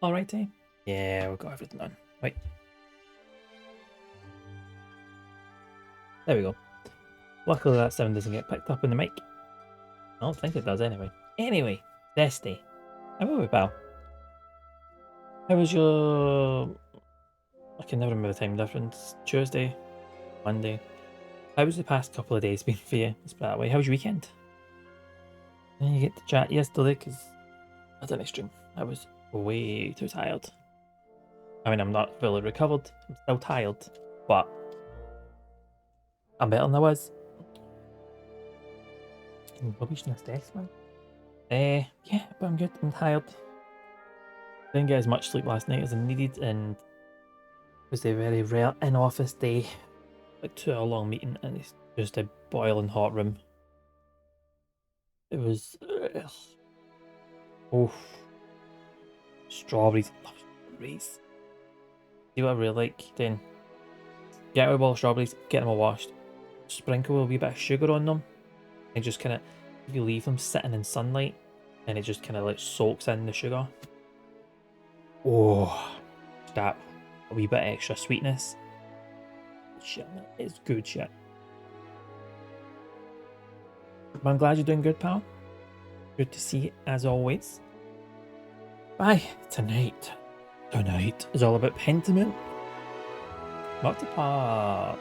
Alrighty. Yeah, we've got everything on. Right. There we go. Luckily that sound doesn't get picked up in the mic. I don't think it does anyway. Anyway, Zesty. How are we, pal? How was your... I can never remember the time difference. Tuesday? Monday? How was the past couple of days been for you? Let's put it that way. How was your weekend? Didn't you get to chat yesterday? Because I didn't stream. I was way too tired. I mean, I'm not fully recovered. I'm still tired. But I'm better than I was. Rubbish in this desk, man. Yeah, but I'm good. I'm tired. Didn't get as much sleep last night as I needed, and it was a very rare in-office day, like 2 hour long meeting, and it's just a boiling hot room. It was, oh, strawberries. Love strawberries. See what I really like? Then get out a bowl of strawberries, get them all washed, sprinkle a wee bit of sugar on them, and just kind of, if you leave them sitting in sunlight, and it just kind of like soaks in the sugar. Oh, that a wee bit extra sweetness. Shit, it's good shit. But I'm glad you're doing good, pal. Good to see you as always. Bye. Tonight is all about Pentiment. Not to part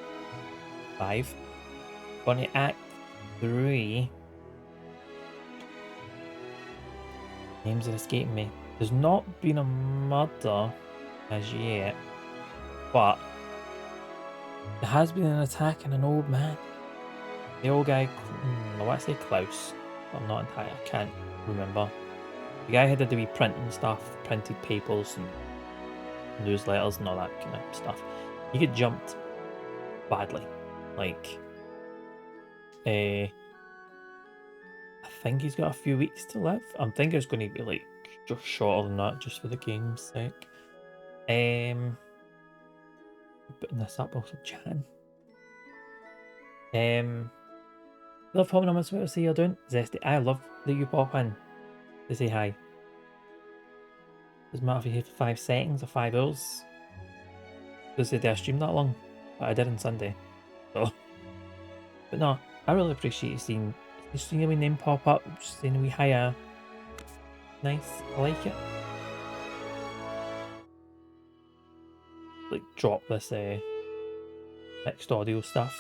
5. On to Act 3. Names are escaping me. There's not been a murder as yet, but there has been an attack on an old man. The old guy, I want to say Klaus, but I'm not entirely, I can't remember. The guy had to do wee printing stuff, printed papers and newsletters and all that kind of stuff. He get jumped badly. Like, I think he's got a few weeks to live. I'm thinking it's going to be like just shorter than that, just for the game's sake. Putting this up also, Jan. Love popping on my Twitter to see you're doing. Zesty, I love that you pop in to say hi. Doesn't matter if you're here for 5 seconds or 5 hours. Because did I stream that long? But I did on Sunday. So, but no, I really appreciate you seeing a wee name pop up, just saying a wee hiya. Nice, I like it. Like drop this mixed audio stuff.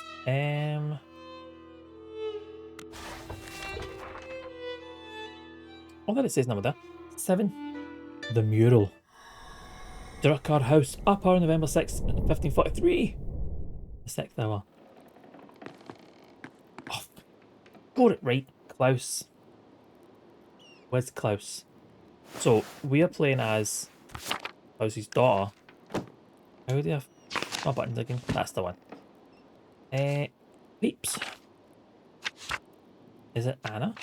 Oh, that it says number there. 7. The Mural. Druckard House, Upper, November 6th, 1543. The 6th hour. Oh, got it right, Klaus. Where's Klaus? So, we are playing as Klaus's daughter. How do you have my buttons again? That's the one. Peeps. Is it Anna?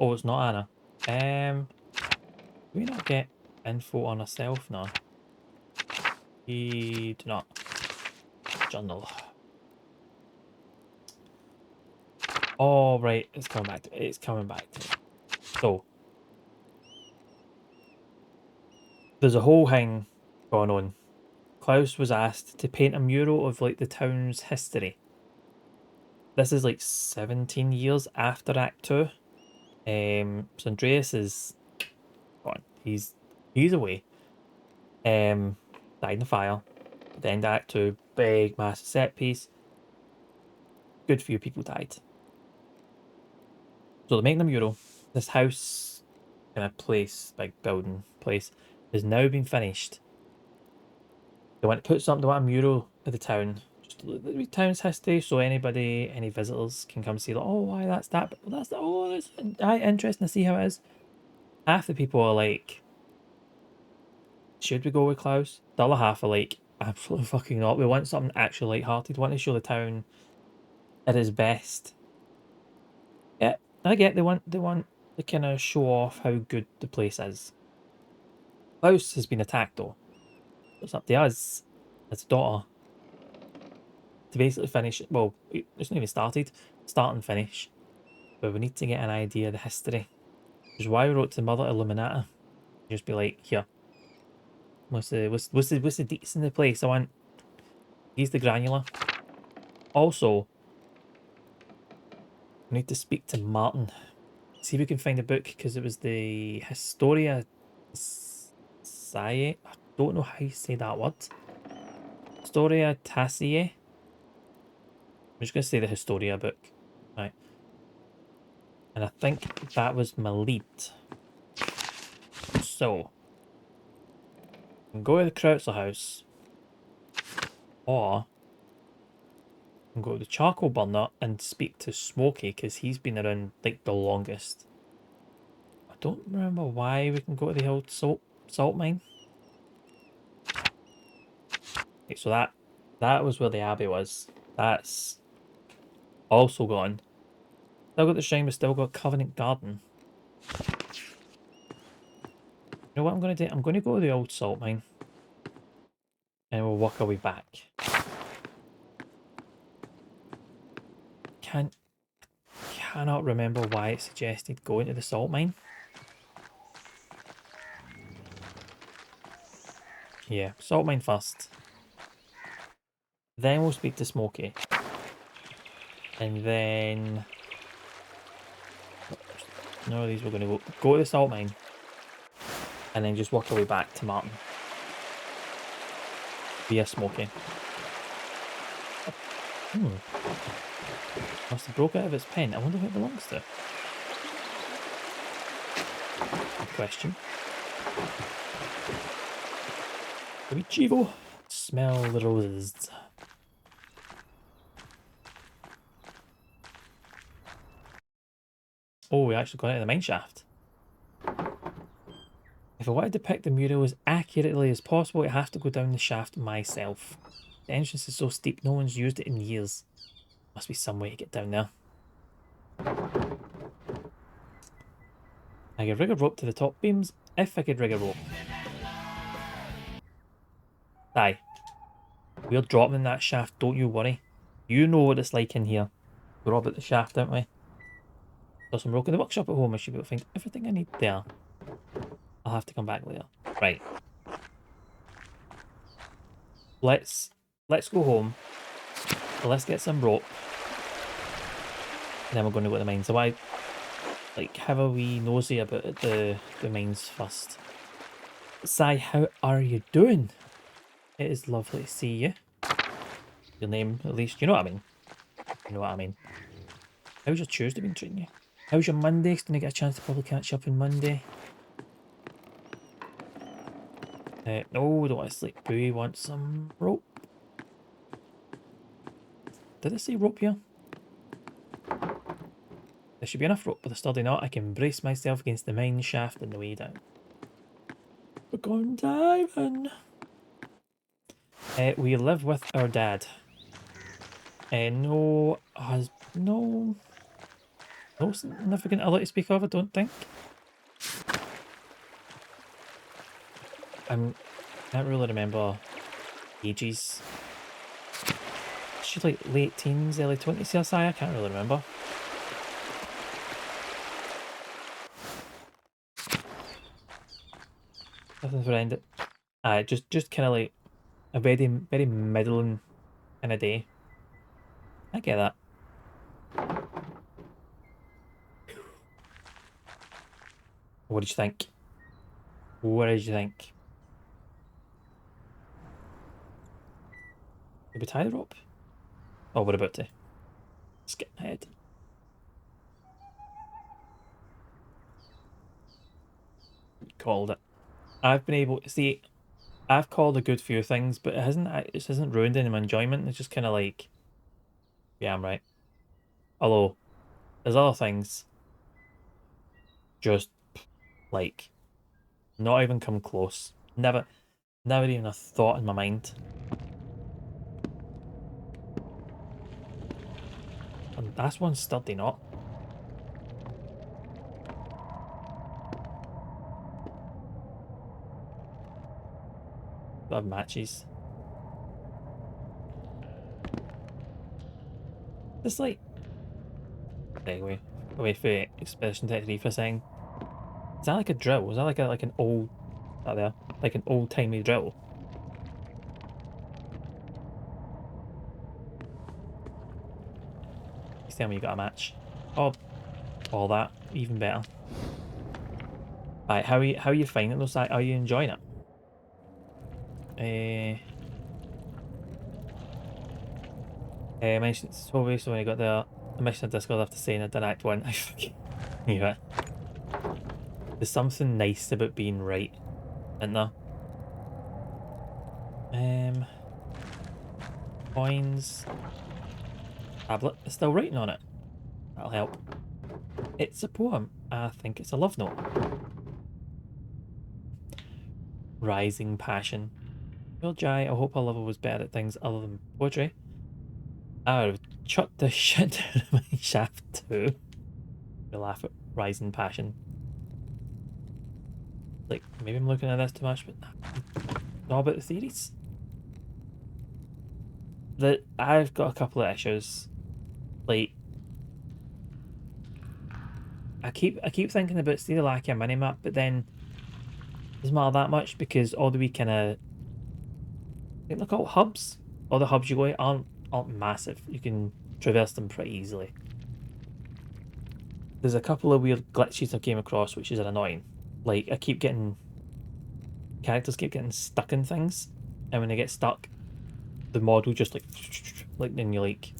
Oh, it's not Anna. Do we not get info on herself now? We do not. Journal. Oh, right. It's coming back to it. It's coming back to it. So, there's a whole thing going on. Klaus was asked to paint a mural of like the town's history. This is like 17 years after Act 2. So Andreas is gone. He's away. Died in the fire. At the end of Act 2, big massive set piece. Good few people died. So they're making a mural. This house kind of place, big building place, has now been finished. They want to put something, they want a mural of the town. Just the town's history, so anybody, any visitors can come see, like, oh, why that's that, but that's that, oh, that's interesting to see how it is. Half the people are like, should we go with Klaus? The other half are like, absolutely fucking not. We want something actually light-hearted. We want to show the town at its best. Yeah, I get they want to kind of show off how good the place is. Klaus has been attacked though. It's up to us, as a daughter, to basically finish. Well, it's not even started. Start and finish. But we need to get an idea of the history. Which is why we wrote to Mother Illuminata. Just be like, here, what's the deets in the place? I want. He's the granular. Also, I need to speak to Martin. See if we can find a book because it was the Historia Sae. I don't know how you say that word. Historia Taciae. I'm just going to say the Historia book. Right. And I think that was my lead. So, I can go to the Croucher house. Or, I can go to the charcoal burner and speak to Smokey because he's been around like the longest. I don't remember why we can go to the old salt mine. Okay, so that was where the abbey was. That's also gone. Still got the shrine, but still got Covenant Garden. You know what I'm going to do? I'm going to go to the old salt mine. And we'll work our way back. Cannot remember why it suggested going to the salt mine. Yeah, salt mine first. Then we'll speak to Smokey. And then... No, these we're going to go to the salt mine. And then just work our way back to Martin. Via Smokey. Must have broke out of its pen. I wonder who it belongs to. Good question. Maybe Chivo. Smell the roses. Oh, we actually got into the mine shaft. If I want to depict the mural as accurately as possible, I have to go down the shaft myself. The entrance is so steep, no one's used it in years. Must be some way to get down there. I could rig a rope to the top beams, if I could rig a rope. Aye. We're dropping in that shaft, don't you worry. You know what it's like in here. We're all at the shaft, don't we? There's some rope in the workshop at home, I should be able to find everything I need there. I'll have to come back later. Right. Let's go home. Let's get some rope. And then we're going to go to the mines. So I have a wee nosy about the mines first. Sai, how are you doing? It is lovely to see you. Your name, at least. You know what I mean? You know what I mean. How's your Tuesday been treating you? How's your Monday? Gonna get a chance to probably catch up on Monday. No, don't want to sleep. Do we want some rope? Did I say rope here? There should be enough rope, with a sturdy knot. I can brace myself against the mine shaft and the way down. We're going diving. We live with our dad. No significant other to speak of, I don't think. I can't really remember ages. She's like late teens, early 20s, CSI, I can't really remember. Nothing for end it. Just kind of like a very, very middling kind of day. I get that. What did you think? What did you think? Did we tie the rope? Oh, we're about to. Skip ahead. Called it. I've been able to see. I've called a good few things, but it hasn't ruined any of my enjoyment. It's just kind of like, yeah, I'm right. Although there's other things, just like not even come close. Never even a thought in my mind. And that's one sturdy knot. I have matches. It's like anyway, away for expression tech 3 for a second. Is that like a drill? Is that like an old that there? Like an old timey drill? Please tell me you got a match. Oh, all that. Even better. Right, how are you finding those? Are you enjoying it? I mentioned it's so when I got the mission on Discord after saying I did Act 1. I fucking knew it. There's something nice about being right, isn't there? Coins. Tablet is still writing on it. That'll help. It's a poem. I think it's a love note. Rising passion. Well, Jai, I hope our lover was better at things other than poetry. I would have chucked the shit out of my shaft too. You laugh at rising passion. Like, maybe I'm looking at this too much, but not about the theories. That I've got a couple of issues. Like, I keep thinking about Steel Lakia minimap, but then it doesn't matter that much because all the wee kind of look all hubs. All the hubs you go to aren't massive. You can traverse them pretty easily. There's a couple of weird glitches I came across, which is annoying. Like I keep getting characters keep getting stuck in things, and when they get stuck, the model just like then you're like,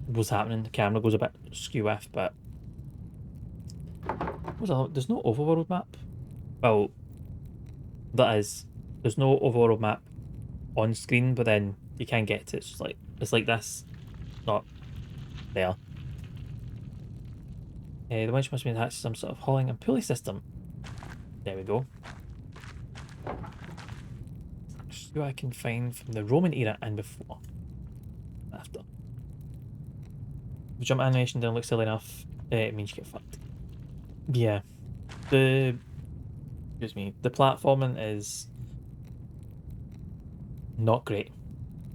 what's happening? The camera goes a bit skew off, but there's no overworld map. Well, that is, there's no overworld map on screen, but then you can get to it. It's like this, not there. The winch must be attached to some sort of hauling and pulley system. There we go. See what I can find from the Roman era and before. After. The jump animation didn't look silly enough. It means you get fucked. Yeah. Excuse me. The platforming is not great.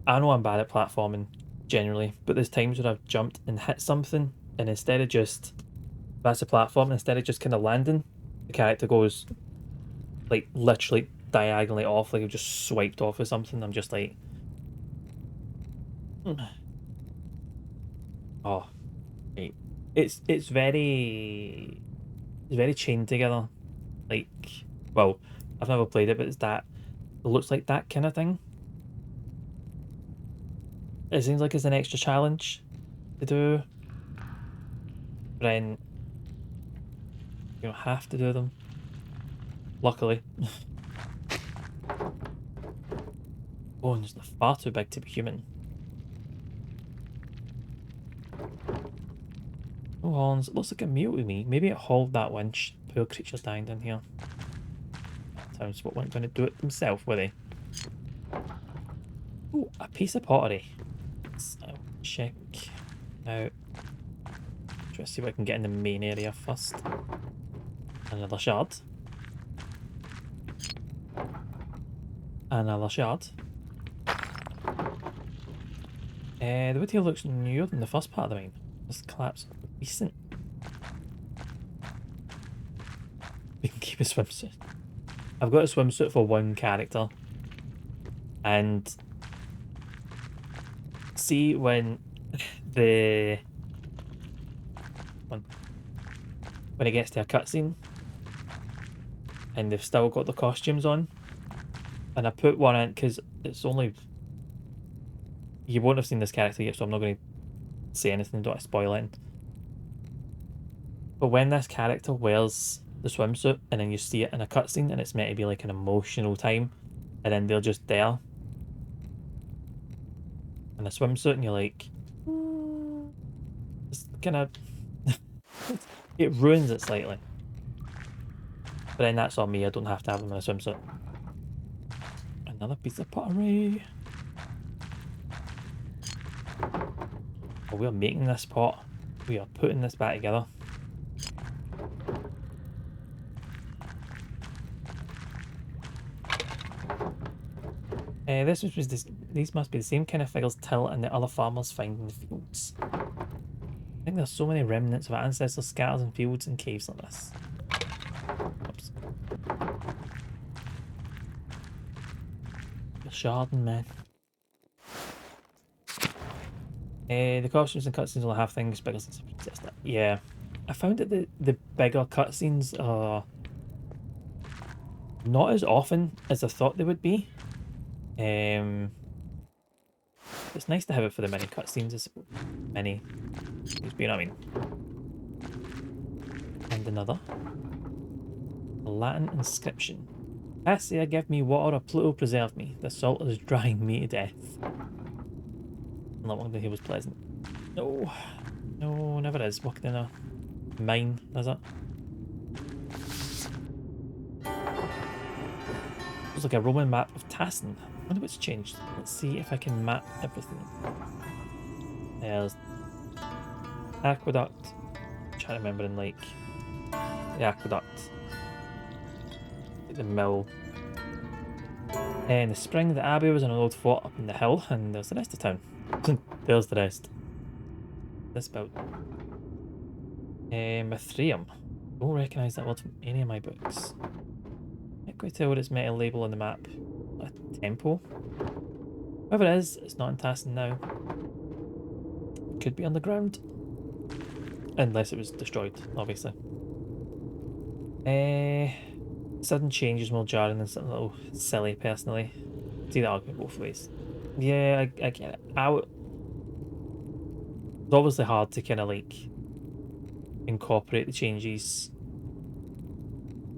I know I'm bad at platforming generally, but there's times where I've jumped and hit something, and instead of just that's a platform, instead of just kind of landing, the character goes like literally diagonally off, like I've just swiped off or something. I'm just like, oh, right. It's very chained together. Like, well, I've never played it, but it looks like that kind of thing. It seems like it's an extra challenge to do. But then you don't have to do them. Luckily. Oh, and it's far too big to be human. No horns. It looks like a mule to me. Maybe it hauled that winch. Poor creature's dying down here. Sounds what weren't going to do it themselves, were they? Oh, a piece of pottery. I'll check out. Try to see what I can get in the main area first. Another shard. Another shard. The wood here looks newer than the first part of the mine. This collapse recent. We can keep a swimsuit. I've got a swimsuit for one character. And see when the when it gets to a cutscene and they've still got the costumes on, and I put one in because it's only you won't have seen this character yet, so I'm not going to say anything, don't want to spoil it. But when this character wears the swimsuit and then you see it in a cutscene and it's meant to be like an emotional time, and then they're just there in a swimsuit and you're like, it's kind of it ruins it slightly. But then that's on me, I don't have to have them in a swimsuit. Another piece of pottery. Oh, we are making this pot. We are putting this back together. These must be the same kind of figures Till and the other farmers find in the fields. I think there's so many remnants of our ancestors scattered in fields and caves like this. Oops. The Sharding man. The costumes and cutscenes will have things bigger since I possessed that. Yeah. I found that the bigger cutscenes are not as often as I thought they would be. It's nice to have it for the mini cutscenes, I suppose. Mini. You know what I mean? And another. A Latin inscription. Cassia give me water, or Pluto preserve me. The salt is drying me to death. Not wonder he was pleasant. No. No, never is. Walking in a mine, is it? It's like a Roman map of Tassin. I wonder what's changed. Let's see if I can map everything. There's aqueduct. I'm trying to remember in like the aqueduct. Like the mill. In the spring, the abbey was an old fort up in the hill, and there's the rest of town. There's the rest. This build. Mithraeum. Don't recognise that word from any of my books. Can't quite tell what its metal label on the map. A temple. Whatever it is, it's not in Tassin now. Could be underground. Unless it was destroyed, obviously. Sudden change is more jarring than something a little silly, personally. See the argument both ways. Yeah, I get it. It's obviously hard to kind of like incorporate the changes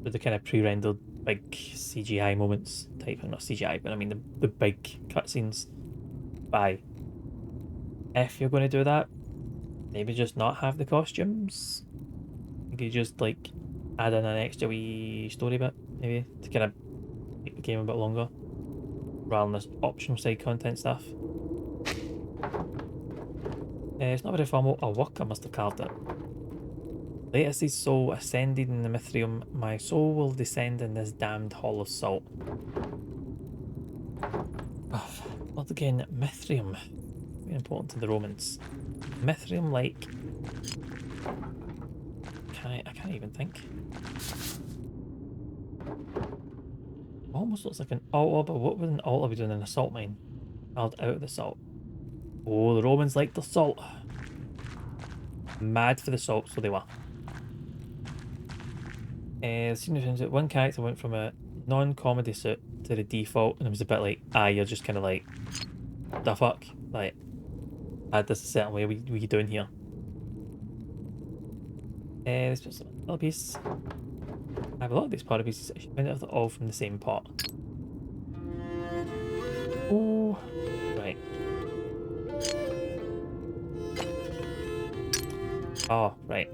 with the kind of pre-rendered big CGI moments type, not CGI, but I mean the big cutscenes. Bye. If you're going to do that, maybe just not have the costumes. You just like add in an extra wee story bit, maybe, to kind of make the game a bit longer, rather than this optional side content stuff. It's not very formal. A worker must have carved it. Latest his soul ascended in the Mithraeum. My soul will descend in this damned hall of salt. Oh, once again, Mithraeum. Very important to the Romans. Mithraeum, like... I can't even think. Almost looks like an altar, but what would an altar be doing in a salt mine? Carved out of the salt. Oh, the Romans liked their salt. Mad for the salt, so they were. The scene that one character went from a non-comedy suit to the default, and it was a bit like, you're just kind of like, the fuck? Like, add this a certain way, what are you doing here? This was another piece. I have a lot of these party pieces. I should find out if they're all from the same pot. Oh, right. Oh, right.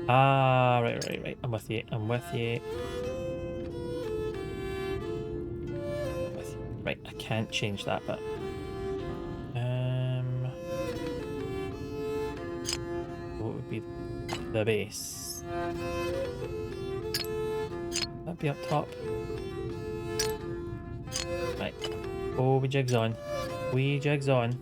Ah, right. I'm with you. I'm with you. Right, I can't change that bit. What would be the base? That'd be up top. Right. Oh, we jigs on. We jigs on.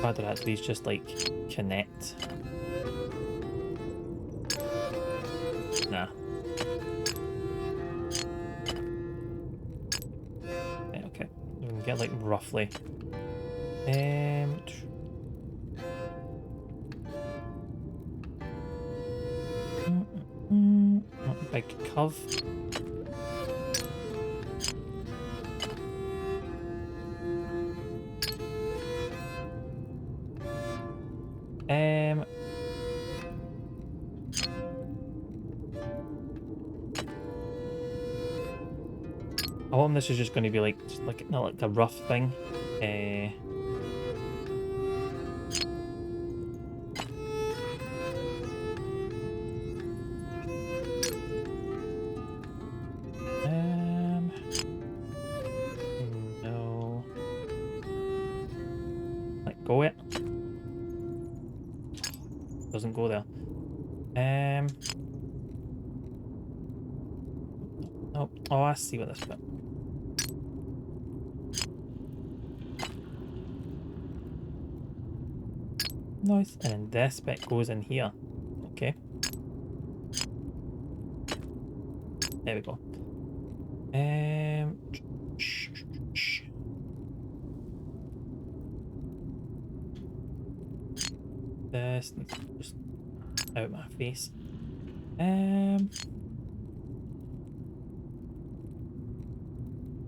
Rather that these just like connect. Nah. Okay. We can get like roughly. Not a big curve. I hope this is just going to be like, not like a rough thing. No. Like, go it. Doesn't go there. Oh, I see what this bit. Nice. And then this bit goes in here. Okay. There we go. This needs to just out my face.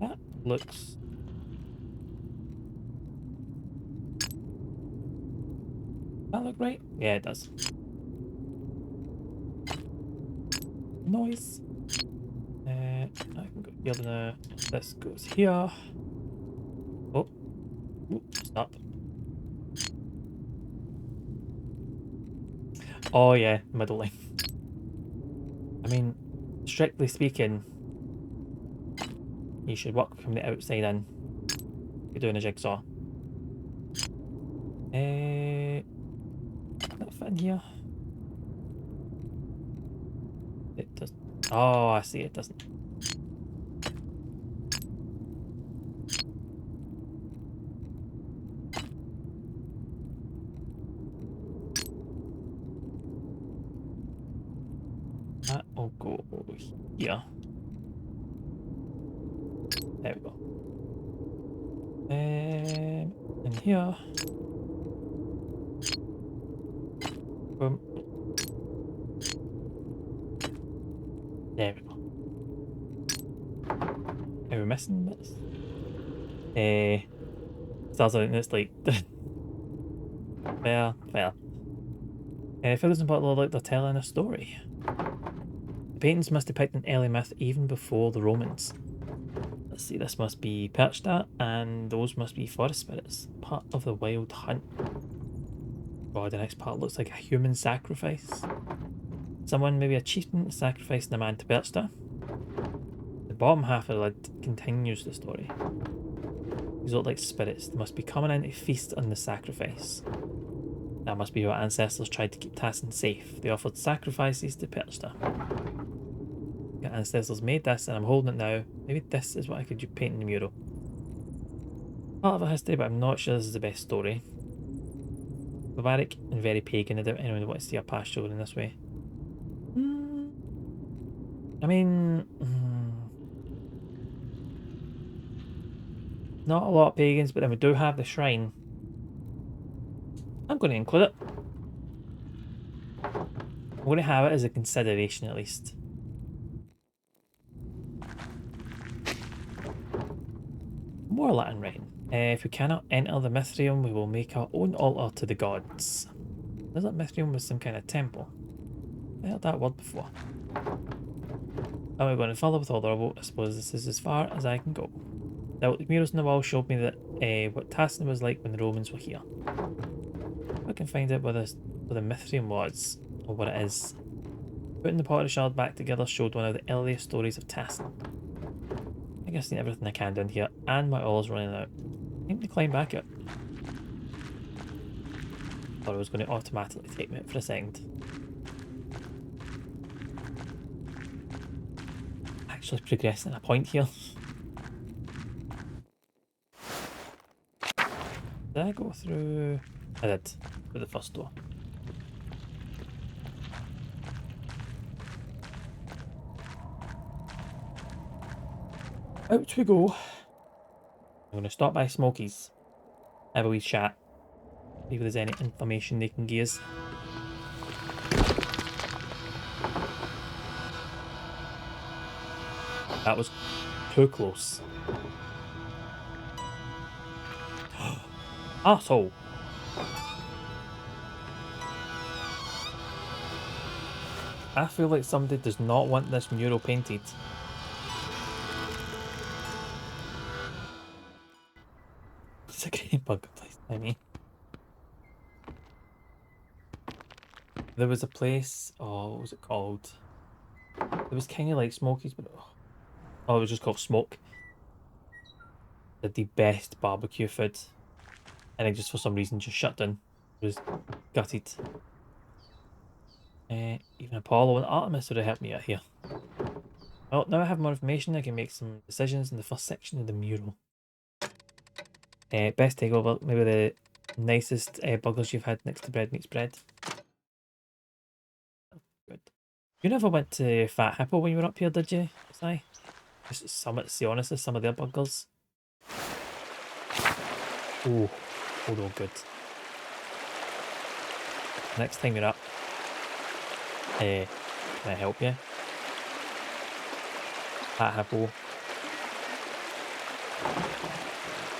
That looks. That look right? Yeah, it does. Noise. I can go here now. This goes here. Oh, ooh, stop. Oh yeah, middle line. I mean, strictly speaking, you should work from the outside in. You're doing a jigsaw. Does that fit in here? It does. Oh, I see. It doesn't. That will go here. There we go. In here. Boom. There we go. Are we missing this? Starts out and it's like fair, fair. Figures in part like they're telling a story. The paintings must depict an early myth even before the Romans. Let's see, this must be perched at, and those must be forest spirits. Part of the wild hunt. Oh, the next part looks like a human sacrifice. Someone, maybe a chieftain, sacrificing a man to Perchta. The bottom half of the lid continues the story. These look like spirits. They must be coming in to feast on the sacrifice. That must be what ancestors tried to keep Tassin safe. They offered sacrifices to Perchta. Your ancestors made this, and I'm holding it now. Maybe this is what I could paint in the mural. Part of a history, but I'm not sure this is the best story. Barbaric and very pagan. I doubt anyone would want to see a past shown in this way. I mean, not a lot of pagans, but then we do have the shrine. I'm going to include it. I'm going to have it as a consideration at least. More Latin writing. If we cannot enter the Mithraeum, we will make our own altar to the gods. Is that Mithraeum was some kind of temple? I heard that word before. Am I going to follow with all the rubble? I suppose this is as far as I can go. The murals on the wall showed me that what Tassin was like when the Romans were here. If I can find out where the Mithraeum was, or what it is. Putting the pottery shard back together showed one of the earliest stories of Tassin. I guess I need everything I can down here, and my oil is running out. I need to climb back up. Thought it was going to automatically take me out for a second. Actually progressing a point here. Did I go through? I did, through the first door. Out we go. I'm going to stop by Smokies. Have a wee chat. See if there's any information they can give us. That was too close. Asshole. I feel like somebody does not want this mural painted. It's a great bug place, I mean. There was a place, oh, what was it called? It was kind of like Smokies, but oh, it was just called Smoke. Did the best barbecue food. And it just for some reason just shut down. It was gutted. Even Apollo and Artemis would have helped me out here. Well, now I have more information, I can make some decisions in the first section of the mural. Best takeover, maybe nicest burgers you've had next to bread meets bread. Good. You never went to Fat Hippo when you were up here, did you, Si? Just some, to be honest, some of their burgers. Oh, oh, good. Next time you're up, can I help you? Fat Hippo.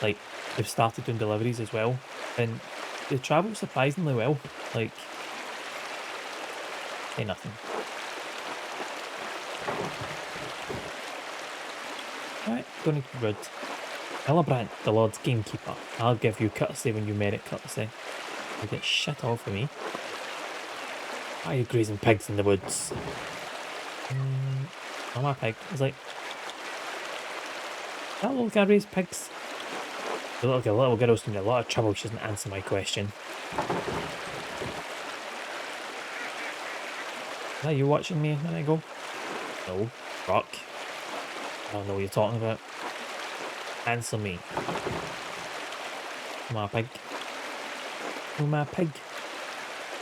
Like, they've started doing deliveries as well, and they travel surprisingly well. Like, say nothing. Right, don't need to be rude. Hillebrand, the Lord's gamekeeper. I'll give you courtesy when you merit courtesy. You get shit all for me. Why are you grazing pigs in the woods? I'm a pig. It's like, that little guy raise pigs? The little girl's in a lot of trouble. She doesn't answer my question. Are you watching me when I go? No. Rock. I don't know what you're talking about. Answer me. I'm a pig. I'm a pig.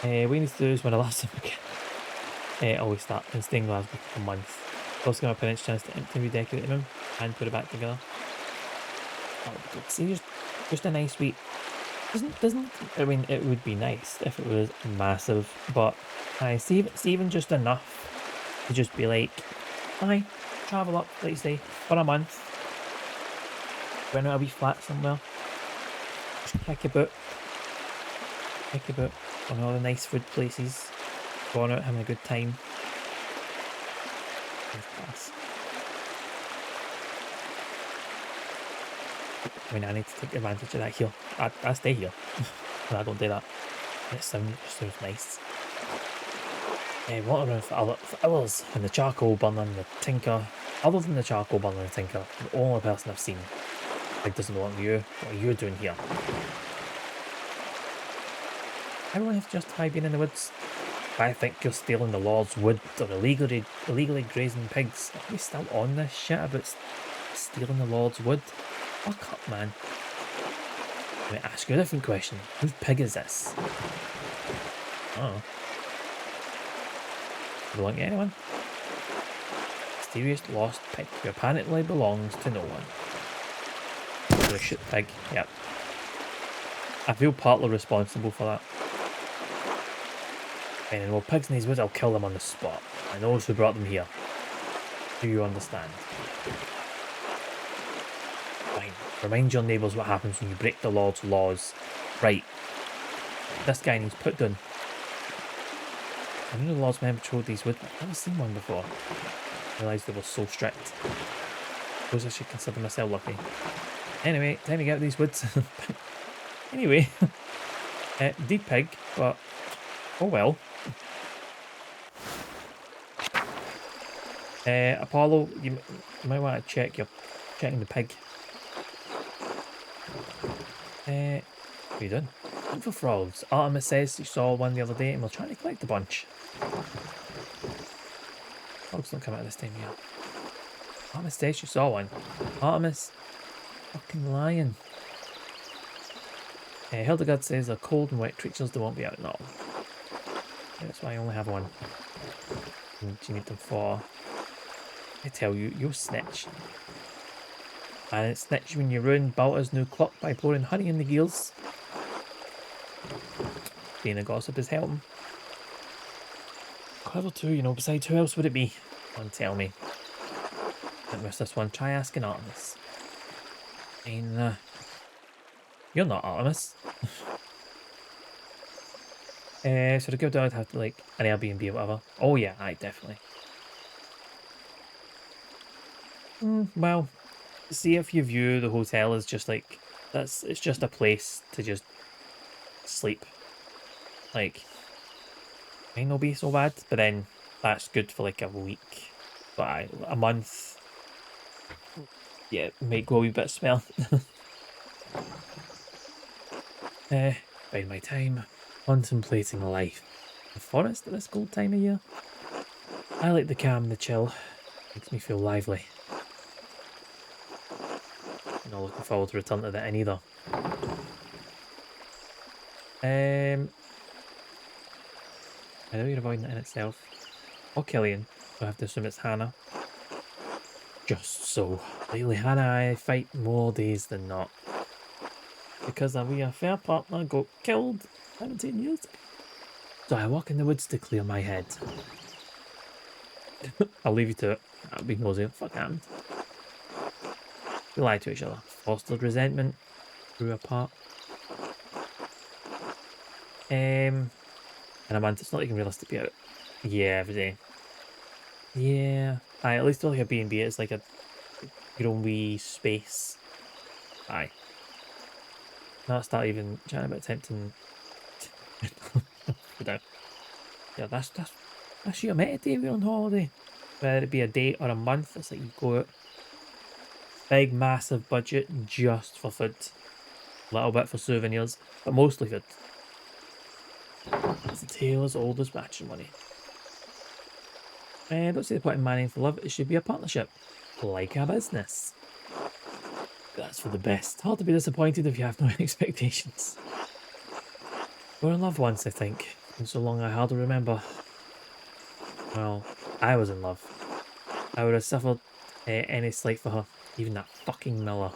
What we need to do is when the last time again. Always start and stay in Glasgow for a month. Also give my parents a chance to empty and redecorate the room and put it back together. Oh, good. See, just a nice week. Doesn't I mean it would be nice if it was massive, but I see even just enough to just be like, I travel up, like you say, for a month. Rent out a wee flat somewhere. Just kick about on all the nice food places. Going out having a good time. I mean, I need to take advantage of that here. I stay here. No, I don't do that. It sounds nice. Walking around for hours in the charcoal burner and the tinker. Other than the charcoal burner and the tinker, the only person I've seen like doesn't want you. What are you doing here? Everyone has to justify being in the woods. If I think you're stealing the Lord's wood or illegally grazing pigs, are we still on this shit about stealing the Lord's wood? Fuck up, man. Let me ask you a different question. Whose pig is this? Oh. Belong to anyone? Mysterious lost pig who apparently belongs to no one. I'm gonna shoot the pig. Yep. I feel partly responsible for that. And well, pigs in these woods, I'll kill them on the spot. I know who brought them here. Do you understand? Fine. Remind your neighbours what happens when you break the Lord's laws. Right. This guy needs put down. I know the Lord's men patrolled these woods, but I've never seen one before. I realised they were so strict. Suppose I should consider myself lucky. Anyway, time to get out of these woods. Anyway. Deed pig, but oh well. Apollo, you might want to check checking the pig. What are you doing? Look for frogs. Artemis says you saw one the other day and we're trying to collect a bunch. Frogs don't come out this time of year. Artemis says you saw one. Artemis, fucking lying. Hildegard says they're cold and wet creatures, they won't be out at all. That's why I only have one. And do you need them for? I tell you, you'll snitch. And it's snitch when you ruin Balta's new clock by pouring honey in the gears. Being a gossip is helping. Clever too, you know, besides who else would it be? Come on, tell me. Don't miss this one, try asking Artemis. And, you're not Artemis. So to go down, I'd have to, like, an Airbnb or whatever. Oh yeah, aye, definitely. Well, see if you view the hotel as just like it's just a place to just sleep. Like, might not be so bad, but then that's good for like a week. But a month, yeah, might go a wee bit smell. Bide my time contemplating life. The forest at this cold time of year. I like the calm and the chill. Makes me feel lively. Not looking forward to return to that inn either. I know you're avoiding that in itself. Or Killian. I have to assume it's Hannah. Just so. Lately, Hannah and I fight more days than not. Because a wee affair partner got killed 17 years ago. So I walk in the woods to clear my head. I'll leave you to it. That'll be nosy. Fuck happened. We lied to each other. Fostered resentment. Grew apart. In a month, it's not even realistic to be out. Yeah, every day. Yeah. Aye, at least like a B&B, it's like your own wee space. Aye. Not start even chatting about tempting. Down. Yeah, that's your meta day we're on holiday. Whether it be a day or a month, it's like you go out. Big massive budget just for food. A little bit for souvenirs, but mostly food. It's a tale as old as matrimony. I don't see the point in marrying for love, it should be a partnership. Like a business. That's for the best. Hard to be disappointed if you have no expectations. We were in love once, I think. And so long I hardly remember. Well, I was in love. I would have suffered any slight for her. Even that fucking Miller.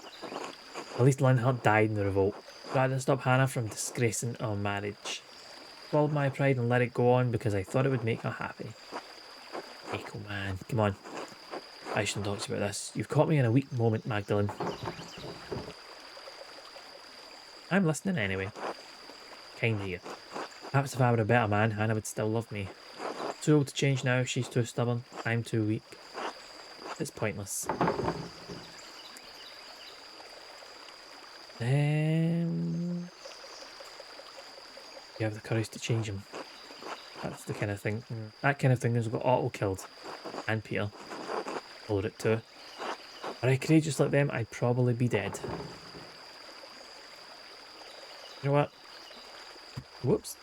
At least Linhart died in the revolt. But I didn't stop Hannah from disgracing our marriage. Swallowed my pride and let it go on because I thought it would make her happy. Echo man, come on. I shouldn't talk to you about this. You've caught me in a weak moment, Magdalene. I'm listening anyway. Kind of you. Perhaps if I were a better man, Hannah would still love me. Too old to change now, she's too stubborn, I'm too weak. It's pointless. You have the courage to change him. That's the kind of thing. That kind of thing has got Otto killed. And Peter. Followed it too. Were I courageous like them, I'd probably be dead. You know what? Whoops.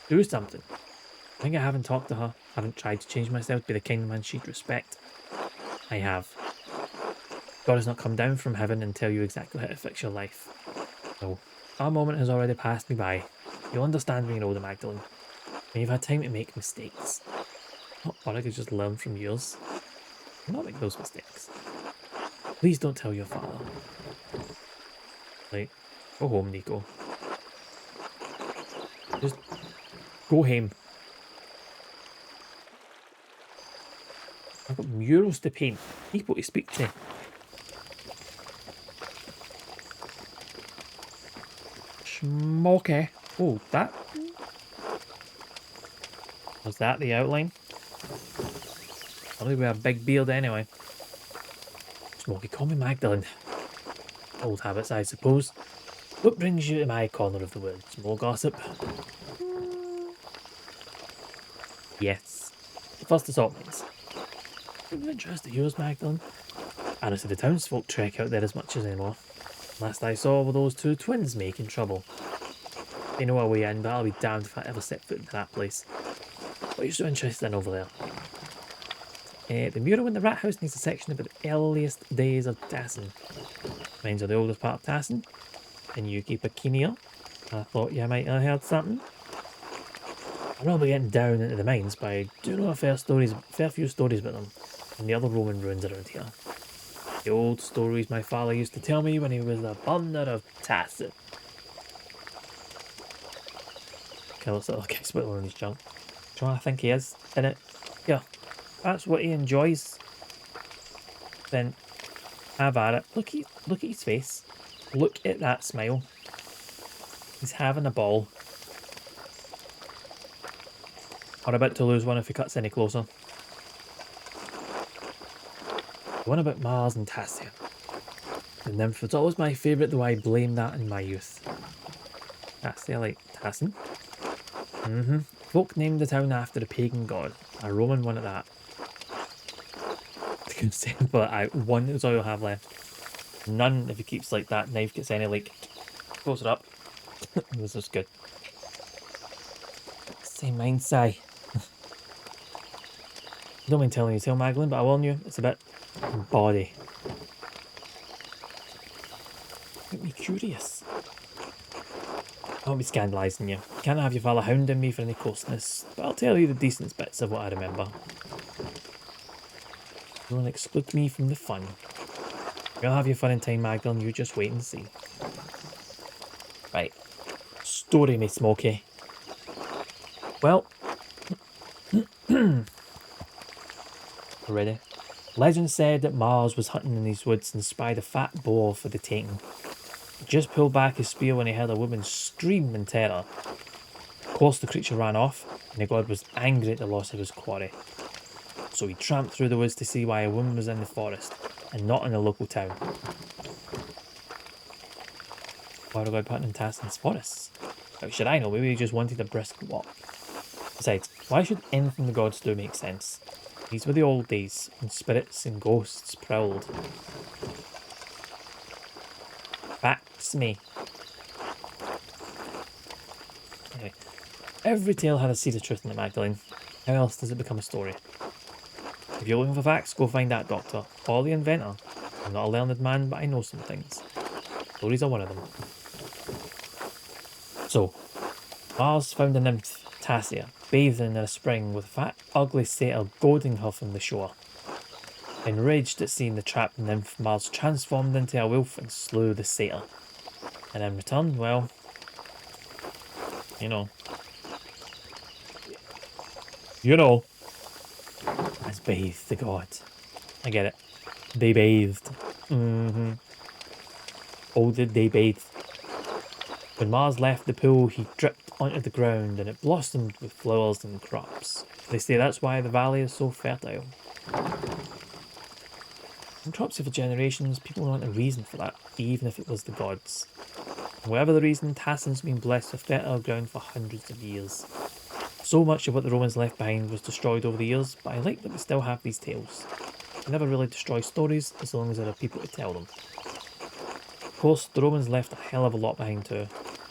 Do something. I think I haven't talked to her. Haven't tried to change myself to be the kind of man she'd respect. I have. God has not come down from heaven and tell you exactly how to fix your life. No. Our moment has already passed me by. You'll understand when you're older, Magdalene. When you've had time to make mistakes. Or I could just learn from yours. Not make those mistakes. Please don't tell your father. Like, go home, Nico. Just go home. I've got murals to paint, people to speak to. Smoky. Oh, that. Was that the outline? Probably with a big beard anyway. Smoky, call me Magdalene. Old habits, I suppose. What brings you to my corner of the woods? More gossip? Yes. The first assault mines. Of interest of yours, Magdalene? Honestly, the townsfolk trek out there as much as anymore. Last I saw were those two twins making trouble. They know our way in, but I'll be damned if I ever set foot into that place. What are you so interested in over there? The mural in the rat house needs a section about the earliest days of Tassin. Mines are the oldest part of Tassin, and you keep a keen ear. I thought you might have heard something. I'm not getting down into the mines, but I do know a fair few stories about them, and the other Roman ruins around here. The old stories my father used to tell me when he was a burner of Tassin. Okay, let's look at Whittle in his junk. Do you know what I think he is in it? Yeah, that's what he enjoys. Then have at it. Look at his face. Look at that smile. He's having a ball. Or about to lose one if he cuts any closer. The one about Mars and Tassia. The nymph was always my favourite, though I blame that in my youth. Tassia, like Tassin? Folk named the town after a pagan god, a Roman one at that. But one is all you'll have left. None if he keeps like that knife gets any like closer up. This is good. Same mind, sigh. Don't mind telling you tale, Magdalene, but I warn you, it's a bit body. Make me curious. I'll be scandalising you. Can't have your father hounding me for any closeness, but I'll tell you the decent bits of what I remember. Don't exclude me from the fun. You'll have your fun in time, Magdalene, you just wait and see. Right. Story me, Smokey. Well, ready? Legend said that Mars was hunting in these woods and spied a fat boar for the taking. He just pulled back his spear when he heard a woman scream in terror. Of course, the creature ran off, and the god was angry at the loss of his quarry. So he tramped through the woods to see why a woman was in the forest and not in a local town. Why would a god be hunting in Tassin's forests? How should I know? Maybe he just wanted a brisk walk. Besides, why should anything the gods do make sense? These were the old days when spirits and ghosts prowled. Facts me. Anyway, every tale had a seed of truth in it, Magdalene. How else does it become a story? If you're looking for facts, go find that doctor, or the inventor. I'm not a learned man, but I know some things. Stories are one of them. So, Mars found a nymph, Tassia, bathing in a spring with a fat, ugly satyr goading her from the shore. Enraged at seeing the trapped nymph, Mars transformed into a wolf and slew the satyr. And in return, well, you know. You know. Has bathed the god. I get it. They bathed. Oh, did they bathe? When Mars left the pool, he dripped onto the ground and it blossomed with flowers and crops. They say that's why the valley is so fertile. And crops for generations, people want a reason for that, even if it was the gods. Whatever the reason, Tassin's been blessed with fertile ground for hundreds of years. So much of what the Romans left behind was destroyed over the years, but I like that we still have these tales. We never really destroy stories as long as there are people to tell them. Of course, the Romans left a hell of a lot behind too.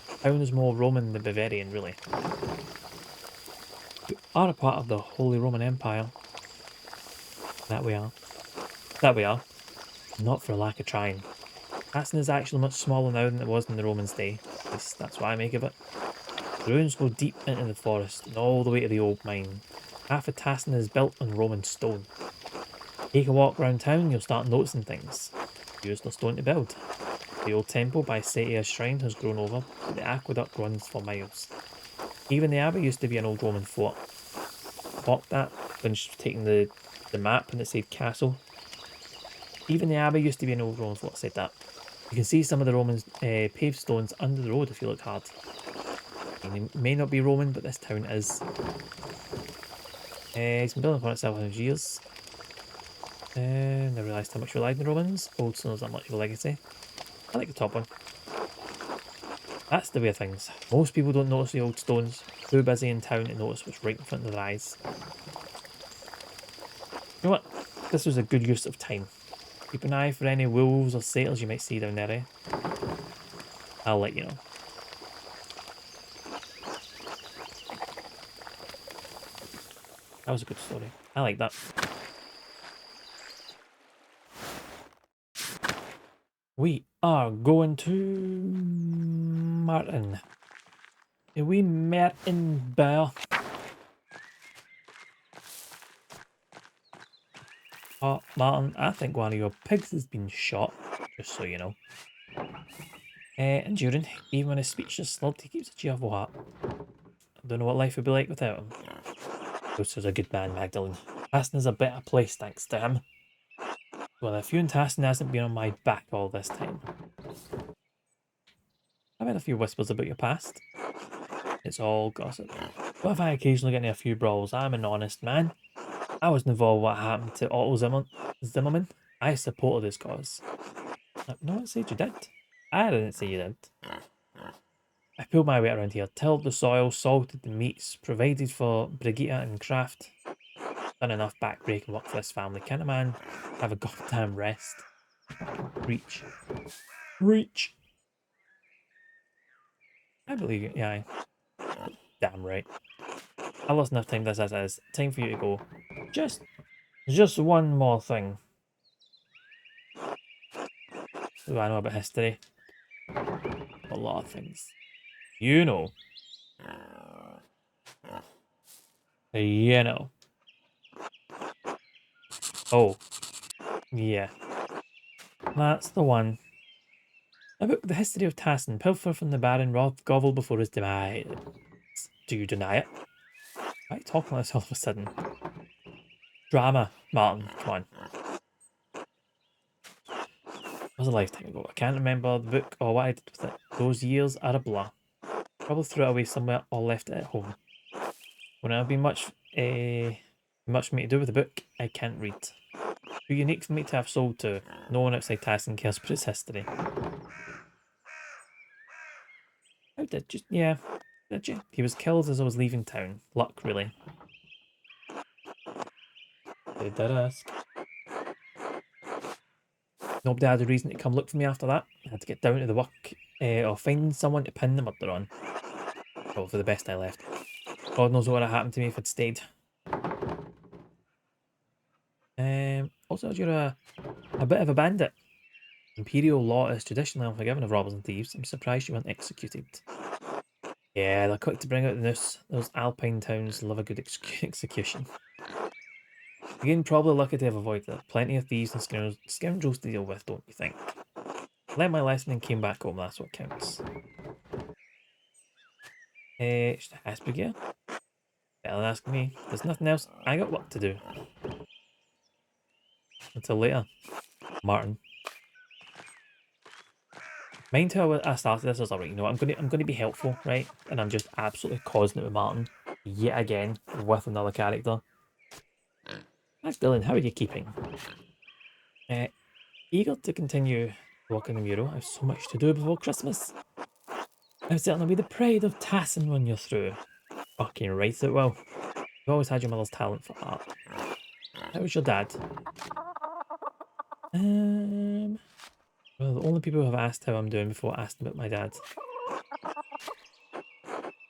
The town is more Roman than Bavarian, really. We are a part of the Holy Roman Empire. That we are. That we are. Not for a lack of trying. Tassin is actually much smaller now than it was in the Romans' day. At least that's what I make of it. The ruins go deep into the forest and all the way to the old mine. Half of Tassin is built on Roman stone. Take a walk around town, you'll start noticing things. Used the stone to build. The old temple by Setia's shrine has grown over, but the aqueduct runs for miles. Even the abbey used to be an old Roman fort. Clocked that when she was taking the map and it said castle. Even the abbey used to be an old Roman fort, said that. You can see some of the Roman paved stones under the road if you look hard. It may not be Roman, but this town is. It's been building upon itself for years. Never realised how much relied on the Romans. Old stone's not much of a legacy. I like the top one. That's the way of things. Most people don't notice the old stones. Too busy in town to notice what's right in front of their eyes. You know what? This was a good use of time. Keep an eye for any wolves or satyrs you might see down there, eh? I'll let you know. That was a good story. I like that. We are going to Martin. A wee Martin bear. Oh, Martin, I think one of your pigs has been shot, just so you know. Enduring, even when his speech is slurred, he keeps a cheerful heart. I don't know what life would be like without him. Ghost was a good man, Magdalene. Tassin is a better place thanks to him. Well, if you and Tassin hasn't been on my back all this time. I've had a few whispers about your past. It's all gossip. But if I occasionally get in a few brawls, I'm an honest man. I was involved with what happened to Otto Zimmerman. I supported his cause. No one said you did. I didn't say you did. I pulled my weight around here, tilled the soil, salted the meats, provided for Brigitte and Kraft. Done enough backbreaking work for this family. Can a man have a goddamn rest? Reach. Reach! I believe you, yeah. Damn right. I lost enough time this as is. Time for you to go. Just one more thing. What do I know about history? A lot of things. You know. You know. Oh, yeah. That's the one. A book, The History of Tassin, pilfer from the Baron Roth Govel before his demise. Do you deny it? Why are you talking like this all of a sudden? Drama, Martin, come on. It was a lifetime ago. I can't remember the book or what I did with it. Those years are a blur. Probably threw it away somewhere or left it at home. When I've been much for me to do with the book, I can't read. Too unique for me to have sold to. No one outside Tassin cares about its history. How did you? Yeah, did you? He was killed as I was leaving town. Luck, really. They did ask. Nobody had a reason to come look for me after that. I had to get down to the work of finding someone to pin the murder on. Oh, for the best I left. God knows what would have happened to me if I'd stayed. Also, you're a bit of a bandit. Imperial law is traditionally unforgiving of robbers and thieves. I'm surprised you weren't executed. Yeah, they're quick to bring out the noose. Those alpine towns love a good execution. Again, probably lucky to have avoided it. Plenty of thieves and scoundrels to deal with, don't you think? Learned my lesson and came back home, that's what counts. Should I ask again? Better than ask me. There's nothing else. I got work to do. Until later, Martin. Mind how I started this as alright, you know, I'm gonna be helpful, right? And I'm just absolutely causing it with Martin. Yet again, with another character. Thanks, Dylan, how are you keeping? Eager to continue working the mural. I have so much to do before Christmas. I'll certainly be the pride of Tassin when you're through. Fucking right it will. You've always had your mother's talent for art. How was your dad? Well, the only people who have asked how I'm doing before asked about my dad.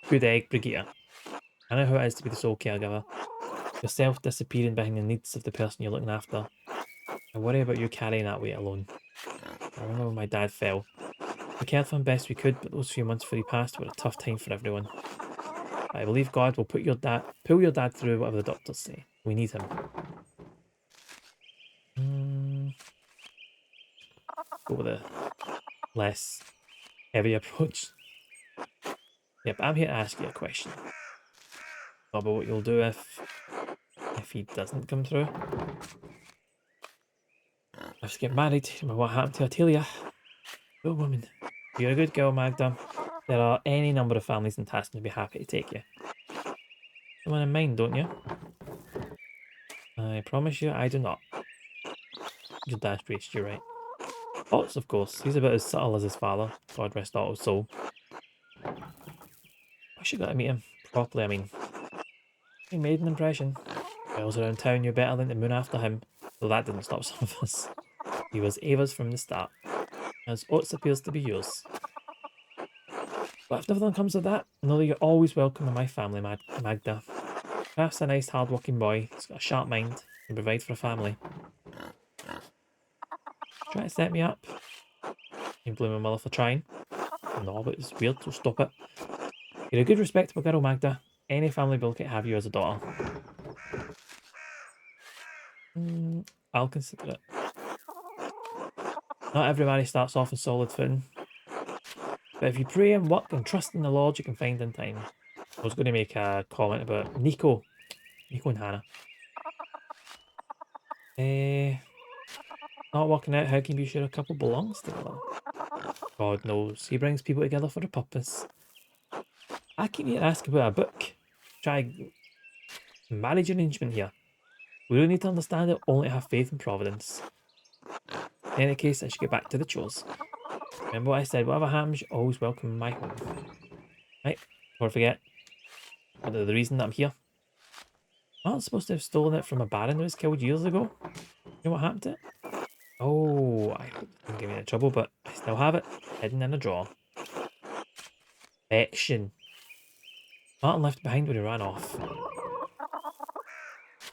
Good egg, Brigitte. I know how it is to be the sole caregiver. Yourself disappearing behind the needs of the person you're looking after. I worry about you carrying that weight alone. I remember when my dad fell. We cared for him best we could, but those few months before he passed were a tough time for everyone. I believe God will pull your dad through whatever the doctors say. We need him. Go with a less heavy approach. Yep, I'm here to ask you a question. About what you'll do if he doesn't come through. I have to get married. Remember what happened to Attilia? Good woman. You're a good girl, Magda. There are any number of families in Tasman who'd be happy to take you. Someone in mind, don't you? I promise you, I do not. Your dad's priest, you're right. Otts, of course. He's about as subtle as his father. God rest Otto's soul. I should got to meet him properly. I mean, he made an impression. Girls around town knew better than to moon after him, though that didn't stop some of us. He was Ava's from the start, as Otts appears to be yours. But if nothing comes of that, know that you're always welcome in my family, Magda. Perhaps a nice, hard-working boy. He's got a sharp mind, can provide for a family. Try to set me up. You blame my mother for trying. No, but it's weird, so stop it. You're a good, respectable girl, Magda. Any family will can have you as a daughter. I'll consider it. Not every marriage starts off in solid footing. But if you pray and work and trust in the Lord, you can find in time. I was going to make a comment about Nico and Hannah. Not working out, how can you be sure a couple belongs together? God knows, he brings people together for a purpose. I keep here asking about a book. Try marriage arrangement here. We really need to understand it, only have faith in Providence. In any case, I should get back to the chores. Remember what I said, whatever happens, you're always welcome in my home. Right, don't forget, the reason that I'm here. I'm not supposed to have stolen it from a baron who was killed years ago. You know what happened to it? Oh, I hope it didn't get me into trouble, but I still have it, hidden in a drawer. Action. Martin left behind when he ran off.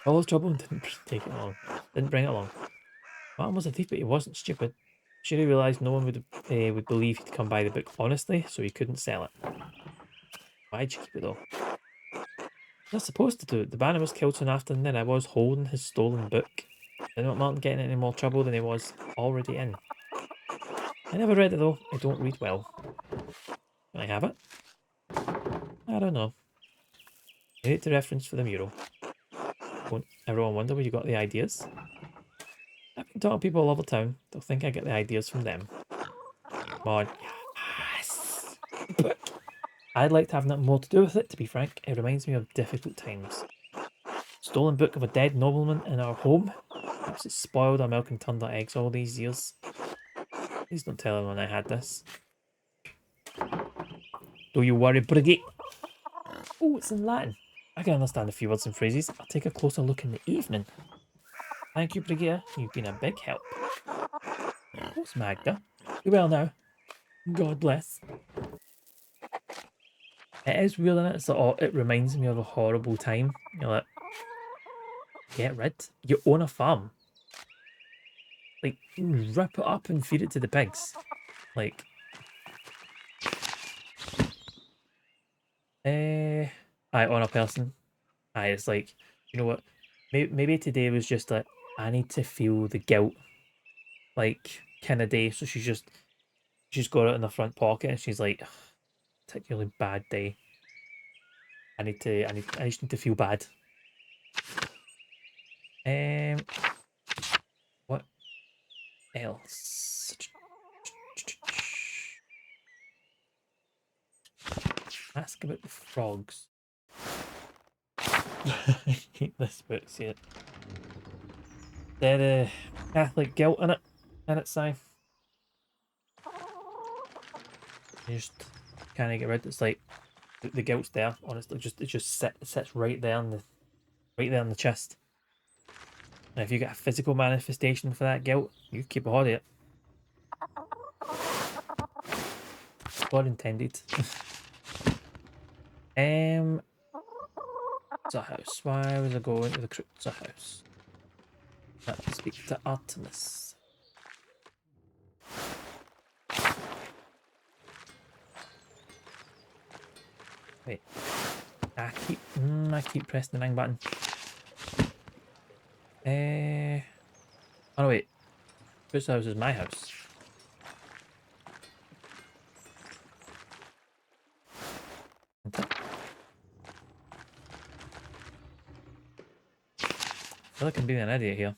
All his trouble didn't take it along. Didn't bring it along. Martin was a thief, but he wasn't stupid. Sure, he realised no one would believe he'd come by the book honestly, so he couldn't sell it. Why'd you keep it though? You're supposed to do it. The banner was killed soon after, and then I was holding his stolen book. I don't want Martin getting any more trouble than he was already in. I never read it though. I don't read well. Can I have it? I don't know. I need the reference for the mural. Won't everyone wonder where you got the ideas? I've been talking to people all over town. They'll think I get the ideas from them. Come on. Yes! Book. I'd like to have nothing more to do with it, to be frank. It reminds me of difficult times. Stolen book of a dead nobleman in our home. Perhaps it spoiled our milk and turned our eggs all these years. Please don't tell anyone I had this. Do you worry, Brigitte? Oh, it's in Latin. I can understand a few words and phrases. I'll take a closer look in the evening. Thank you, Brigitte. You've been a big help. Of course, Magda. You well now. God bless. It is weird, isn't it? So it reminds me of a horrible time. You're like, get rid. You own a farm. Like, rip it up and feed it to the pigs. Like, I own a person. It's like, you know what? Maybe today was just like, I need to feel the guilt, like, kind of day. So she's got it in the front pocket and she's like, particularly bad day. I just need to feel bad. What else? Ask about the frogs. I hate this book, see it. They're the Catholic guilt in it, and it's You just can't get rid. It's like the guilt's there. Honestly, it sits right there in the chest. And if you get a physical manifestation for that guilt, you keep a hold of it. God intended. It's a house. Why was I going to the crypt's a house? Let's speak to Artemis. Wait. I keep pressing the ring button. Oh no, wait. Whose house is my house? I feel like I'm being an idiot here.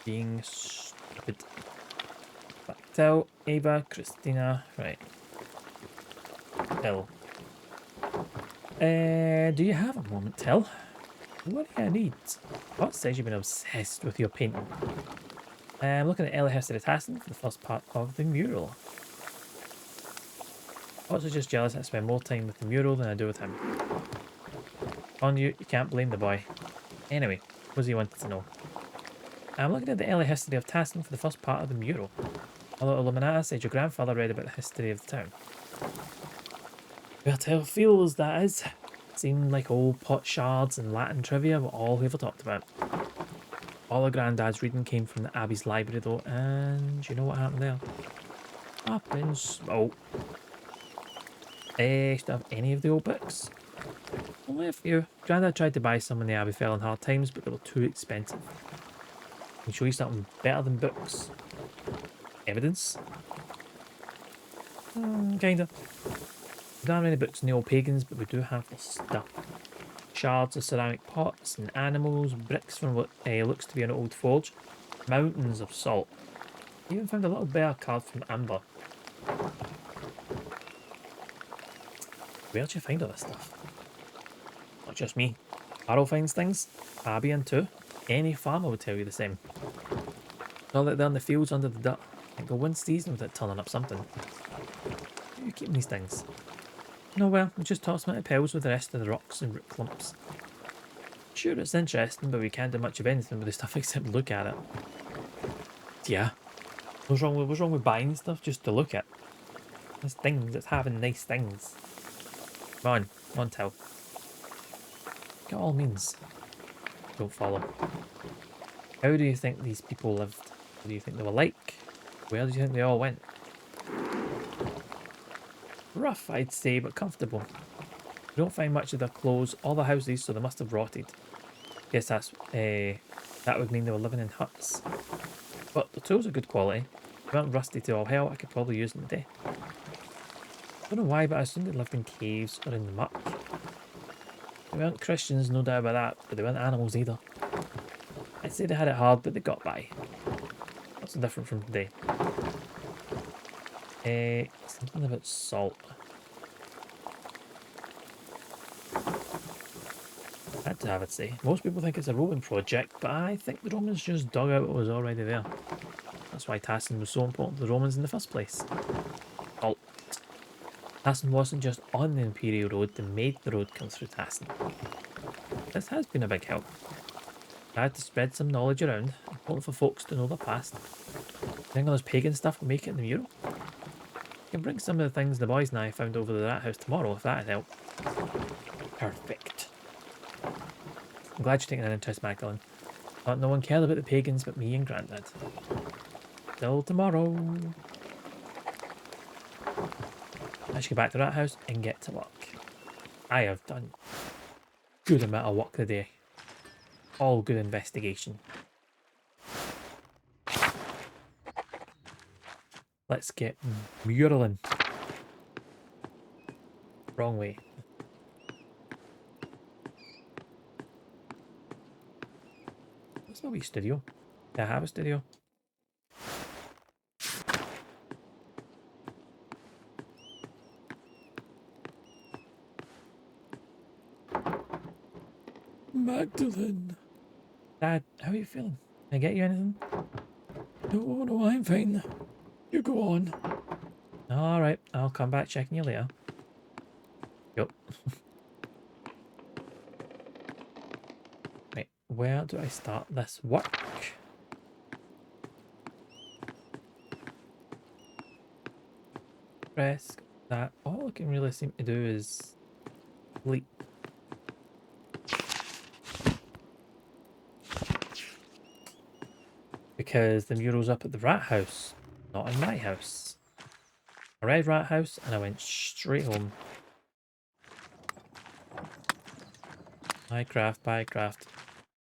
Being stupid. Tell Ava, Christina, right. Tell. Do you have a moment, Tell? What do you need? What says you've been obsessed with your painting? I'm looking at Ellie Hester Tassin for the first part of the mural. Also just jealous I spend more time with the mural than I do with him. On you can't blame the boy. Anyway, what does he want to know? I'm looking at the early history of Tassin for the first part of the mural. Although Illuminata said your grandfather read about the history of the town. What how feels that is. Seemed like old pot shards and Latin trivia were all we ever talked about. All our granddad's reading came from the Abbey's library though, and you know what happened there? Up in smoke. Still have any of the old books? Only a few. Grandad tried to buy some when the Abbey fell in hard times, but they were too expensive. Can show you something better than books. Evidence? Kinda. We don't have any books on the old pagans, but we do have the stuff. Shards of ceramic pots and animals, bricks from what looks to be an old forge, mountains of salt. I even found a little bear carved from amber. Where'd you find all this stuff? Not just me. Harold finds things. Abby and too. Any farmer would tell you the same. All that they're in the fields under the dirt. Can't go one season without turning up something. Where are you keeping these things? Nowhere. We just toss them into piles with the rest of the rocks and root clumps. Sure, it's interesting, but we can't do much of anything with the stuff except look at it. Yeah. What's wrong with buying stuff just to look at? There's things. It's having nice things. Come on, Tell. it all means. Don't follow. How do you think these people lived? What do you think they were like? Where do you think they all went? Rough, I'd say, but comfortable. We don't find much of their clothes or their houses, so they must have rotted. Guess that would mean they were living in huts. But the tools are good quality. They weren't rusty to all hell. I could probably use them today. I don't know why, but I assumed they lived in caves or in the muck. They weren't Christians, no doubt about that, but they weren't animals either. I'd say they had it hard, but they got by. Not so different from today. Something about salt. Had to have it say. Most people think it's a Roman project, but I think the Romans just dug out what was already there. That's why Tassin was so important to the Romans in the first place. Salt. Tassin wasn't just on the Imperial Road, they made the road come through Tassin. This has been a big help. I had to spread some knowledge around, important for folks to know their past. I think all this pagan stuff will make it in the mural. I can bring some of the things the boys and I found over the rat house tomorrow, if that'd help. Perfect. I'm glad you're taking an interest, Magdalene. Thought no one cared about the pagans but me and Grandad. Till tomorrow. I should go back to the rat house and get to work. I have done good amount of work today. All good investigation. Let's get muraling. Wrong way. What's my wee studio? Do I have a studio? Magdalene. Dad, how are you feeling? Can I get you anything? No, I'm fine. You go on. Alright, I'll come back checking you later. Yup. Right, where do I start this work? Press that. All I can really seem to do is sleep. Because the mural's up at the rat house, not in my house. I read rat house and I went straight home. Buy craft.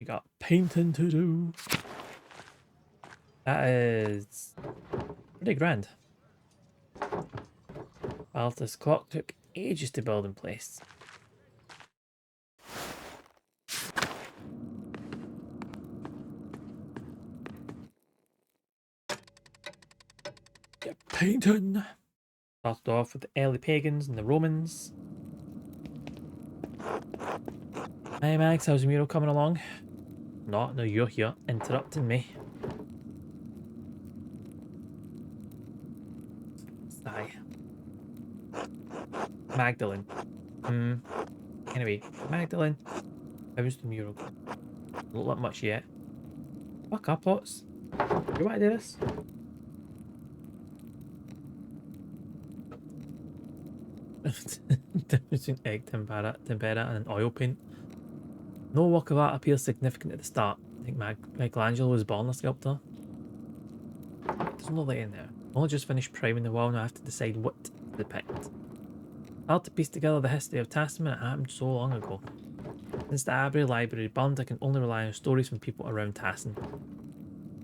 We got painting to do. That is pretty grand. While this clock took ages to build in place. Get painting. Started off with the early pagans and the Romans. Hey Max, how's the mural coming along? No, you're here interrupting me. Sigh. Magdalene. Anyway, Magdalene, how's the mural? Don't look much yet. Fuck up, Potts. You want to do this? Between egg tempera and an oil paint. No work of art appears significant at the start. I think Michelangelo was born a sculptor. There's no light in there. Only just finished priming the wall, now I have to decide what to depict. Hard to piece together the history of Testament. It happened so long ago. Since the Abbey Library burned, I can only rely on stories from people around Tassin.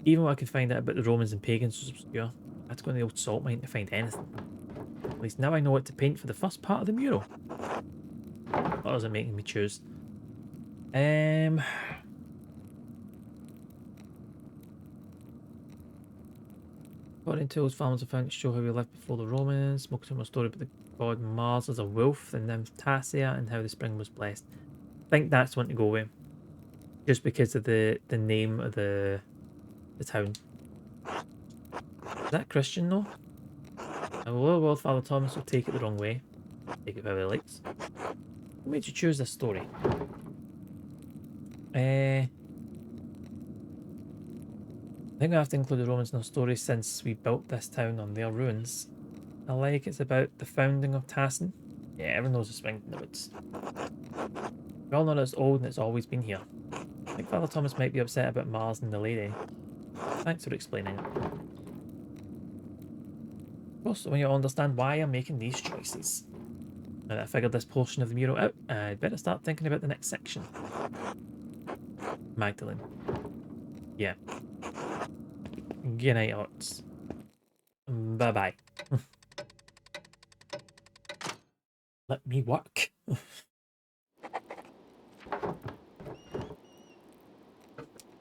Even what I could find out about the Romans and pagans was obscure. I had to go in the old salt mine to find anything. At least now I know what to paint for the first part of the mural. What was it making me choose? According to tools farmers have found to show how we lived before the Romans. Smoke some more story about the god Mars as a wolf, the nymph Tassia, and how the spring was blessed. I think that's one to go with. Just because of the name of the town. Is that Christian though? A little world Father Thomas will take it the wrong way. Take it however he likes. What made you choose this story? I think I have to include the Romans in our story since we built this town on their ruins. I like it's about the founding of Tassin. Yeah, everyone knows the spring in the woods. We all know that it's old and it's always been here. I think Father Thomas might be upset about Mars and the lady. Thanks for explaining it. Of course, when you understand why I'm making these choices. Now that I figured this portion of the mural out, I'd better start thinking about the next section. Magdalene. Yeah. Good night, Ots. Bye-bye. Let me work. You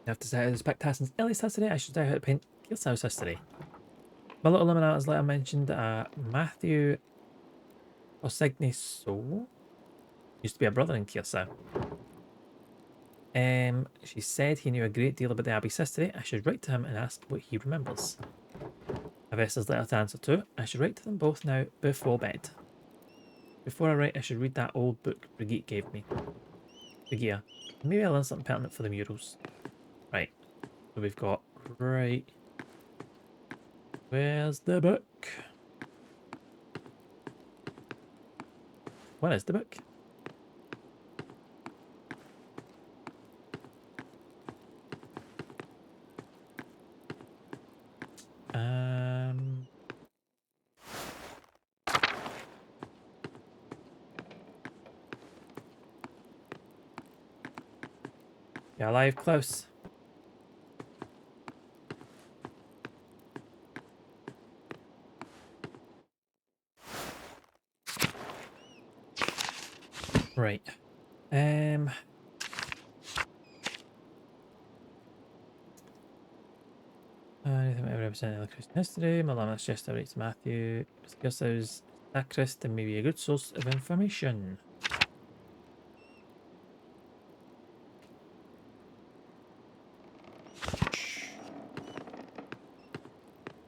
have to say how to respect Tassin's earliest history. I should know how to paint Kirsau's history. My little Illuminator's letter mentioned Matthew Osigny used to be a brother in Kirsau. She said he knew a great deal about the Abbey's history. I should write to him and ask what he remembers. I've Esther's letter to answer too. I should write to them both now before bed. Before I write, I should read that old book Brigitte gave me. Brigitte. Maybe I'll learn something pertinent for the murals. Right. So we've got right. Where's the book? Where is the book? You alive, Klaus? Right. Anything that representing the Christian history. Malama suggests I write to Matthew. Gustav's sacrist and maybe a good source of information.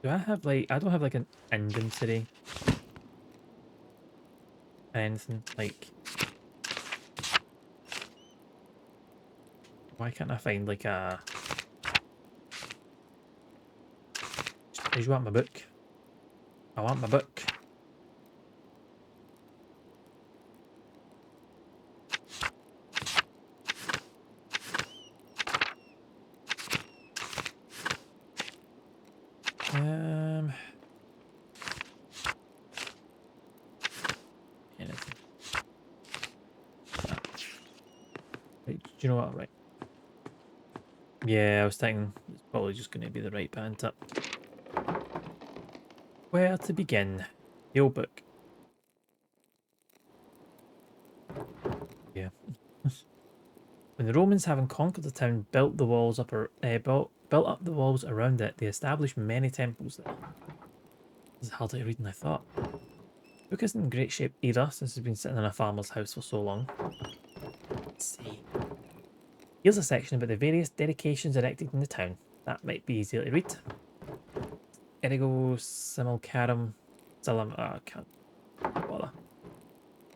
Do I have like I don't have like an inventory. Anything like why can't I find like a I just want my book. I want my book. Anything. Right, do you know what? Right. Yeah, I was thinking it's probably just going to be the right band up. Where to begin? The old book. Yeah. When the Romans, having conquered the town, built the walls up, built up the walls around it, they established many temples there. This is harder to read than I thought. The book isn't in great shape either, since it's been sitting in a farmer's house for so long. Let's see. Here's a section about the various dedications erected in the town. That might be easier to read. Ergo simulcarum salam. I can't bother.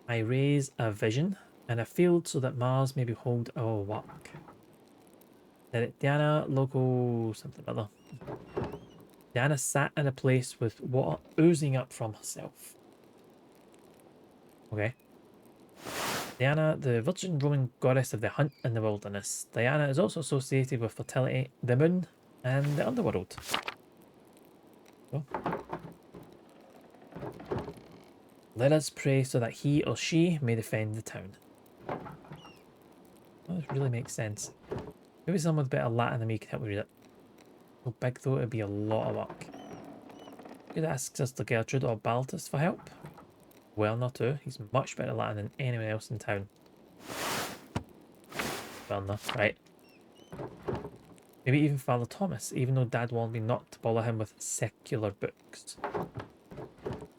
I raise a vision and a field so that Mars may behold our work. Diana local something or other. Diana sat in a place with water oozing up from herself. Okay. Diana, the virgin Roman goddess of the hunt in the wilderness. Diana is also associated with fertility, the moon, and the underworld. So, let us pray so that he or she may defend the town. Well, this really makes sense. Maybe someone with better Latin than me can help me read it. So big though, it'd be a lot of work. Could ask Sister Gertrude or Baltus for help. Well, not too. He's much better Latin than anyone else in town. Well, no, right. Maybe even Father Thomas, even though Dad warned me not to bother him with secular books.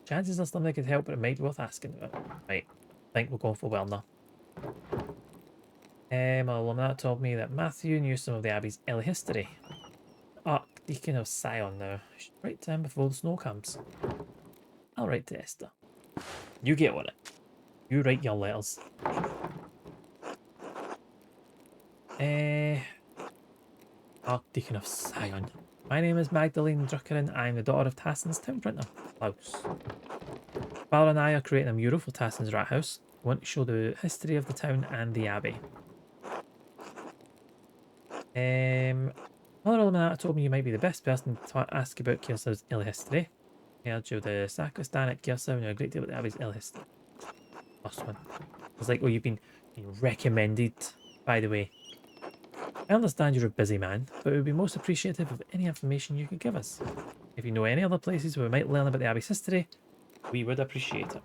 Chances are something could help, but it might be worth asking about. Right, I think we're going for Werner. My alumni told me that Matthew knew some of the Abbey's early history. Archdeacon of Sion now. I should write to him before the snow comes. I'll write to Esther. You get on it. You write your letters. Archdeacon of Sion. My name is Magdalene Druckerin. I am the daughter of Tassin's town printer, Klaus. Father and I are creating a mural for Tassin's rat house. want to show the history of the town and the abbey. Another almanac told me you might be the best person to ask about Kearsar's ill history. I heard you're the sacristan at Kearsar and you're a great deal about the abbey's ill history. Last one. It's like, oh, you've been recommended, by the way. I understand you're a busy man, but we would be most appreciative of any information you could give us. If you know any other places where we might learn about the abbey's history, we would appreciate it.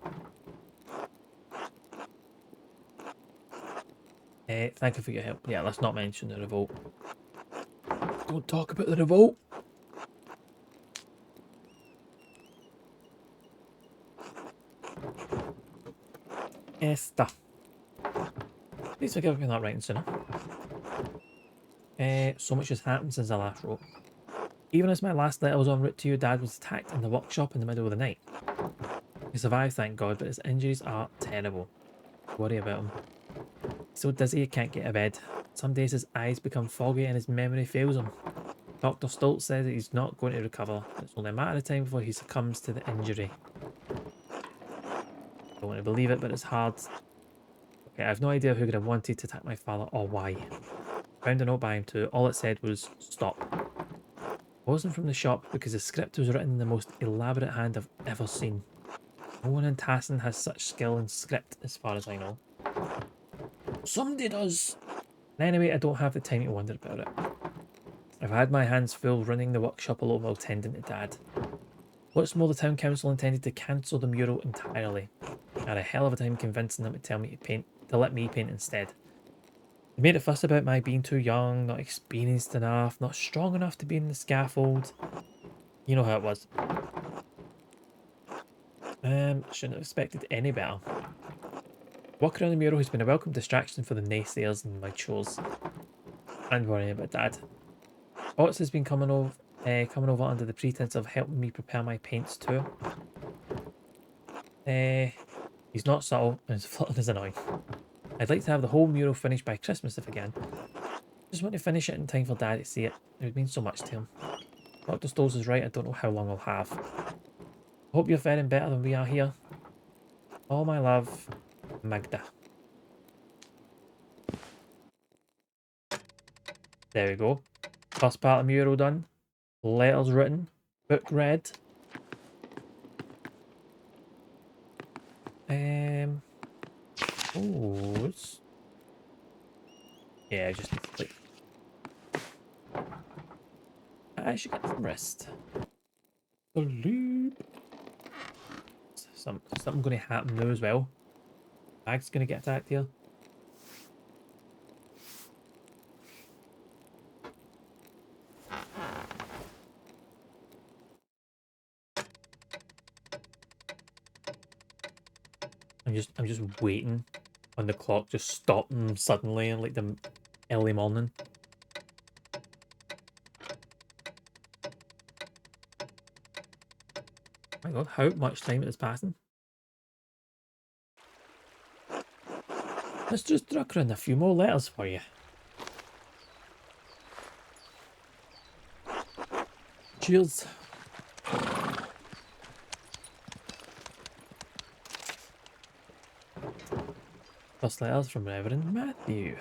Thank you for your help. Yeah, let's not mention the revolt. Don't talk about the revolt. Esther. Please forgive me for not writing sooner. So much has happened since I last wrote. Even as my last letter was en route to you, Dad was attacked in the workshop in the middle of the night. He survived, thank God, but his injuries are terrible. Worry about him. He's so dizzy he can't get out of bed. Some days his eyes become foggy and his memory fails him. Dr. Stoltz says that he's not going to recover. It's only a matter of time before he succumbs to the injury. I don't want to believe it, but it's hard. Okay, I have no idea who could have wanted to attack my father or why. I found a note by him too. All it said was, stop. It wasn't from the shop because the script was written in the most elaborate hand I've ever seen. No one in Tassin has such skill in script as far as I know. Somebody does! And anyway, I don't have the time to wonder about it. I've had my hands full running the workshop alone while tending to Dad. What's more, the town council intended to cancel the mural entirely. I had a hell of a time convincing them to tell me to paint, to let me paint instead. They made a fuss about my being too young, not experienced enough, not strong enough to be in the scaffold. You know how it was. Shouldn't have expected any better. Walking around the mural has been a welcome distraction for the naysayers and my chores. And worrying about Dad. Ots has been coming over under the pretense of helping me prepare my paints too. He's not subtle and his flirting is annoying. I'd like to have the whole mural finished by Christmas if I can. Just want to finish it in time for Dad to see it. It would mean so much to him. Dr. Stoles is right, I don't know how long I'll have. I hope you're faring better than we are here. All my love, Magda. There we go. First part of the mural done. Letters written. Book read. Oh, it's... Yeah, just like... I should get some rest. Sleep. Something going to happen now as well. Bag's going to get attacked here. I'm just waiting on the clock just stopping suddenly in like the early morning. My God, how much time is passing? Let's just drucker in a few more letters for you. Cheers. First letters from Reverend Matthew.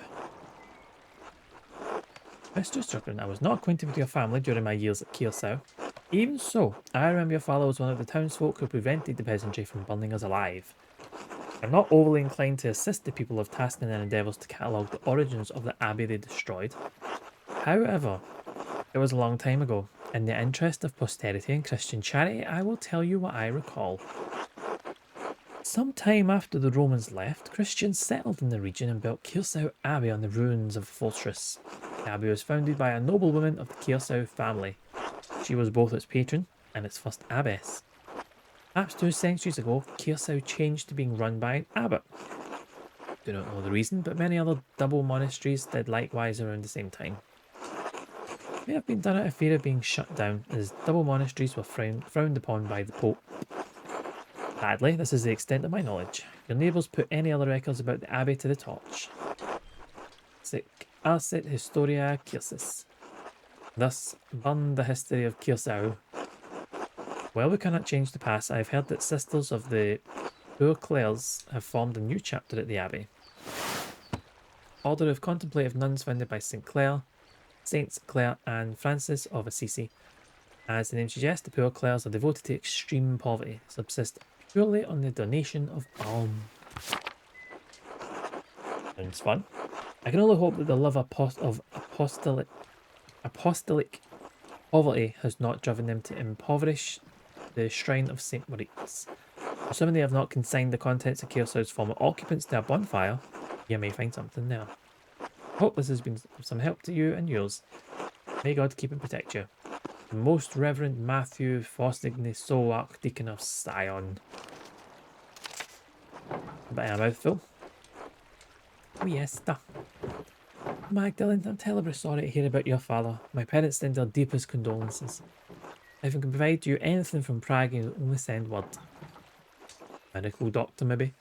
Mr. Strickland, I was not acquainted with your family during my years at Kearsau. Even so, I remember your father was one of the townsfolk who prevented the peasantry from burning us alive. I'm not overly inclined to assist the people of Tastin in their endeavours to catalogue the origins of the abbey they destroyed. However, it was a long time ago. In the interest of posterity and Christian charity, I will tell you what I recall. Some time after the Romans left, Christians settled in the region and built Kearsau Abbey on the ruins of a fortress. The abbey was founded by a noblewoman of the Kearsau family. She was both its patron and its first abbess. Perhaps 2 centuries ago, Kearsau changed to being run by an abbot. Do not know the reason, but many other double monasteries did likewise around the same time. It may have been done out of fear of being shut down, as double monasteries were frowned upon by the Pope. Sadly, this is the extent of my knowledge. Your neighbours put any other records about the abbey to the torch. Sic acet historia Kearsis. Thus burned the history of Kearsau. While we cannot change the past, I have heard that sisters of the Poor Clares have formed a new chapter at the Abbey. Order of Contemplative Nuns founded by St. Clare, Saints Clare and Francis of Assisi. As the name suggests, the Poor Clares are devoted to extreme poverty, subsist purely on the donation of alms. Sounds fun. I can only hope that the love of apostolic poverty has not driven them to impoverish the shrine of St. Moritz. Assuming they have not consigned the contents of Chaos House former occupants to a bonfire, you may find something there. Hope this has been of some help to you and yours. May God keep and protect you. The Most Reverend Matthew Fostigny Sole Archdeacon of Sion. A bit of a mouthful. Oh yes, Magdalene, I'm terribly sorry to hear about your father. My parents send their deepest condolences. If I can provide you anything from Prague, you only send word. Medical doctor, maybe.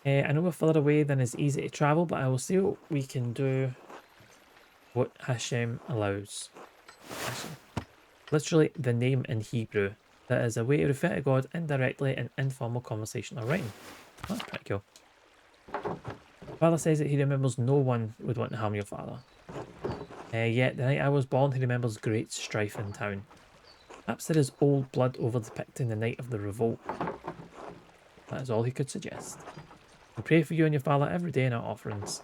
I know we're further away than is easy to travel, but I will see what we can do. What Hashem allows. Hashem. Literally, the name in Hebrew. That is a way to refer to God indirectly in informal conversation or writing. That's pretty cool. Father says that he remembers no one would want to harm your father. Yet the night I was born, he remembers great strife in town. Perhaps there is old blood over depicting the night of the revolt. That is all he could suggest. We pray for you and your father every day in our offerings.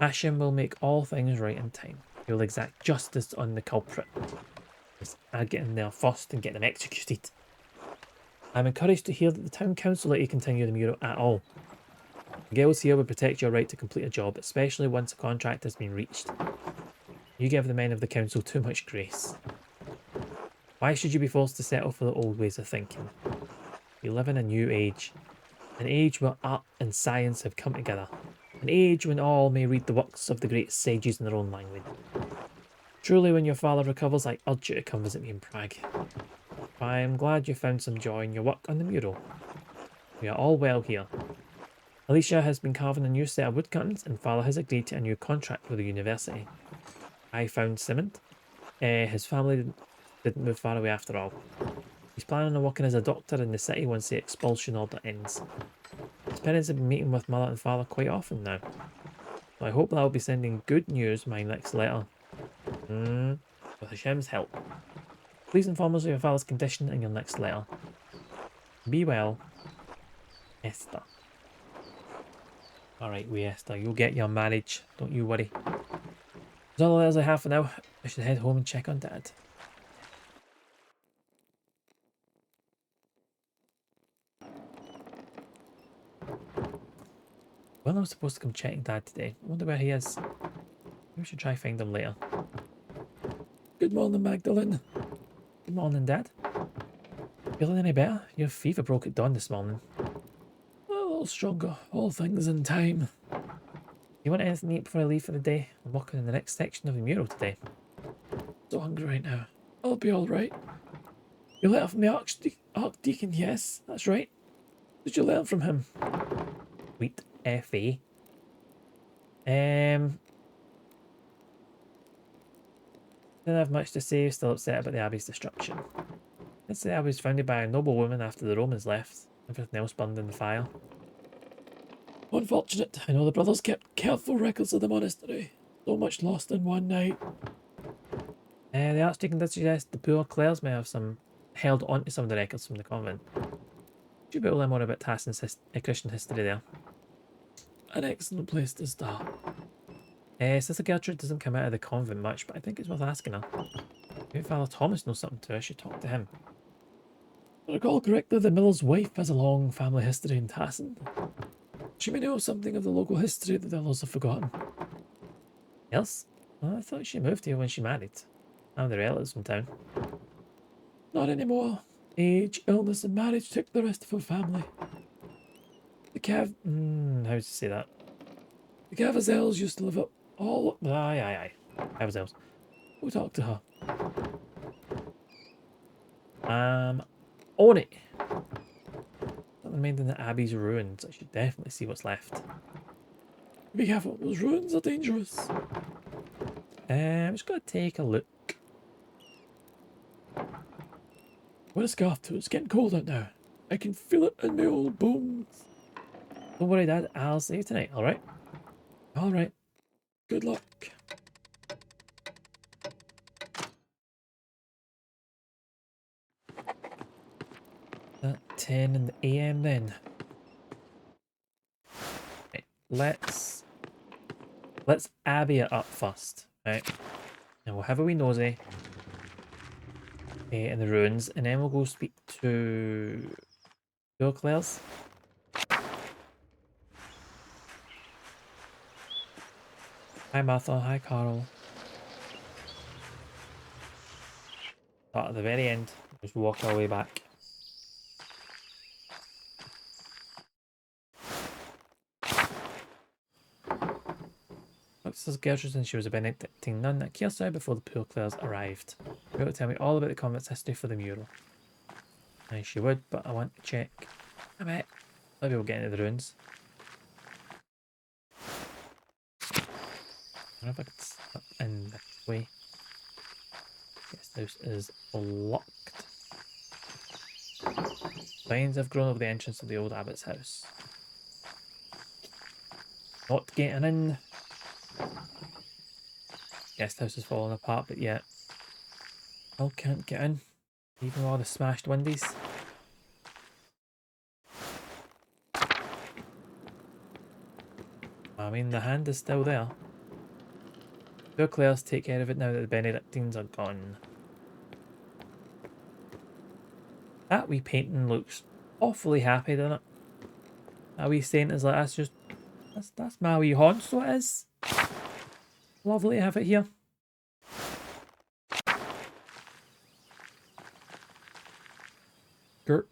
Hashem will make all things right in time. He will exact justice on the culprit. I'll get in there first and get them executed. I'm encouraged to hear that the town council let you continue the mural at all. The girls here would protect your right to complete a job, especially once a contract has been reached. You give the men of the council too much grace. Why should you be forced to settle for the old ways of thinking? We live in a new age. An age where art and science have come together. An age when all may read the works of the great sages in their own language. Truly, when your father recovers, I urge you to come visit me in Prague. I am glad you found some joy in your work on the mural. We are all well here. Alicia has been carving a new set of wood curtains, and father has agreed to a new contract with the university. I found Simon. His family didn't move far away after all. He's planning on working as a doctor in the city once the expulsion order ends. His parents have been meeting with mother and father quite often now. So I hope that I'll be sending good news my next letter. With Hashem's help. Please inform us of your father's condition in your next letter. Be well, Esther. Alright, we Esther, you'll get your marriage, don't you worry. That's all the letters I have for now. I should head home and check on Dad. Well, I was supposed to come checking Dad today. I wonder where he is. Maybe we should try find him later. Good morning, Magdalene. Good morning, Dad. Feeling any better? Your fever broke at dawn this morning. A little stronger. All things in time. You want anything to eat before I leave for the day? I'm working in the next section of the mural today. So hungry right now. I'll be alright. You letter from the Archdeacon? Yes, that's right. Did you learn from him? Sweet F.A. Didn't have much to say, still upset about the Abbey's destruction. It's the Abbey was founded by a noble woman after the Romans left. Everything else burned in the fire. Unfortunate. I know the brothers kept careful records of the monastery. So much lost in one night. The Archdeacon did suggest the poor Clares may have held on to some of the records from the convent. Should be able to learn more about Tassin's Christian history there. An excellent place to start. Sister Gertrude doesn't come out of the convent much, but I think it's worth asking her. Maybe Father Thomas knows something too. I should talk to him. If I recall correctly, the miller's wife has a long family history in Tassin. She may know something of the local history that the others have forgotten. Else? Well, I thought she moved here when she married. I have the relatives in town. Not anymore. Age, illness and marriage took the rest of her family. The how would you say that? The Cavazels used to live up all... Aye. Cavazels. We'll talk to her. On it. Something made in the Abbey's ruins. I should definitely see what's left. Be careful, those ruins are dangerous. I'm just going to take a look. Wear a scarf too, it's getting cold out now. I can feel it in my old bones. Don't worry, Dad. I'll see you tonight, alright? Alright. Good luck. At 10 in the AM then. Right, let's Abby it up first, right? And we'll have a wee nosy in the ruins, and then we'll go speak to Claire's. Hi Martha, hi Carl. But at the very end, just walk our way back. Says Gertrude, and she was a Benedictine nun at Kearsau before the poor Clares arrived. She wrote to tell me all about the convent's history for the mural. And she would, but I want to check. I bet. Maybe we'll get into the ruins. I don't know if I could slip in this way. Guest house is locked. Vines have grown over the entrance of the old abbot's house. Not getting in. Guest house is falling apart, but yet still can't get in. Even with all the smashed windows. I mean, the hand is still there. Poor Claire's take care of it now that the Benedictines are gone. That wee painting looks awfully happy, doesn't it? That wee saint is like, that's my wee haunch, so it is. Lovely to have it here. Gert.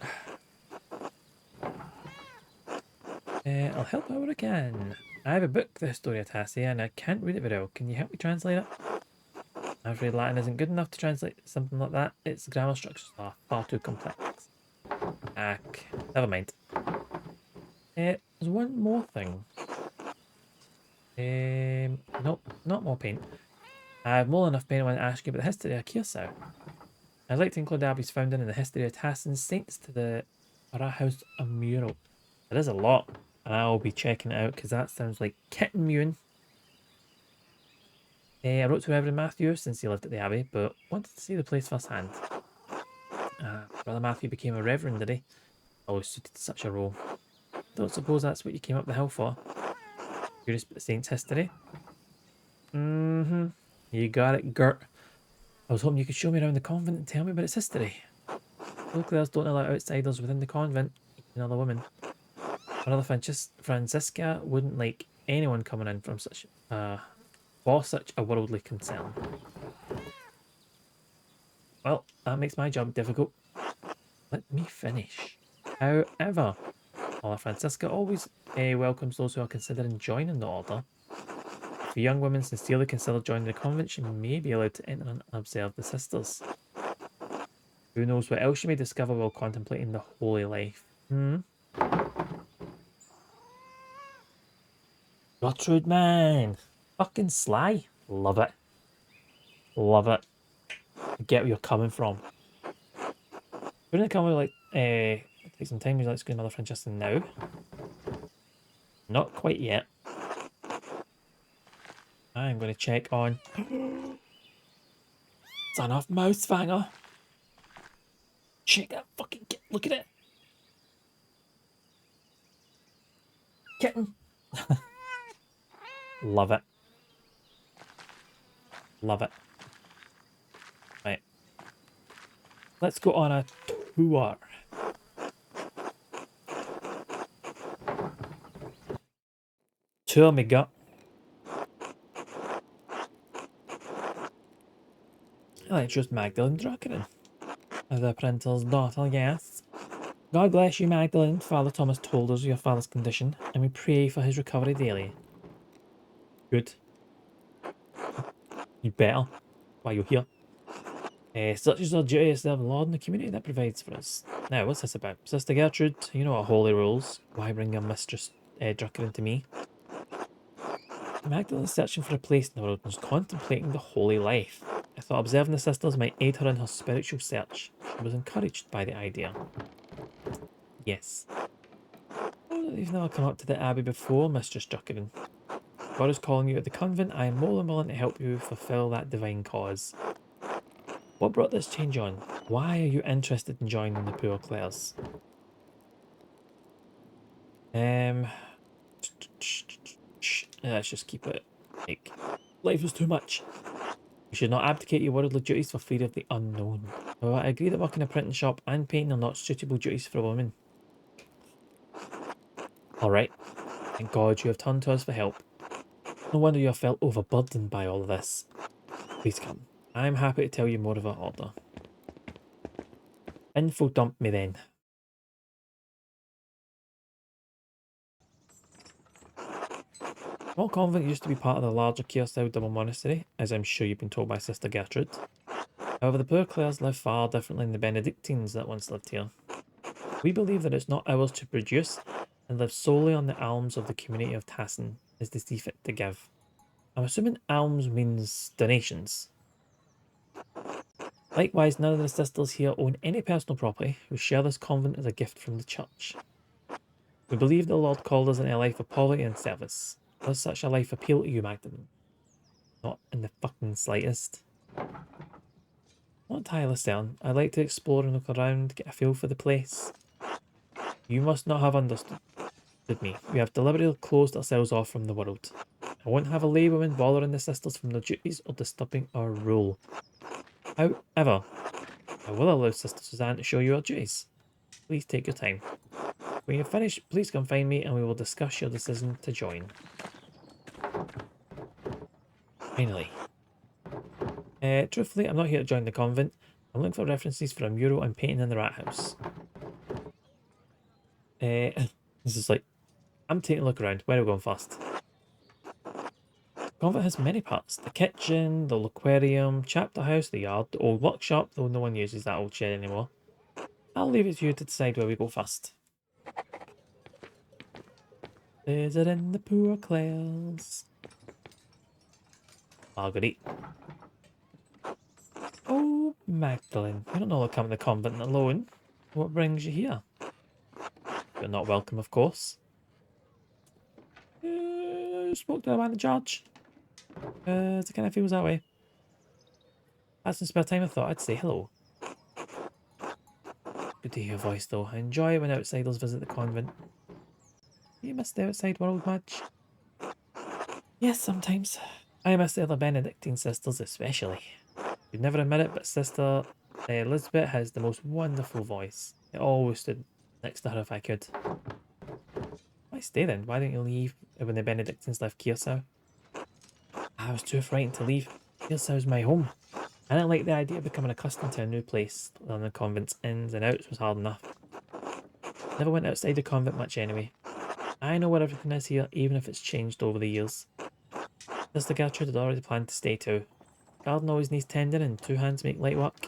I'll help out where I can. I have a book, The Historia Tassia, and I can't read it very well. Can you help me translate it? I'm afraid Latin isn't good enough to translate something like that. Its grammar structures are far too complex. Never mind. There's one more thing. Nope, not more paint. I have more than enough paint. I want to ask you about the history of Kearsau. I'd like to include Abby's founding in the history of Tassin's saints to the House mural. There is a lot, and I'll be checking it out because that sounds like kitten mewing. I wrote to Reverend Matthew since he lived at the Abbey, but wanted to see the place firsthand. Brother Matthew became a reverend, did he? Always suited to such a role. Don't suppose that's what you came up the hill for? Curious about the saint's history? Mm-hmm. You got it, Gert. I was hoping you could show me around the convent and tell me about its history. Locals don't allow outsiders within the convent, even other women. Another Francisca wouldn't like anyone coming in from for such a worldly concern. Well, that makes my job difficult. Let me finish. However, Mother Francisca always welcomes those who are considering joining the order. If a young woman sincerely considered joining the convent, she may be allowed to enter and observe the sisters. Who knows what else she may discover while contemplating the holy life? Gertrude, man. Fucking sly. Love it. Love it. I get where you're coming from. Wouldn't it come with like, take some time, would you like to go to Mother Francisca now? Not quite yet. I'm going to check on... Son of Mousefanger. Check that fucking kitten. Look at it. Kitten. Love it. Love it. Right. Let's go on a tour. Tour me gut. I chose Magdalene Druckeren, the printer's daughter, yes. God bless you, Magdalene. Father Thomas told us of your father's condition, and we pray for his recovery daily. Good. You better, while you're here. Such is our duty to serve the Lord and the community that provides for us. Now, what's this about? Sister Gertrude, you know our holy rules. Why bring your mistress Druckeren to me? Magdalene is searching for a place in the world and is contemplating the holy life. I thought observing the sisters might aid her in her spiritual search. She was encouraged by the idea. Yes. Oh, you've never come up to the Abbey before, Mistress Juckerin. God is calling you at the convent. I am more than willing to help you fulfill that divine cause. What brought this change on? Why are you interested in joining the Poor Clares? Um, let's just keep it. Like, life is too much. You should not abdicate your worldly duties for fear of the unknown. However, I agree that working in a printing shop and painting are not suitable duties for a woman. Alright, thank God you have turned to us for help. No wonder you have felt overburdened by all of this. Please come. I'm happy to tell you more of our order. Info dump me then. Small convent used to be part of the larger Kiersau double monastery, as I'm sure you've been told by Sister Gertrude. However, the poor Clares live far differently than the Benedictines that once lived here. We believe that it's not ours to produce, and live solely on the alms of the community of Tassin, as they see fit to give. I'm assuming alms means donations. Likewise, none of the sisters here own any personal property. We share this convent as a gift from the church. We believe the Lord called us into a life of poverty and service. Does such a life appeal to you, Magdalene? Not in the fucking slightest. Not entirely certain. I'd like to explore and look around, get a feel for the place. You must not have understood me. We have deliberately closed ourselves off from the world. I won't have a laywoman bothering the sisters from their duties or disturbing our rule. However, I will allow Sister Suzanne to show you our duties. Please take your time. When you're finished, please come find me and we will discuss your decision to join. Finally. Truthfully, I'm not here to join the convent. I'm looking for references for a mural I'm painting in the rat house. This is like, I'm taking a look around. Where are we going first? The convent has many parts. The kitchen, the aquarium, chapter house, the yard, the old workshop, though no one uses that old shed anymore. I'll leave it to you to decide where we go first. Visiting the poor Clares. Marguerite. Oh, Magdalene, you don't know to come to the convent alone. What brings you here? You're not welcome, of course. Spoke to the man in charge. It kind of feels that way. Had some spare time, I thought I'd say hello. Good to hear your voice, though. I enjoy it when outsiders visit the convent. You miss the outside world much? Yes, sometimes. I miss the other Benedictine sisters, especially. You'd never admit it, but Sister Elizabeth has the most wonderful voice. I always stood next to her if I could. Why stay then? Why didn't you leave when the Benedictines left Kiersau? I was too frightened to leave. Kiersau's my home. I didn't like the idea of becoming accustomed to a new place. Learning the convent's ins and outs was hard enough. Never went outside the convent much anyway. I know where everything is here, even if it's changed over the years. Sister Gertrude had already planned to stay too. Garden always needs tending and two hands make light work.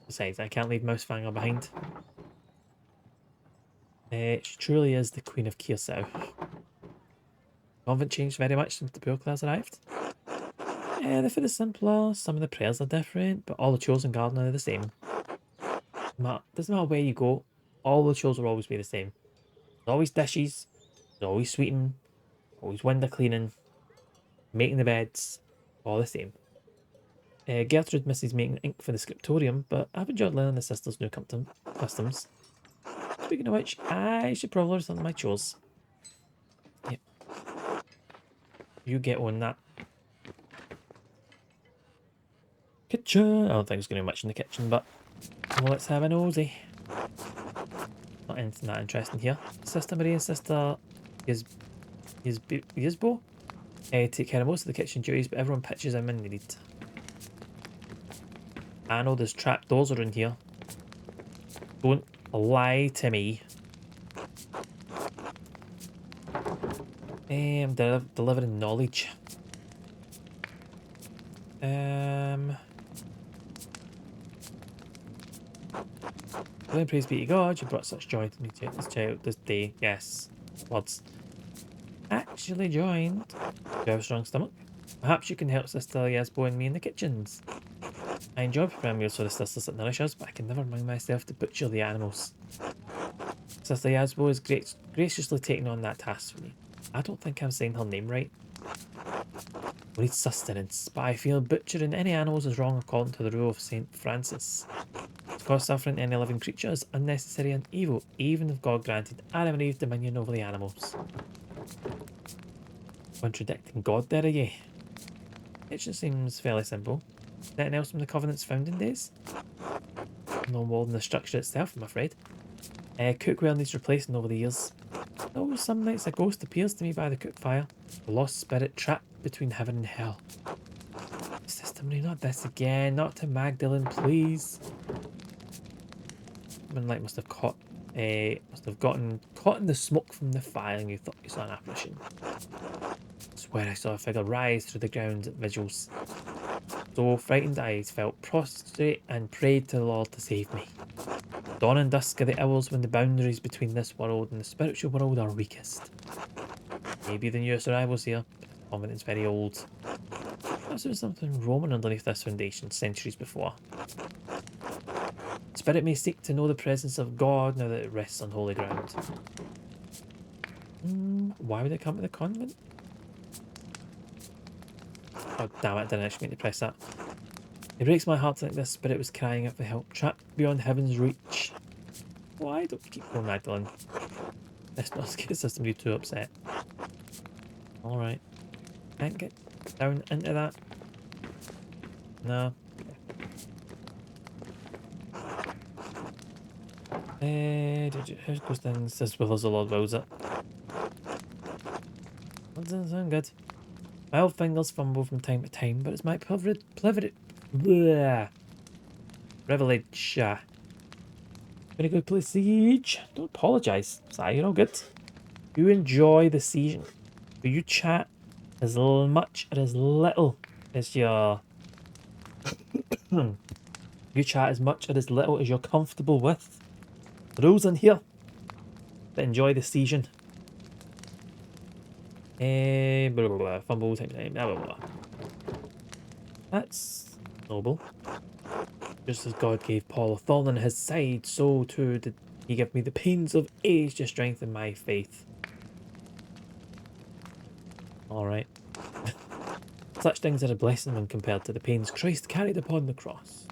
Besides, I can't leave Mousefanger behind. She truly is the Queen of Kiersau. The convent changed very much since the poor class arrived. The food is simpler, some of the prayers are different, but all the chores in garden are the same. Doesn't matter where you go, all the chores will always be the same. There's always dishes, there's always sweeping, always window cleaning, making the beds, all the same. Gertrude misses making ink for the scriptorium, but I've enjoyed learning the sisters' new customs. Speaking of which, I should probably start my chores. Yep. You get on that. Kitchen! I don't think there's going to be much in the kitchen, but well, let's have a nosy. Not anything that interesting here. Sister Marie and Sister Yisbo take care of most of the kitchen duties, but everyone pitches in when needed. I know there's trapdoors around here. Don't lie to me. I'm delivering knowledge. Glory praise be to God, you brought such joy to me, this child, this day. Yes. Words. Actually joined. You have a strong stomach? Perhaps you can help Sister Yasbo and me in the kitchens. I enjoy preparing meals for the sisters that nourish us, but I can never bring myself to butcher the animals. Sister Yasbo is graciously taking on that task for me. I don't think I'm saying her name right. We need sustenance, but I feel butchering any animals is wrong according to the rule of St. Francis. To cause suffering any living creature is unnecessary and evil, even if God granted Adam and Eve dominion over the animals. Contradicting God there, you? It just seems fairly simple. Anything else from the Covenant's founding days? No more than the structure itself, I'm afraid. Cookware needs replacing over the years. Oh, some nights a ghost appears to me by the cook fire. A lost spirit trapped between heaven and hell. System, not this again. Not to Magdalene, please. Someone like must have gotten caught in the smoke from the fire and you thought you saw an apparition. I swear I saw a figure rise through the ground at vigils. So frightened I felt prostrate and prayed to the Lord to save me. Dawn and dusk are the hours when the boundaries between this world and the spiritual world are weakest. Maybe the newest arrivals here, but the convent is very old. Perhaps there was something Roman underneath this foundation centuries before. Spirit may seek to know the presence of God now that it rests on holy ground. Why would it come to the convent? Oh damn it, I didn't actually mean to press that. It breaks my heart to think this spirit was crying out for help, trapped beyond heaven's reach. Why don't you keep going, Magdalene? Let's not get the system to be too upset. Alright. Can't get down into that. No. Who goes down? Says with us the Lord wills it. That doesn't sound good. My old fingers fumble from time to time, but it's my privilege. Gonna go play Siege. Don't apologise, Si, you're all good. You enjoy the Siege. Do you chat as much or as little as your... you chat as much or as little as you're comfortable with. The rules in here. But enjoy the season. Blah, blah, blah. Fumble, time, blah, blah, blah. That's noble. Just as God gave Paul a thorn in his side, so too did he give me the pains of age to strengthen my faith. Alright. Such things are a blessing when compared to the pains Christ carried upon the cross.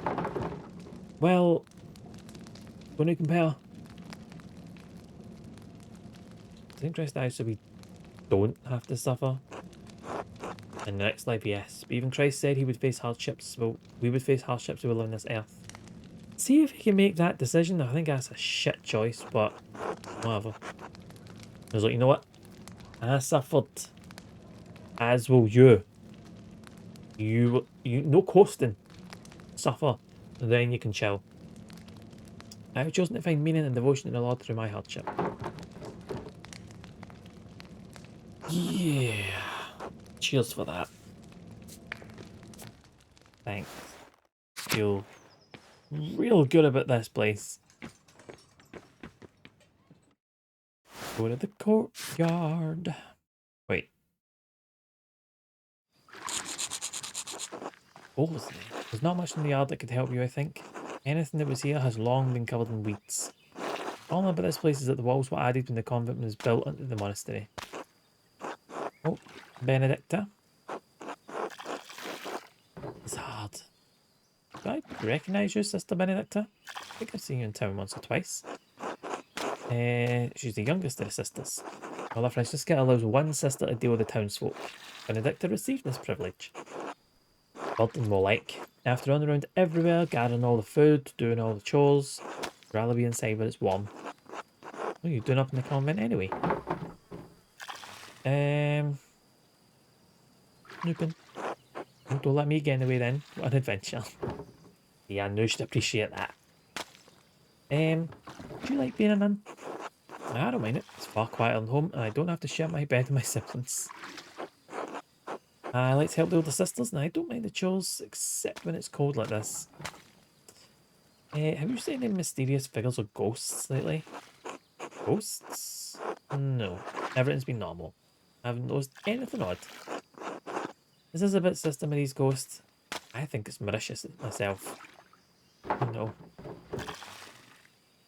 Well, when you compare... I think Christ died so we don't have to suffer. In the next life, yes. But even Christ said he would face hardships. Well, we would face hardships if we live on this earth. See if he can make that decision. I think that's a shit choice, but whatever. I was like, you know what? I suffered. As will you. You no coasting. Suffer. And then you can chill. I have chosen to find meaning and devotion in the Lord through my hardship. Yeah. Cheers for that. Thanks. Feel real good about this place. Go to the courtyard. Wait. What was there? There's not much in the yard that could help you, I think. Anything that was here has long been covered in weeds. All about this place is that the walls were added when the convent was built into the monastery. Oh, Benedicta. It's hard. Do I recognise you, Sister Benedicta? I think I've seen you in town once or twice. She's the youngest of the sisters. Mother Francisca allows one sister to deal with the townsfolk. Benedicta received this privilege. Burden more like. After running around everywhere, gathering all the food, doing all the chores, I'd rather be inside where it's warm. What are you doing up in the convent anyway? Snooping. Don't let me get in the way then. What an adventure. Yeah, I know you should appreciate that. Do you like being a nun? I don't mind it. It's far quieter than home and I don't have to share my bed with my siblings. I like to help the older sisters and I don't mind the chores except when it's cold like this. Have you seen any mysterious figures or ghosts lately? Ghosts? No. Everything's been normal. I haven't noticed anything odd. This is a bit Sister Marie's ghost. I think it's malicious myself. Oh no.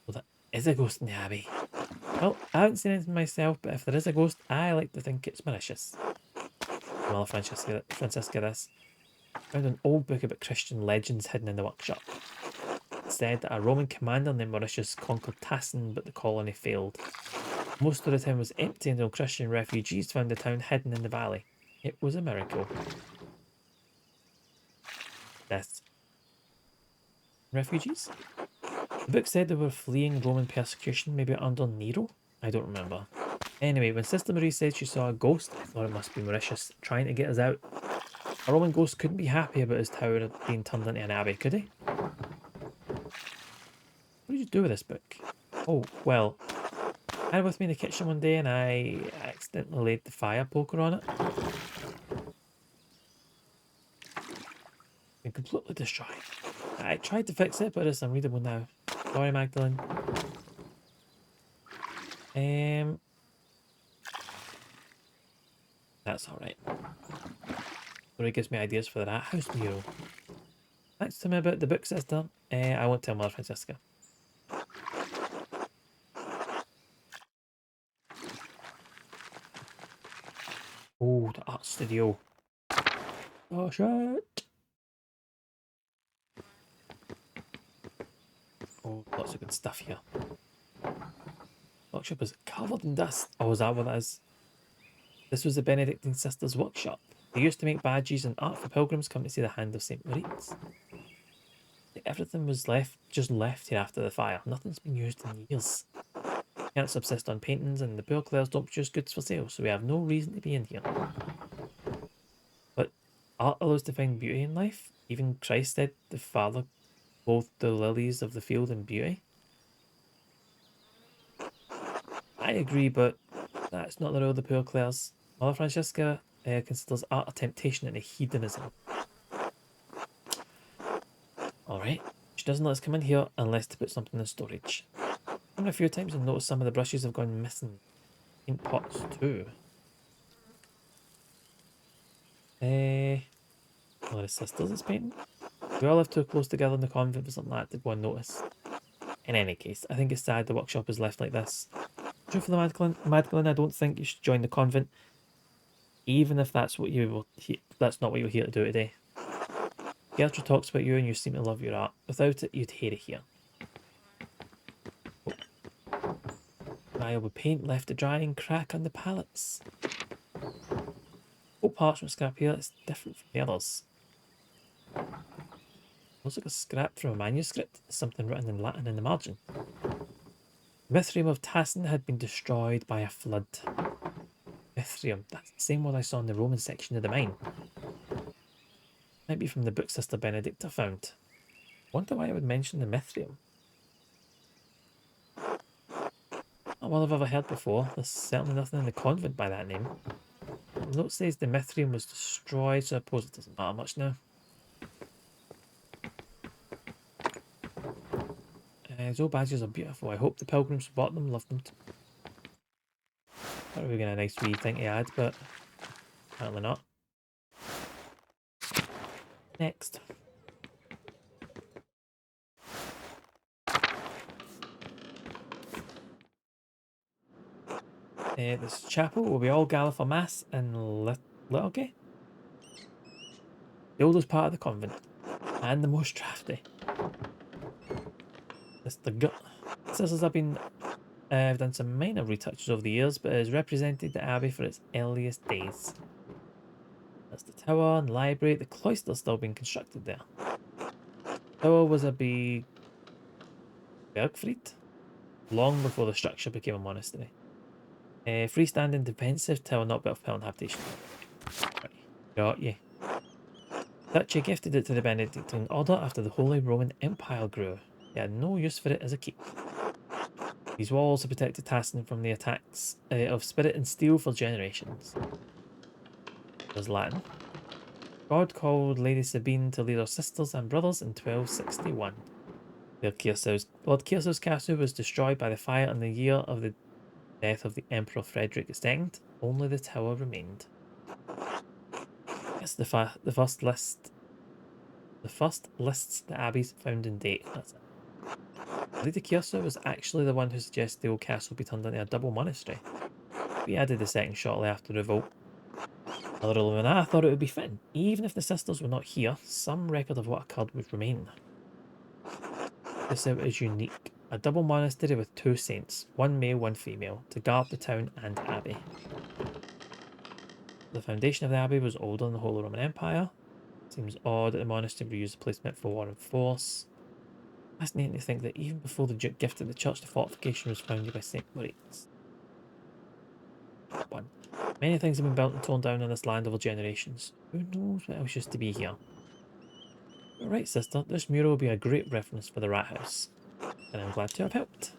Well, that is a ghost in the abbey. Well, I haven't seen anything myself, but if there is a ghost, I like to think it's malicious. Well, Francisca, this found an old book about Christian legends hidden in the workshop. It said that a Roman commander named Mauritius conquered Tassin, but the colony failed. Most of the town was empty until Christian refugees found the town hidden in the valley. It was a miracle. This refugees? The book said they were fleeing Roman persecution, maybe under Nero? I don't remember. Anyway, when Sister Marie said she saw a ghost, I thought it must be Mauritius trying to get us out. A Roman ghost couldn't be happy about his tower being turned into an abbey, could he? What did you do with this book? Oh, well, I had it with me in the kitchen one day and I accidentally laid the fire poker on it. And completely destroyed. I tried to fix it, but it's unreadable now. Sorry, Magdalene. That's alright. But it gives me ideas for the Rat House mural. Thanks to me about the book, sister. I won't tell Mother Francisca. Oh, the art studio. Oh, shit. Oh, lots of good stuff here. Workshop is covered in dust. Oh, is that what that is? This was the Benedictine sisters' workshop. They used to make badges and art for pilgrims coming to see the hand of St. Maurice. Everything was just left here after the fire. Nothing's been used in years. Can't subsist on paintings, and the poor Clares don't produce goods for sale, so we have no reason to be in here. But art allows to find beauty in life. Even Christ said the Father clothed the lilies of the field in beauty. I agree, but that's not the role of the poor Clares. Mother Francisca considers art a temptation and a hedonism. Alright, she doesn't let us come in here unless to put something in storage. I've come a few times and noticed some of the brushes have gone missing. Paint pots too. Well, his sisters is painting. We all live too close together in the convent for something like that to go unnoticed. In any case, I think it's sad the workshop is left like this. Truthfully, Magdalene, I don't think you should join the convent, even if that's what that's not what you're here to do today. Gertrude talks about you and you seem to love your art. Without it, you'd hate it here. Vial with paint left to dry and crack on the palettes. Oh, parchment scrap here, it's different from the others. Looks like a scrap from a manuscript, something written in Latin in the margin. The Mithrium of Tassin had been destroyed by a flood. Mithrium, that's the same one I saw in the Roman section of the mine. Might be from the book Sister Benedicta found. Wonder why I would mention the Mithrium. Not one I've ever heard before. There's certainly nothing in the convent by that name. The note says the Mithrium was destroyed, so I suppose it doesn't matter much now. Those old badges are beautiful. I hope the pilgrims who bought them loved them too. Thought we were getting a nice wee thing to add, but apparently not. Next. This chapel will be all gather for mass in Liturgy. The oldest part of the convent, and the most drafty. This the gut. Sisters have been I've done some minor retouches over the years, but it has represented the abbey for its earliest days. That's the tower and library. The cloister's still being constructed there. The tower was a big Bergfried long before the structure became a monastery. Freestanding defensive tower not built of pill and habitation. Right, got you. Duchy gifted it to the Benedictine order after the Holy Roman Empire grew. They had no use for it as a keep. These walls have protected Tassin from the attacks of spirit and steel for generations. There's Latin. God called Lady Sabine to lead her sisters and brothers in 1261. Lord Kearsau's castle was destroyed by the fire in the year of the death of the Emperor Frederick II. Only the tower remained. Yes, the first lists the abbey's founding date. That's it. Lady Kiosa was actually the one who suggested the old castle be turned into a double monastery. We added the second shortly after the revolt. Another Illumina, I thought it would be fitting. Even if the sisters were not here, some record of what occurred would remain. This out is unique. A double monastery with two saints, one male, one female, to guard the town and abbey. The foundation of the abbey was older than the Holy Roman Empire. Seems odd that the monastery would use the placement for war and force. Fascinating to think that even before the Duke gifted the church, the fortification was founded by St. Moritz. 1. Many things have been built and torn down in this land over generations. Who knows what else used to be here? You're right, sister. This mural will be a great reference for the rat house. And I'm glad to have helped.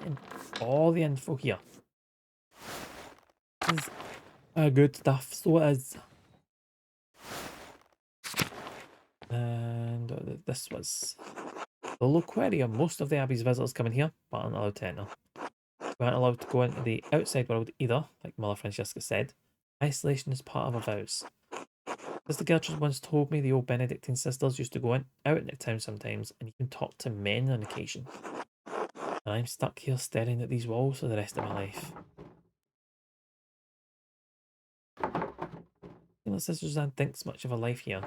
And all the info here. This is good stuff, so it is. And this was the Loquarium. Most of the Abbey's visitors come in here, but aren't allowed to enter. We aren't allowed to go into the outside world either, like Mother Francesca said. Isolation is part of our vows. Sister Gertrude once told me the old Benedictine sisters used to go out into town sometimes and even talk to men on occasion. And I'm stuck here staring at these walls for the rest of my life. I don't think Sister Suzanne thinks much of her life here.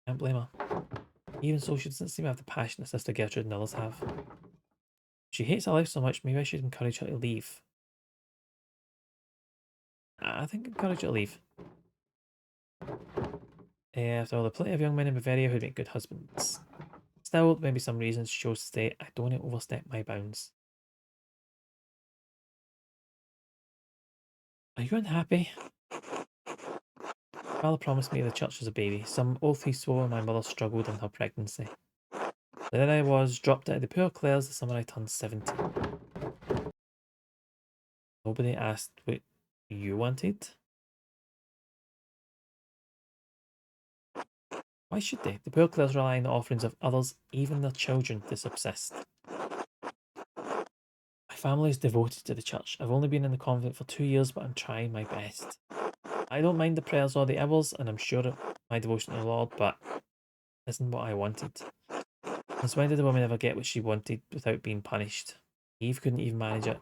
Can't blame her. Even so, she doesn't seem to have the passion that Sister Gertrude and others have. She hates her life so much, maybe I should encourage her to leave. I think encourage her to leave. After all, there are plenty of young men in Bavaria who'd make good husbands. Still, maybe some reasons she chose to stay. I don't want to overstep my bounds. Are you unhappy? Father promised me the church as a baby. Some oath he swore when my mother struggled in her pregnancy. There I was, dropped out of the poor Clares the summer I turned 17. Nobody asked what you wanted. Why should they? The poor Clares rely on the offerings of others, even their children, to subsist. My family is devoted to the church. I've only been in the convent for 2 years, but I'm trying my best. I don't mind the prayers or the hours, and I'm sure of my devotion to the Lord, but isn't what I wanted. Since when did the woman ever get what she wanted without being punished? Eve couldn't even manage it.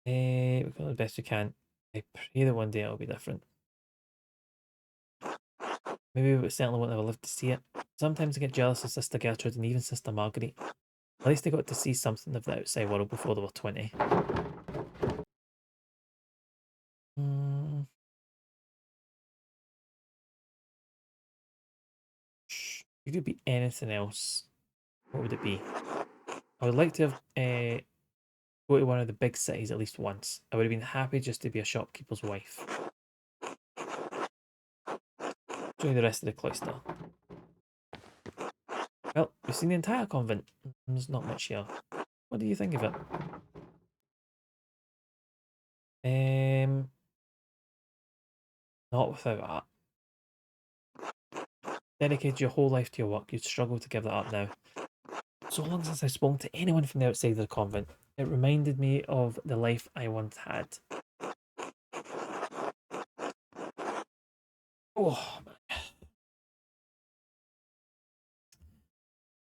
We've got the best we can. I pray that one day it'll be different. Maybe we certainly won't ever live to see it. Sometimes I get jealous of Sister Gertrude and even Sister Marguerite. At least they got to see something of the outside world before they were 20. If it could be anything else, what would it be? I would like to have go to one of the big cities at least once. I would have been happy just to be a shopkeeper's wife. Join the rest of the cloister. Well, we've seen the entire convent. There's not much here. What do you think of it? Not without that. Dedicated your whole life to your work. You'd struggle to give that up now. So long since I've spoken to anyone from the outside of the convent, it reminded me of the life I once had. Oh, man.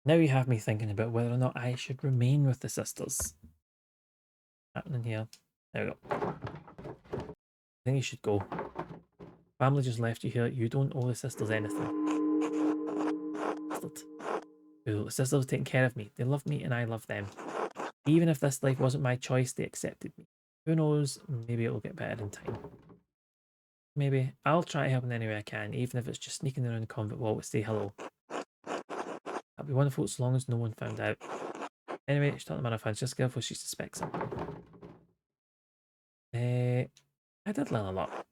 Now you have me thinking about whether or not I should remain with the sisters. Happening here. There we go. I think you should go. Family just left you here. You don't owe the sisters anything. Bastard. The sisters have taken care of me. They love me and I love them. Even if this life wasn't my choice, they accepted me. Who knows? Maybe it'll get better in time. Maybe. I'll try to help in any way I can, even if it's just sneaking around the convent wall to say hello. That'd be wonderful as long as no one found out. Anyway, she's talking to Mother Francesca before she suspects something. I did learn a lot.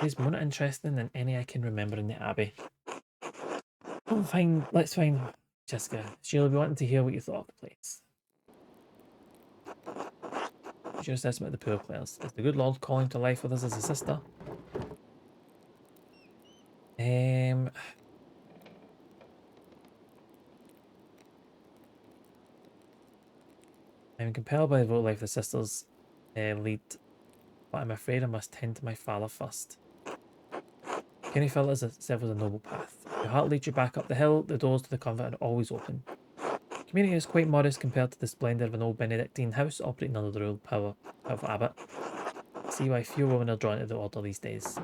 It's more interesting than any I can remember in the Abbey. Oh, fine. Let's find Jessica. She'll be wanting to hear what you thought of the place. What's your assessment of the poor Clares? Is the good Lord calling to life with us as a sister? I'm compelled by the vote life the sisters lead. but I'm afraid I must tend to my father first. Kenny felt as itself was a noble path. Your heart leads you back up the hill, the doors to the convent are always open. The community is quite modest compared to the splendour of an old Benedictine house operating under the rule power of Abbot. See why few women are drawn to the order these days.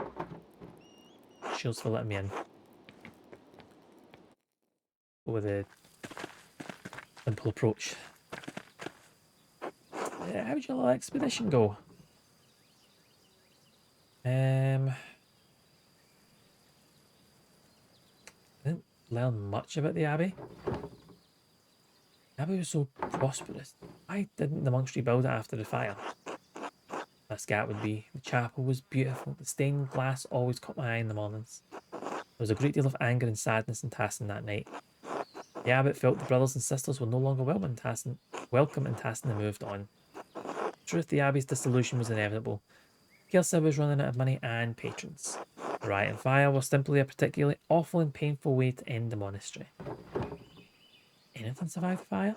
Cheers for letting me in. With a simple approach. How'd your little expedition go? I didn't learn much about the Abbey. The Abbey was so prosperous. Why didn't the monks rebuild it after the fire? The scat would be. The chapel was beautiful. The stained glass always caught my eye in the mornings. There was a great deal of anger and sadness in Tassin that night. The abbot felt the brothers and sisters were no longer welcome in Tassin and moved on. In truth, the abbey's dissolution was inevitable. Kilsa was running out of money and patrons. The riot and fire were simply a particularly awful and painful way to end the monastery. Anything survived the fire?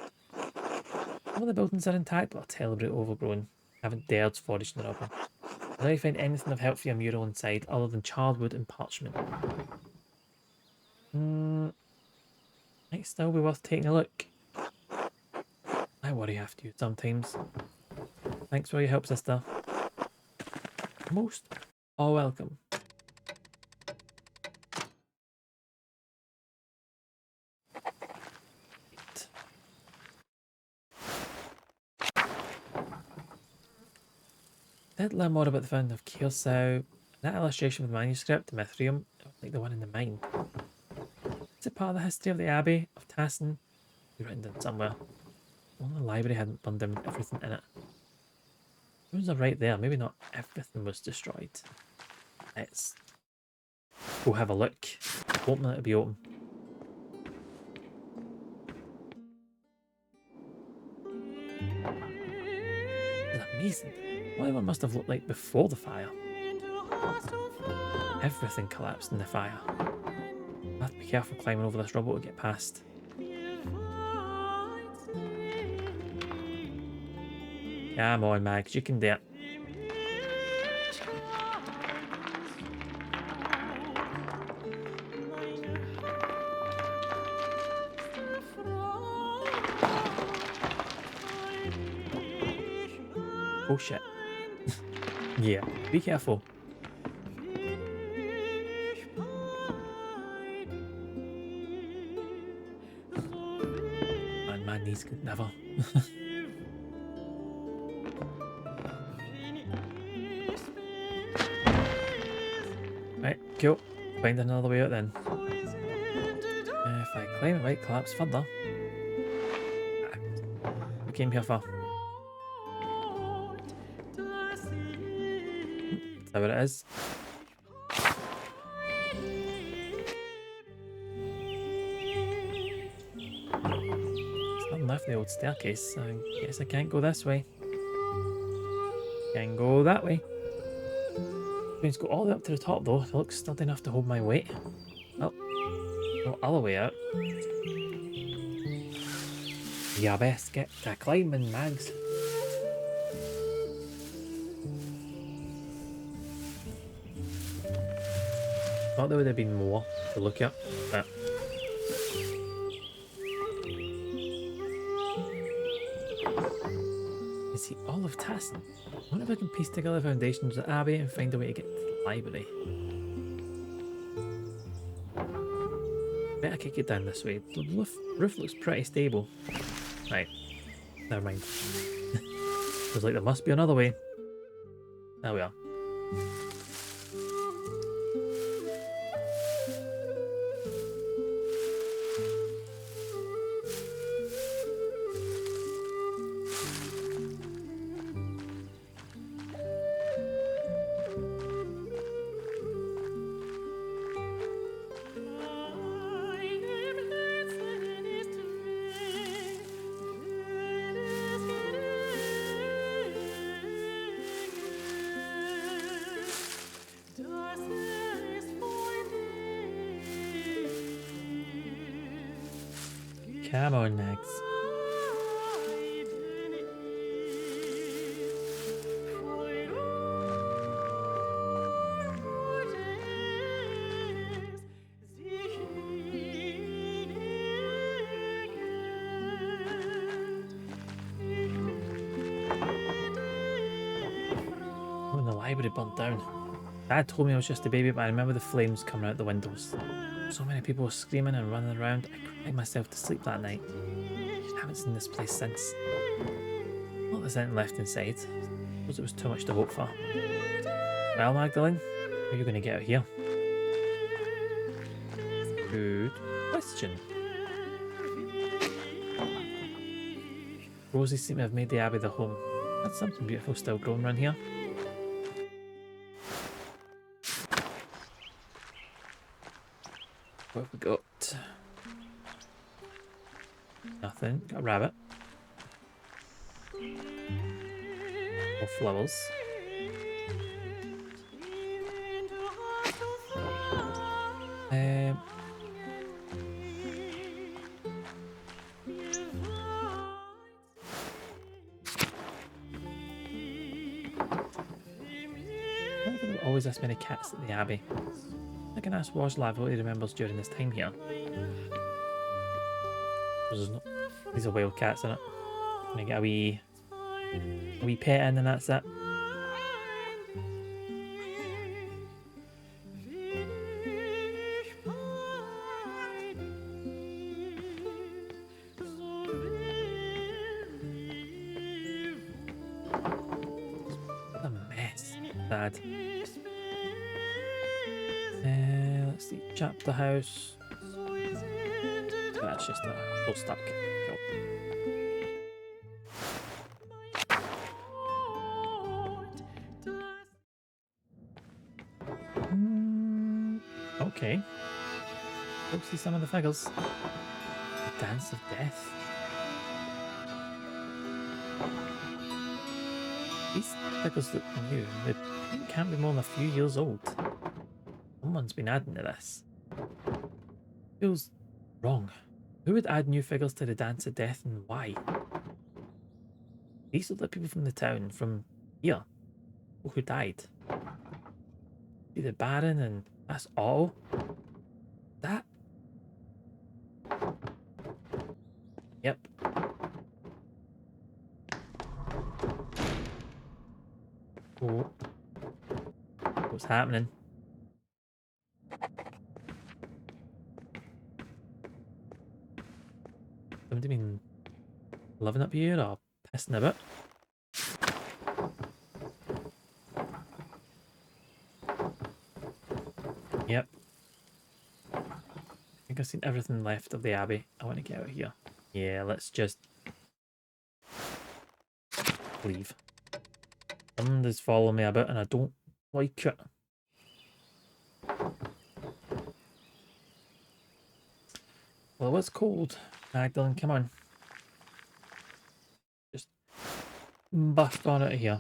Some of the buildings are intact but are terribly overgrown. I haven't dared forage in the rubble. I don't find anything of help for your mural inside other than charred wood and parchment. Might still be worth taking a look. I worry after you sometimes. Thanks for your help, sister. Most are welcome. I did learn more about the founding of Kearsau. That illustration of the manuscript, the Mithrium, like the one in the mine. Is it part of the history of the Abbey of Tassin? Be written down somewhere. Only the library hadn't burned down everything in it. Ruins are right there. Maybe not everything was destroyed. Let's go have a look. Hoping it'll be open. This is amazing. What it must have looked like before the fire. Everything collapsed in the fire. I have to be careful climbing over this rubble to get past. Come on, Mags, you can do it. Oh shit. Yeah, be careful. Man, my knees could never. Right, cool. Find another way out then. If I climb, it might collapse further. We came here for. Is that what it is? There's nothing left in the old staircase. I guess I can't go this way. Can go that way. Means go all the way up to the top though. It looks sturdy enough to hold my weight. Oh, no other way out. Yeah, best get to climbing, Mags. Thought there would have been more to look at, but you see all of Tassin. I wonder if I can piece together the foundations of the Abbey and find a way to get to the library. Bet I could get down this way. The roof looks pretty stable. Right, never mind. Feels like there must be another way. There we are. Come on, Mags. library burnt down. Dad told me I was just a baby, but I remember the flames coming out the windows. So many people were screaming and running around. I cried myself to sleep that night. I haven't seen this place since. Not there's anything left inside. I suppose it was too much to hope for. Well, Magdalene, how are you going to get out here? Good question. Roses seem to have made the abbey their home. That's something beautiful still growing around here. What have we got? Nothing. Got a rabbit. More flowers. Um, Why do there always this many cats at the abbey? I can ask Roslav what he remembers during his time here. There's no, these are wild cats in it. Can I get a wee pet in and that's it? What a mess. Sad. Let's see. Chapter house. That's just a full stop. Go. Okay. Go see some of the figures. The Dance of Death. These figures look new. They can't be more than a few years old. Someone's been adding to this. Feels wrong. Who would add new figures to the Dance of Death and why? These are the people from the town, from here, who died. See the Baron and that's all. That. Yep. Oh. What's happening? Somebody been living up here or pissing a bit? Yep. I think I've seen everything left of the abbey. I want to get out of here. Yeah, let's just leave. Somebody's following me a bit and I don't like it. Well, it's cold. Magdalene, come on. Just bust on out of here.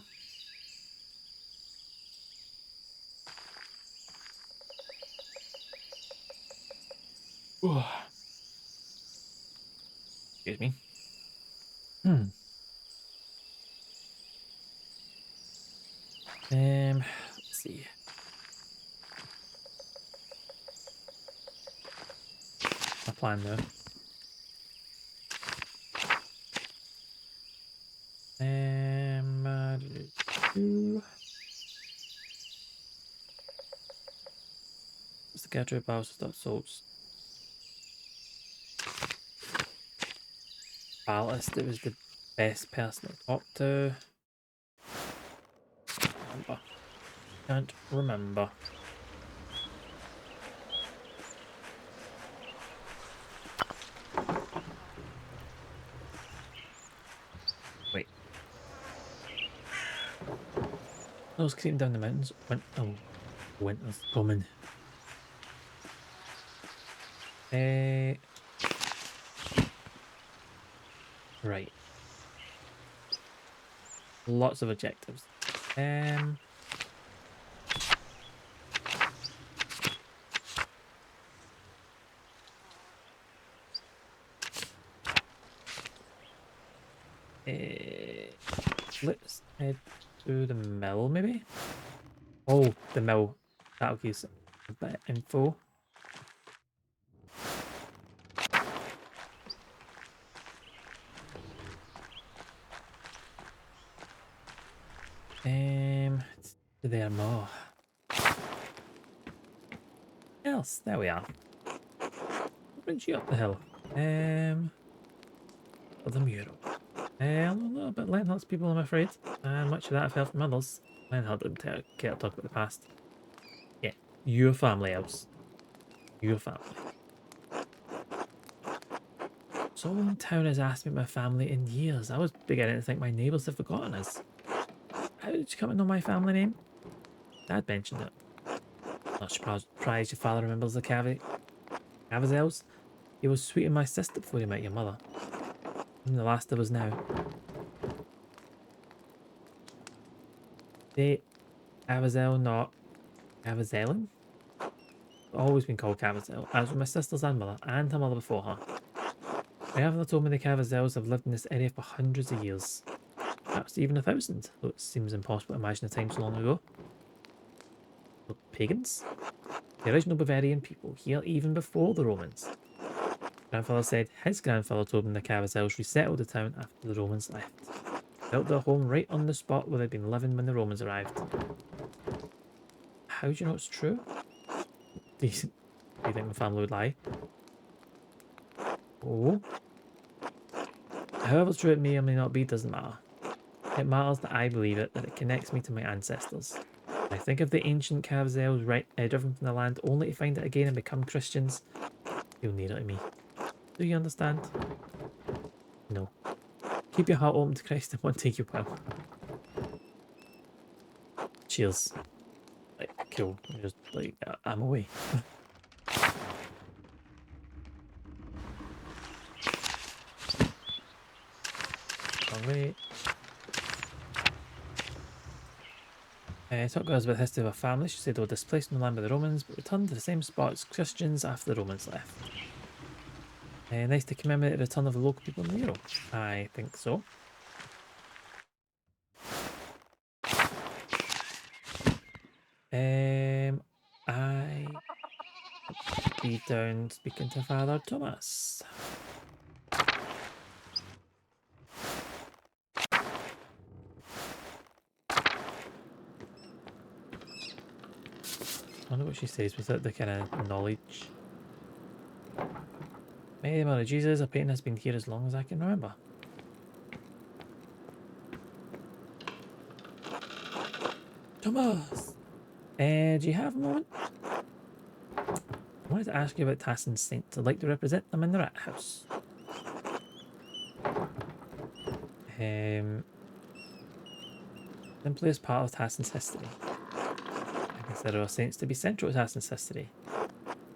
Excuse me. Let's see. My plan though. What's the Gertrude Bowser.Salts? Ballast, it was the best person to talk to. Remember. Can't remember. Wait. Those creeping down the mountains. Winter's coming. Right. Lots of objectives. Let's head to the mill, maybe? Oh, the mill. That'll give us a bit of info. there more. Else, there we are. What brings you up the hill? For the mural. A little bit Lionheart's people, I'm afraid. And much of that I've heard from others. Lionheart didn't care to talk about the past. Yeah, your family house. Your family. Someone in town has asked me my family in years. I was beginning to think my neighbours have forgotten us. How did you come to know my family name? Dad mentioned it. Not surprised your father remembers the Cavazels. He was sweeting my sister before he met your mother. I'm the last of us now. They Cavazel, not Cavazelin? Always been called Cavazel, as were my sister's grandmother and her mother before her. My grandfather told me the Cavazels have lived in this area for hundreds of years. Perhaps even 1,000, though it seems impossible to imagine a time so long ago. The pagans? The original Bavarian people, here even before the Romans. Grandfather said his grandfather told him the Cavazels resettled the town after the Romans left. Built their home right on the spot where they'd been living when the Romans arrived. How do you know it's true? Do you think my family would lie? Oh. However true it may or may not be doesn't matter. It matters that I believe it, that it connects me to my ancestors. I think of the ancient Cavazels driven from the land only to find it again and become Christians. Feel nearer to me. Do you understand? No. Keep your heart open to Christ and one day you will. Cheers. Like, cool. Just like, I'm away. Away. Talk to us about the history of our family. She said they were displaced from the land by the Romans, but returned to the same spot as Christians after the Romans left. Nice to commemorate the return of the local people in the mural. I think so. I be down speaking to Father Thomas. I wonder what she says without the kind of knowledge. Mary Mother Jesus, a painting has been here as long as I can remember. Thomas! Do you have a moment? I wanted to ask you about Tassin's Saints. I'd like to represent them in the Rat House. Simply as part of Tassin's history. I consider our saints to be central to Tassin's history.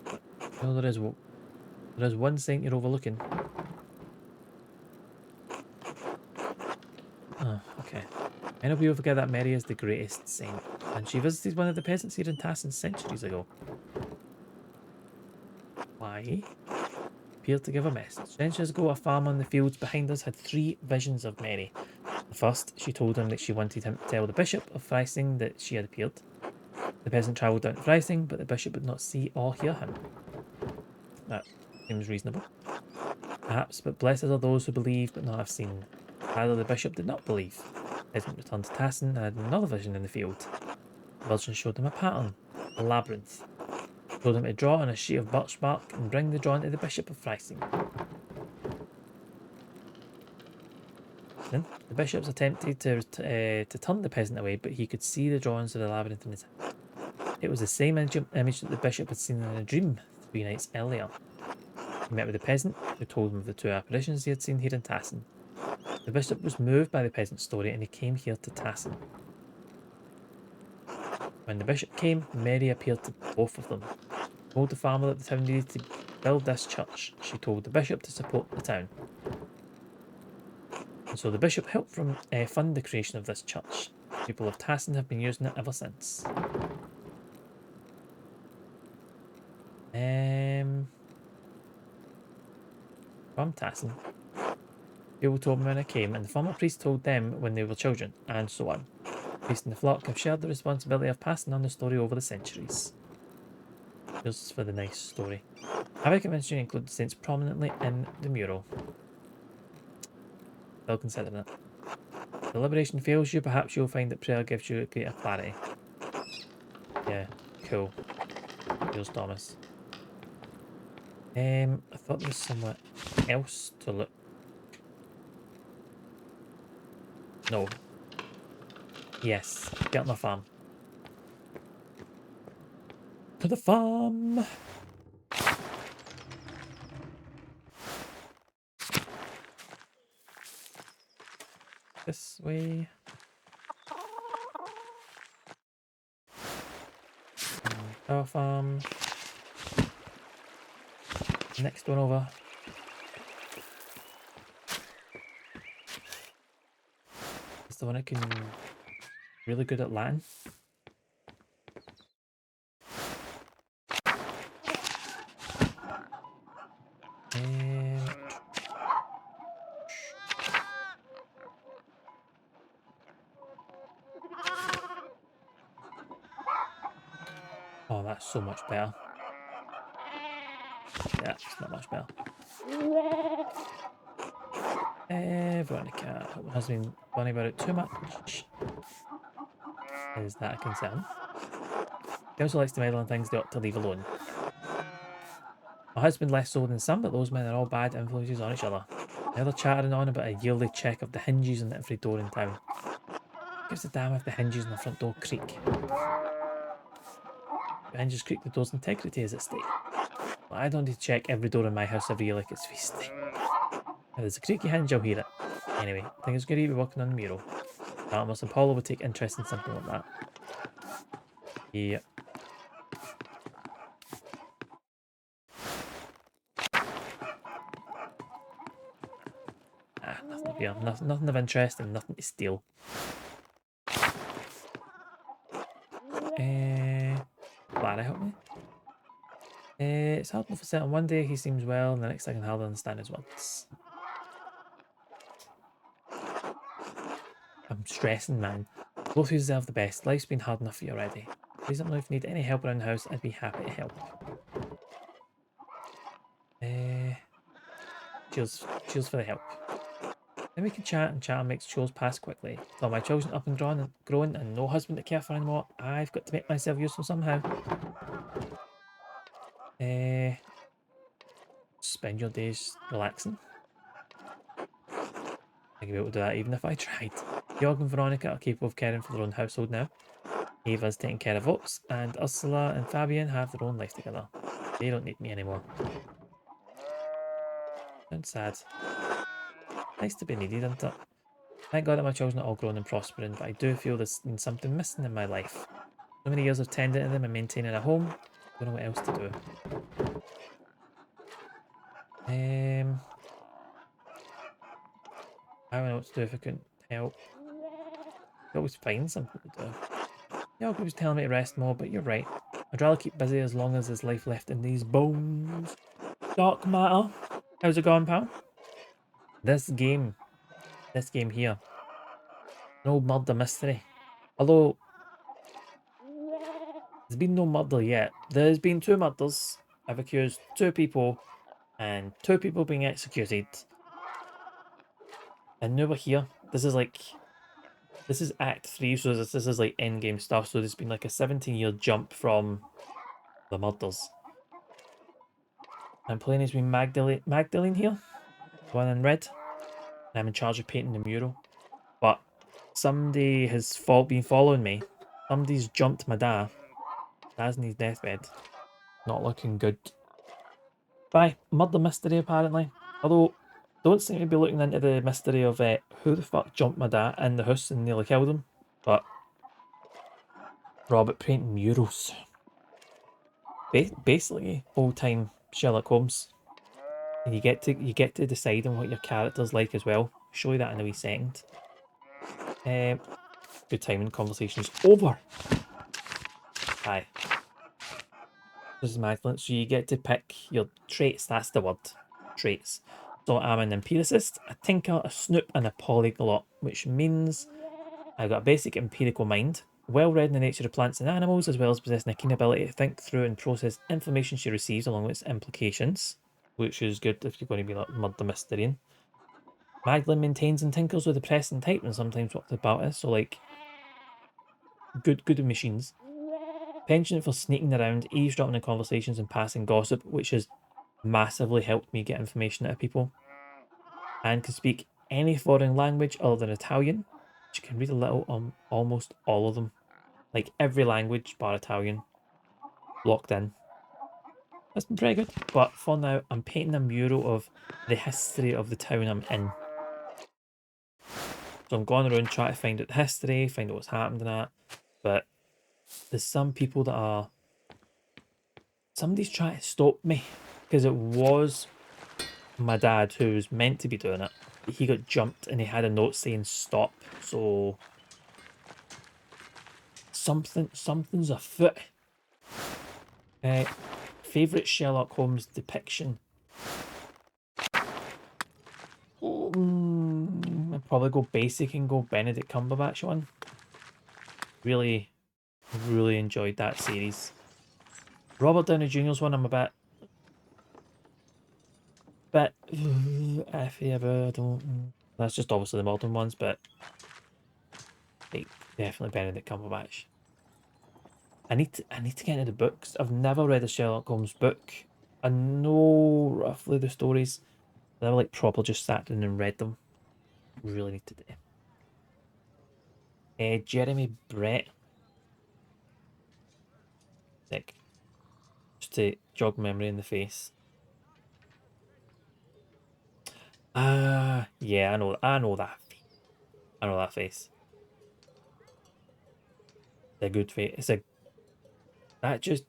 But you know, there is one saint you're overlooking. Oh, okay. I know people forget that Mary is the greatest saint, and she visited one of the peasants here in Tassin centuries ago. Why? Appeared to give a message. Centuries ago, a farmer in the fields behind us had 3 visions of Mary. The first, she told him that she wanted him to tell the bishop of Freising that she had appeared. The peasant travelled down to Freising, but the bishop would not see or hear him. That seems reasonable. Perhaps, but blessed are those who believe but not have seen. Rather, the bishop did not believe. The peasant returned to Tassin and had another vision in the field. The virgin showed him a pattern, a labyrinth. Told him to draw on a sheet of birch bark and bring the drawing to the bishop of Freising. Then the bishops attempted to turn the peasant away, but he could see the drawings of the labyrinth in his hand. It was the same image that the bishop had seen in a dream 3 nights earlier. He met with the peasant, who told him of the 2 apparitions he had seen here in Tassin. The bishop was moved by the peasant's story and he came here to Tassin. When the bishop came, Mary appeared to both of them. She told the farmer that the town needed to build this church. She told the bishop to support the town. And so the bishop helped fund the creation of this church. People of Tassin have been using it ever since. From Tassin. People told me when I came, and the former priest told them when they were children, and so on. The priest and the flock have shared the responsibility of passing on the story over the centuries. Here's for the nice story. Have I convinced you to include the saints prominently in the mural? Still considering it. If deliberation fails you, perhaps you'll find that prayer gives you greater clarity. cool. Here's Thomas. I thought there was somewhere else to look. No. Yes. Get on the farm. To the farm! This way. Our farm. Next one over. It's the one that can really good at Latin. Oh, that's so much better. Yeah, it's not much better. Veronica has been running about it too much. Is that a concern? He also likes to meddle on things they ought to leave alone. My husband less so than some, but those men are all bad influences on each other. Now they're chattering on about a yearly check of the hinges on every door in town. Gives a damn if the hinges on the front door creak. If the hinges creak, the door's integrity is at stake. Well, I don't need to check every door in my house every year like it's feast day. If there's a creaky hinge, I'll hear it. Anyway, I think it's going to be working on the mural. Almost and Paula would take interest in something like that. Yeah. Nothing up here. Nothing of interest and nothing to steal. Clara, help me. It's hard enough for certain. One day he seems well, and the next I can hardly understand his words. I'm stressing, man. Both of you deserve the best. Life's been hard enough for you already. Please let me know if you need any help around the house. I'd be happy to help. Cheers for the help. Then we can chat, and chat makes chores pass quickly. Till my children up and grown, and no husband to care for anymore, I've got to make myself useful somehow. Spend your days relaxing. I could be able to do that even if I tried. Georg and Veronica are capable of caring for their own household now. Ava's taking care of Ops, and Ursula and Fabian have their own life together. They don't need me anymore. Sounds sad. Nice to be needed, isn't it? Thank God that my children are all grown and prospering, but I do feel there's been something missing in my life. So many years of tending to them and maintaining a home. Don't know what else to do. I don't know what to do if I couldn't help. I always find something to do. Yeah, he was telling me to rest more, but you're right. I'd rather keep busy as long as there's life left in these bones. Dark matter. How's it going, pal? This game here, an old murder mystery. Although there's been no murder yet. There's been two murders. I've accused two people, and two people being executed. And now we're here. This is Act 3, so this is like endgame stuff. So there's been like a 17-year jump from the murders. I'm playing as Magdalene here, the one in red. And I'm in charge of painting the mural. But somebody has been following me. Somebody's jumped my dad. Dad's in his deathbed. Not looking good. Bye. Murder mystery, apparently. Although, don't seem to be looking into the mystery of who the fuck jumped my dad in the house and nearly killed him. But Robert painting murals. Basically, old time Sherlock Holmes. And you get to decide on what your character's like as well. Show you that in a wee second. Good timing. Conversation's over. Hi. This is Magdalene. So you get to pick your traits. That's the word. Traits. So I'm an empiricist, a tinker, a snoop, and a polyglot, which means I've got a basic empirical mind, well read in the nature of plants and animals, as well as possessing a keen ability to think through and process information she receives along with its implications, which is good if you're going to be like murder mysterian. Magdalene maintains and tinkers with the press and type and sometimes works about it, so like good with machines. Penchant for sneaking around, eavesdropping in conversations and passing gossip, which has massively helped me get information out of people. And can speak any foreign language other than Italian. She can read a little on almost all of them. Like every language bar Italian. Locked in. That's been pretty good. But for now, I'm painting a mural of the history of the town I'm in. So I'm going around trying to find out the history, find out what's happened in that. But there's some people that are... Somebody's trying to stop me. Because it was my dad who was meant to be doing it. He got jumped and he had a note saying stop. So... Something's afoot. Favourite Sherlock Holmes depiction? I'd probably go basic and go Benedict Cumberbatch one. Really, really enjoyed that series. Robert Downey Jr.'s one I'm a bit iffy about. I don't. That's just obviously the modern ones, but like definitely Benedict Cumberbatch. I need to get into the books. I've never read a Sherlock Holmes book. I know roughly the stories. I never like proper just sat down and read them. Really need to do. Jeremy Brett. Like just to jog memory in the face. Yeah, I know that face. I know that face. It's a good face. It's a that just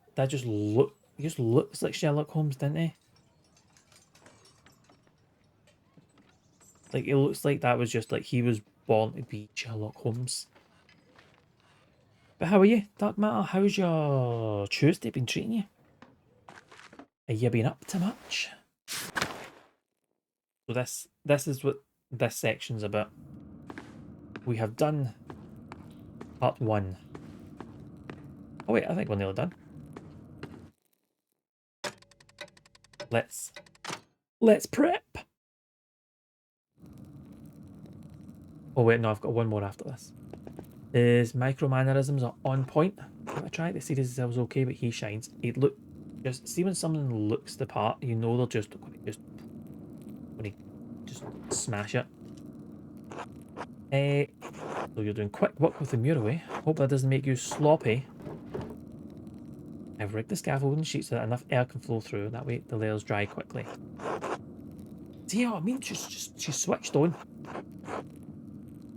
look he just looks like Sherlock Holmes, didn't he? Like it looks like that was just like he was born to be Sherlock Holmes. But how are you, Dark Matter? How's your Tuesday been treating you? Have you been up to much? So this is what this section's about. We have done part 1. Oh wait, I think we're nearly done. Let's prep. Oh wait, no, I've got one more after this. His micro mannerisms are on point. I tried to see this was okay, but he shines. He look just see when someone looks the part, you know they're just when he just smash it. So you're doing quick work with the mural, eh? Hope that doesn't make you sloppy. I've rigged the scaffolding sheet so that enough air can flow through. That way the layers dry quickly. See what I mean? She's switched on.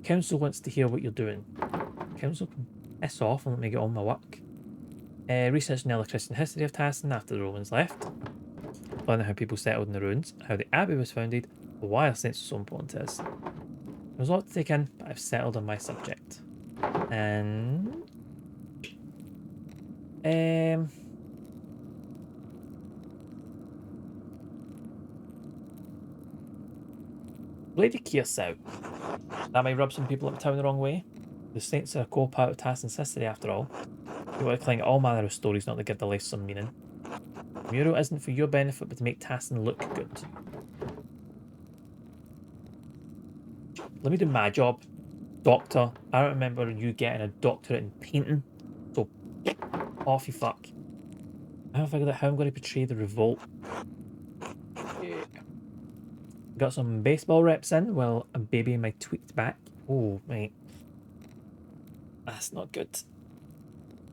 Council wants to hear what you're doing. Council can piss off and let me get on my work. Researching the electricity and history of Tassin after the Romans left. Learning how people settled in the ruins, how the abbey was founded, why our sense was so important to us. There's a lot to take in, but I've settled on my subject. And... Lady Kearsau. That might rub some people uptown the wrong way. The saints are a core part of Tassin's history after all. You want to cling all manner of stories not to give the life some meaning. The mural isn't for your benefit but to make Tassin look good. Let me do my job. Doctor. I don't remember you getting a doctorate in painting. So off you fuck. I haven't figured out how I'm going to portray the revolt. Yeah. Got some baseball reps in while I'm babying my tweaked back. Oh, mate. That's not good.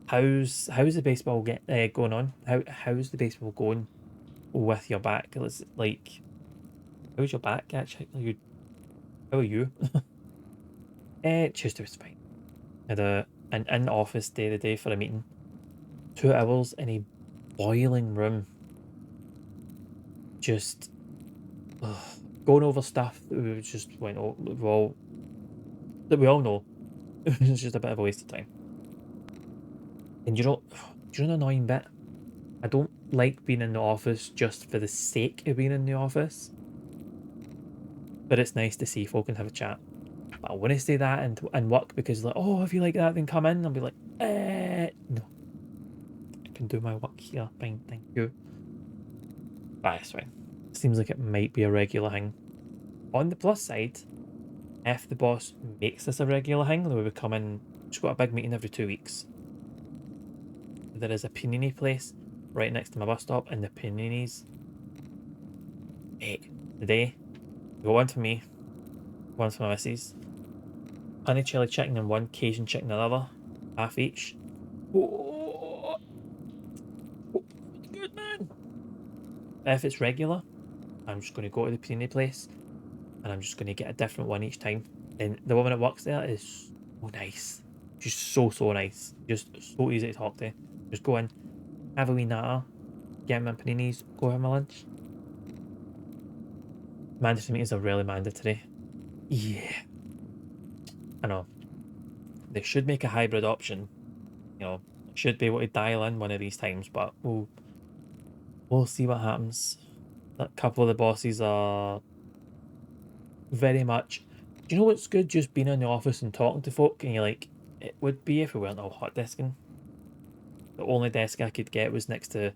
How's the baseball going on? How's the baseball going with your back? It's like, how's your back actually? How are you? Tuesday was fine. I had an in-office day the day for a meeting. 2 hours in a boiling room. Just going over stuff that we just went, oh, that we all know. It's just a bit of a waste of time. And do you know the annoying bit? I don't like being in the office just for the sake of being in the office. But it's nice to see folk and have a chat. But I want to say that and work because like, oh, if you like that, then come in. I'll be like, no. I can do my work here. Fine, thank you. But it's fine. Seems like it might be a regular thing. On the plus side, if the boss makes this a regular thing, then we would come in, just got a big meeting every 2 weeks. there is a panini place right next to my bus stop, and the paninis, today, I got one for me, one for my missus, honey chili chicken in one, Cajun chicken in another, half each. Oh, it's good, man. If it's regular, I'm just going to go to the panini place, and I'm just going to get a different one each time. And the woman that works there is so nice. She's so nice. Just so easy to talk to. Just go in, have a wee natter, get my paninis, go have my lunch. Mandatory meetings are really mandatory. Yeah. I know. They should make a hybrid option. You know, should be able to dial in one of these times, but we'll see what happens. A couple of the bosses are very much. Do you know what's good? Just being in the office and talking to folk, and you're like, it would be if we weren't all hot desking. The only desk I could get was next to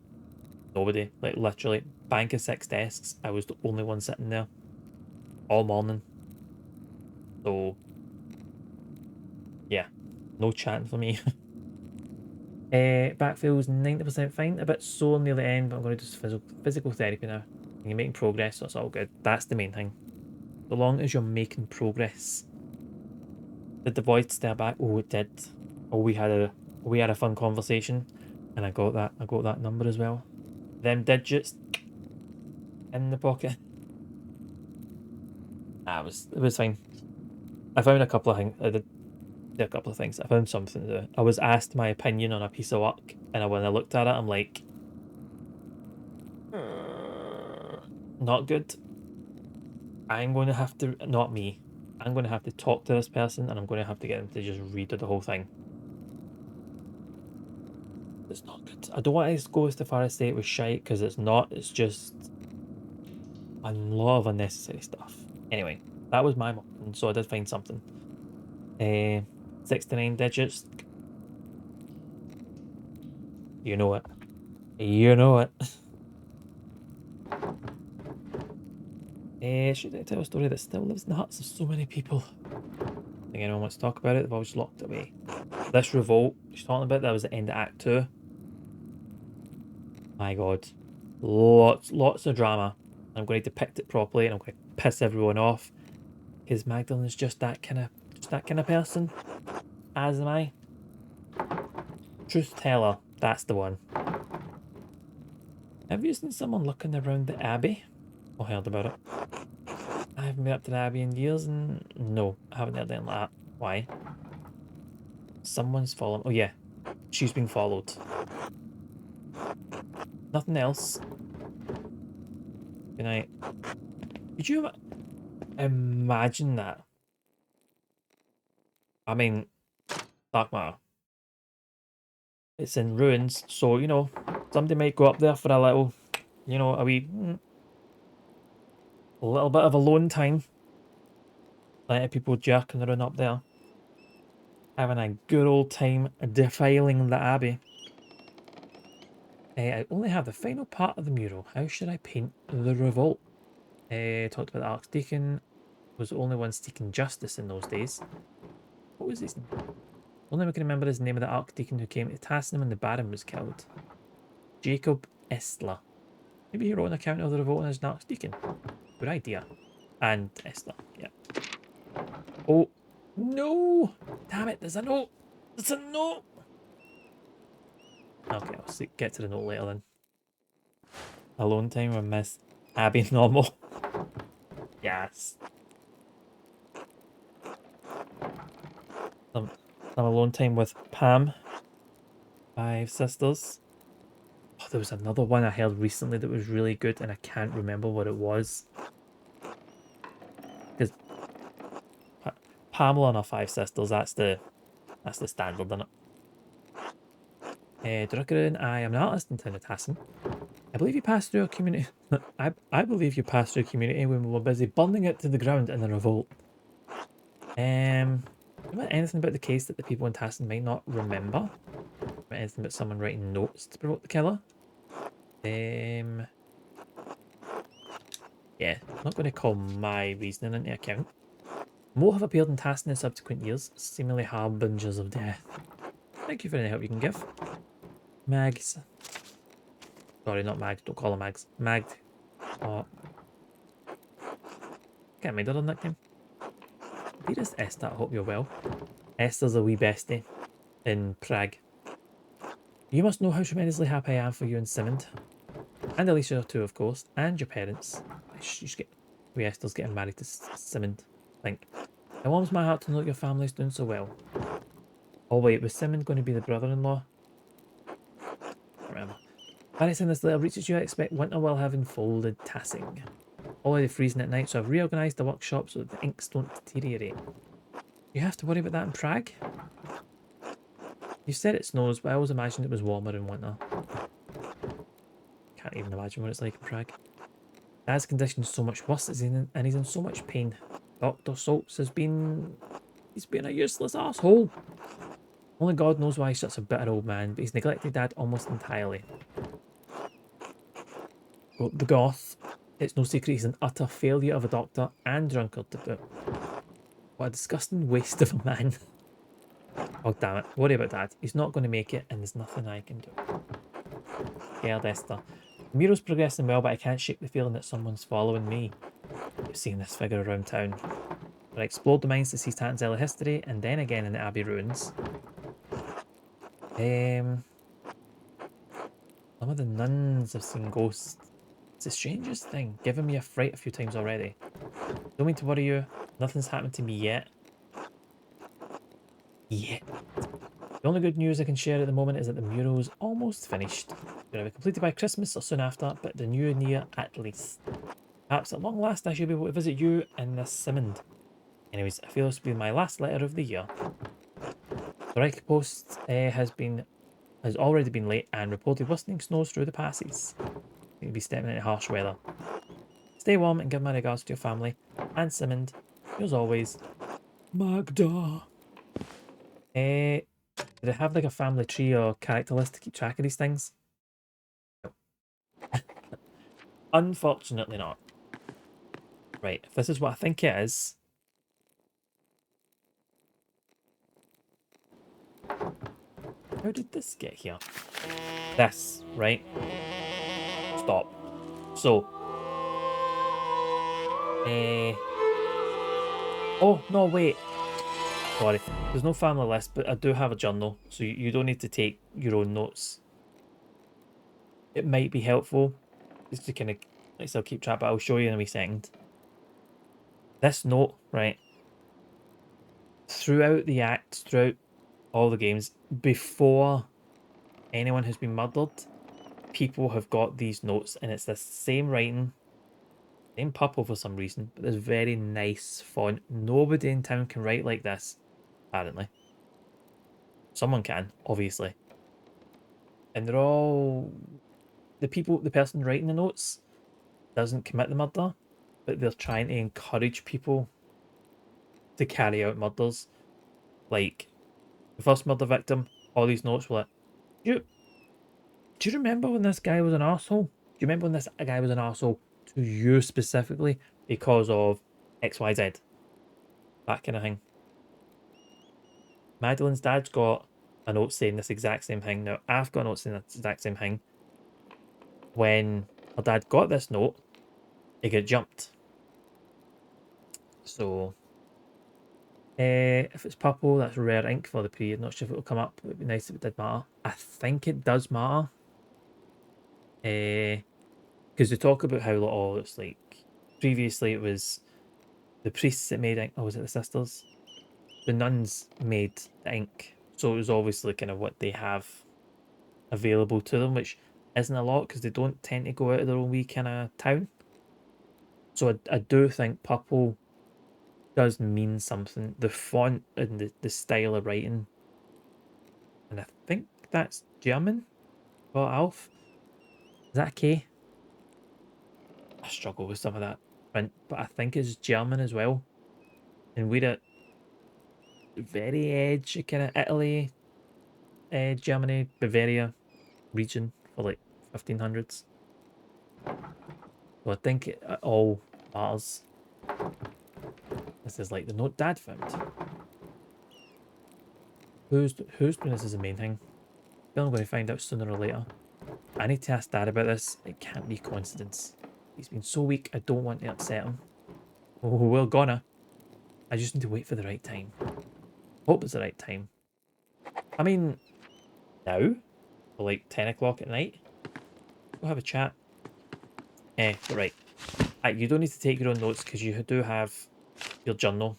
nobody. Like literally, bank of 6 desks. I was the only one sitting there all morning. So yeah, no chatting for me. Back feels 90% fine. A bit sore near the end, but I'm going to do physical therapy now. And you're making progress, so it's all good. That's the main thing. So long as you're making progress. Did the voice stare back? Oh, it did. Oh, we had a fun conversation, and I got that number as well. Them digits in the pocket. It was fine. I found a couple of things. I did a couple of things. I found something to do. I was asked my opinion on a piece of work, and when I looked at it, I'm like, not good. I'm going to have to, not me. I'm going to have to talk to this person, and I'm going to have to get them to just redo the whole thing. It's not good. I don't want to go as far as say it was shite, because it's not. It's just a lot of unnecessary stuff. Anyway, that was my morning, so I did find something. 69 digits. You know it. You know it. Should I tell a story that still lives in the hearts of so many people? I think anyone wants to talk about it, they've always locked it away. This revolt she's talking about, that was the end of Act 2. My god. Lots of drama. I'm going to depict it properly, and I'm going to piss everyone off. Because Magdalene's just that kind of person. As am I. Truth teller, that's the one. Have you seen someone looking around the Abbey? Or heard about it? I haven't been up to the Abbey in years, and no, I haven't heard anything like that. Why? Someone's following. Oh yeah, she's being followed. Nothing else. Good night. Could you imagine that? I mean, dark matter. It's in ruins, so you know, somebody might go up there for a little, you know, a little bit of alone time. Plenty of people jerking around up there, having a good old time defiling the Abbey. I only have the final part of the mural. How should I paint the revolt? Talked about the Archdeacon. Was the only one seeking justice in those days. What was his name? Only I can remember his name of the Archdeacon who came to Tassinham when the Baron was killed. Jacob Estler. Maybe he wrote an account of the revolt as an Archdeacon. Good idea. And Esther, yeah. Oh, no! Damn it, there's a note! There's a note! Okay, I'll get to the note later then. Alone time with Miss Abby Normal. Yes. Some alone time with Pam. 5 sisters. Oh, there was another one I heard recently that was really good, and I can't remember what it was. Because Pamela and her 5 sisters, that's the standard, isn't it? Druckeren, I am an artist in Tassin. I believe you passed through a community. I believe you passed through a community when we were busy burning it to the ground in a revolt. Anything about the case that the people in Tassin might not remember? Anything about someone writing notes to provoke the killer? Yeah, I'm not going to call my reasoning into account. More have appeared in Tassin in subsequent years, seemingly harbingers of death. Thank you for any help you can give. Mags. Sorry, not Mags. Don't call her Mags. Mag. Oh, can't remember her nickname. Dearest Esther, I hope you're well. Esther's a wee bestie in Prague. You must know how tremendously happy I am for you and Simond. And Alicia too, of course. And your parents. You should get... Wee Esther's getting married to Simond, I think. It warms my heart to know that your family's doing so well. Oh wait, was Simond going to be the brother-in-law? Remember. By the time this letter reaches you, I expect winter will have unfolded tassing. Already freezing at night, so I've reorganised the workshop so that the inks don't deteriorate. You have to worry about that in Prague? You said it snows, but I always imagined it was warmer in winter. Can't even imagine what it's like in Prague. Dad's condition is so much worse and he's in so much pain. Dr. Saltz has been... He's been a useless asshole. Only God knows why he's such a bitter old man, but he's neglected Dad almost entirely. Well, the Goth, it's no secret he's an utter failure of a doctor and drunkard to boot. What a disgusting waste of a man. Oh damn it, worry about Dad. He's not going to make it and there's nothing I can do. Scared Esther. The mural's progressing well, but I can't shake the feeling that someone's following me. I've seen this figure around town. I explored the mines to see Tanzella history and then again in the Abbey ruins. Some of the nuns have seen ghosts. It's the strangest thing, giving me a fright a few times already. Don't mean to worry you, nothing's happened to me yet. Yet. The only good news I can share at the moment is that the mural is almost finished. We'll have it completed by Christmas or soon after, but the new year at least. Perhaps at long last I should be able to visit you and Miss Simond. Anyways, I feel this will be my last letter of the year. The Reich post has already been late and reported whistling snows through the passes. You'll be stepping into harsh weather. Stay warm and give my regards to your family and Simond. As always, Magda. Do they have like a family tree or character list to keep track of these things? Unfortunately not. Right, if this is what I think it is. How did this get here? This, right? Stop. So. Oh, no, wait. Sorry. There's no family list, but I do have a journal, so you don't need to take your own notes. It might be helpful just to kind of, like, I'll keep track, but I'll show you in a wee second. This note, right, throughout the acts, throughout all the games, before anyone has been murdered, people have got these notes, and it's the same writing, same purple for some reason, but there's very nice font. Nobody in town can write like this, apparently. Someone can, obviously. And they're all... the person writing the notes doesn't commit the murder, but they're trying to encourage people to carry out murders. Like, the first murder victim, all these notes were like, do you remember when this guy was an arsehole? Do you remember when this guy was an arsehole to you specifically because of XYZ? That kind of thing. Madeline's dad's got a note saying this exact same thing. Now, I've got a note saying this exact same thing. When her dad got this note, it got jumped. So, if it's purple, that's rare ink for the period. Not sure if it'll come up. It'd be nice if it did matter. I think it does matter. Because they talk about how, oh, it's like, previously it was the priests that made ink. Oh, was it the sisters? The nuns made the ink. So it was obviously kind of what they have available to them, which isn't a lot because they don't tend to go out of their own wee kind of town. So I do think purple does mean something. The font and the style of writing. And I think that's German for Alf. Is that okay? I struggle with some of that print, but I think it's German as well. And we're at the very edge of kind of Italy, Germany, Bavaria region for like 1500s. So I think it all matters. This is like the note Dad found. Who's doing this as the main thing? feel I'm going to find out sooner or later. I need to ask Dad about this. It can't be a coincidence. He's been so weak, I don't want to upset him. Oh, we're gonna. I just need to wait for the right time. Hope it's the right time. I mean, now? For like 10 o'clock at night? We'll have a chat. But right. You don't need to take your own notes because you do have your journal.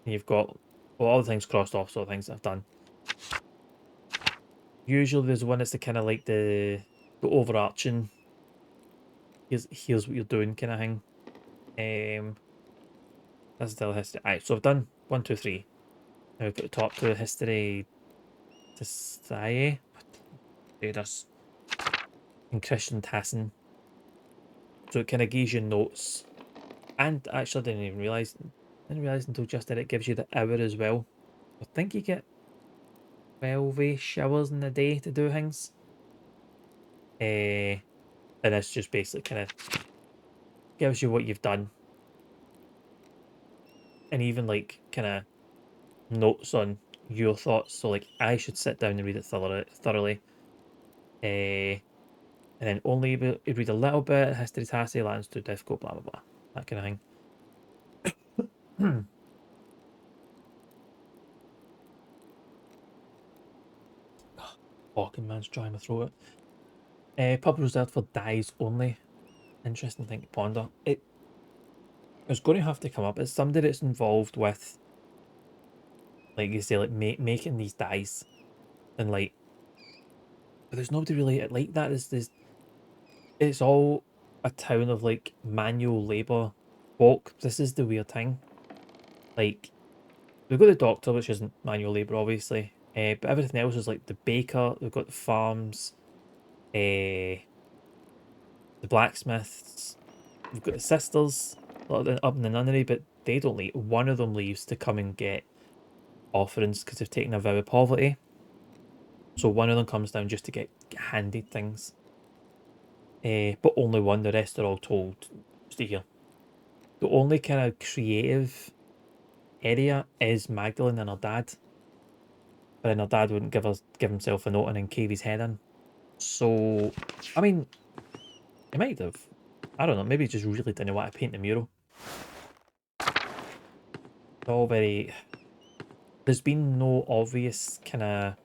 And you've got all the things crossed off, so things that I've done. Usually there's one that's the kind of like the overarching here's what you're doing kind of thing. That's the history. Alright, so I've done 1, 2, 3. Now we've got the top two history to Saye. Traders. And Christian Tassin. So it kind of gives you notes. And actually I didn't realise until just then it gives you the hour as well. I think you get 12-ish hours in the day to do things. And it's just basically kind of gives you what you've done. And even like kind of notes on your thoughts. So like I should sit down and read it thoroughly. And then only read a little bit, history tassy, Latin's too difficult, blah blah blah. That kind of thing. Fucking man's dry my throat. Pub reserved for dies only. Interesting thing to ponder. It's going to have to come up. It's somebody that's involved with, like you say, like making these dies, and like, but there's nobody really like that. It's all a town of like manual labor folk. This is the weird thing. Like we've got the doctor, which isn't manual labor, obviously. But everything else is like the baker. We've got the farms. The blacksmiths. We've got the sisters up in the nunnery, but they don't leave. One of them leaves to come and get offerings because they've taken a vow of poverty. So one of them comes down just to get handed things. But only one. The rest are all told, stay here. The only kind of creative area is Magdalene and her dad. But then her dad wouldn't give himself a note and then cave his head in. So, I mean, he might have. I don't know. Maybe he just really didn't want to paint the mural. It's all very. There's been no obvious kind of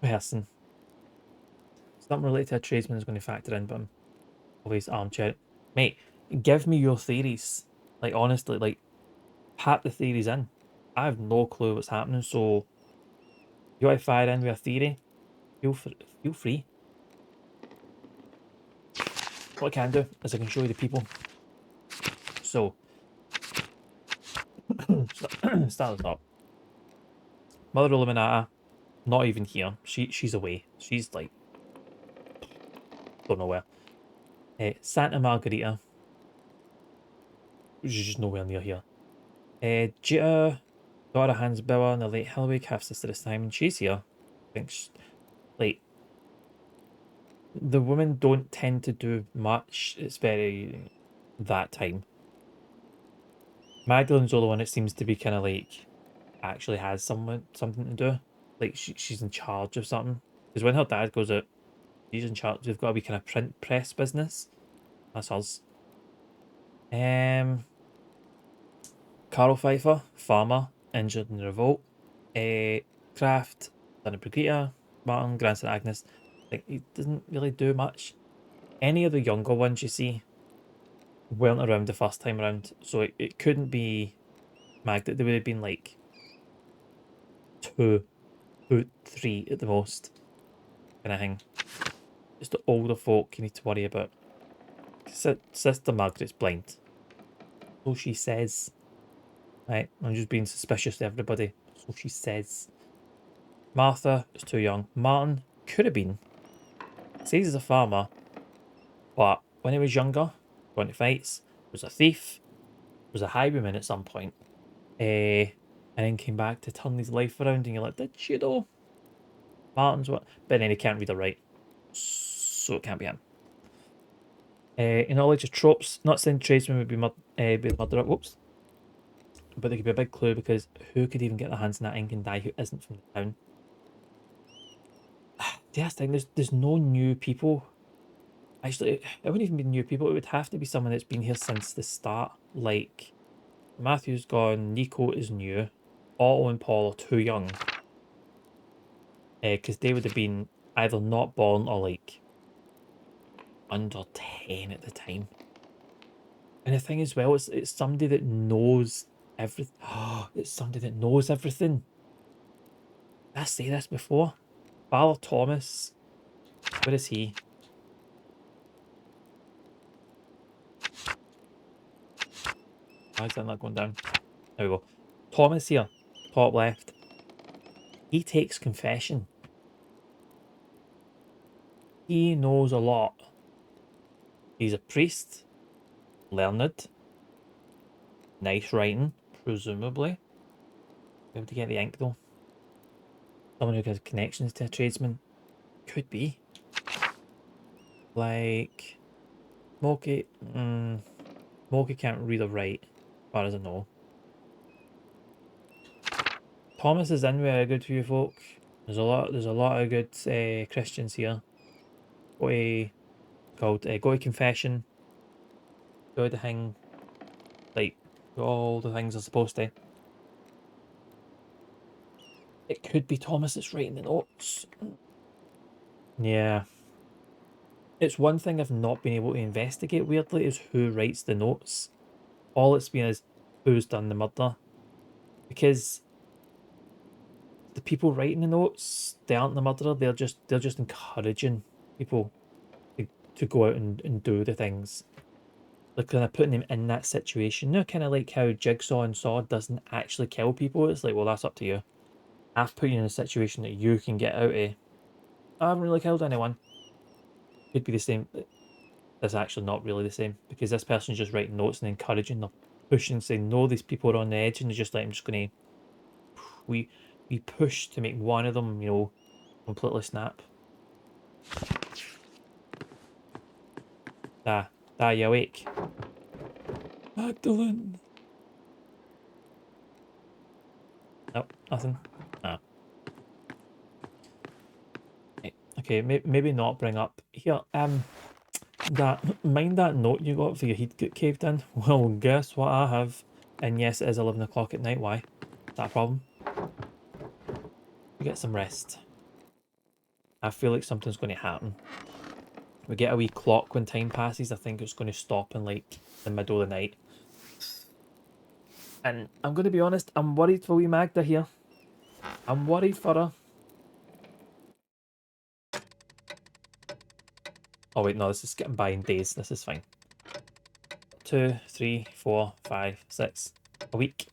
person. Something related to a tradesman is going to factor in, but I'm obvious armchair. Mate, give me your theories. Like, honestly, like, pat the theories in. I have no clue what's happening, so you want to fire in with a theory? Feel free. What I can do is I can show you the people. So, start us up. Mother Illuminata, not even here. She's away. She's like, don't know where. Santa Margarita, she's just nowhere near here. Jita, daughter Hans Bauer, and the late Hellwig, half sister this time, and she's here. I think like the women don't tend to do much. It's very that time. Magdalene's the only one that seems to be kind of like actually has something to do. Like she's in charge of something. Because when her dad goes out, she's in charge. We've got to be kind of print press business. That's us. Carl Pfeiffer, farmer, injured in the revolt. Kraft, son of Brigitte. Martin, grandson of Agnes. Like he doesn't really do much. Any of the younger ones you see weren't around the first time around, so it couldn't be Magda. They would have been like two, 3 at the most, kind of thing. It's the older folk you need to worry about. Sister Margaret's blind, so she says. Right, I'm just being suspicious to everybody. So she says. Martha is too young. Martin could have been. Says he's a farmer, but when he was younger, going to fights, was a thief, was a highwayman at some point, and then came back to turn his life around. And you're like, did you know? Martin's what? But then he can't read or write, so it can't be him. In knowledge of tropes, not saying tradesmen would be murdered. Whoops. But they could be a big clue because who could even get their hands on that ink and die who isn't from the town? that's the thing, there's no new people. Actually, it wouldn't even be new people. It would have to be someone that's been here since the start. Like, Matthew's gone, Nico is new, Otto and Paul are too young. Because they would have been either not born or like under 10 at the time. And the thing as well, it's somebody that knows everything. Oh, it's somebody that knows everything. Did I say this before? Father Thomas. Where is he? Why is that not going down? There we go. Thomas here, top left. He takes confession. He knows a lot. He's a priest, learned, nice writing, presumably. Be able to get the ink though. Someone who has connections to a tradesman. Could be. Like Moki. Moki can't read or write, as far as I know. Thomas is in with a good few folk. There's a lot of good Christians here. Go to go to confession. Go to thing. Like all the things are supposed to. It could be Thomas that's writing the notes. Yeah. It's one thing I've not been able to investigate weirdly is who writes the notes. All it's been is who's done the murder. Because the people writing the notes, they aren't the murderer, they're just encouraging people to go out and do the things. They're kind of putting them in that situation. You know, kind of like how Jigsaw and Saw doesn't actually kill people. It's like, well, that's up to you. I've put you in a situation that you can get out of. I haven't really killed anyone. Could be the same. That's actually not really the same because this person's just writing notes and encouraging, they're pushing, saying, no, these people are on the edge, and they're just like, I'm just going to. We push to make one of them, you know, completely snap. You awake? Magdalene. Nope, nothing. Ah. Okay, maybe not bring up here. Mind that note you got for your heat get caved in? Well, guess what I have? And yes, it is 11 o'clock at night. Why? Is that a problem? We get some rest. I feel like something's going to happen. We get a wee clock when time passes. I think it's going to stop in like the middle of the night. And I'm going to be honest, I'm worried for wee Magda here. I'm worried for her. Oh wait, no, this is getting by in days. This is fine. 2, 3, 4, 5, 6. A week.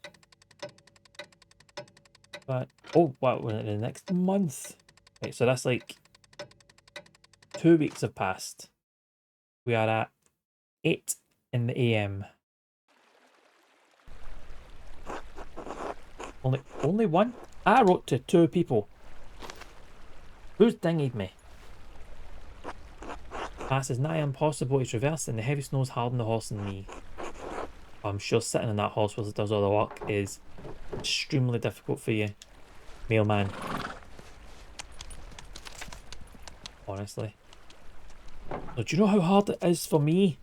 But oh wow, we're in the next month. Right, so that's like 2 weeks have passed. We are at 8 in the AM. Only one? I wrote to 2 people. Who's dinged me? Pass is nigh impossible to traverse and the heavy snows harden the horse and knee. I'm sure sitting in that horse whilst it does all the work is extremely difficult for you, mailman. Honestly. So do you know how hard it is for me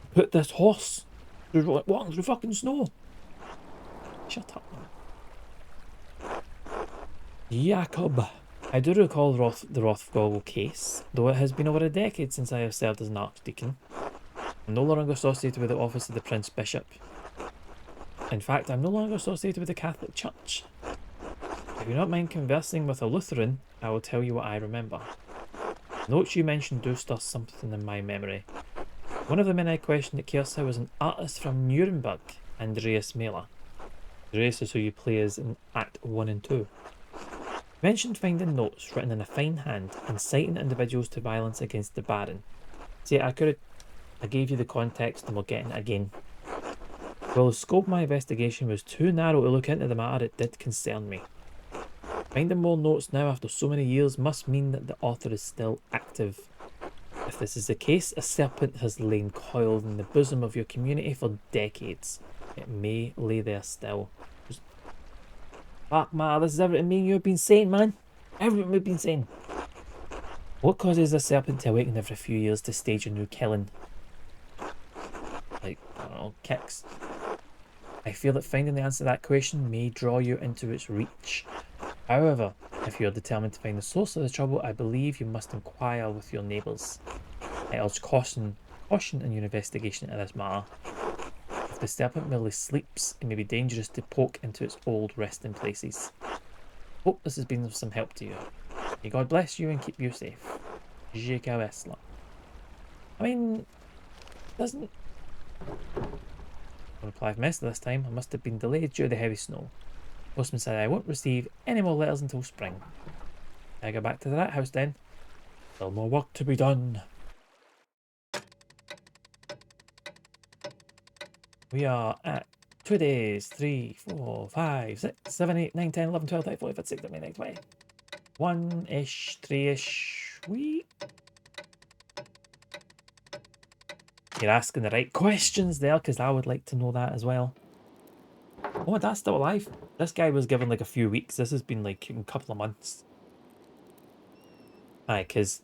to put this horse through walking through fucking snow? Shut up, man. Jacob. I do recall the Rothgogel case, though it has been over a decade since I have served as an archdeacon. I'm no longer associated with the office of the Prince Bishop. In fact, I'm no longer associated with the Catholic Church. If you don't mind conversing with a Lutheran, I will tell you what I remember. The notes you mentioned do stir something in my memory. One of the men I questioned at Kiersau was an artist from Nuremberg, Andreas Mahler. Andreas is who you play as in Act 1 and 2. You mentioned finding notes written in a fine hand, inciting individuals to violence against the Baron. See, I gave you the context and we're getting it again. While the scope of my investigation was too narrow to look into the matter, it did concern me. Finding more notes now after so many years must mean that the author is still active. If this is the case, a serpent has lain coiled in the bosom of your community for decades. It may lay there still. Just... Fuck, man, this is everything me and you have been saying, man. Everything we've been saying. What causes a serpent to awaken every few years to stage a new killing? Like, I don't know, kicks. I feel that finding the answer to that question may draw you into its reach. However, if you are determined to find the source of the trouble, I believe you must inquire with your neighbours. I urge caution in your investigation into this matter. If the serpent merely sleeps, it may be dangerous to poke into its old resting places. Hope this has been of some help to you. May God bless you and keep you safe. J.K. Wessler. I mean, doesn't reply I've missed this time. I must have been delayed due to the heavy snow. Postman said I won't receive any more letters until spring. I go back to the rat house then. Still more work to be done. We are at 2 days, 3, 4, 5, 6, 7, 8, 9, 10, 11, 12, 13, 14, 15, 16, 17, 18, 20. 1-ish, 3-ish week. You're asking the right questions there, because I would like to know that as well. Oh, my dad's still alive. This guy was given like a few weeks. This has been like a couple of months. Aye, because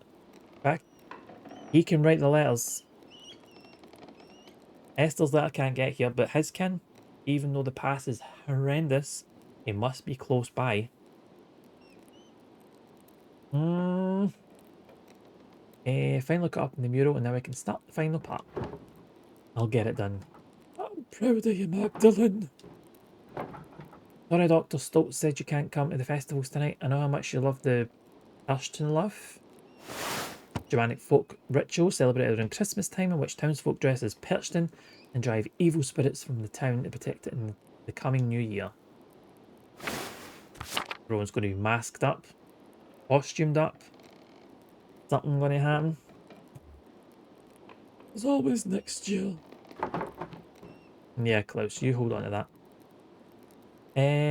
he can write the letters. Esther's letter can't get here, but his can. Even though the pass is horrendous, he must be close by. Finally cut up in the mural, and now we can start the final part. I'll get it done. I'm proud of you, Magdalene. Sorry, Dr. Stoltz said you can't come to the festivals tonight. I know how much you love the Thurston Love. Germanic folk ritual celebrated around Christmas time, in which townsfolk dress as Perchton and drive evil spirits from the town to protect it in the coming new year. Everyone's going to be masked up, costumed up. Something going to happen. As always, next year. Yeah, Klaus, you hold on to that.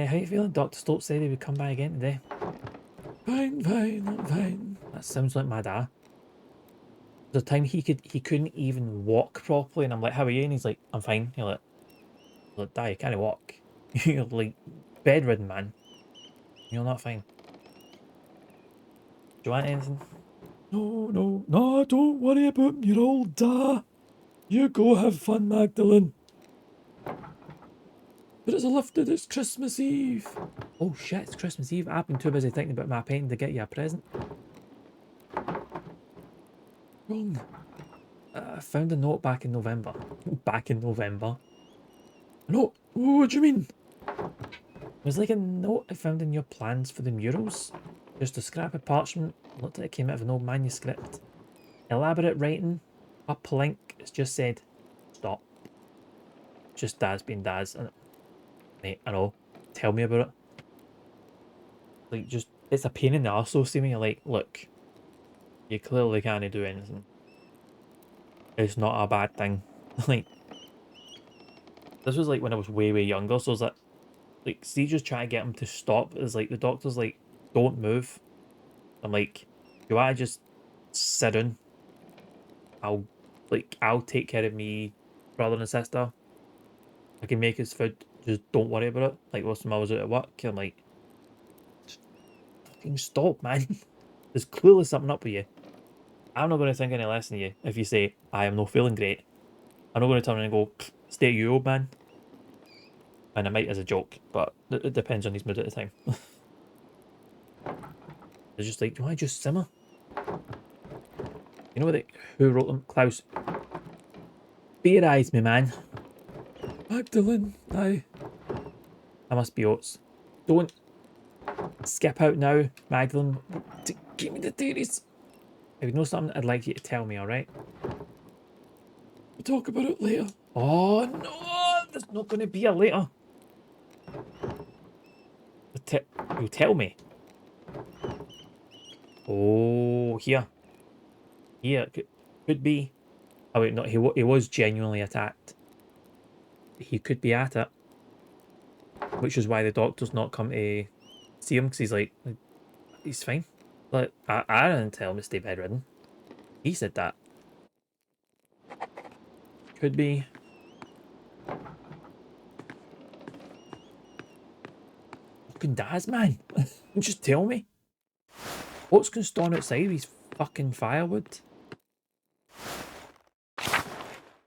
How you feeling? Dr. Stoltz said he would come by again today. Fine, I'm fine. That sounds like my dad. The time he couldn't even walk properly, and I'm like, how are you? And he's like, I'm fine. You're like, Dad, you can't walk. You're like bedridden, man. You're not fine. Do you want anything? No, don't worry about me, you're old da. You go have fun, Magdalene. But it's a lifted, it's Christmas Eve. Oh shit, it's Christmas Eve. I've been too busy thinking about my painting to get you a present. Wrong. I found a note back in November. Back in November? A note? What do you mean? It was like a note I found in your plans for the murals. Just a scrap of parchment. Looked like it came out of an old manuscript. Elaborate writing. Up link. It's just said, stop. Just Daz being Daz. Mate, I know. Tell me about it. Like, just, it's a pain in the arsehole. See me, you're like, look, you clearly can't do anything. It's not a bad thing. Like, this was like when I was way, way younger. So I was like, see, just try to get him to stop. It's like, the doctor's like, don't move. I'm like, do I just sit down? I'll take care of me brother and sister. I can make his food. Just don't worry about it. Like, last time I was out at work, I'm like, fucking stop, man. There's clearly something up with you. I'm not going to think any less than you if you say, I am not feeling great. I'm not going to turn around and go, stay you, old man. And I might as a joke, but it depends on his mood at the time. It's just like, do I just simmer? You know who wrote them? Klaus. Beer eyes, me man. Magdalene, aye. I must be oats. Don't skip out now, Magdalene. Give me the theories. If you know something, I'd like you to tell me, alright? We'll talk about it later. Oh no, there's not going to be a later. You tell me. Oh, here. Here, could be. Oh wait, no, he was genuinely attacked. He could be at it. Which is why the doctor's not come to see him, because he's like, he's fine. Like, I didn't tell him to stay bedridden. He said that. Could be. Fucking Daz, man. Just tell me. What's going to stand outside with his fucking firewood.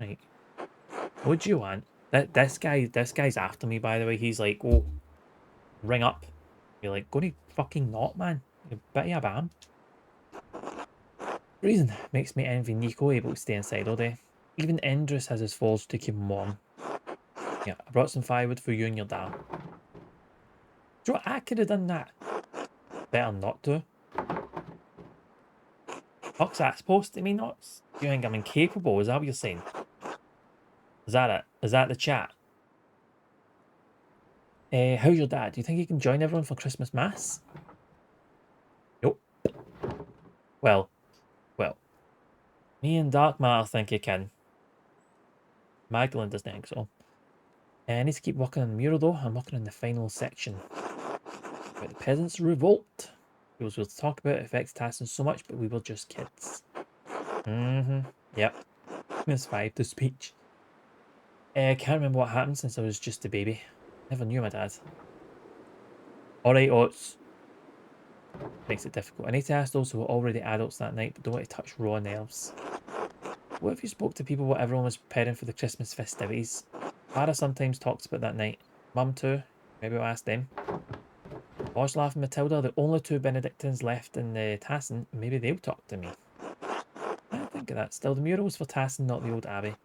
Right. What do you want? This guy's after me, by the way. He's like, oh, ring up. You're like, go to fucking not, man. You're bitty a bam. Reason makes me envy Nico able to stay inside all day. Even Endress has his faults to keep him warm. Yeah, I brought some firewood for you and your dad. Do you know what? I could have done that. Better not to. Fuck's that supposed to mean? Not? You think I'm incapable? Is that what you're saying? Is that it? Is that the chat? How's your dad? Do you think he can join everyone for Christmas Mass? Nope. Well. Me and Dark Matter think he can. Magdalene doesn't think so. I need to keep working on the mural though. I'm working on the final section. About the peasants' revolt. We will talk about it affects Tassin so much, but we were just kids. Yep. Miss 5 to speech. I can't remember what happened since I was just a baby. Never knew my dad. Alright, Oats. Makes it difficult. I need to ask those who were already adults that night, but don't want to touch raw nerves. What if you spoke to people while everyone was preparing for the Christmas festivities? Clara sometimes talks about that night. Mum too. Maybe I'll ask them. Boslav and Matilda are the only two Benedictines left in the Tassin. Maybe they'll talk to me. I think of that. Still, the mural was for Tassin, not the old abbey.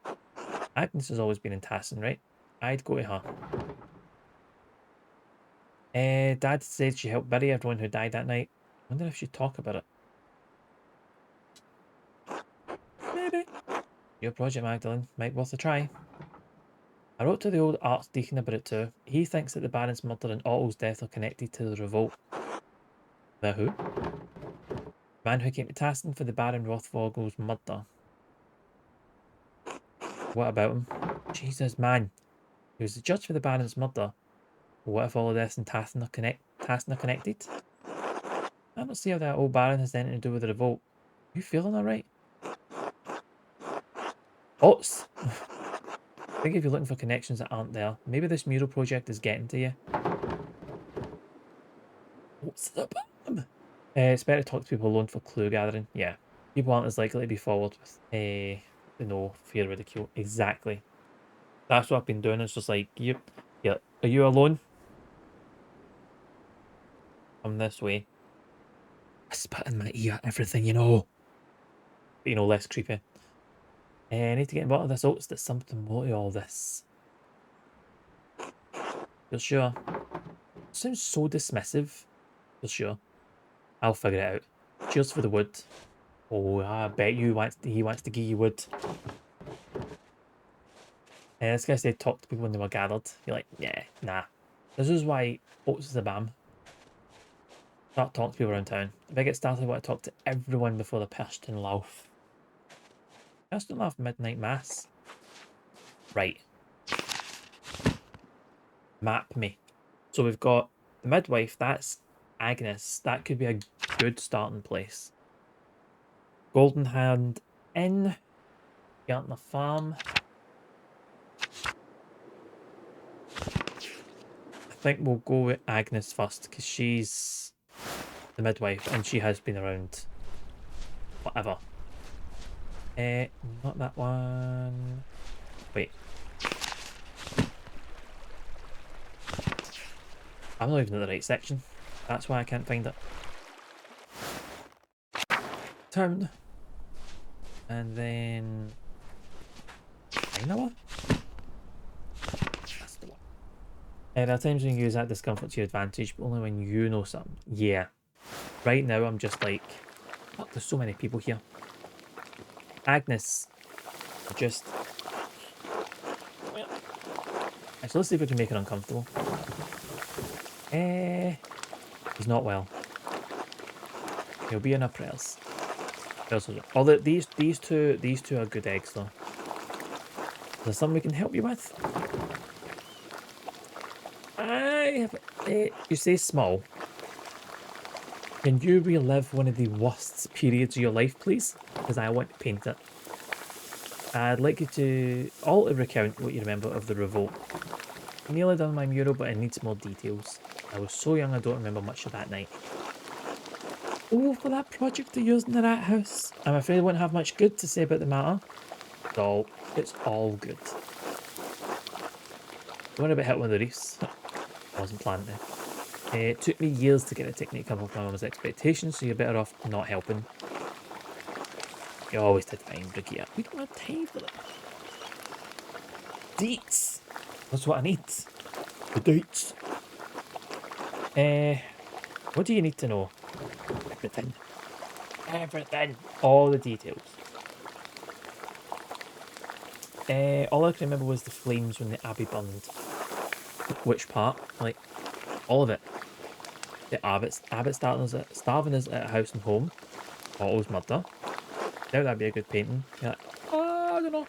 Agnes has always been in Tassin, right? I'd go to her. Dad said she helped bury everyone who died that night. I wonder if she'd talk about it. Maybe. Your project, Magdalene. Might worth a try. I wrote to the old archdeacon about it too. He thinks that the Baron's murder and Otto's death are connected to the revolt. The who? The man who came to Tassin for the Baron Rothvogel's murder. What about him? Jesus, man. He was the judge for the Baron's murder. What if all of this and Tassin are connected? I don't see how that old Baron has anything to do with the revolt. You feeling alright? Ots! I think if you're looking for connections that aren't there, maybe this mural project is getting to you. What's the bum? It's better to talk to people alone for clue gathering. Yeah. People aren't as likely to be forward with fear of ridicule. Exactly. That's what I've been doing. It's just like, yeah, are you alone? Come this way. I spit in my ear, everything, you know. But, less creepy. I need to get in bottom of this oats. There's something more to all this. You're sure? Sounds so dismissive. You're sure? I'll figure it out. Cheers for the wood. Oh, I bet he wants to give you wood. This guy said talk to people when they were gathered. You're like, yeah, nah. This is why Oats is a bam. Start talking to people around town. If I get started, I want to talk to everyone before the Pirsten Lauf. Pirsten Lauf Midnight Mass. Right. Map me. So we've got the midwife, that's Agnes. That could be a good starting place. Golden Hand Inn. Gartner Farm. I think we'll go with Agnes first because she's the midwife and she has been around whatever. Not that one. Wait. I'm not even in the right section. That's why I can't find it. Town. And then Inawa? That's the one. There are times when you use that discomfort to your advantage, but only when you know something. Yeah. Right now I'm just like, fuck, there's so many people here. Agnes. Just... Actually, let's see if we can make it uncomfortable. He's not well. He'll be in our prayers. Although these two are good eggs though. Is there something we can help you with? I have you say small. Can you relive one of the worst periods of your life, please? Because I want to paint it. I'd like you to all recount what you remember of the revolt. I nearly done my mural, but it needs more details. I was so young I don't remember much of that night. Oh, for that project of yours in the rat house. I'm afraid I won't have much good to say about the matter. So, it's all good. Going a bit hit with the reefs. Wasn't planned to. It took me years to get the technique up with my mum's expectations, so you're better off not helping. You always take time, Brigitte. We don't have time for that. Dates! That's what I need. The dates. What do you need to know? Everything. Everything. All the details. All I can remember was the flames when the abbey burned. Which part? Like, all of it. The Abbott starving us at house and home. Otto's murder. Now that'd be a good painting. You're like, oh, I don't know.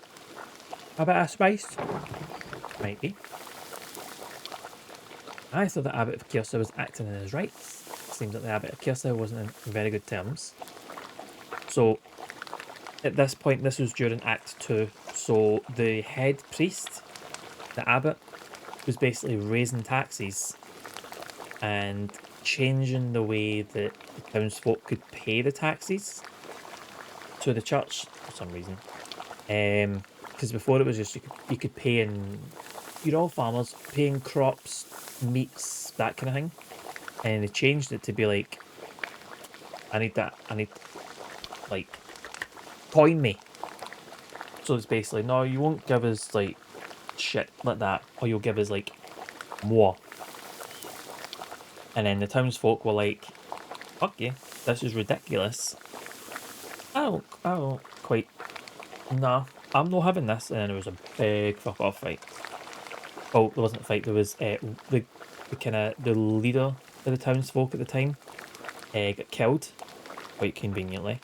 A bit of spice? Might be. I thought that Abbot of Kiosa was acting in his rights. Seems like the Abbot of Kiosa wasn't in very good terms. So, at this point, this was during Act 2. So, the head priest, the Abbot, was basically raising taxes and changing the way that the townsfolk could pay the taxes to the church for some reason. Because before it was just you could pay in, you're all farmers paying crops, meats, that kind of thing, and they changed it to be like, I need like coin me. So it's basically, no, you won't give us like shit like that, or you'll give us like more. And then the townsfolk were like, fuck you, this is ridiculous. I don't quite, nah, I'm not having this. And then there was a big fuck off fight. Oh, there wasn't a fight, there was the kind of the leader of the townsfolk at the time got killed, quite conveniently.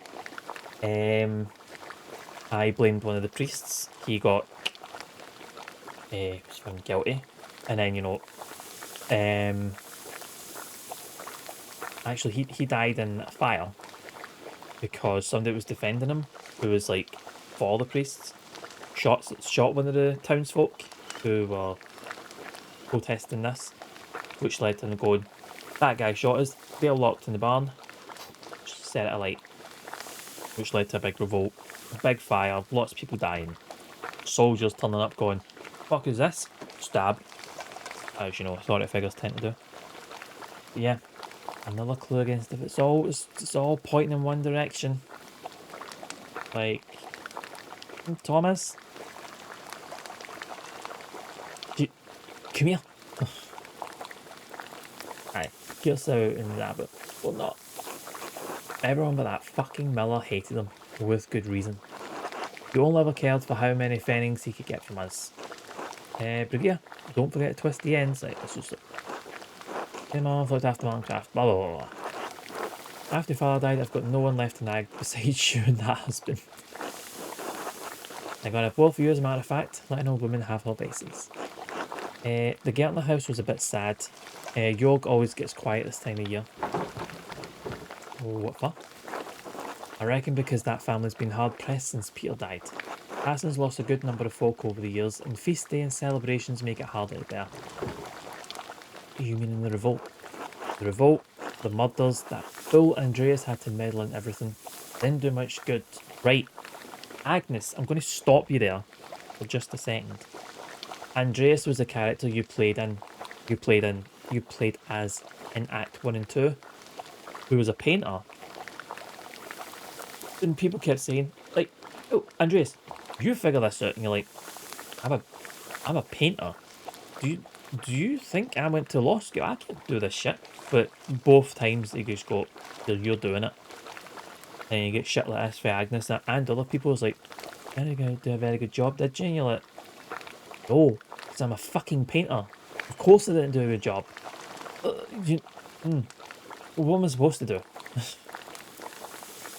I blamed one of the priests. He got was found guilty, and then actually he died in a fire because somebody was defending him, who was like for the priests, shot one of the townsfolk who were protesting this, which led to them going, that guy shot us. They're locked in the barn. Just set it alight, which led to a big revolt, a big fire, lots of people dying, soldiers turning up going, fuck is this? Stab. As you know, authority figures tend to do. But yeah, another clue against it. It's all pointing in one direction. Like, Thomas, come here. Aye, get us out in that, but well, not. Everyone but that fucking Miller hated him, with good reason. He only ever cared for how many pfennings he could get from us. Brigadier, don't forget to twist the ends. Like, this was him off, looked after Minecraft, blah blah blah blah. After your father died, I've got no one left to nag besides you and that husband. I'm gonna have both of you, as a matter of fact, letting old woman have her bases. The Gertner house was a bit sad. Jorg always gets quiet this time of year. Oh, what for? I reckon because that family's been hard pressed since Peter died. Hassan's lost a good number of folk over the years, and feast day and celebrations make it harder to bear. You mean in the revolt? The revolt, the murders, that fool Andreas had to meddle in everything. Didn't do much good. Right, Agnes, I'm going to stop you there for just a second. Andreas was the character you played as in Act 1 and 2, who was a painter. And people kept saying, like, oh, Andreas, you figure this out. And you're like, I'm a painter. Do you think I went to law school? I can't do this shit. But both times they just go, you're doing it. And you get shit like this for Agnes and other people. It's like, you're going to do a very good job, did you? And you're like, no, because I'm a fucking painter. Of course I didn't do a good job. What am I supposed to do?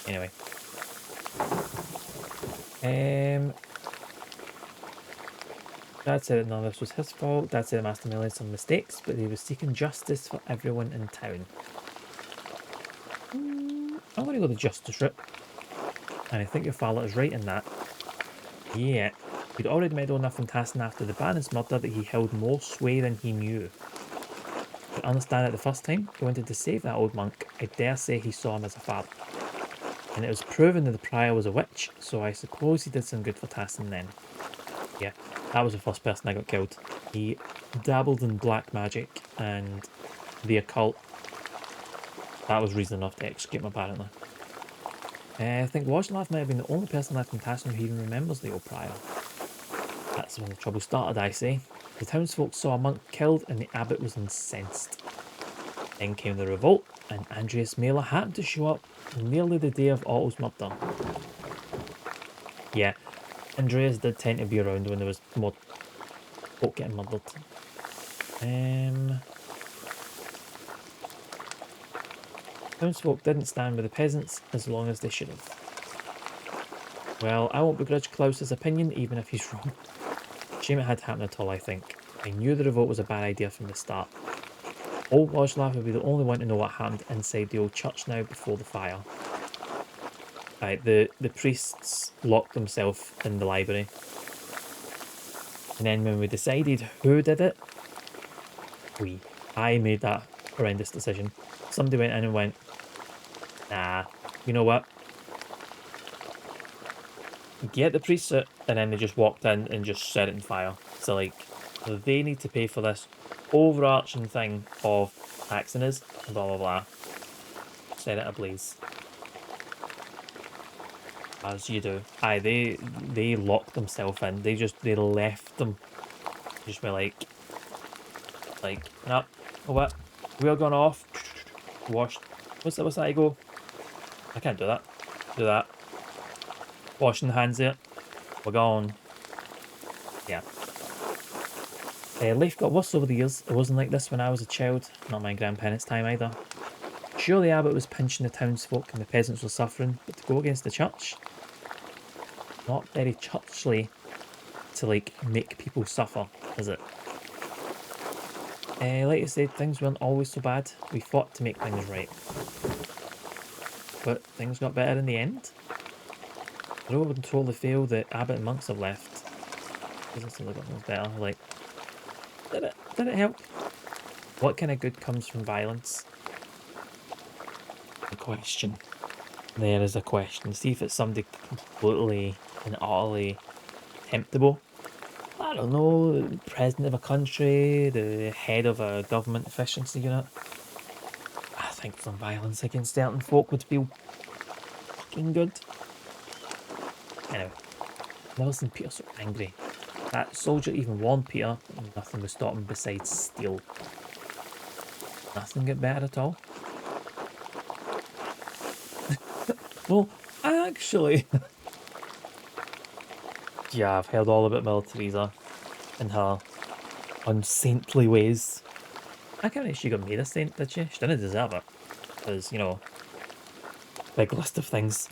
Anyway. Dad said that none of this was his fault. Dad said Master made some mistakes, but he was seeking justice for everyone in town. I'm going to go the justice route. And I think your father is right in that. Yeah. He'd already meddled enough in Tassin after the Baron's murder that he held more sway than he knew. understand it the first time. He wanted to save that old monk. I dare say he saw him as a father. And it was proven that the prior was a witch, so I suppose he did some good for Tassin then. Yeah, that was the first person I got killed. He dabbled in black magic and the occult. That was reason enough to execute him, apparently. I think Wojlav might have been the only person left in Tassin who even remembers the old prior. That's when the trouble started, I say. The townsfolk saw a monk killed and the abbot was incensed. Then came the revolt, and Andreas Mailer happened to show up nearly the day of Otto's murder. Yeah, Andreas did tend to be around when there was more folk getting murdered. Townsfolk didn't stand with the peasants as long as they should have. Well, I won't begrudge Klaus's opinion, even if he's wrong. Shame it had to happen at all, I think. I knew the revolt was a bad idea from the start. Old Wojlav would be the only one to know what happened inside the old church now before the fire. Right, the priests locked themselves in the library. And then when we decided who did it, I made that horrendous decision. Somebody went in and went, nah, you know what? Get the priest suit, and then they just walked in and just set it on fire. So like, they need to pay for this overarching thing of taxing us, blah blah blah. Set it ablaze. As you do. Aye, they locked themselves in. They left them. Just were like, no, what? We're going off. Washed. What's that you go? I can't do that. Do that. Washing the hands there. We're gone. Yeah. Life got worse over the years. It wasn't like this when I was a child. Not my grandparents' time either. Sure, the abbot was pinching the townsfolk and the peasants were suffering, but to go against the church? Not very churchly to, like, make people suffer, is it? Like I said, things weren't always so bad. We fought to make things right. But things got better in the end. The road would totally fail, the abbot and monks have left. Doesn't seem like it got better. Like, did it help? What kind of good comes from violence? The question. There is a question. See if it's somebody completely and utterly temptable. I don't know, the president of a country, the head of a government efficiency unit. I think some violence against certain folk would feel fucking good. Anyway, never seen Peter so angry. That soldier even warned Peter, and nothing was stopping besides steel. Nothing get better at all. Well, actually... yeah, I've heard all about Mother Teresa and her unsaintly ways. I can't believe she got made a saint, did she? She didn't deserve it. Because, you know, big list of things.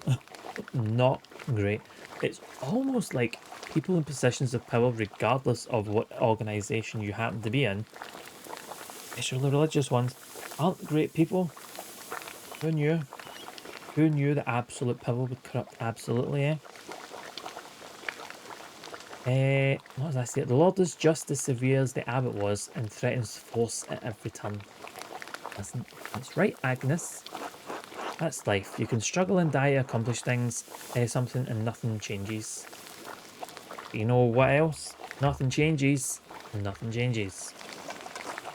Not great. It's almost like people in positions of power, regardless of what organisation you happen to be in, especially religious ones, aren't great people. Who knew? Who knew that absolute power would corrupt absolutely, eh? What was I saying? The Lord is just as severe as the abbot was and threatens force at every turn. That's right, Agnes. That's life. You can struggle and die to accomplish things, something, and nothing changes. But you know what else? Nothing changes. Nothing changes.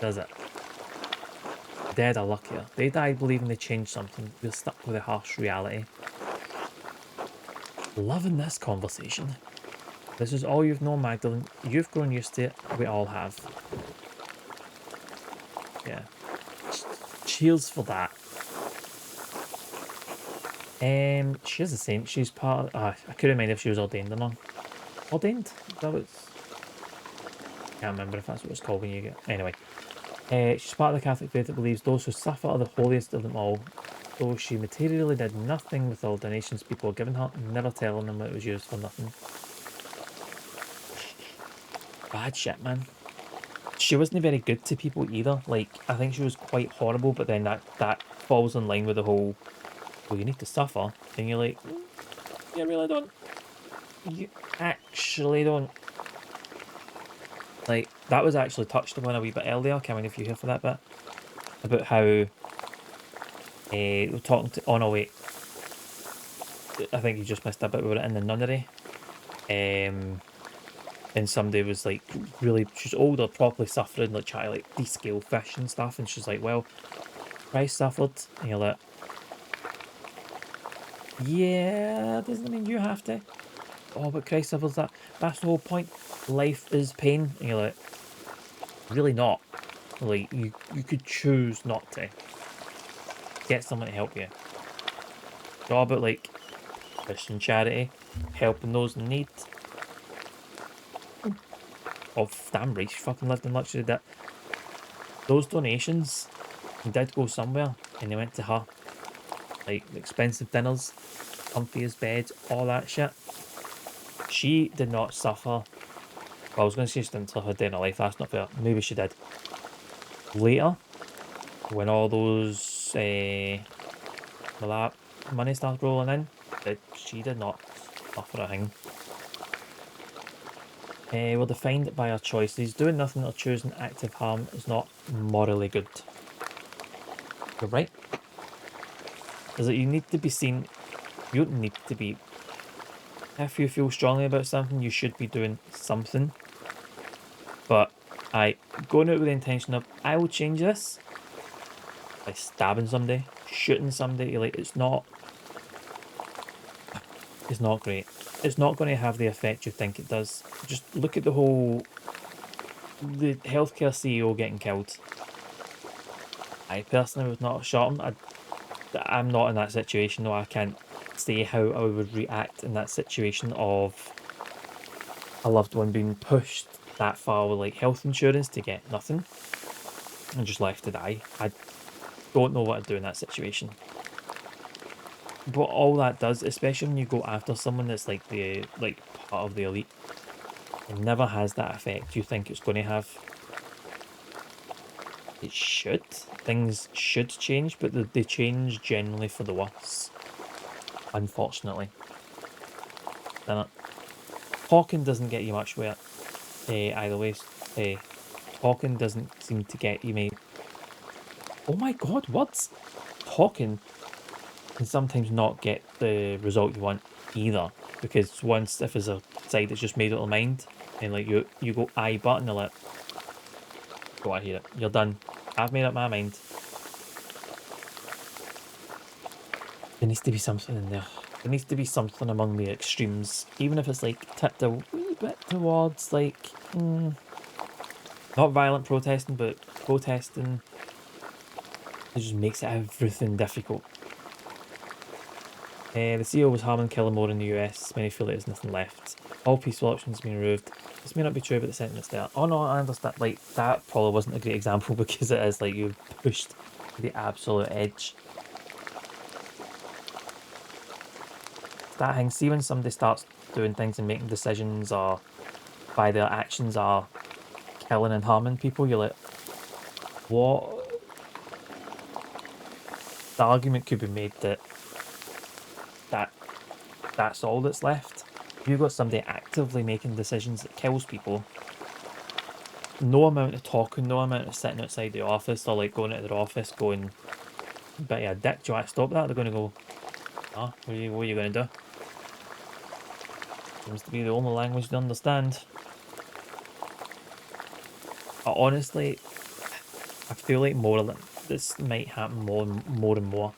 Does it? The dead are luckier. They died believing they changed something. We're stuck with a harsh reality. Loving this conversation. This is all you've known, Magdalene. You've grown used to it. We all have. Yeah. Cheers for that. She is a saint. She's part of... I couldn't mind if she was ordained or not. Ordained? Is that what it's... Can't remember if that's what it's called when you get... Anyway. She's part of the Catholic faith that believes those who suffer are the holiest of them all. Though she materially did nothing with all donations people were giving her, never telling them that it was used for nothing. Bad shit, man. She wasn't very good to people either. Like, I think she was quite horrible, but then that falls in line with the whole, well, you need to suffer. And you're like, you really don't. You actually don't. Like, that was actually touched upon a wee bit earlier. Can't wait if you here for that bit. about how we're talking to. Oh no, wait. I think you just missed a bit about it in the nunnery. And somebody was like really, she's older, properly suffering, like trying to like descale fish and stuff. And she's like, well, Christ suffered. And you're like, yeah, doesn't mean you have to. Oh, but Christ suffers that. That's the whole point. Life is pain. And you're like, really not. Like, you could choose not to. Get someone to help you. It's all about like Christian charity, helping those in need. Oh, damn right, she fucking lived in luxury. That those donations did go somewhere, and they went to her. Like expensive dinners, comfiest beds, all that shit. She did not suffer. Well, I was going to say she didn't suffer a day in her life. That's not fair. Maybe she did. Later, when all those money starts rolling in, she did not suffer a thing. We're defined by our choices. Doing nothing or choosing active harm is not morally good. You're right. Is that you need to be seen. You don't need to be. If you feel strongly about something, you should be doing something. But going out with the intention of I will change this by stabbing somebody, shooting somebody. Like it's not great. It's not going to have the effect you think it does. Just look at the healthcare CEO getting killed. I personally would not have shot him. I'm not in that situation, though. I can't say how I would react in that situation of a loved one being pushed that far with like health insurance to get nothing and just left to die. I don't know what I'd do in that situation. But all that does, especially when you go after someone that's like part of the elite, it never has that effect you think it's going to have. It should. Things should change, but they change generally for the worse. Unfortunately. Talking doesn't get you much where either way. Talking doesn't seem to get you, mate. Oh my god, words! Talking can sometimes not get the result you want either. Because once, if there's a side that's just made up their mind, and like you go aye button, they're like, go I hear it. You're done. I've made up my mind. There needs to be something in there. There needs to be something among the extremes, even if it's like tipped a wee bit towards like not violent protesting, but protesting. It just makes everything difficult. The CEO was harming Killamore in the US. Many feel there's nothing left. All peaceful options have been removed. This may not be true, but the sentiment's there. Oh no, I understand. Like that probably wasn't a great example because it is like you pushed to the absolute edge. That thing. See when somebody starts doing things and making decisions, or by their actions are killing and harming people, you're like, what? The argument could be made that that's all that's left. If you've got somebody actively making decisions that kills people, no amount of talking, no amount of sitting outside the office or like going into their office going, but yeah, dick, do you want to stop that? They're going to go, ah, what are you going to do? Seems to be the only language they understand. Honestly, I feel like this might happen more and more.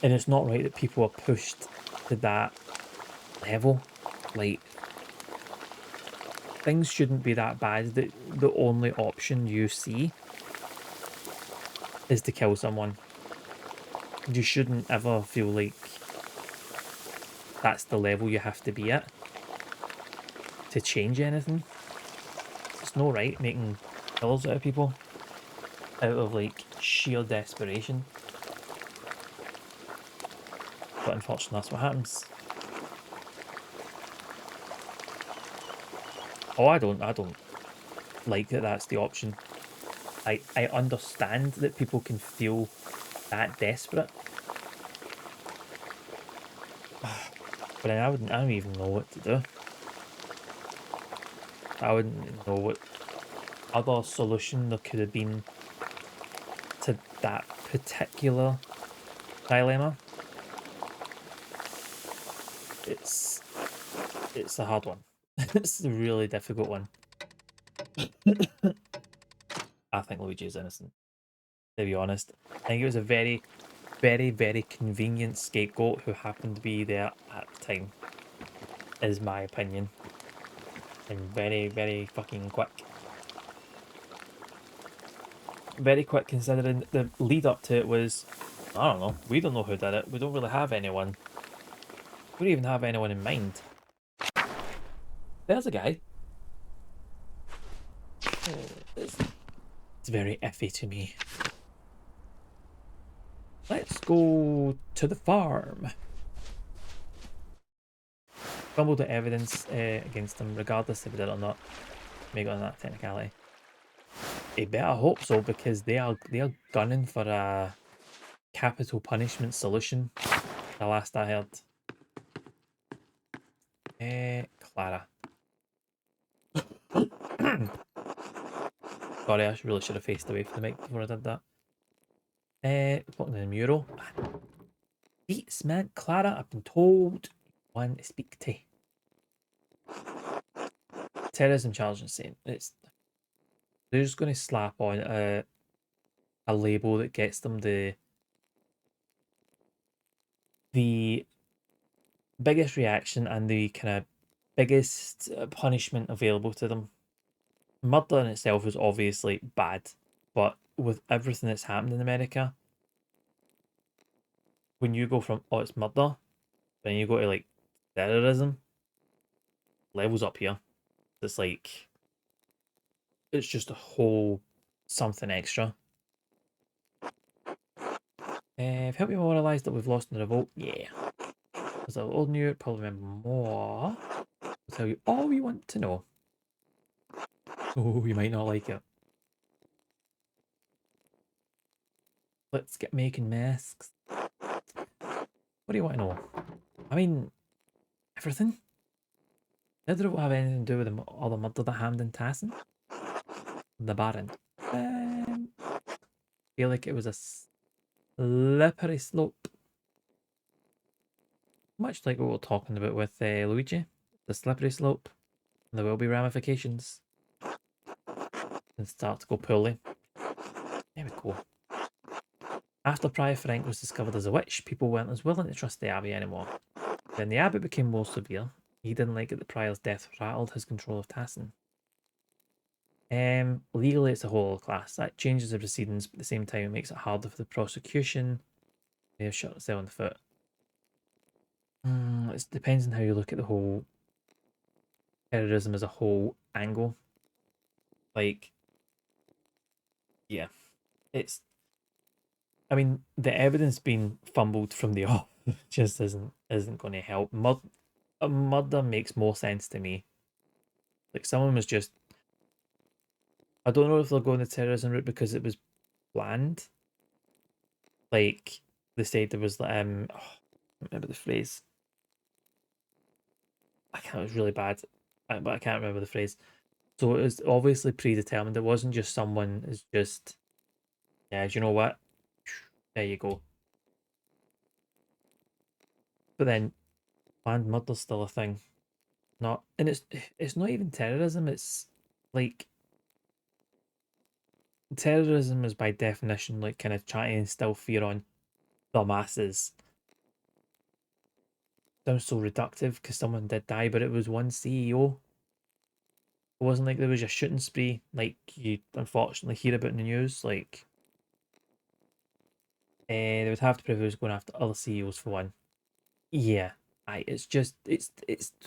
And it's not right that people are pushed to that level. Like, things shouldn't be that bad that the only option you see is to kill someone. You shouldn't ever feel like that's the level you have to be at to change anything. It's no right making killers out of people out of like sheer desperation. But unfortunately, that's what happens. Oh, I don't like that that's the option. I understand that people can feel that desperate, but I don't even know what to do. I wouldn't know what other solution there could have been that particular dilemma, it's a hard one. It's a really difficult one. I think Luigi is innocent, to be honest. I think it was a very, very, very convenient scapegoat who happened to be there at the time, is my opinion. And very, very fucking quick. Very quick considering the lead up to it was, I don't know, we don't know who did it. We don't really have anyone. We don't even have anyone in mind. There's a guy. It's very iffy to me. Let's go to the farm. Fumbled the evidence against him, regardless if he did it or not. May go on that technicality. I better hope so, because they are gunning for a capital punishment solution. The last I heard. Clara. Sorry, I really should have faced away from the mic before I did that. Looking at the mural. Beats, man. Clara, I've been told one to speak to. Terrorism charge insane. They're just going to slap on a label that gets them the biggest reaction and the kind of biggest punishment available to them. Murder in itself is obviously bad, but with everything that's happened in America, when you go from, oh, it's murder, then you go to like terrorism, levels up here. It's like, it's just a whole something extra. Help me moralise that we've lost in the revolt. Yeah. As an old New York, probably remember more. I'll tell you all you want to know. Oh, you might not like it. Let's get making masks. What do you want to know? I mean, everything. Did it have anything to do with all the murder that happened in Tassin? The Baron. Feel like it was a slippery slope. Much like what we were talking about with Luigi. The slippery slope. There will be ramifications. And start to go poorly. There we go. After Prior Frank was discovered as a witch, people weren't as willing to trust the Abbey anymore. Then the Abbot became more severe. He didn't like it that Prior's death rattled his control of Tassin. Legally, it's a whole class. That changes the proceedings, but at the same time, it makes it harder for the prosecution. They've shot itself in the foot. It depends on how you look at the whole terrorism as a whole angle. Like, yeah, it's. I mean, the evidence being fumbled from the off just isn't going to help. Murder makes more sense to me. Like someone was just. I don't know if they're going the terrorism route because it was planned. Like they said there was oh, I remember the phrase. I can't. It was really bad, but I can't remember the phrase. So it was obviously predetermined. It wasn't just someone is just. Yeah, do you know what? There you go. But then planned murder's still a thing. Not, and it's not even terrorism. It's like terrorism is by definition like kind of trying to instill fear on the masses. Sounds so reductive because someone did die, but it was one CEO. It wasn't like there was a shooting spree like you unfortunately hear about in the news. Like, they would have to prove it was going after other CEOs for one. Yeah, it's just it's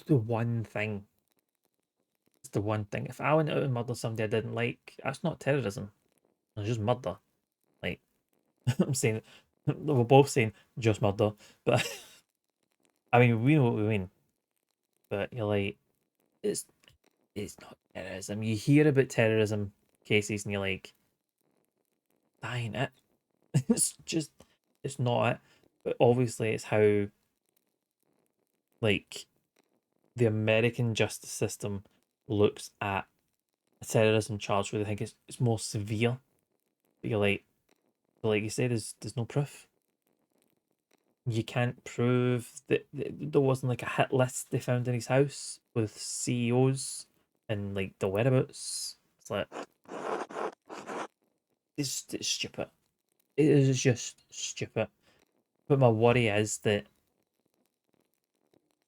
the one thing. It's the one thing. If I went out and murdered somebody I didn't like, that's not terrorism. It's just murder. Like, I'm saying, we're both saying just murder, but I mean, we know what we mean. But you're like, it's it's not terrorism. You hear about terrorism cases and you're like, that ain't it. It's just, it's not it. But obviously, it's how, like, the American justice system looks at a terrorism charge where they think it's more severe. But you're like, But like you say, there's no proof. You can't prove that there wasn't like a hit list they found in his house with CEOs and like the whereabouts. It's like it's stupid. It is just stupid. But my worry is that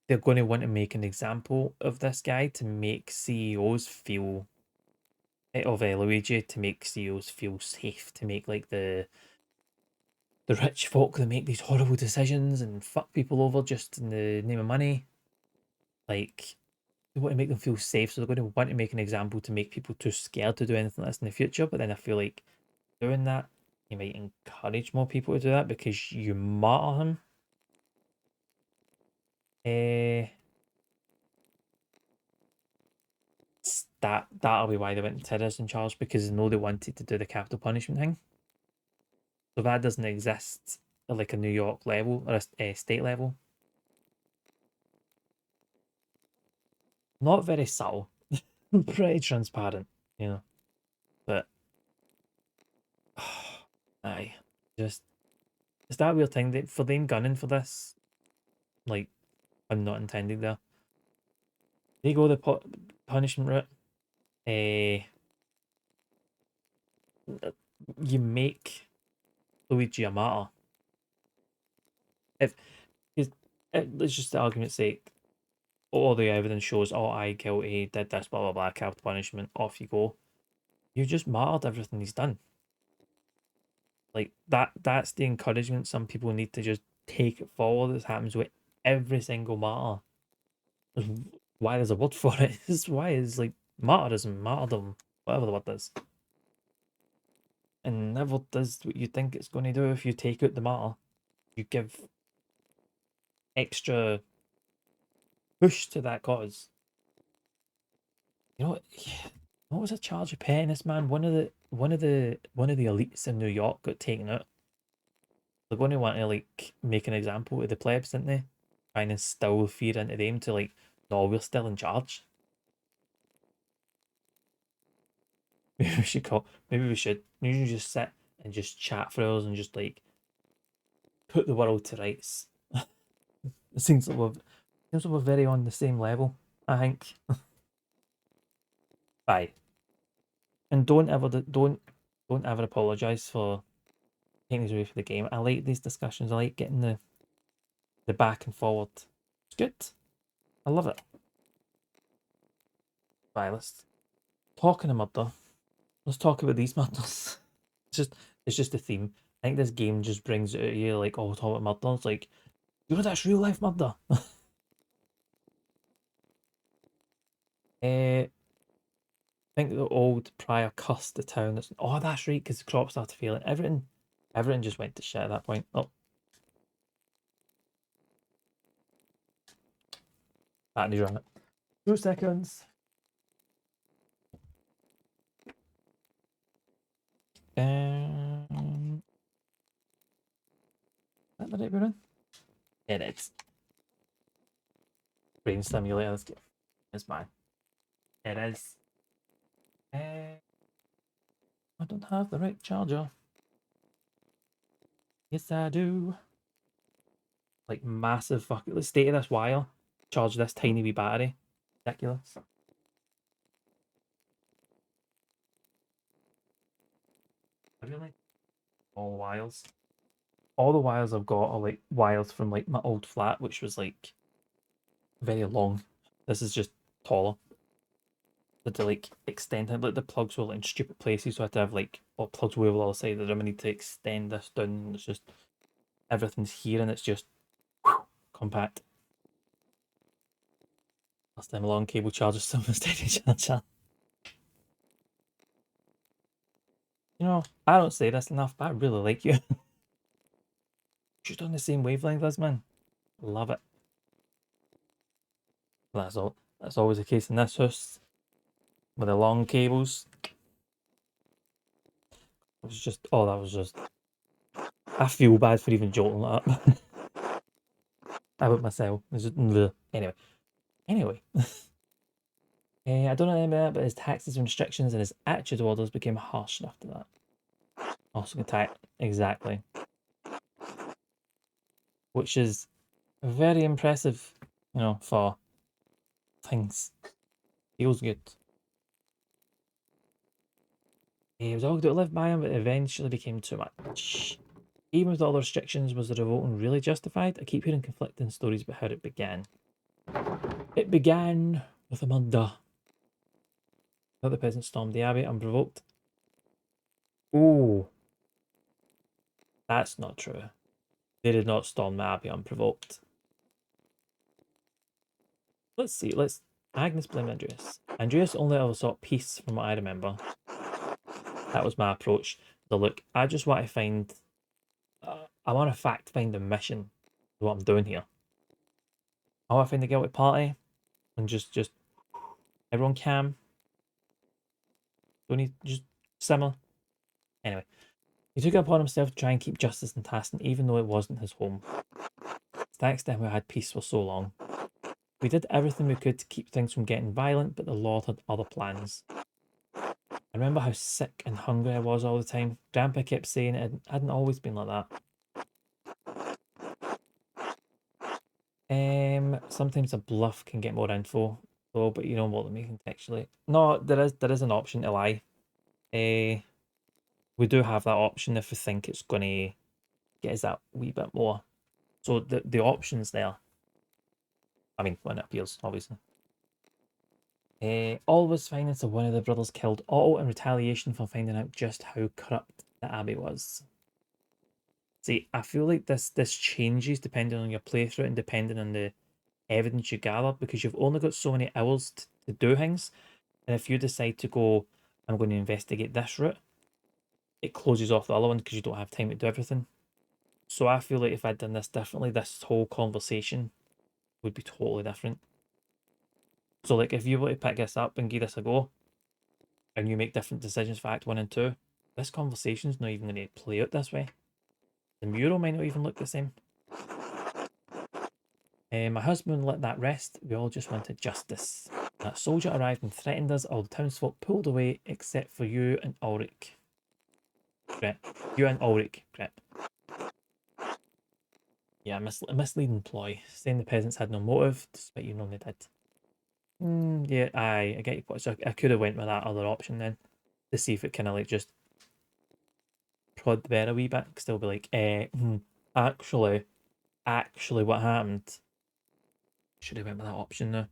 they're going to want to make an example of this guy to make CEOs feel of Luigi, to make CEOs feel safe, to make like the rich folk that make these horrible decisions and fuck people over just in the name of money. Like they want to make them feel safe, so they're going to want to make an example to make people too scared to do anything like this in the future. But then I feel like doing that, you might encourage more people to do that because you martyr him. Eh, that'll be why they went to terrorists in charge, because they know they wanted to do the capital punishment thing. So that doesn't exist at like a New York level or a state level. Not very subtle, pretty transparent, you know. But aye, just it's that weird thing that for them gunning for this, like I'm not intending there. They go the punishment route. Uh, you make Luigi a martyr. If let's just the argument's sake, all the evidence shows, oh, I guilty, did this, blah blah blah, capital punishment, off you go. You just martyred everything he's done. Like that's the encouragement some people need to just take it forward. This happens with every single martyr. Why there's a word for it. This is why it's like martyrism, martyrdom, whatever the word is. And never does what you think it's going to do if you take out the martyr. You give extra push to that cause. You know what was a charge of pettiness, man? One of the elites in New York got taken out. They're going to want to like make an example of the plebs, didn't they? Trying to instill fear into them to like, no, we're still in charge. Maybe we should call. Maybe we should. Maybe we just sit and just chat for hours and just like put the world to rights. It seems like we're very on the same level. I think. Bye. And don't ever apologize for taking us away from the game. I like these discussions. I like getting the back and forward. It's good. I love it. Bye. Let's talking of murder. Let's talk about these murders. It's just a theme. I think this game just brings it out of you like, oh, talk about murder. It's like, you know, that's real life murder. I think the old prior cussed the town. Oh, that's right, because the crops started failing. Everything just went to shit at that point. Oh, battery's run it. 2 seconds. Is that the right one? It is. Brain stimulator. Let's get. It's mine. It is. I don't have the right charger. Yes, I do. Like massive fucking. Let's state of this wire. Charge this tiny wee battery. Ridiculous. Really? All wires. All the wires I've got are like wires from like my old flat, which was like very long. This is just taller. But to like extend it, like the plugs were like in stupid places, so I had to have like all plugs were all the side of the room. I need to extend this down. It's just everything's here and it's just compact. Last time a long cable charger still steady charger. You know, I don't say this enough, but I really like you. Just on the same wavelength as man. Love it. That's all. That's always the case in this house with the long cables. It was just, oh, that was just. I feel bad for even jolting that up about myself. It's just, anyway. Anyway. I don't know anything about that, but his taxes and restrictions and his attitude orders became harsh after that. Also attack exactly, which is very impressive, for things. Feels good. It was all good to live by him, but eventually became too much. Even with all the restrictions, was the revolt really justified? I keep hearing conflicting stories about how it began. It began with a murder. That the peasants stormed the abbey unprovoked. Oh, that's not true. They did not storm the abbey unprovoked. Let's see. Agnes blamed Andreas. Andreas only ever sought peace, from what I remember. That was my approach. So look, I just want to find. I want to fact find the mission. What I'm doing here. I want to find the guilty party and just everyone calm. Don't need just simmer. Anyway, he took it upon himself to try and keep justice in Taston, even though it wasn't his home. Thanks to him, we had peace for so long. We did everything we could to keep things from getting violent, but the Lord had other plans. I remember how sick and hungry I was all the time. Grandpa kept saying it hadn't always been like that. Sometimes a bluff can get more info, though, but you know what? Let me contextually. No, there is an option to lie. We do have that option if we think it's gonna get us that wee bit more. So the options there. I mean, when it appears, obviously. All was fine until one of the brothers killed Otto in retaliation for finding out just how corrupt the abbey was. See, I feel like this changes depending on your playthrough and depending on the evidence you gather, because you've only got so many hours to do things. And if you decide to go, I'm going to investigate this route, it closes off the other one because you don't have time to do everything. So I feel like if I'd done this differently, this whole conversation would be totally different. So like if you were to pick this up and give this a go, and you make different decisions for Act 1 and 2, this conversation's not even going to play out this way. The mural might not even look the same. My husband let that rest. We all just wanted justice. That soldier arrived and threatened us. All the townsfolk pulled away except for you and Ulrich. Grep. You and Ulrich, Grep. Yeah, a misleading ploy, saying the peasants had no motive, despite you know they did. Yeah, I get your point. So I could have went with that other option then, to see if it kind of like just prod the bear a wee bit. Still be like, actually, what happened? Should have went with that option now.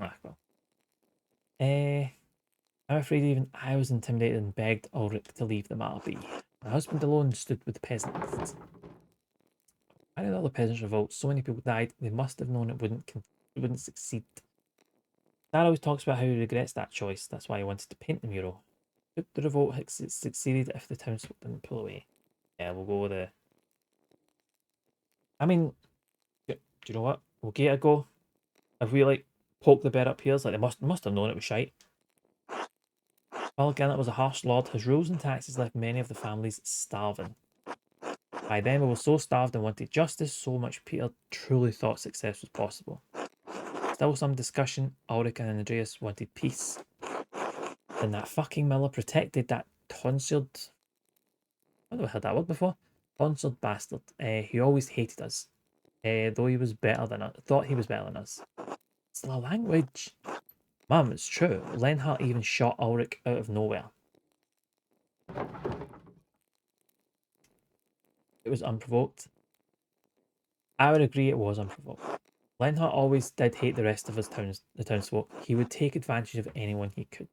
Ah, well. I'm afraid even I was intimidated and begged Ulrich to leave the matter be. My husband alone stood with the peasants. Why did all the peasants revolt? So many people died. They must have known it wouldn't succeed. Dad always talks about how he regrets that choice. That's why he wanted to paint the mural. Could the revolt have succeeded if the townsfolk didn't pull away? Yeah, we'll go with the. I mean, do you know what? We'll give it a go. If we like poke the bear up here, it's like they must have known it was shite. Well, again, that was a harsh lord. His rules and taxes left many of the families starving. By then, we were so starved and wanted justice so much Peter truly thought success was possible. Still some discussion. Ulrich and Andreas wanted peace. Then that fucking Miller protected that tonsured. I've never heard that word before. Tonsured bastard. He always hated us. Though he was better than us. Thought he was better than us. It's the language. Mum, it's true. Lenhart even shot Ulrich out of nowhere. It was unprovoked. I would agree it was unprovoked. Lenhart always did hate the rest of the townsfolk. He would take advantage of anyone he could.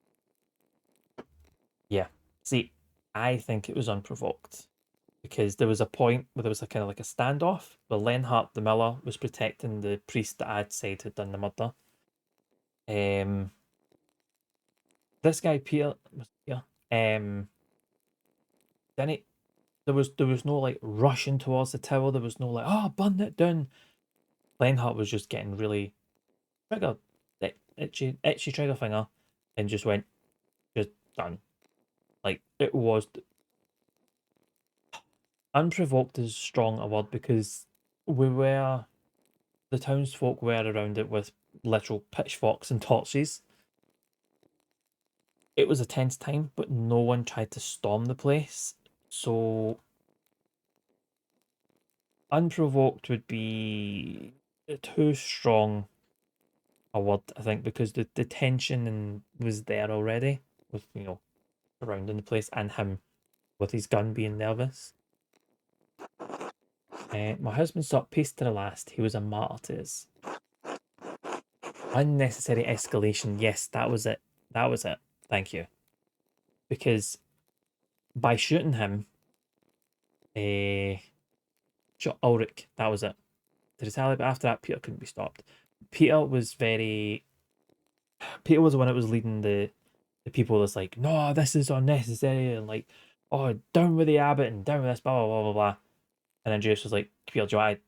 Yeah. See, I think it was unprovoked. Because there was a point where there was a kind of like a standoff where Lenhart the miller was protecting the priest that I'd said had done the murder. This guy Peter was here. Then it there was no like rushing towards the tower. There was no like, oh, burn it down. Lenhart was just getting really trigger itchy trigger finger, and just went just done. Like it was unprovoked is strong a word because the townsfolk were around it with literal pitchforks and torches. It was a tense time, but no one tried to storm the place. So unprovoked would be too strong a word, I think, because the tension was there already with, surrounding the place and him with his gun being nervous. My husband sought peace to the last. He was a martyr to us. Unnecessary escalation. Yes, that was it. That was it. Thank you. Because by shooting him, shot Ulrich. That was it. To retaliate, but after that, Peter couldn't be stopped. Peter was very. Peter was the one that was leading the people that's like, no, this is unnecessary, and like, oh, down with the abbot and down with this, blah blah blah blah blah. And then Judas was like, Peter, do you want to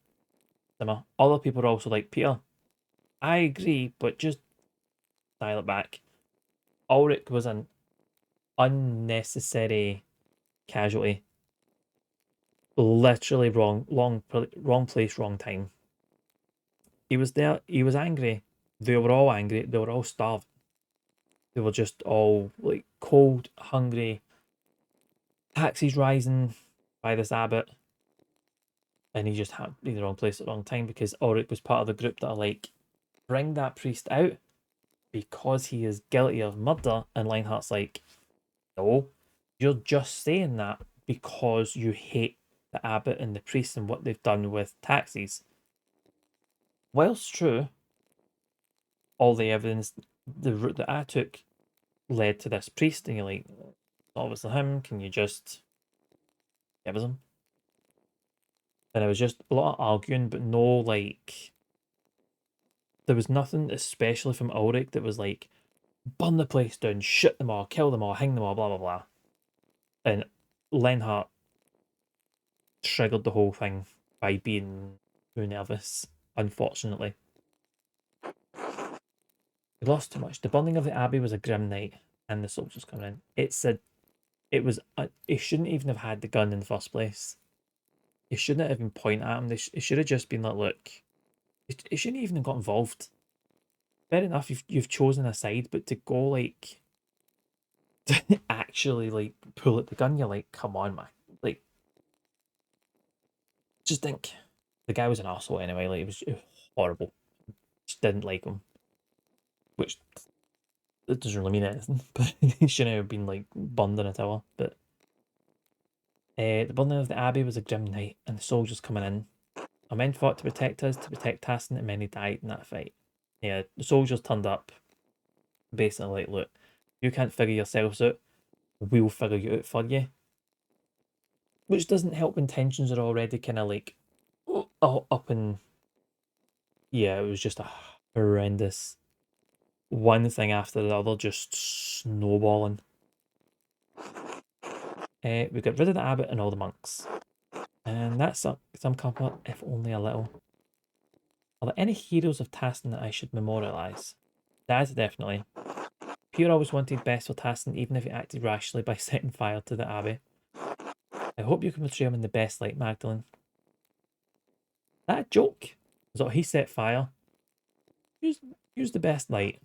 simmer? Other people are also like, Peter, I agree, but just dial it back. Ulrich was an unnecessary casualty. Literally wrong place, wrong time. He was there. He was angry. They were all angry. They were all starved. They were just all like cold, hungry. Taxes rising by this abbot, and he just had to be in the wrong place at the wrong time because Ulrich was part of the group that are like, bring that priest out because he is guilty of murder. And Lionheart's like, no, you're just saying that because you hate the abbot and the priest and what they've done with taxes. Whilst true, all the evidence, the route that I took led to this priest, and you're like, obviously him, can you just give us him? And it was just a lot of arguing, but no, like, there was nothing, especially from Ulrich, that was like, burn the place down, shoot them all, kill them all, hang them all, blah, blah, blah. And Lenhart triggered the whole thing by being too nervous, unfortunately. We lost too much. The burning of the abbey was a grim night, and the soldiers coming in. It was. He shouldn't even have had the gun in the first place. He shouldn't have even pointed at him. It should have just been like, look. It shouldn't even have got involved. Fair enough, you've chosen a side, but to go like to actually like pull at the gun, you're like, come on, man. Like, just think the guy was an asshole anyway. Like, it was horrible. Just didn't like him, which it doesn't really mean anything. But he shouldn't have been like burned in a tower. But the burning of the abbey was a grim night, and the soldiers coming in. Our men fought to protect us, to protect Tassin, and many died in that fight. Yeah, the soldiers turned up, basically like, look, you can't figure yourselves out, we'll figure you out for you. Which doesn't help when tensions are already kind of like up and yeah, it was just a horrendous one thing after the other, just snowballing. We got rid of the abbot and all the monks, and that's some comfort, if only a little. Are there any heroes of Tassin that I should memorialise? Dad, definitely. Pierre always wanted best for Tassin, even if he acted rashly by setting fire to the abbey. I hope you can portray him in the best light, Magdalene. That a joke? So he set fire. Use the best light.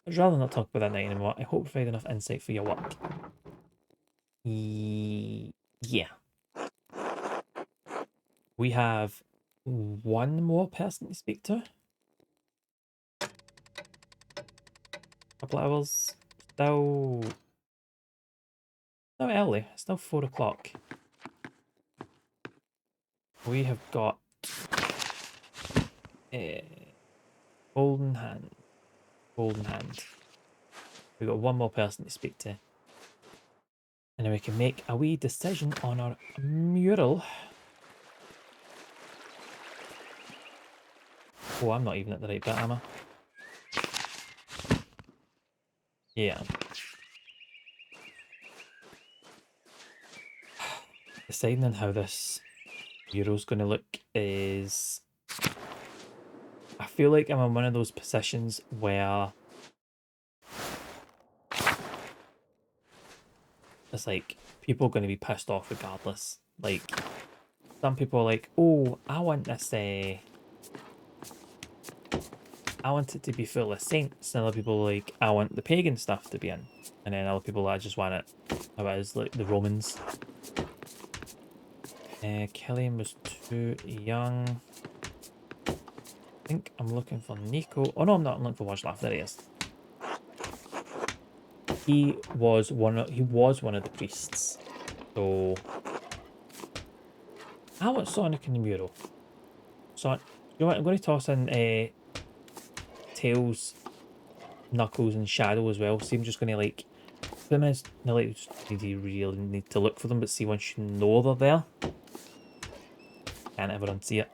I'd rather not talk about that night anymore. I hope we provide enough insight for your work. Yeah. We have one more person to speak to. Couple of hours. Still early. It's still 4 o'clock. We have got golden hand. Golden hand. We've got one more person to speak to. And then we can make a wee decision on our mural. Oh, I'm not even at the right bit, am I? Yeah. Deciding on how this mural's going to look is... I feel like I'm in one of those positions where it's like people are going to be pissed off regardless. Like, some people are like, oh, I want this, I want it to be full of saints. And other people are like, I want the pagan stuff to be in. And then other people, I just want it How it is like the Romans. Killian was too young. I think I'm looking for Nico. Oh no, I'm not. I'm looking for Wajlav. There he is. He was one of the priests. So I want Sonic in the mural. So you know what? I'm going to toss in Tails, Knuckles, and Shadow as well. See, I'm just going to like put them as no, like just really need to look for them, but see once you know they're there, can't ever unsee it.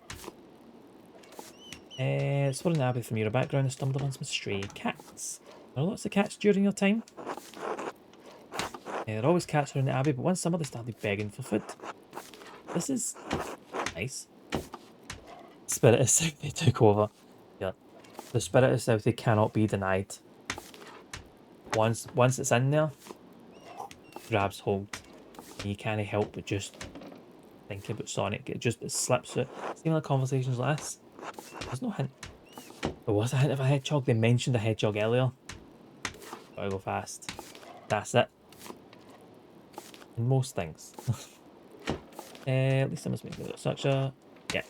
Exploring the abbey from your background, I stumbled upon some stray cats. There are lots of cats during your time. There are always cats around the abbey, but one summer they started begging for food. This is nice. Spirit of South they took over. Yeah, the Spirit of South they cannot be denied. Once it's in there, grabs hold. You can't help but just think about Sonic. It slips out. Similar conversations like this. There's no hint. There was a hint of a hedgehog. They mentioned a hedgehog earlier. Gotta go fast. That's it. In most things. At least I must make it such a... Yeah.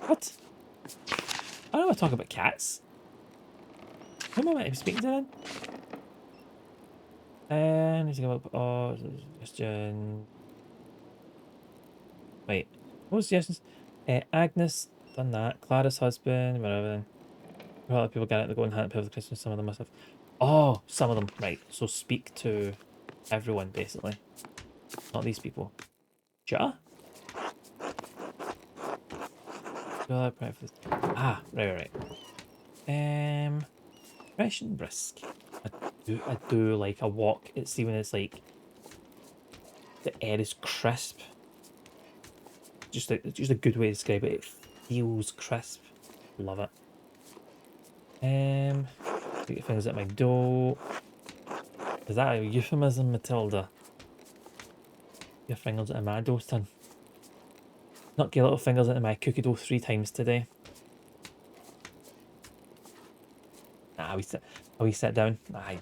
What? I don't want to talk about cats. Who am I meant to be speaking to then? Need to go up. Oh, suggestion. Wait. What was suggestions? Agnes, done that. Clara's husband, whatever. A lot of people get it. They're going hunt for Christmas. Some of them must have. Oh, some of them. Right. So speak to everyone, basically. Not these people. Ja? Breakfast. Ah, right. Fresh and brisk. I do like a walk. It's even it's like the air is crisp. Just a good way to describe it. It feels crisp. Love it. Get your fingers at my dough. Is that a euphemism, Matilda? Your fingers at my dough ton. Not get little fingers into my cookie dough 3 times today. Nah, we sit down. Aye.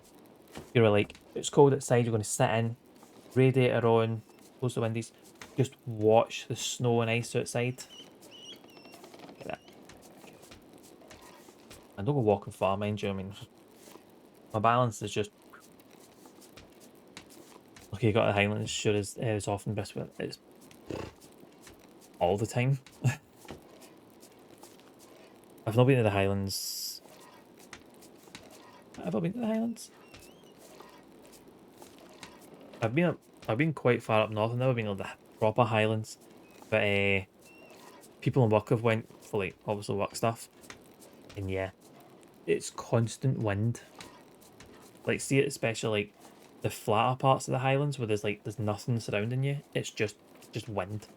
You're like, it's cold outside, you're going to sit in, radiator on, close the windows, just watch the snow and ice outside. Look at that. And don't go walking far, mind you. I mean, my balance is just... Okay, you got the Highlands, sure is often best, but it's all the time. I've not been to the Highlands. Have I been to the Highlands? I've been quite far up north. I've never been to the proper Highlands, but people in work have went for like obviously work stuff, and yeah, it's constant wind. Like see it especially like the flatter parts of the Highlands where there's nothing surrounding you. It's just wind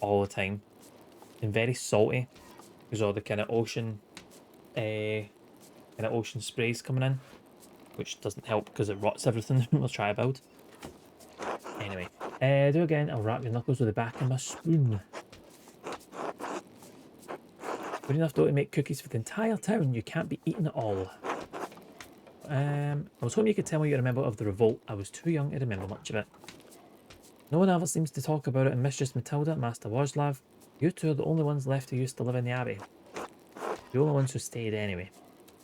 all the time, and very salty because all the kind of ocean sprays coming in, which doesn't help because it rots everything. We'll try a build. Anyway, do again. I'll wrap your knuckles with the back of my spoon. Good enough though to make cookies for the entire town. You can't be eating it all. I was hoping you could tell me you remember of the revolt. I was too young to remember much of it. No one ever seems to talk about it, and Mistress Matilda, Master Wojlav, you two are the only ones left who used to live in the abbey. The only ones who stayed anyway.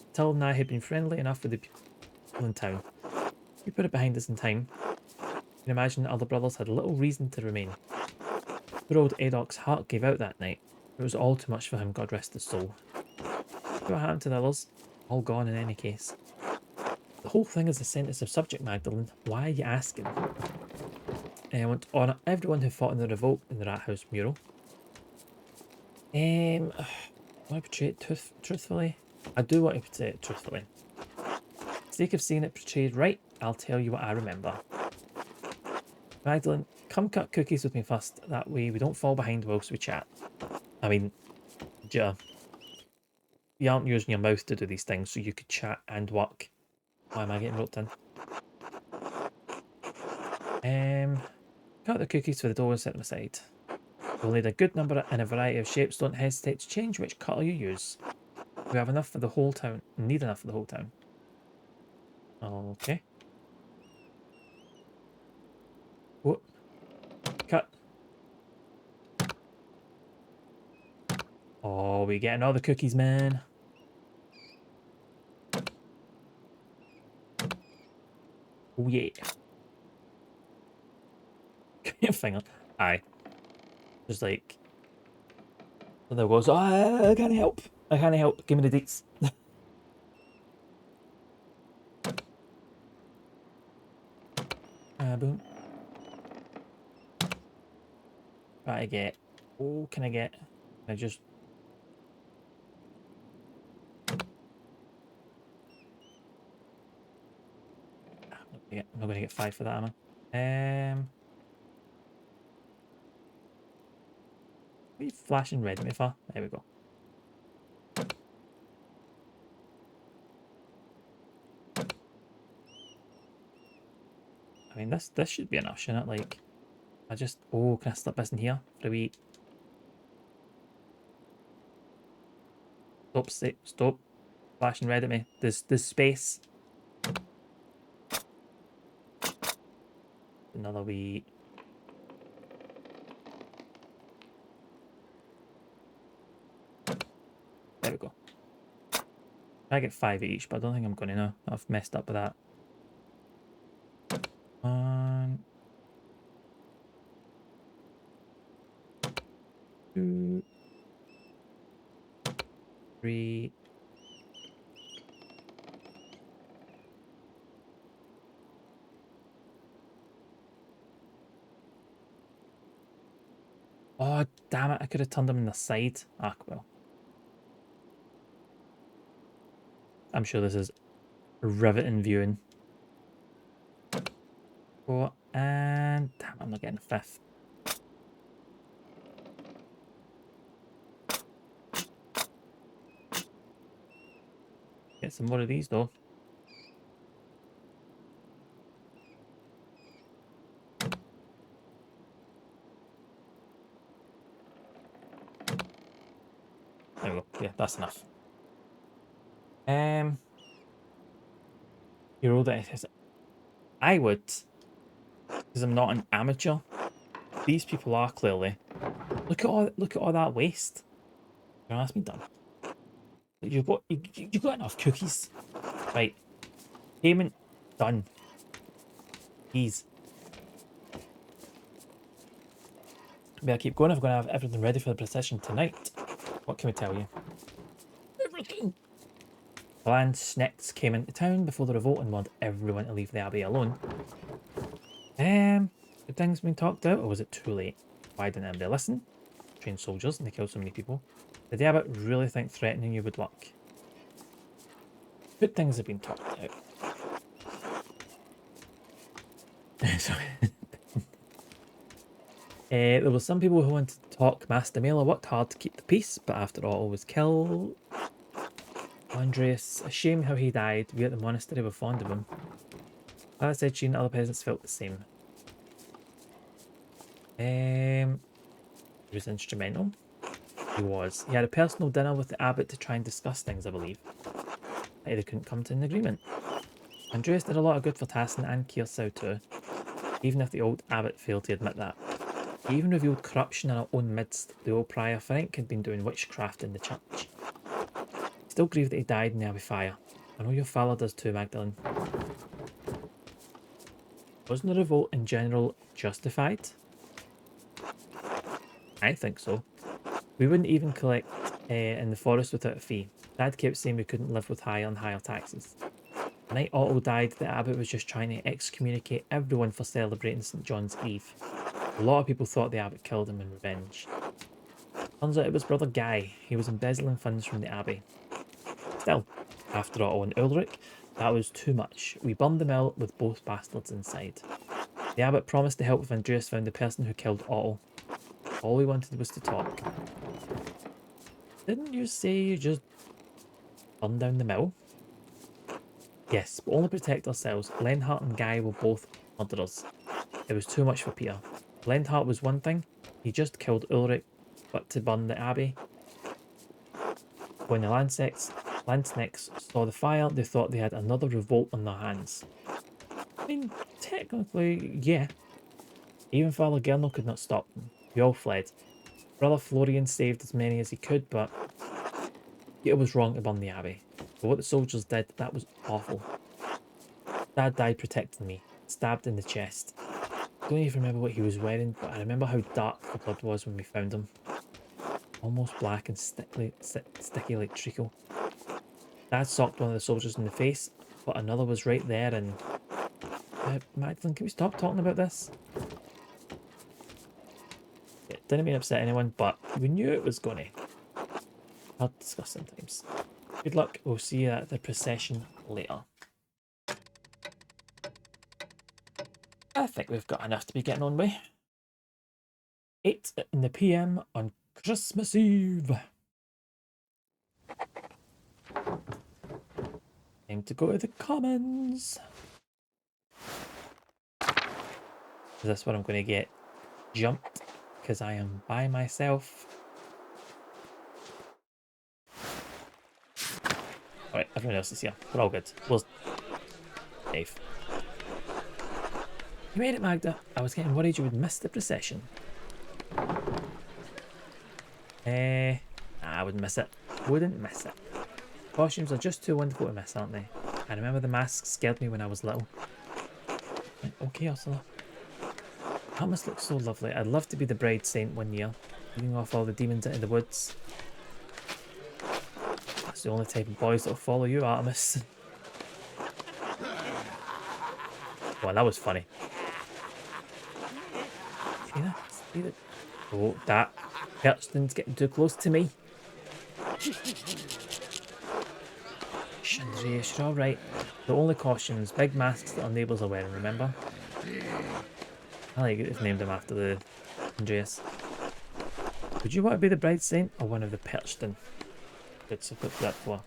Matilda and I had been friendly enough with the people in town. We put it behind us in time. You can imagine the other brothers had little reason to remain. Poor old Adoc's heart gave out that night. It was all too much for him, God rest his soul. What happened to the others? All gone in any case. The whole thing is a sensitive subject, Magdalene. Why are you asking? I want to honour everyone who fought in the revolt in the Rat House mural. Do I portray it truthfully? I do want to portray it truthfully. For the sake of seeing it portrayed right, I'll tell you what I remember. Magdalene, come cut cookies with me first. That way we don't fall behind whilst we chat. I mean, yeah, you aren't using your mouth to do these things, so you could chat and work. Why am I getting roped in? Cut the cookies for the dough and set them aside. You'll need a good number in a variety of shapes. Don't hesitate to change which cutter you use. We have enough for the whole town. Need enough for the whole town. Okay. Whoop. Cut. Oh, we getting all the cookies, man. Oh, yeah. Give me a finger. Aye. Just like... So there goes. Oh, I can't help. I can't help. Give me the deets. Boom. Try to get... Oh, can I get... Can I just... I'm not gonna get 5 for that, am I? What are you flashing red at me for? There we go. I mean, this should be enough, shouldn't it? Like, I just... Oh, can I slip this in here for a wee... Stop, stop. Flashing red at me. There's space. Another wee... There we go. I get 5 each, but I don't think I'm going to know. I've messed up with that. 1, 2, 3. Oh, damn it. I could have turned them in the side. Ah, well. I'm sure this is riveting viewing. Oh, and... Damn, I'm not getting a 5th. Get some more of these, though. There we go. Yeah, that's enough. You rolled it. I would, because I'm not an amateur. These people are clearly. Look at all that waste. You know, that's been done. You've got enough cookies. Right. Payment done. Ease. Better keep going if we're going to have everything ready for the procession tonight. What can we tell you? Everything. The land snecks came into town before the revolt and wanted everyone to leave the abbey alone. Did things been talked out, or was it too late? Why didn't anybody listen? Trained soldiers and they killed so many people. Did the abbot really think threatening you would work? Good things have been talked out. Sorry. There were some people who wanted to talk. Master Mailer worked hard to keep the peace, but after all was killed. Andreas, a shame how he died. We at the monastery were fond of him. That said, she and other peasants felt the same. He was instrumental. He was. He had a personal dinner with the abbot to try and discuss things, I believe. They couldn't come to an agreement. Andreas did a lot of good for Tassin and Kiersau too, even if the old abbot failed to admit that. He even revealed corruption in our own midst. The old prior Frank had been doing witchcraft in the church. Still grieved that he died in the abbey fire. I know your father does too, Magdalene. Wasn't the revolt in general justified? I think so. We wouldn't even collect in the forest without a fee. Dad kept saying we couldn't live with higher and higher taxes. The night Otto died, the abbot was just trying to excommunicate everyone for celebrating St. John's Eve. A lot of people thought the abbot killed him in revenge. Turns out it was brother Guy. He was embezzling funds from the abbey. Still, after Otto and Ulrich, that was too much. We burned the mill with both bastards inside. The abbot promised to help if Andreas found the person who killed Otto. All we wanted was to talk. Didn't you say you just burned down the mill? Yes, but only to protect ourselves. Lenhart and Guy were both murderers. It was too much for Peter. Lenhart was one thing. He just killed Ulrich, but to burn the abbey... When the Landsnecks saw the fire, they thought they had another revolt on their hands. I mean, technically, yeah. Even Father Gernot could not stop them. We all fled. Brother Florian saved as many as he could, but it was wrong to burn the abbey. But what the soldiers did, that was awful. Dad died protecting me, stabbed in the chest. I don't even remember what he was wearing, but I remember how dark the blood was when we found him. Almost black and sticky like treacle. Dad socked one of the soldiers in the face, but another was right there and... Magdalene, can we stop talking about this? It didn't mean to upset anyone, but we knew it was gonna. I'll discuss sometimes. Good luck, we'll see you at the procession later. I think we've got enough to be getting on with. 8 in the PM on Christmas Eve. Time to go to the Commons. Is this where I'm going to get jumped? Because I am by myself. Alright, everyone else is here. We're all good. We're safe. You made it, Magda. I was getting worried you would miss the procession. I wouldn't miss it. Wouldn't miss it. Costumes are just too wonderful to miss, aren't they? I remember the masks scared me when I was little. Okay, Ursula. That must look so lovely. I'd love to be the bride saint one year, leading off all the demons into the woods. That's the only type of boys that'll follow you, Artemis. Well, that was funny. See that? See that? Oh, that Kirsten's getting too close to me. Andreas, you're alright. The only costumes, big masks that our neighbours are wearing, remember? I like it, they've named him after the Andreas. Would you want to be the bride saint or one of the Perchten? Good, so put that for.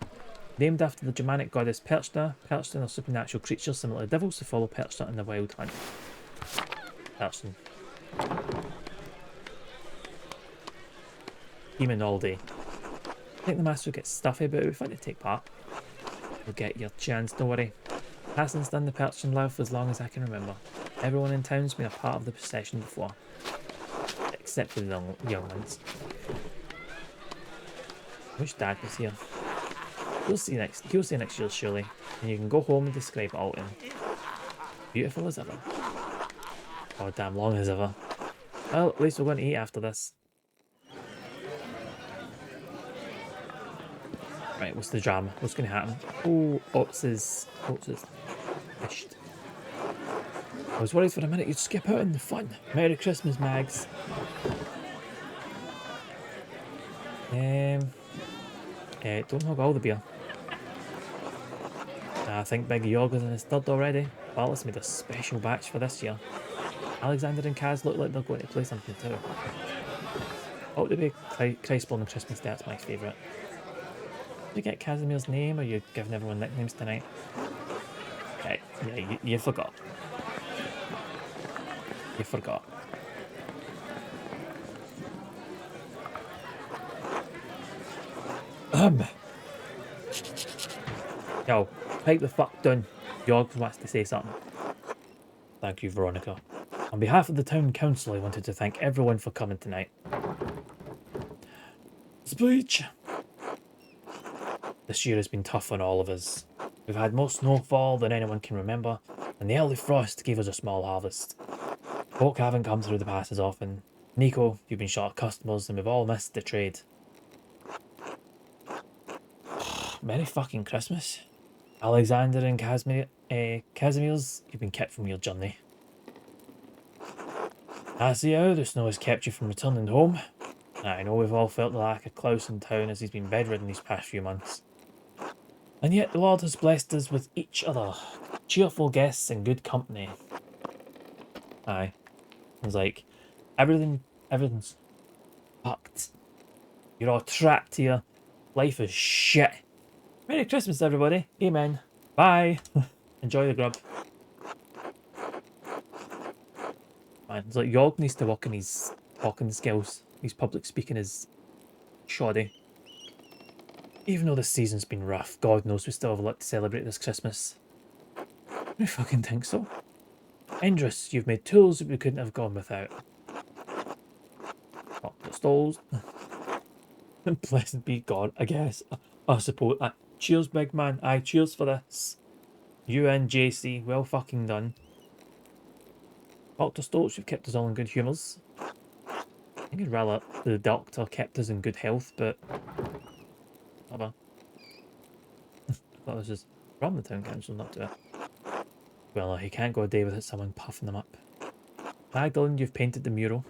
Named after the Germanic goddess Perchta. Perchten are supernatural creatures similar to devils who follow Perchta in the wild hunt. Perchten. Demon all day. I think the master will get stuffy, but it would be fun to take part. You'll get your chance, don't worry. Hasn't done the Perchen love for as long as I can remember. Everyone in town's been a part of the procession before. Except for the young ones. I wish Dad was here. He'll see next year surely, and you can go home and describe it all to him. Beautiful as ever. Or damn long as ever. Well, at least we're going to eat after this. Right, what's the drama? What's going to happen? Oh, Oats is fished. I was worried for a minute you'd skip out on the fun. Merry Christmas, Mags. Don't hog all the beer. I think Big Yorg is in his third already. Bartlett's made a special batch for this year. Alexander and Kaz look like they're going to play something too. Oh, to be Christborn and Christmas Day, that's my favourite. Did you get Casimir's name, or are you giving everyone nicknames tonight? Okay, yeah, you forgot. You forgot. Yo, pipe the fuck down. Yorg wants to say something. Thank you, Veronica. On behalf of the town council, I wanted to thank everyone for coming tonight. Speech! This year has been tough on all of us. We've had more snowfall than anyone can remember, and the early frost gave us a small harvest. Folk haven't come through the passes often. Nico, you've been short of customers, and we've all missed the trade. Merry fucking Christmas. Alexander and Casimir's, you've been kept from your journey. I see how the snow has kept you from returning home. I know we've all felt the lack of Klaus in town as he's been bedridden these past few months. And yet the Lord has blessed us with each other, cheerful guests and good company. Aye. It's like, everything's fucked. You're all trapped here. Life is shit. Merry Christmas, everybody. Amen. Bye. Enjoy the grub. Man, it's like York needs to work on his talking skills. His public speaking is shoddy. Even though this season's been rough, God knows we still have a lot to celebrate this Christmas. I fucking think so. Endress, you've made tools that we couldn't have gone without. Chocolate stalls. Blessed be God, I guess. I suppose. Cheers, big man. Aye, cheers for this. You and JC, well fucking done. Dr. Stoltz, you've kept us all in good humours. I think I'd rather the doctor kept us in good health, but whatever. That was just from the town council, not to it. Well, he can't go a day without someone puffing them up. Magdalene, you've painted the mural.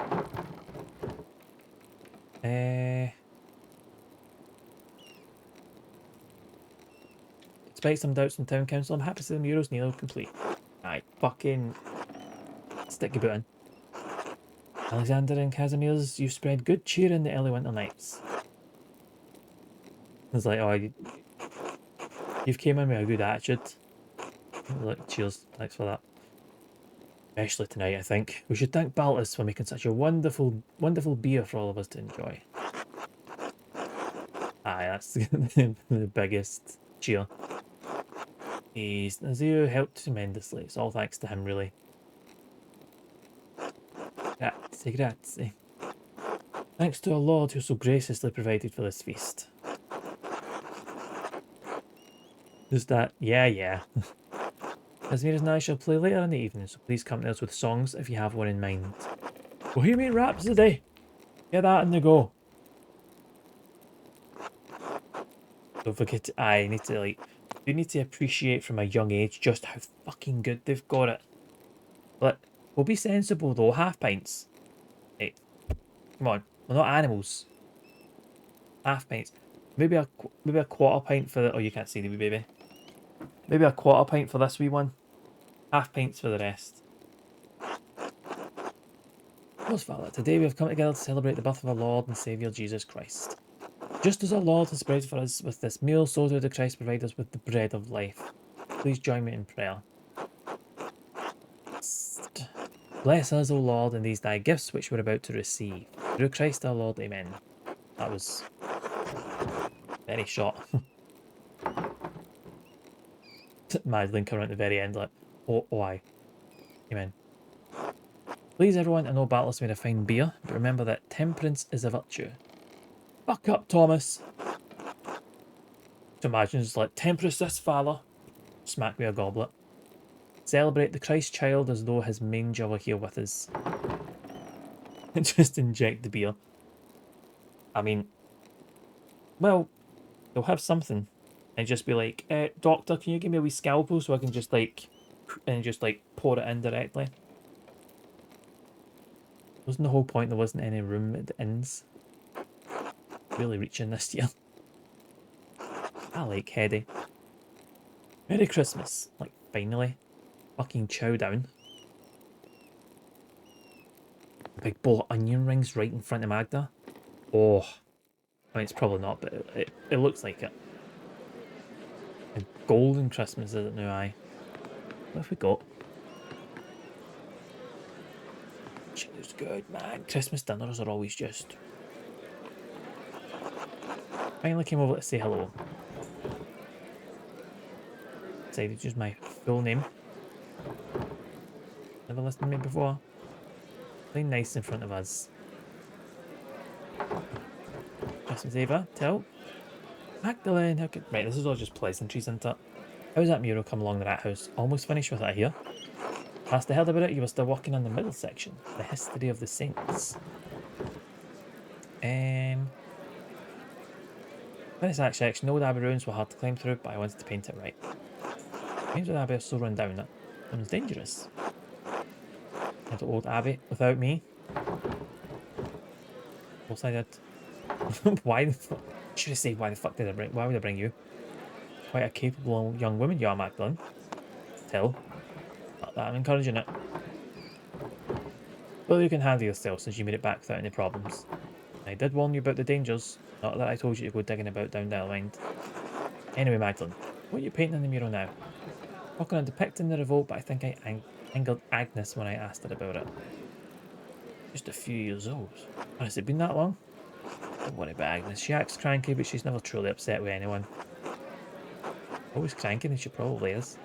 Despite some doubts from town council, I'm happy to see the mural's nearly complete. Aye, fucking stick your boot in. Alexander and Casimir's, you spread good cheer in the early winter nights. It's like, oh, you've came in with a good attitude. Look, cheers, thanks for that. Especially tonight, I think. We should thank Baltus for making such a wonderful, wonderful beer for all of us to enjoy. Aye, that's the biggest cheer. Nazir helped tremendously. It's all thanks to him, really. Grazie, grazie. Thanks to our Lord who so graciously provided for this feast. Just that, yeah. Asmir and I shall play later in the evening, so please come to us with songs if you have one in mind. Bohemian Rhapsody! Get that in the go. Don't forget, I need to, like, you need to appreciate from a young age just how fucking good they've got it. But we'll be sensible though, half pints. Hey, come on, we're not animals. Half pints. Maybe a quarter pint for the, oh, you can't see the wee baby. Maybe a quarter pint for this wee one. Half pints for the rest. Most Father, today we have come together to celebrate the birth of our Lord and Saviour Jesus Christ. Just as our Lord has spread for us with this meal, so did the Christ provide us with the bread of life. Please join me in prayer. Bless us, O Lord, in these thy gifts which we're about to receive. Through Christ our Lord, amen. That was very short. Madeline coming at the very end like, oh aye. Amen. Please everyone, I know Battles made a fine beer, but remember that temperance is a virtue. Fuck up, Thomas. To imagine just like, temperance this, father. Smack me a goblet. Celebrate the Christ child as though his manger were here with us. And just inject the beer. I mean, well, they'll have something. And just be like, doctor, can you give me a wee scalpel so I can just like, and just like pour it in directly? Wasn't the whole point there wasn't any room at the inns? Really reaching this year. I like Heady. Merry Christmas. Like, finally. Fucking chow down. Big bowl of onion rings right in front of Magda. Oh. I mean, it's probably not, but it looks like it. A golden Christmas, is it now, aye? What have we got? Chili's good, man. Christmas dinners are always just... Finally came over to say hello. Decided to use my full name. Never listened to me before. Playing nice in front of us. Christmas Eva, tell. Magdalene, how could... Right, this is all just pleasantries, isn't it? How's that mural come along the rat house? Almost finished with it here. Last I heard about it, you were still working on the middle section. The history of the saints. Finish that section. The old abbey ruins were hard to climb through, but I wanted to paint it right. Names of the abbey are so run down that it was dangerous. And the old abbey without me. Of course I did. Why the fuck? Should I say why the fuck did I bring? Why would I bring you? Quite a capable young woman you are, Magdalene. Still, not that I'm encouraging it. Well, you can handle yourself since you made it back without any problems. I did warn you about the dangers. Not that I told you to go digging about down that line. Anyway, Magdalene, what are you painting on the mural now? Working on depicting the revolt, but I think I angered Agnes when I asked her about it. Just a few years old. Has it been that long? Don't worry about Agnes. She acts cranky, but she's never truly upset with anyone. Always cranky, and she probably is.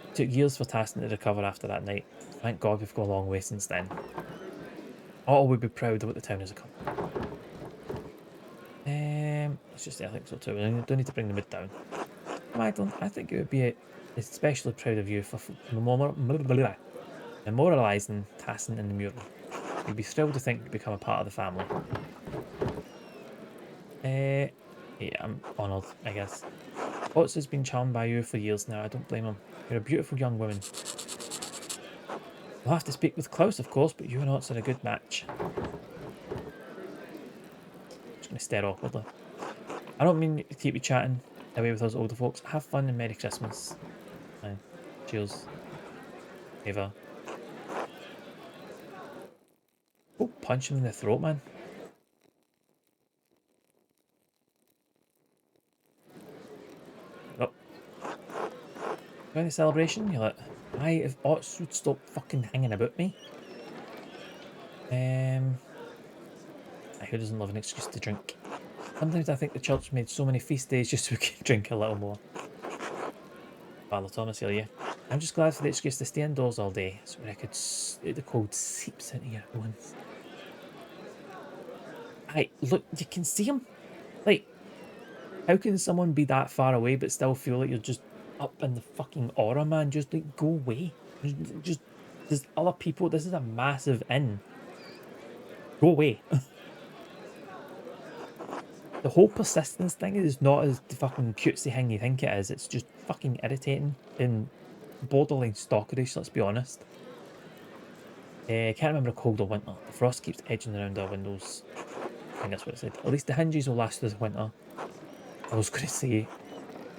It took years for Tassin to recover after that night. Thank God we've got a long way since then. Otto would be proud of what the town has accomplished. It's just, I think so too. We don't need to bring the mood down. Magdalene, I think it would be especially proud of you for memorialising Tassin in the mural. You'd be thrilled to think you become a part of the family. Yeah, I'm honoured, I guess. Potts has been charmed by you for years now. I don't blame him. You're a beautiful young woman. You'll have to speak with Klaus, of course, but you and Otts are a good match. Just going to stare awkwardly. I don't mean to keep you chatting away with us older folks. Have fun and Merry Christmas. And cheers. Eva. Oh, punch him in the throat, man. Oh. Any celebration? You're like, if Otts would stop fucking hanging about me. Who doesn't love an excuse to drink? Sometimes I think the church made so many feast days just so we could drink a little more. Father Thomas here, yeah. I'm just glad for the excuse to stay indoors all day so I could the cold seeps into your bones. Look, you can see him. Like, how can someone be that far away but still feel like you're just up in the fucking aura, man? Just like go away. Just there's other people. This is a massive inn. Go away. The whole persistence thing is not as the fucking cutesy thing you think it is. It's just fucking irritating and borderline stalkerish, let's be honest. I can't remember a cold or winter. The frost keeps edging around our windows. I think that's what it said. At least the hinges will last through the winter. I was going to say,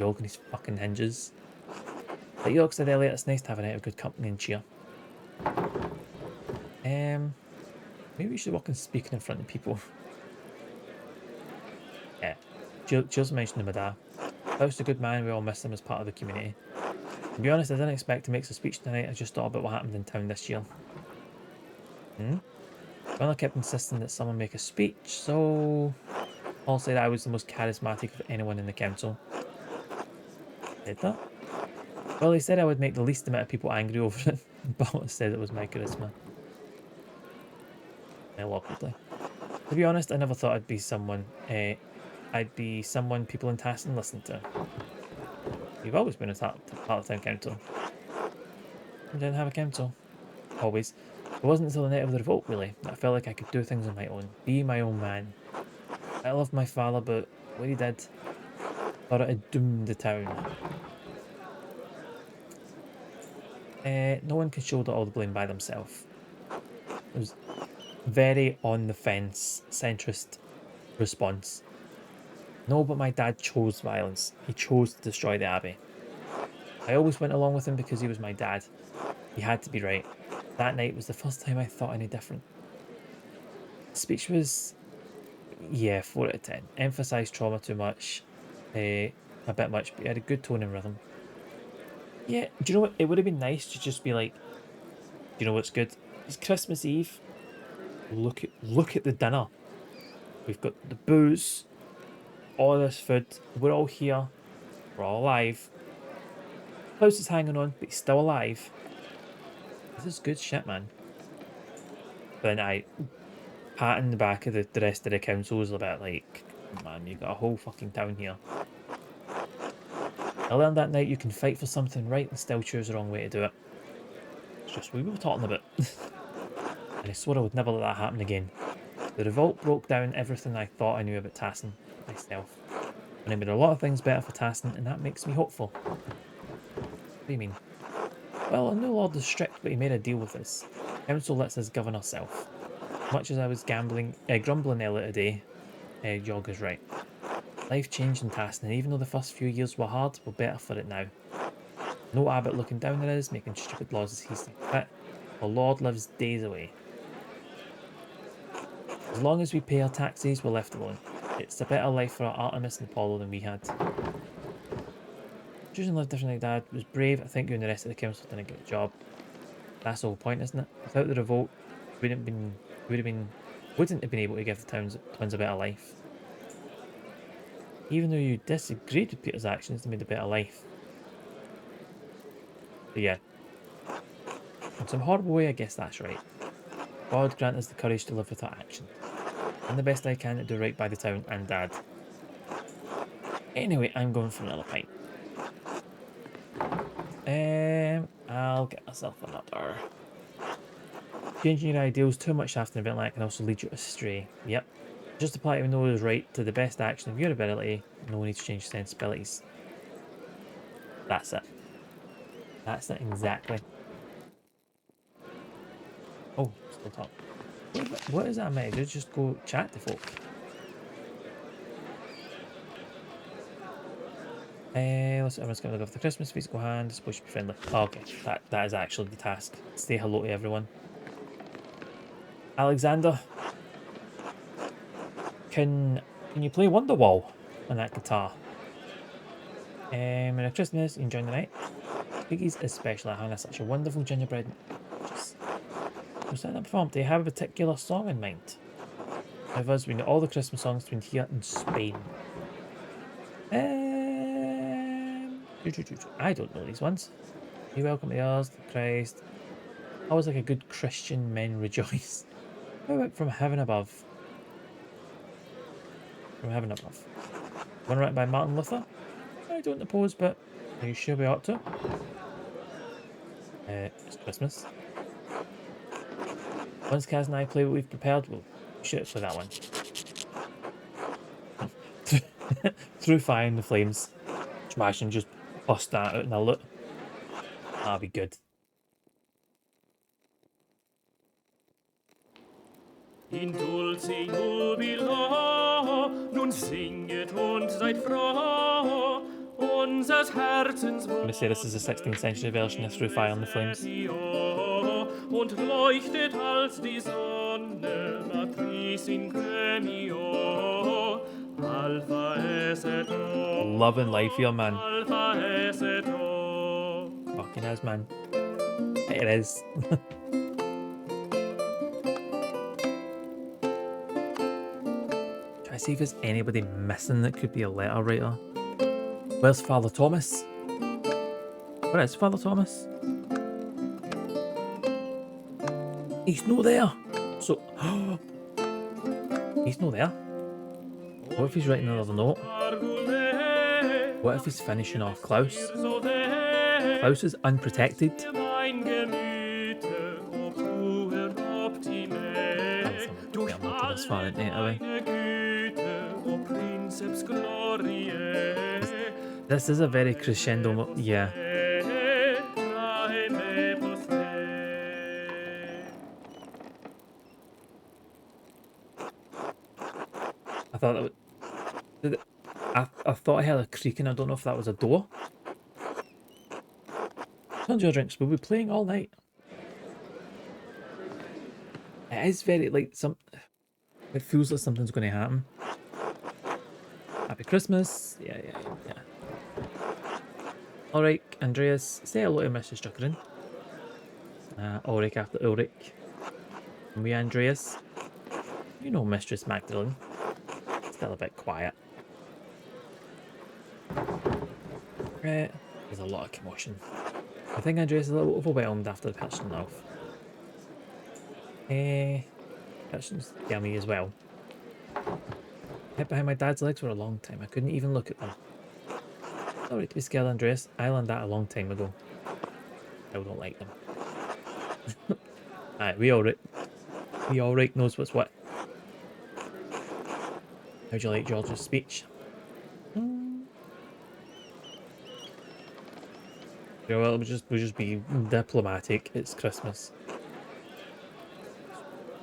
York and his fucking hinges. Like York said earlier, it's nice to have a night of good company and cheer. Maybe we should walk and speak in front of people. Yeah. Cheers mentioned my dad. Klaus a good man, we all miss him as part of the community. To be honest, I didn't expect to make a speech tonight, I just thought about what happened in town this year. Well, I kept insisting that someone make a speech, so Paul said I was the most charismatic of anyone in the council. Did that? Well, he said I would make the least amount of people angry over it, but said it was my charisma. Awkwardly. To be honest, I never thought I'd be someone people in Tassin listen to. You've always been a part of town council. I didn't have a council. Always. It wasn't until the night of the revolt, really, that I felt like I could do things on my own. Be my own man. I loved my father, but what he did, thought it had doomed the town. No one can shoulder all the blame by themselves. It was very on the fence, centrist response. No, but my dad chose violence. He chose to destroy the abbey. I always went along with him because he was my dad. He had to be right. That night was the first time I thought any different. The speech was, yeah, 4 out of 10. Emphasised trauma too much, a bit much, but he had a good tone and rhythm. Yeah, do you know what? It would have been nice to just be like, do you know what's good? It's Christmas Eve. Look at the dinner. We've got the booze, all this food. We're all here. We're all alive. Klaus is hanging on, but he's still alive. This is good shit, man. But then I patting the back of the rest of the council was a bit like, man, you got a whole fucking town here. I learned that night you can fight for something right and still choose the wrong way to do it. It's just we were talking about. And I swore I would never let that happen again. The revolt broke down everything I thought I knew about Tassin myself. And it made a lot of things better for Tassin, and that makes me hopeful. What do you mean? Well, I know Lord is strict, but he made a deal with us. Council lets us govern ourselves. Much as I was grumbling earlier today, Jog is right. Life changed in Tassin, and even though the first few years were hard, we're better for it now. No Abbot looking down at us, making stupid laws as he sees fit. The Lord lives days away. As long as we pay our taxes, we're left alone. It's a better life for our Artemis and Apollo than we had. Choosing to live differently like Dad was brave. I think you and the rest of the council did a good job. That's the whole point, isn't it? Without the revolt, we would have been wouldn't have been able to give the twins a better life. Even though you disagreed with Peter's actions, they made a better life. But yeah, in some horrible way, I guess that's right. God grant us the courage to live without actions. And the best I can to do right by the town and Dad. Anyway, I'm going for another pint. I'll get myself another. Changing your ideals too much after an event like that can also lead you astray. Yep. Just apply what we know is right to the best action of your ability. No need to change sensibilities. That's it. That's it exactly. Oh, still talk. What is that meant to do? Just go chat to folk. I'm just going to look off the Christmas physical hand. It's supposed to be friendly. Oh, okay, that is actually the task. Say hello to everyone. Alexander, can you play Wonderwall on that guitar? Merry Christmas, enjoying the night. Piggies especially having such a wonderful gingerbread. Just setting up perform. Do you have a particular song in mind? Of us, we know all the Christmas songs between here and Spain. I don't know these ones. You welcome to yours, Christ. Always like a good Christian men rejoice. How about from heaven above? From heaven above. One written by Martin Luther? I don't oppose, but are you sure we ought to? It's Christmas. Once Kaz and I play what we've prepared, we'll shoot for that one. Through fire and the flames. Smash and just bust that out in a loot. That'll be good. In dulce jubilo, nun singet und seid froh, unsers Herzens. I'm gonna say this is a 16th century version of Through Fire and the Flames. Und leuchtet als die Sonne, matris in premio, alpha es et o. Loving life here, man. Alpha es et o. Fucking is, man. It is. Try to see if there's anybody missing that could be a letter writer. Where's Father Thomas? Where is Father Thomas? He's not there. So, he's not there. What if he's writing another note? What if he's finishing off Klaus? Klaus is unprotected. That was I'm this far into it, are we? This is a very crescendo, yeah. I thought that would. I thought I heard a creaking. I don't know if that was a door. Tons your drinks. We'll be playing all night. It is very like some. It feels like something's going to happen. Happy Christmas. Yeah. Ulrich, Andreas, say hello to Mrs. Struckering. Ulrich after Ulrich. And we, Andreas. You know Mistress Magdalene. Still a bit quiet. There's a lot of commotion. I think Andreas is a little overwhelmed after the pitching off. Pitching's yummy as well. Hid behind my dad's legs for a long time. I couldn't even look at them. Sorry to be scared, Andreas. I learned that a long time ago. I don't like them. Alright, we all right knows what's what. How'd you like George's speech? Yeah, well, we'll just be diplomatic. It's Christmas.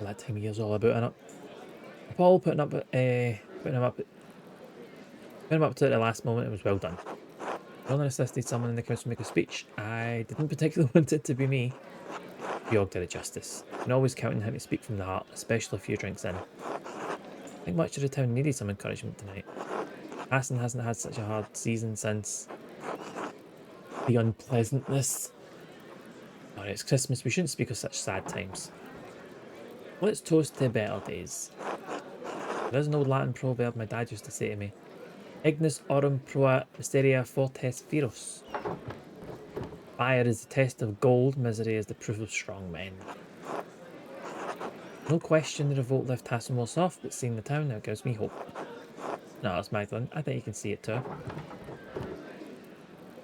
That time of year's all about, innit? Paul putting him up to the last moment. It was well done. Ron assisted someone in the council make a speech. I didn't particularly want it to be me. Georg did it justice. You can always count on him to speak from the heart, especially a few drinks in. I think much of the town needed some encouragement tonight. Aston hasn't had such a hard season since the unpleasantness. Alright, it's Christmas. We shouldn't speak of such sad times. Let's toast to better days. There's an old Latin proverb my dad used to say to me. Ignis aurum proa miseria fortes virus. Fire is the test of gold, misery is the proof of strong men. No question the revolt left Hassan worse off, but seeing the town now gives me hope. No, it's Magdalene. I think you can see it too.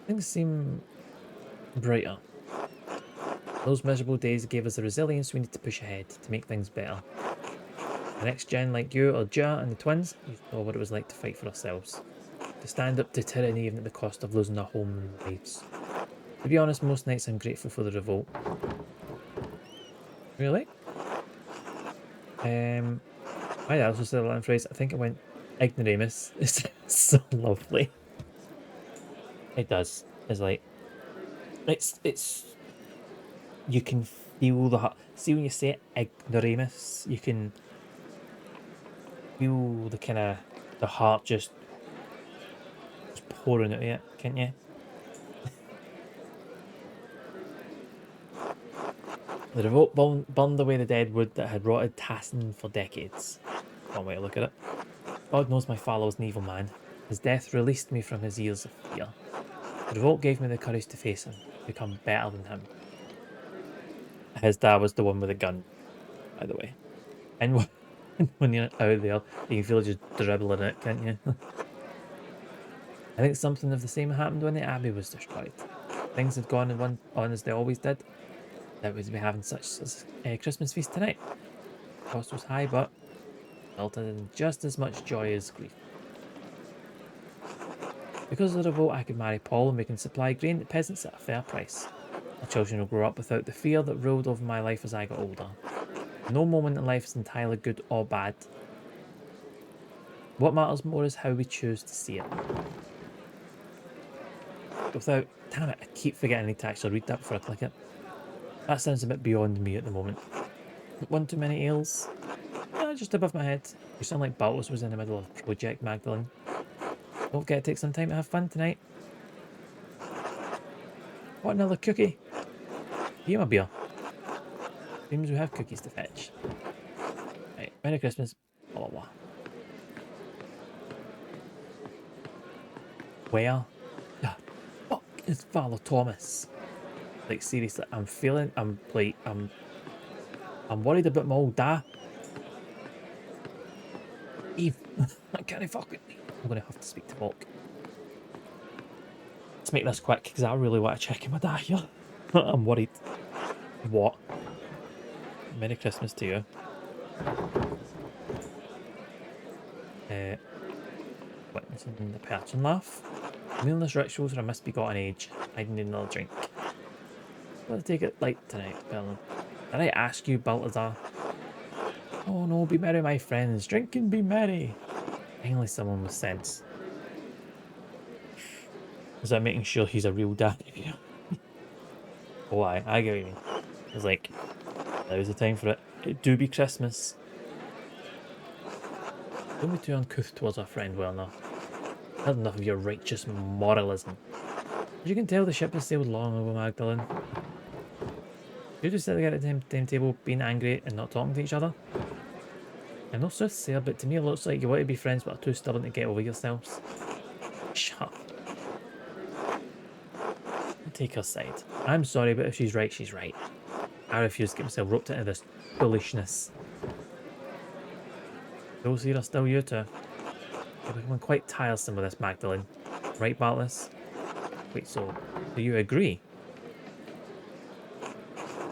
Things seem brighter. Those miserable days gave us the resilience we need to push ahead to make things better. The next gen like you or Ja and the twins, you saw what it was like to fight for ourselves. To stand up to tyranny even at the cost of losing our home and lives. To be honest, most nights I'm grateful for the revolt. Really? My dad also said a Latin phrase, I think it went ignoramus. It's so lovely. It does. It's like it's you can feel the heart. See when you say ignoramus, you can feel the kind of the heart just pouring out of it, can't you? The revolt burned away the dead wood that had rotted Tassin for decades. One way to look at it. God knows my father was an evil man. His death released me from his years of fear. The revolt gave me the courage to face him, to become better than him. His dad was the one with the gun, by the way. And when you're out there, you can feel it just dribbling it, can't you? I think something of the same happened when the Abbey was destroyed. Things had gone on as they always did. That was be having such a Christmas feast tonight. The cost was high, but resulted in just as much joy as grief. Because of the revolt, I could marry Paul and we can supply grain to peasants at a fair price. Our children will grow up without the fear that ruled over my life as I got older. No moment in life is entirely good or bad. What matters more is how we choose to see it. Without, damn it, I keep forgetting I need to actually read that before I click it. That sounds a bit beyond me at the moment. One too many ales? Just above my head. You sound like Baltus was in the middle of Project Magdalene. Don't forget to take some time to have fun tonight. What, another cookie? Give him a beer. Seems we have cookies to fetch. Right, Merry Christmas. Blah, blah, blah. Where the fuck is Father Thomas? Like, seriously, I'm worried about my old dad. Eve, I can't fuck with me. I'm gonna have to speak to Volk. Let's make this quick, because I really want to check in my dad here. I'm worried. What? Merry Christmas to you. Witnessing the person laugh. Meaningless rituals are a misbegotten age. I need another drink. Let's take it light tonight, Bella. Did I ask you, Balthazar? Oh no, be merry, my friends. Drink and be merry. Finally, someone with sense. Is that making sure he's a real dad? Oh, I get what you mean. It's like, now's the time for it. It do be Christmas. Don't be too uncouth towards our friend Werner. I've had enough of your righteous moralism. As you can tell, the ship has sailed long over Magdalene. You just sit there at the time table being angry and not talking to each other. I'm no soothsayer, but to me it looks like you want to be friends but are too stubborn to get over yourselves. Shut up. Take her side. I'm sorry, but if she's right, she's right. I refuse to get myself roped into this foolishness. Those here are still you two. You're becoming quite tiresome with this, Magdalene. Right, Bartless? Wait, so do you agree?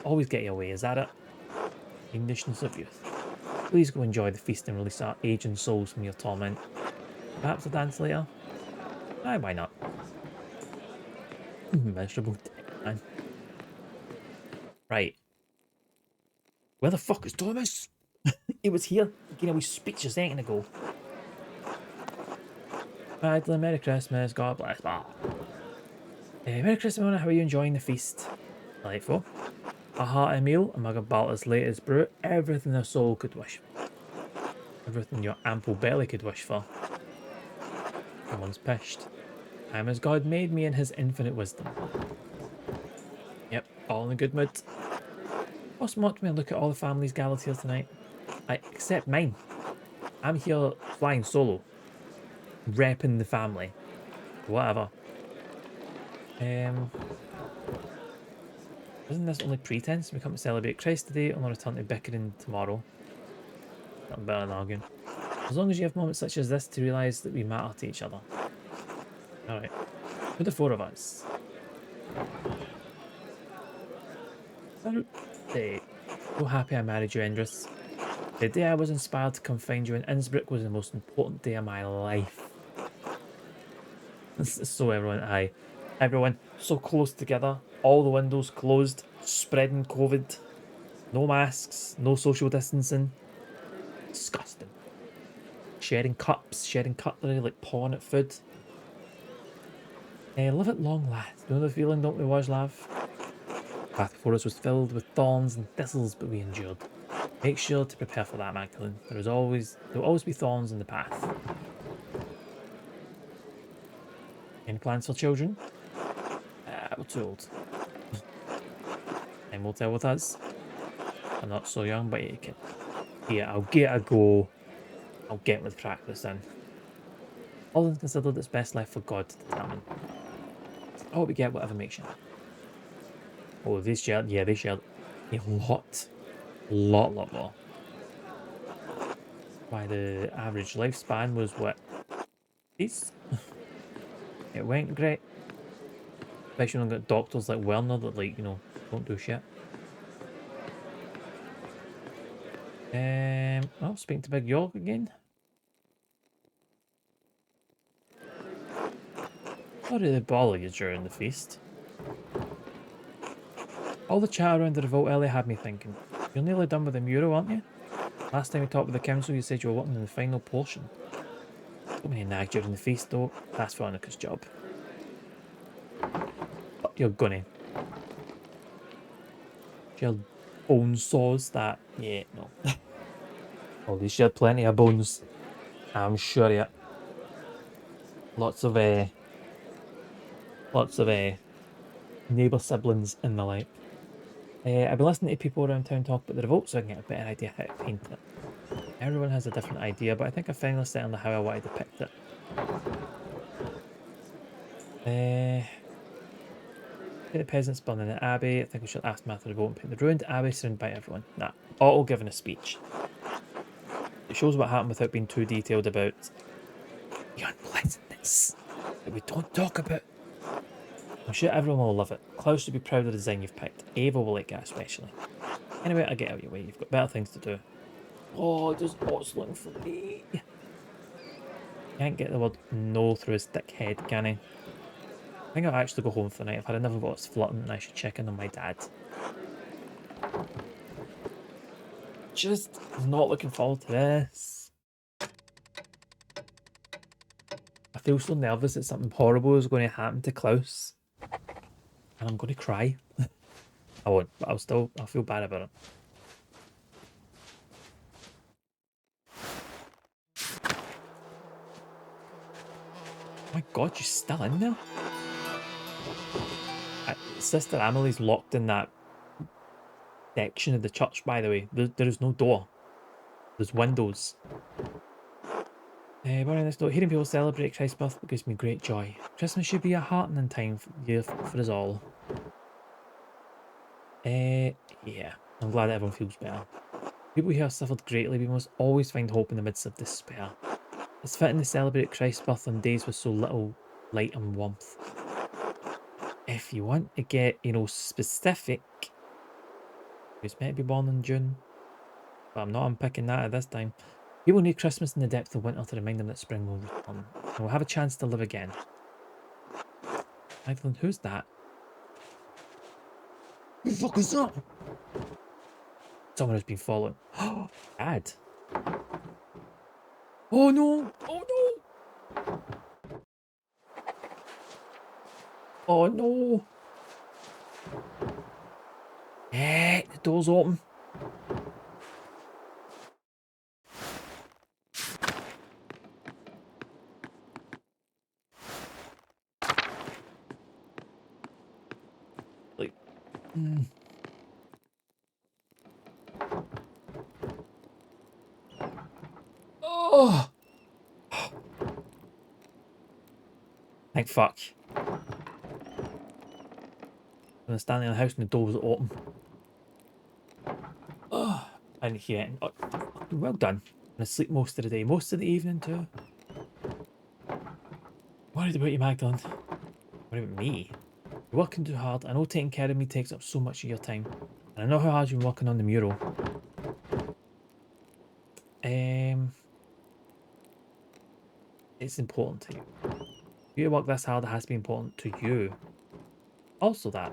Always get your way, is that it? Conditions of youth. Please go enjoy the feast and release our aging souls from your torment. Perhaps a dance later? Aye, why not? Miserable day, man. Right. Where the fuck is Thomas? He was here. Again, a wee speech a second ago. Magdalene, Merry Christmas. God bless. Merry Christmas, Mona. How are you enjoying the feast? Delightful. A hearty meal, a mug of Baltus latest brew, everything a soul could wish for. Everything your ample belly could wish for. Someone's pished. I am as God made me in his infinite wisdom. Yep, all in a good mood. What's much me look at all the family's galas here tonight? Except mine. I'm here flying solo, repping the family. Whatever. Isn't this only pretense? We come to celebrate Christ today and return to bickering tomorrow. Nothing better than arguing. As long as you have moments such as this to realise that we matter to each other. Alright. For the four of us. Birthday. So happy I married you, Endress. The day I was inspired to come find you in Innsbruck was the most important day of my life. So everyone so close together, all the windows closed, spreading COVID, no masks, no social distancing. Disgusting. Sharing cups, sharing cutlery, like pawing at food. Live at long last. You know the feeling, don't we, laugh? The path before us was filled with thorns and thistles, but we endured. Make sure to prepare for that, Magdalene. There will always be thorns in the path. Any plans for children? We're too old. Time will tell with us. I'm not so young, but you can. Yeah, I'll get a go. I'll get with practice then. All things considered, it's best left for God to determine. I hope we get whatever makes you happy. Oh, they shared a lot more. Why the average lifespan was what? Peace. It went great. Especially when I got doctors like Werner that don't do shit. Oh, speaking to Big York again. Sorry to bother you during the feast. All the chat around the revolt early had me thinking. You're nearly done with the mural, aren't you? Last time we talked with the council, you said you were working on the final portion. So many nag during the feast, though. That's Veronica's job. But you're gonna. She had bone saws that. Yeah, no. Oh, they shared plenty of bones. I'm sure, yeah. Lots of neighbour siblings and the like. I've been listening to people around town talk about the revolt, so I can get a better idea how to paint it. Everyone has a different idea, but I think I finally settled on how I want to depict it. The peasants burning the abbey. I think we should ask Matthew to vote and paint the ruined abbey surrounded by everyone. Nah, Otto giving a speech. It shows what happened without being too detailed about the unpleasantness that we don't talk about. I'm sure everyone will love it. Klaus should be proud of the design you've picked. Ava will like it especially. Anyway, I get out of your way. You've got better things to do. Oh, there's Osling for me. Can't get the word no through his thick head, can he? I think I'll actually go home for the night. I've had enough of what's flirting and I should check in on my dad. Just not looking forward to this. I feel so nervous that something horrible is going to happen to Klaus. And I'm going to cry. I won't, but I'll feel bad about it. Oh my god, you're still in there? Sister Amelie's locked in that section of the church, by the way. There is no door. There's windows. But on this note, hearing people celebrate Christ's birth gives me great joy. Christmas should be a heartening time for us all. Yeah, I'm glad everyone feels better. People here have suffered greatly, we must always find hope in the midst of despair. It's fitting to celebrate Christ's birth on days with so little light and warmth. If you want to get, specific, he's meant to be born in June, but I'm not unpicking that at this time. People need Christmas in the depth of winter to remind them that spring will return, and will have a chance to live again. Magdalene, who's that? Who the fuck is that? Someone has been following. Dad. Oh no! Oh no! Oh no! The door's open. Like, Thank fuck. I was standing in the house and the door was open. Oh, I didn't hear it. Oh, well done. I sleep most of the day, most of the evening too. Worried about you, Magdalene. Worried about me? You're working too hard. I know taking care of me takes up so much of your time. And I know how hard you've been working on the mural. It's important to you. If you work this hard, it has to be important to you. Also that.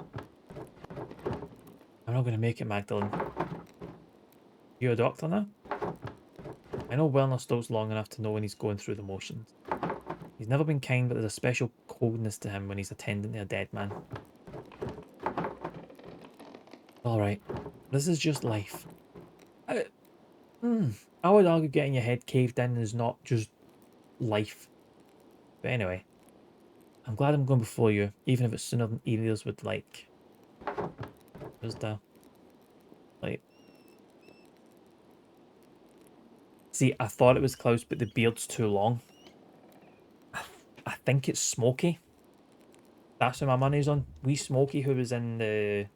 I'm not going to make it, Magdalene. You're a doctor now? I know Werner Stokes long enough to know when he's going through the motions. He's never been kind, but there's a special coldness to him when he's attending to a dead man. Alright, this is just life. I, I would argue getting your head caved in is not just life. But anyway, I'm glad I'm going before you, even if it's sooner than either of us would like. Where's the... Like... See, I thought it was Klaus, but the beard's too long. I think it's Smokey. That's who my money's on. Wee Smokey, who was in the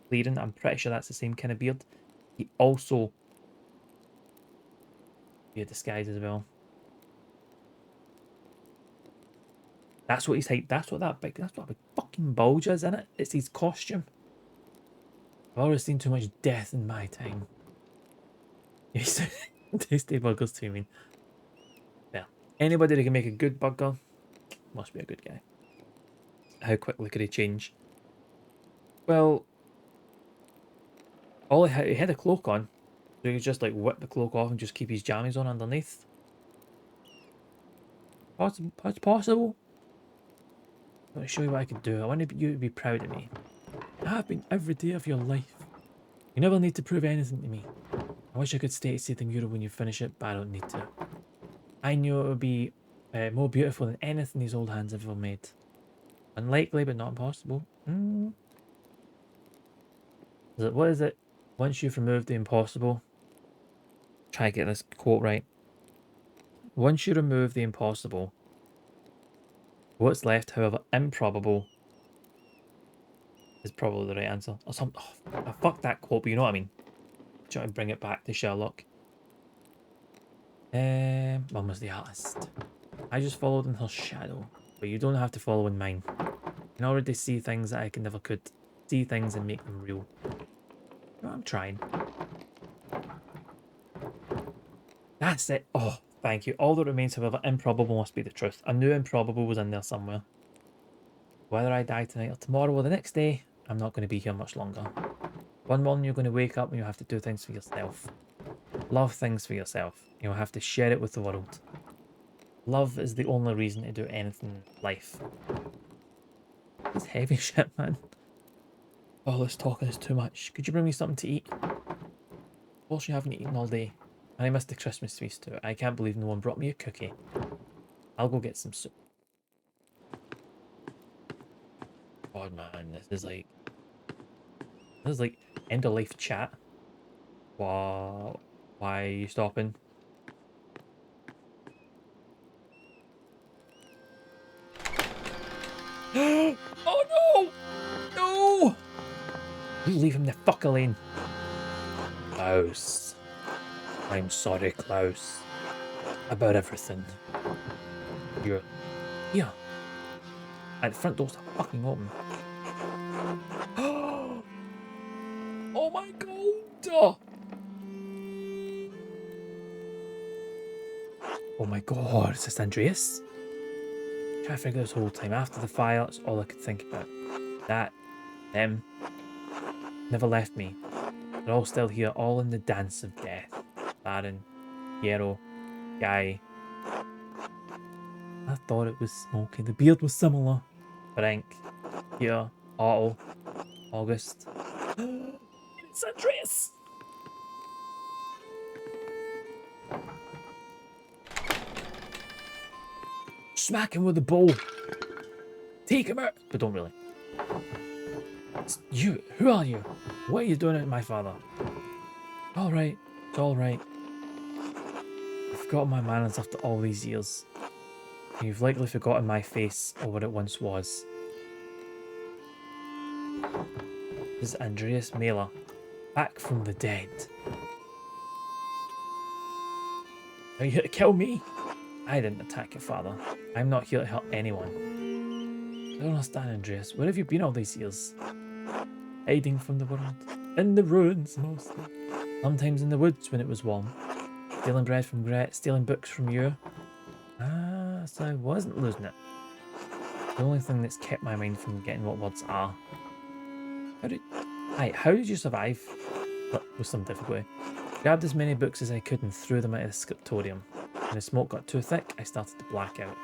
clearing. I'm pretty sure that's the same kind of beard. He also be a disguise as well. That's what he's like. That's what a big fucking bulge is, isn't it? It's his costume. I've always seen too much death in my time. Tasty burgers too mean. Yeah. Anybody that can make a good burger must be a good guy. How quickly could he change? Well, he had a cloak on, so he could just like whip the cloak off and just keep his jammies on underneath. It's possible. I want to show you what I can do. I want you to be proud of me. I have been every day of your life. You never need to prove anything to me. I wish I could stay to see the mural when you finish it, but I don't need to. I knew it would be more beautiful than anything these old hands have ever made. Unlikely, but not impossible. What is it? Once you've removed the impossible... Try to get this quote right. Once you remove the impossible, what's left, however improbable, is probably the right answer. Or something. Oh, I fucked that quote, but you know what I mean. Trying to bring it back to Sherlock. Mum was the artist. I just followed in her shadow, but you don't have to follow in mine. You can already see things that I never could. See things and make them real. No, I'm trying. That's it. Oh, thank you. All that remains, however, improbable must be the truth. I knew improbable was in there somewhere. Whether I die tonight or tomorrow or the next day, I'm not going to be here much longer. One morning you're going to wake up and you'll have to do things for yourself. Love things for yourself. You'll have to share it with the world. Love is the only reason to do anything in life. It's heavy shit, man. Oh, this talking is too much. Could you bring me something to eat? Of course you haven't eaten all day. And I missed the Christmas feast too. I can't believe no one brought me a cookie. I'll go get some soup. God, man, this is like end of life chat. Wow. Why are you stopping? Oh no! No! You leave him the fuck alone. Klaus. I'm sorry, Klaus. About everything. You're here. And the front door's fucking open. Oh my god! Oh my god, is this Andreas? Trying to figure this whole time. After the fire, that's all I could think about. That, them, never left me. They're all still here, all in the dance of death. Baron, Piero, Guy. I thought it was Smokey. The beard was similar. Frank, Peter, Otto, August. It's Andreas! Smack him with the bowl. Take him out. But don't really. It's you. Who are you? What are you doing at my father? Alright. It's alright. I've forgotten my manners after all these years. You've likely forgotten my face or what it once was. This is Andreas Mailer, back from the dead. Are you here to kill me? I didn't attack your father. I'm not here to hurt anyone. I don't understand, Andreas. Where have you been all these years? Hiding from the world. In the ruins, mostly. Sometimes in the woods when it was warm. Stealing bread from Gret, stealing books from you. Ah, so I wasn't losing it. The only thing that's kept my mind from getting what words are. How did you survive? With some difficulty. Grabbed as many books as I could and threw them out of the scriptorium. When the smoke got too thick, I started to black out.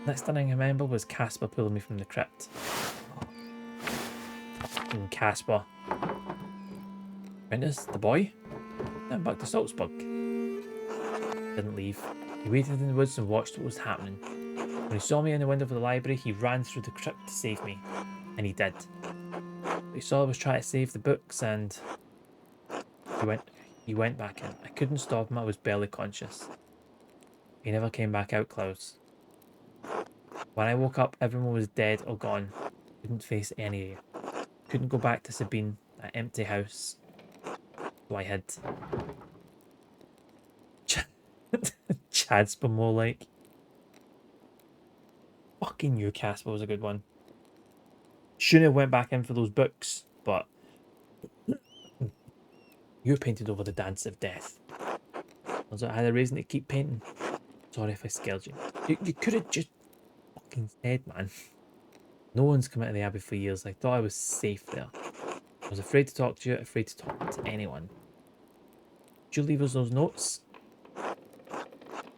Next thing I remember was Casper pulling me from the crypt. And Casper. Prentice, the boy? Then back to Salzburg. Didn't leave. He waited in the woods and watched what was happening. When he saw me in the window of the library, he ran through the crypt to save me. And he did. But he saw I was trying to save the books and he went back in. I couldn't stop him, I was barely conscious. He never came back out, Klaus. When I woke up, everyone was dead or gone. Couldn't face any of you. Couldn't go back to Sabine, that empty house. So I hid. Chad's more like. Fucking you, Casper was a good one. Shouldn't have went back in for those books, but you painted over the Dance of Death. Also, I had a reason to keep painting. Sorry if I scared you. You could have just fucking said, man. No one's come out of the Abbey for years. I thought I was safe there. I was afraid to talk to you, afraid to talk to anyone. Did you leave us those notes?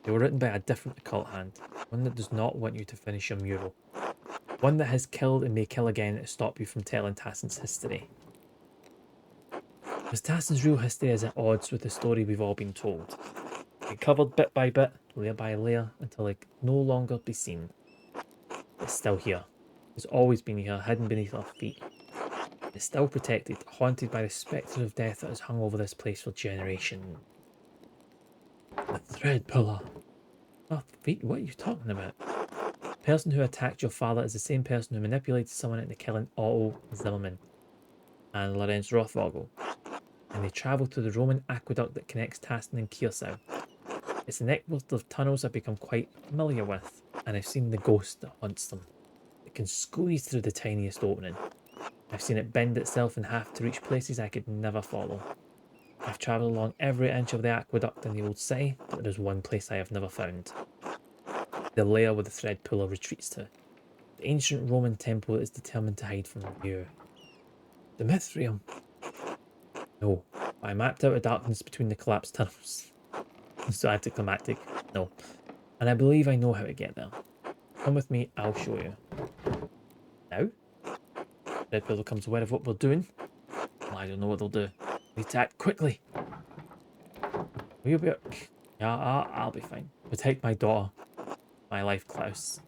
They were written by a different occult hand. One that does not want you to finish your mural. One that has killed and may kill again to stop you from telling Tassin's history. Because Tassin's real history is at odds with the story we've all been told. It covered bit by bit, layer by layer, until it could no longer be seen. It's still here. It's always been here, hidden beneath our feet. It's still protected, haunted by the spectre of death that has hung over this place for generations. The thread puller. Oh, feet? What are you talking about? The person who attacked your father is the same person who manipulated someone into killing Otto Zimmermann and Lorenz Rothvogel. And they travel to the Roman aqueduct that connects Tasten and Kiersau. It's a network of tunnels I've become quite familiar with, and I've seen the ghost that haunts them. It can squeeze through the tiniest opening. I've seen it bend itself in half to reach places I could never follow. I've travelled along every inch of the aqueduct in the old city, but there's one place I have never found. The lair where the thread puller retreats to. The ancient Roman temple that is determined to hide from view. The Mithraeum. No, I mapped out a darkness between the collapsed tunnels. So anticlimactic. No. And I believe I know how to get there. Come with me, I'll show you. Now? Red Pillar becomes aware of what we're doing. Well, I don't know what they'll do. We need to act quickly. Will you be... Yeah, I'll be fine. Protect my daughter. My life, Klaus.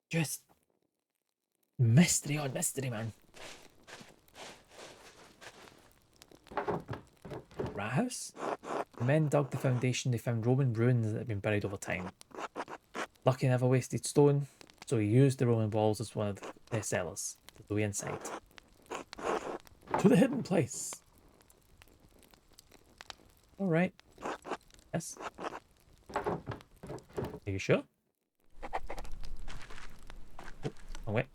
Just... mystery on mystery, man. Rat house? The men dug the foundation, they found Roman ruins that had been buried over time. Lucky never wasted stone, so he used the Roman walls as one of their cellars to the way inside. To the hidden place. Alright. Yes. Are you sure? Oh, wait.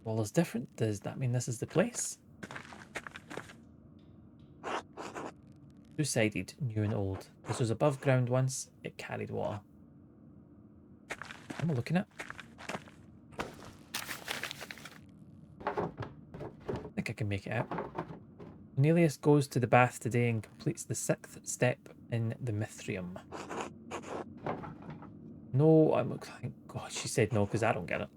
Wall is different. Does that mean this is the place? Two-sided, new and old. This was above ground once. It carried water. What am I looking at? I think I can make it out. Cornelius goes to the bath today and completes the 6th step in the Mithraeum. No, thank God she said no, because I don't get it.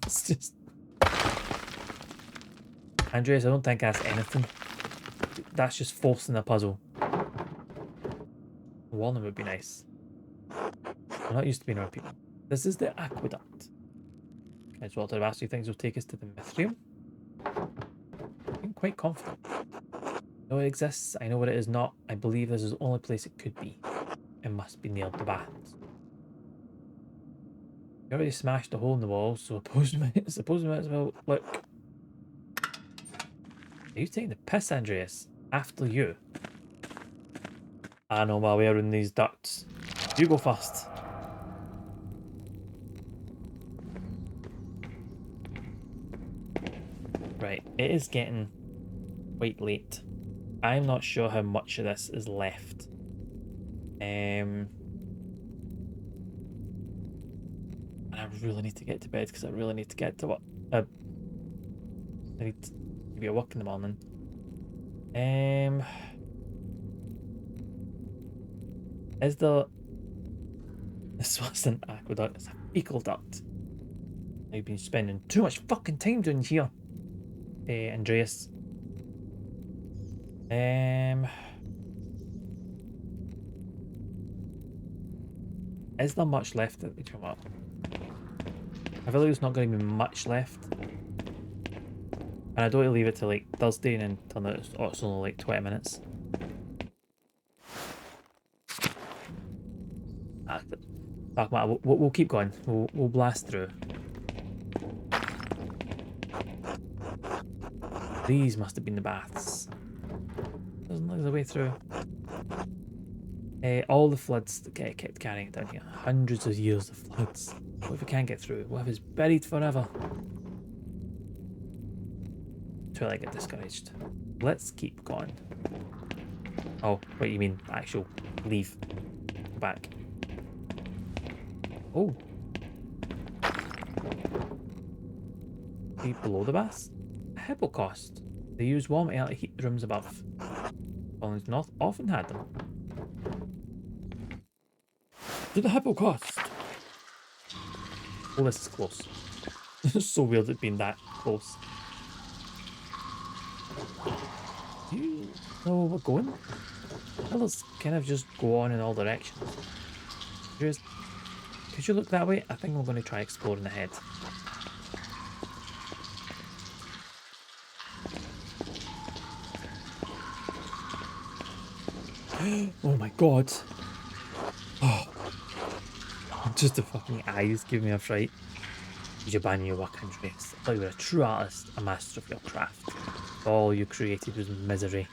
It's just... Andreas, I don't think that's anything. That's just forcing a puzzle. A Walnut would be nice. I'm not used to being around people. This is the aqueduct. As Walter Vassie thinks will take us to the Mithrium. I'm quite confident. I know it exists. I know what it is not. I believe this is the only place it could be. It must be near the baths. You already smashed a hole in the wall, so suppose we might as well look. Are you taking the piss, Andreas? After you. I know my way around these ducts. You go first. Right, it is getting quite late. I'm not sure how much of this is left. And I really need to get to bed because I really need to get to what I need to be at work in the morning. Is the this wasn't an aqueduct, it's a fecal duct. I've been spending too much fucking time down here. Andreas. Is there much left that we come up? I feel like there's not going to be much left. And I don't want to leave it till like Thursday and then turn out it's only like 20 minutes. Dark matter, we'll keep going. We'll blast through. These must have been the baths. Doesn't look the way through. All the floods that kept carrying it down here. Hundreds of years of floods. What if we can't get through? What if it's buried forever? Until I get discouraged. Let's keep going. Oh, what you mean actual leave. Go back. Oh. Below the baths? A hippocaust. They use warm air to heat the rooms above. Colonies North often had them. To the hippocaust. Oh, this is close. It's so weird it being that close. Do you know where we're going? Well, let's kind of just go on in all directions. Could you look that way? I think I'm going to try exploring ahead. Oh my god. Oh. Just the fucking eyes give me a fright. Did you ban your work, Andreas? I thought you were a true artist, a master of your craft. All you created was misery.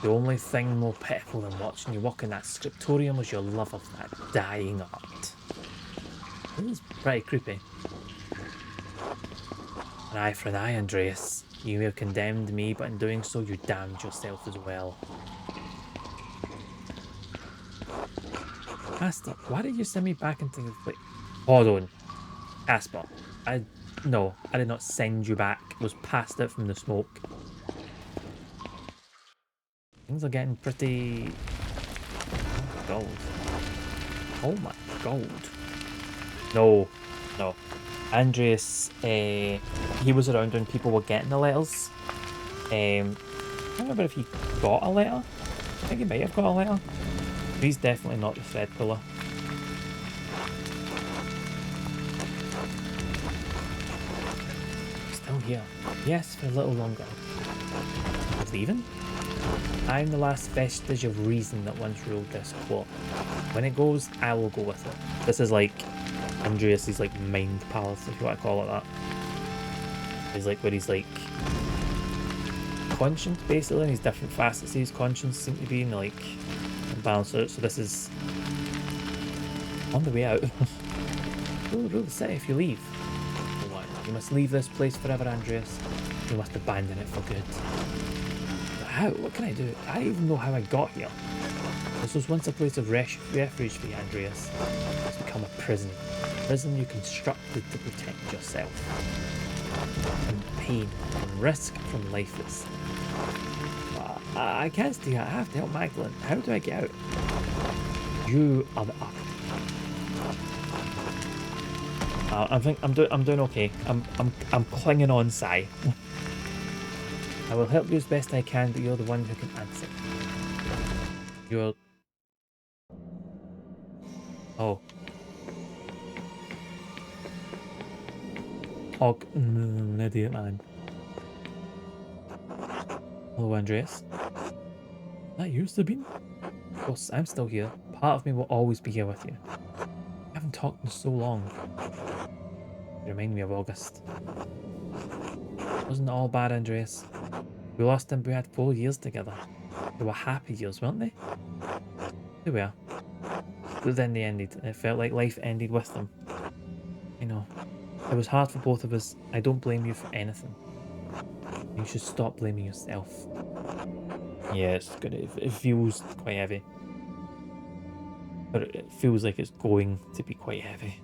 The only thing more pitiful than watching you work in that scriptorium was your love of that dying art. This is pretty creepy. An eye for an eye, Andreas. You may have condemned me, but in doing so, you damned yourself as well. Casper, why did you send me back into the place? Hold on. Casper, no, I did not send you back. I was passed out from the smoke. Things are getting pretty... gold. Oh my god. No. Andreas, he was around when people were getting the letters. I can't remember if he got a letter. I think he might have got a letter. He's definitely not the thread puller. Still here. Yes, for a little longer. Leaving? I'm the last vestige of reason that once ruled this court. When it goes, I will go with it. This is like Andreas's like mind palace, if you want to call it that. It's like where he's like conscience basically, and his different facets of his conscience seem to be in like balance out. So this is on the way out. Rule the city if you leave. You must leave this place forever, Andreas. You must abandon it for good. How? What can I do? I don't even know how I got here. This was once a place of refuge for you, Andreas. It's become a prison. A prison you constructed to protect yourself. From pain, from risk, from lifeless. I can't stay here. I have to help Magdalene. How do I get out? You are the architect. I'm doing okay. I'm clinging on, Sai. I will help you as best I can, but you're the one who can answer. You're... Oh. Hog. An idiot, man. Hello, Andreas. That you, Sabine? Of course, I'm still here. Part of me will always be here with you. I haven't talked in so long. You remind me of August. It wasn't all bad, Andreas. We lost him, but we had 4 years together. They were happy years, weren't they? They were. But then they ended, and it felt like life ended with them. I know. It was hard for both of us. I don't blame you for anything. You should stop blaming yourself. Yeah, it's good. It feels quite heavy. But it feels like it's going to be quite heavy.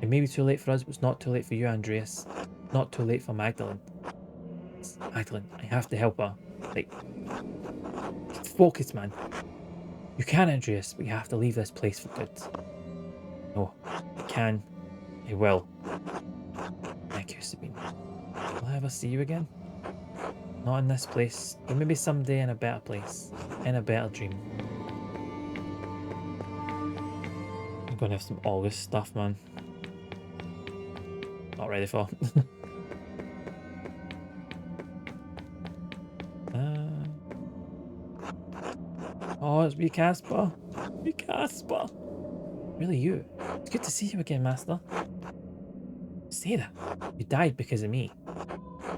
It may be too late for us, but it's not too late for you, Andreas. Not too late for Magdalene. Magdalene, I have to help her. Like, focus, man. You can, Andreas, but you have to leave this place for good. No, I can. I will. Thank you, Sabine. Will I ever see you again? Not in this place, but maybe someday in a better place. In a better dream. I'm gonna have some August stuff, man. Not ready for. Oh, it's wee Casper. Wee Casper. Really you? It's good to see you again, Master. Say that. You died because of me.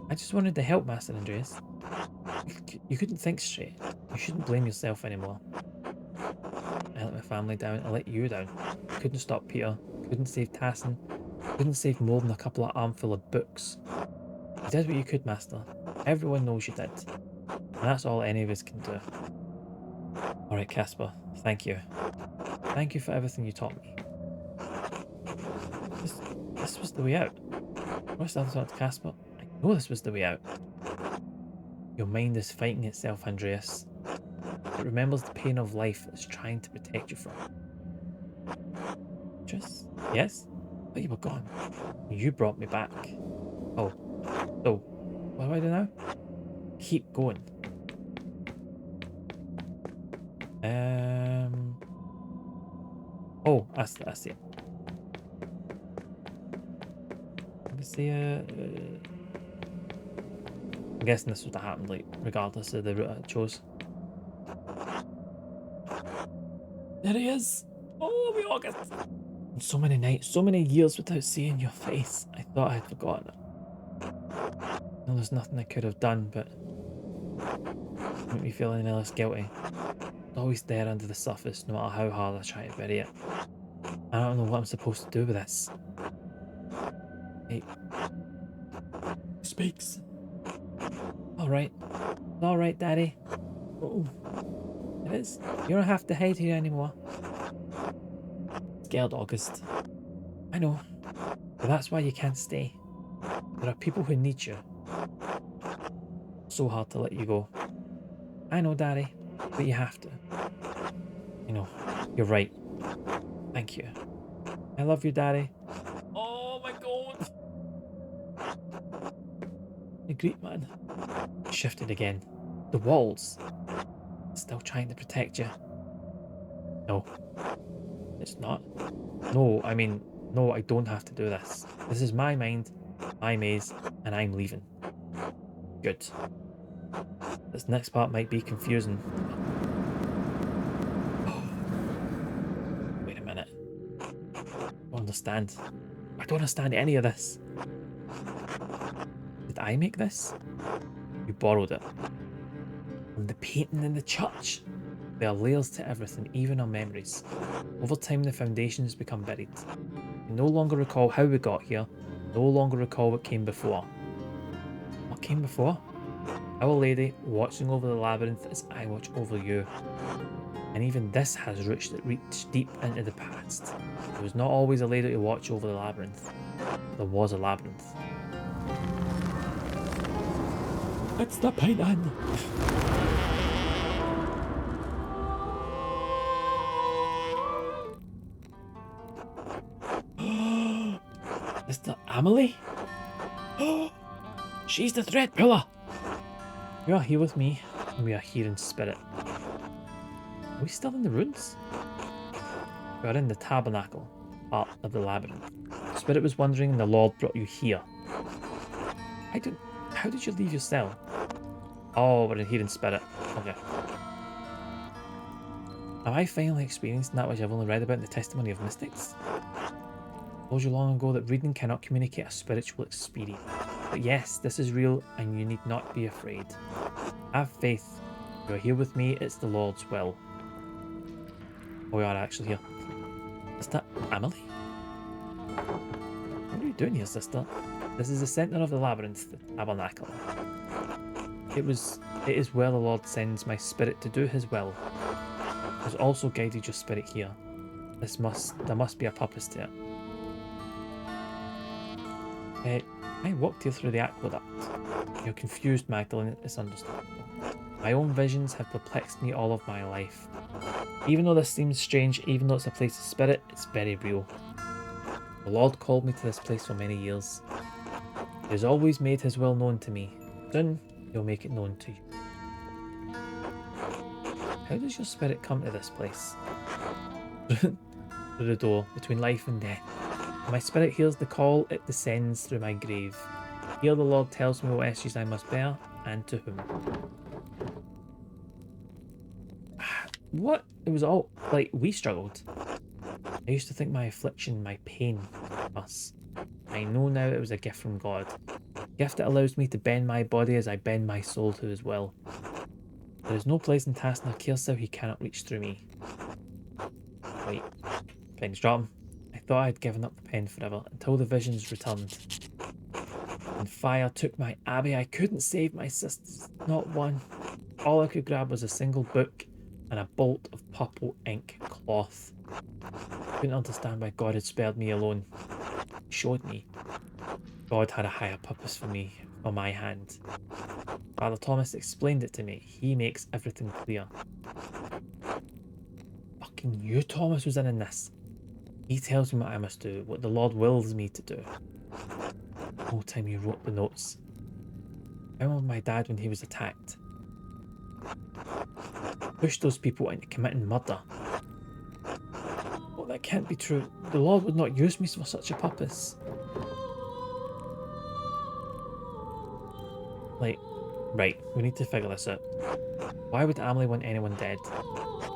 I just wanted to help, Master Andreas. You couldn't think straight. You shouldn't blame yourself anymore. I let my family down. I let you down. Couldn't stop Peter. Couldn't save Tassin. Couldn't save more than a couple of armful of books. You did what you could, Master. Everyone knows you did. And that's all any of us can do. Alright, Casper. Thank you. Thank you for everything you taught me. This was the way out. What's the other thought, Casper? I know this was the way out. Your mind is fighting itself, Andreas. It remembers the pain of life it's trying to protect you from. Just yes? But you were gone. You brought me back. Oh. So, what do I do now? Keep going. Oh, I see it. Let me see. I'm guessing this would have happened, like, regardless of the route I chose. There he is! Oh, we August! So many nights, so many years without seeing your face. I thought I had forgotten it. No, there's nothing I could have done, but make me feel any less guilty. It's always there under the surface, no matter how hard I try to bury it. I don't know what I'm supposed to do with this. Hey. Speaks. Alright. Alright, Daddy. Oh. It is. You don't have to hide here anymore. Scared, August. I know. But that's why you can't stay. There are people who need you. So hard to let you go. I know, Daddy. But you have to. You know, you're right. Thank you. I love you, Daddy. Oh my god. The Greek man. Shifted again. The walls. Still trying to protect you. No. It's not. No, I mean, no, I don't have to do this. This is my mind, my maze, and I'm leaving. Good. This next part might be confusing. Wait a minute. I don't understand. I don't understand any of this. Did I make this? You borrowed it. From the painting in the church. There are layers to everything, even our memories. Over time, the foundations become buried. We no longer recall how we got here, no longer recall what came before. What came before? Our Lady watching over the labyrinth as I watch over you. And even this has roots that reach deep into the past. There was not always a lady to watch over the labyrinth. There was a labyrinth. It's the painting! Mr. Amelie? She's the thread puller! You are here with me, and we are here in spirit. Are we still in the ruins? You are in the tabernacle, part of the labyrinth. The spirit was wandering and the Lord brought you here. I don't... How did you leave your cell? Oh, we're in here in spirit. Okay. Have I finally experienced that which I've only read about in the testimony of mystics? I told you long ago that reading cannot communicate a spiritual experience. But yes, this is real and you need not be afraid. Have faith. You are here with me, it's the Lord's will. Oh, we are actually here. Is that Emily? What are you doing here, sister? This is the centre of the labyrinth, the tabernacle. It is where the Lord sends my spirit to do his will. It has also guided your spirit here. There must be a purpose to it. I walked here through the aqueduct. You're confused, Magdalene, it's understandable. My own visions have perplexed me all of my life. Even though this seems strange, even though it's a place of spirit, it's very real. The Lord called me to this place for many years. He has always made his will known to me. Soon, he'll make it known to you. How does your spirit come to this place? Through the door, between life and death. When my spirit hears the call, it descends through my grave. Here the Lord tells me what issues I must bear, and to whom. What? It was all, like, we struggled. I used to think my affliction, my pain, us. I know now it was a gift from God. A gift that allows me to bend my body as I bend my soul to his will. There is no place in task nor Kersau he cannot reach through me. Wait, pen's dropping. I thought I had given up the pen forever until the visions returned. When fire took my abbey, I couldn't save my sisters, not one. All I could grab was a single book and a bolt of purple ink cloth. I couldn't understand why God had spared me alone. He showed me. God had a higher purpose for me, for my hand. Father Thomas explained it to me. He makes everything clear. Fucking you, Thomas, was in this. He tells me what I must do, what the Lord wills me to do. The whole time he wrote the notes. I remember my dad when he was attacked. Pushed those people into committing murder. Well, that can't be true. The Lord would not use me for such a purpose. Like, right, we need to figure this out. Why would Emily want anyone dead?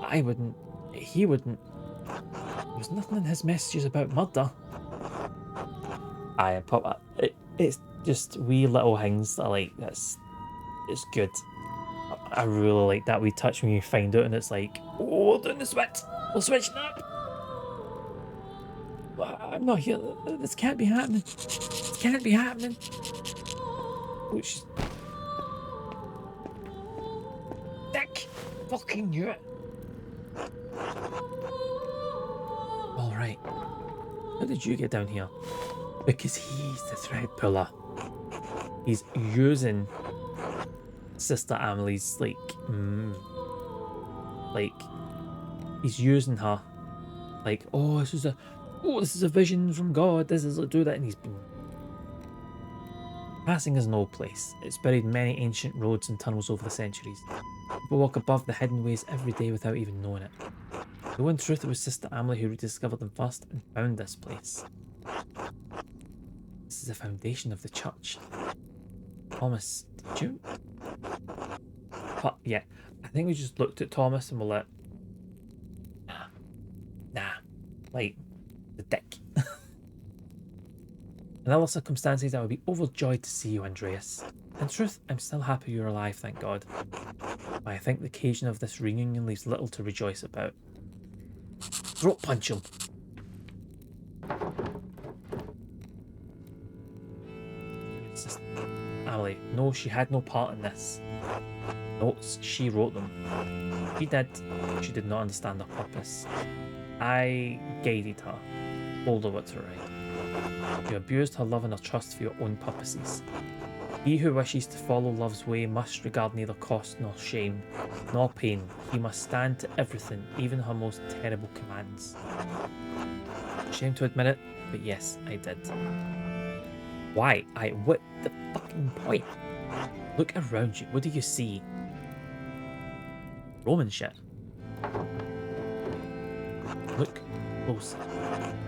I wouldn't. He wouldn't. There was nothing in his messages about murder. It's just wee little things that are like, it's good. I really like that wee touch when you find out and it's like, oh, we're doing the switch. We're switching up. I'm not here. This can't be happening. This can't be happening. Oh, she's... Dick! Fucking you! Alright. How did you get down here? Because he's the thread puller. He's using Sister Emily's, like, he's using her. Like, oh, this is a vision from God. This is, do that. And he's been... Passing is an old place. It's buried many ancient roads and tunnels over the centuries. People walk above the hidden ways every day without even knowing it. Though in truth it was Sister Emily who rediscovered them first and found this place. This is the foundation of the church. Thomas, did you? But yeah, I think we just looked at Thomas and we're like, nah, like, the dick. In other circumstances, I would be overjoyed to see you, Andreas. In truth, I'm still happy you're alive, thank God. But I think the occasion of this reunion leaves little to rejoice about. Throat punch him. It's just... Emily, no, she had no part in this. Notes, she wrote them. She did not understand the purpose. I guided her, told her what to write. You abused her love and her trust for your own purposes. He who wishes to follow love's way must regard neither cost nor shame, nor pain. He must stand to everything, even her most terrible commands. Shame to admit it, but yes, I did. Why? What the fucking point? Look around you, what do you see? Roman shit. Look close.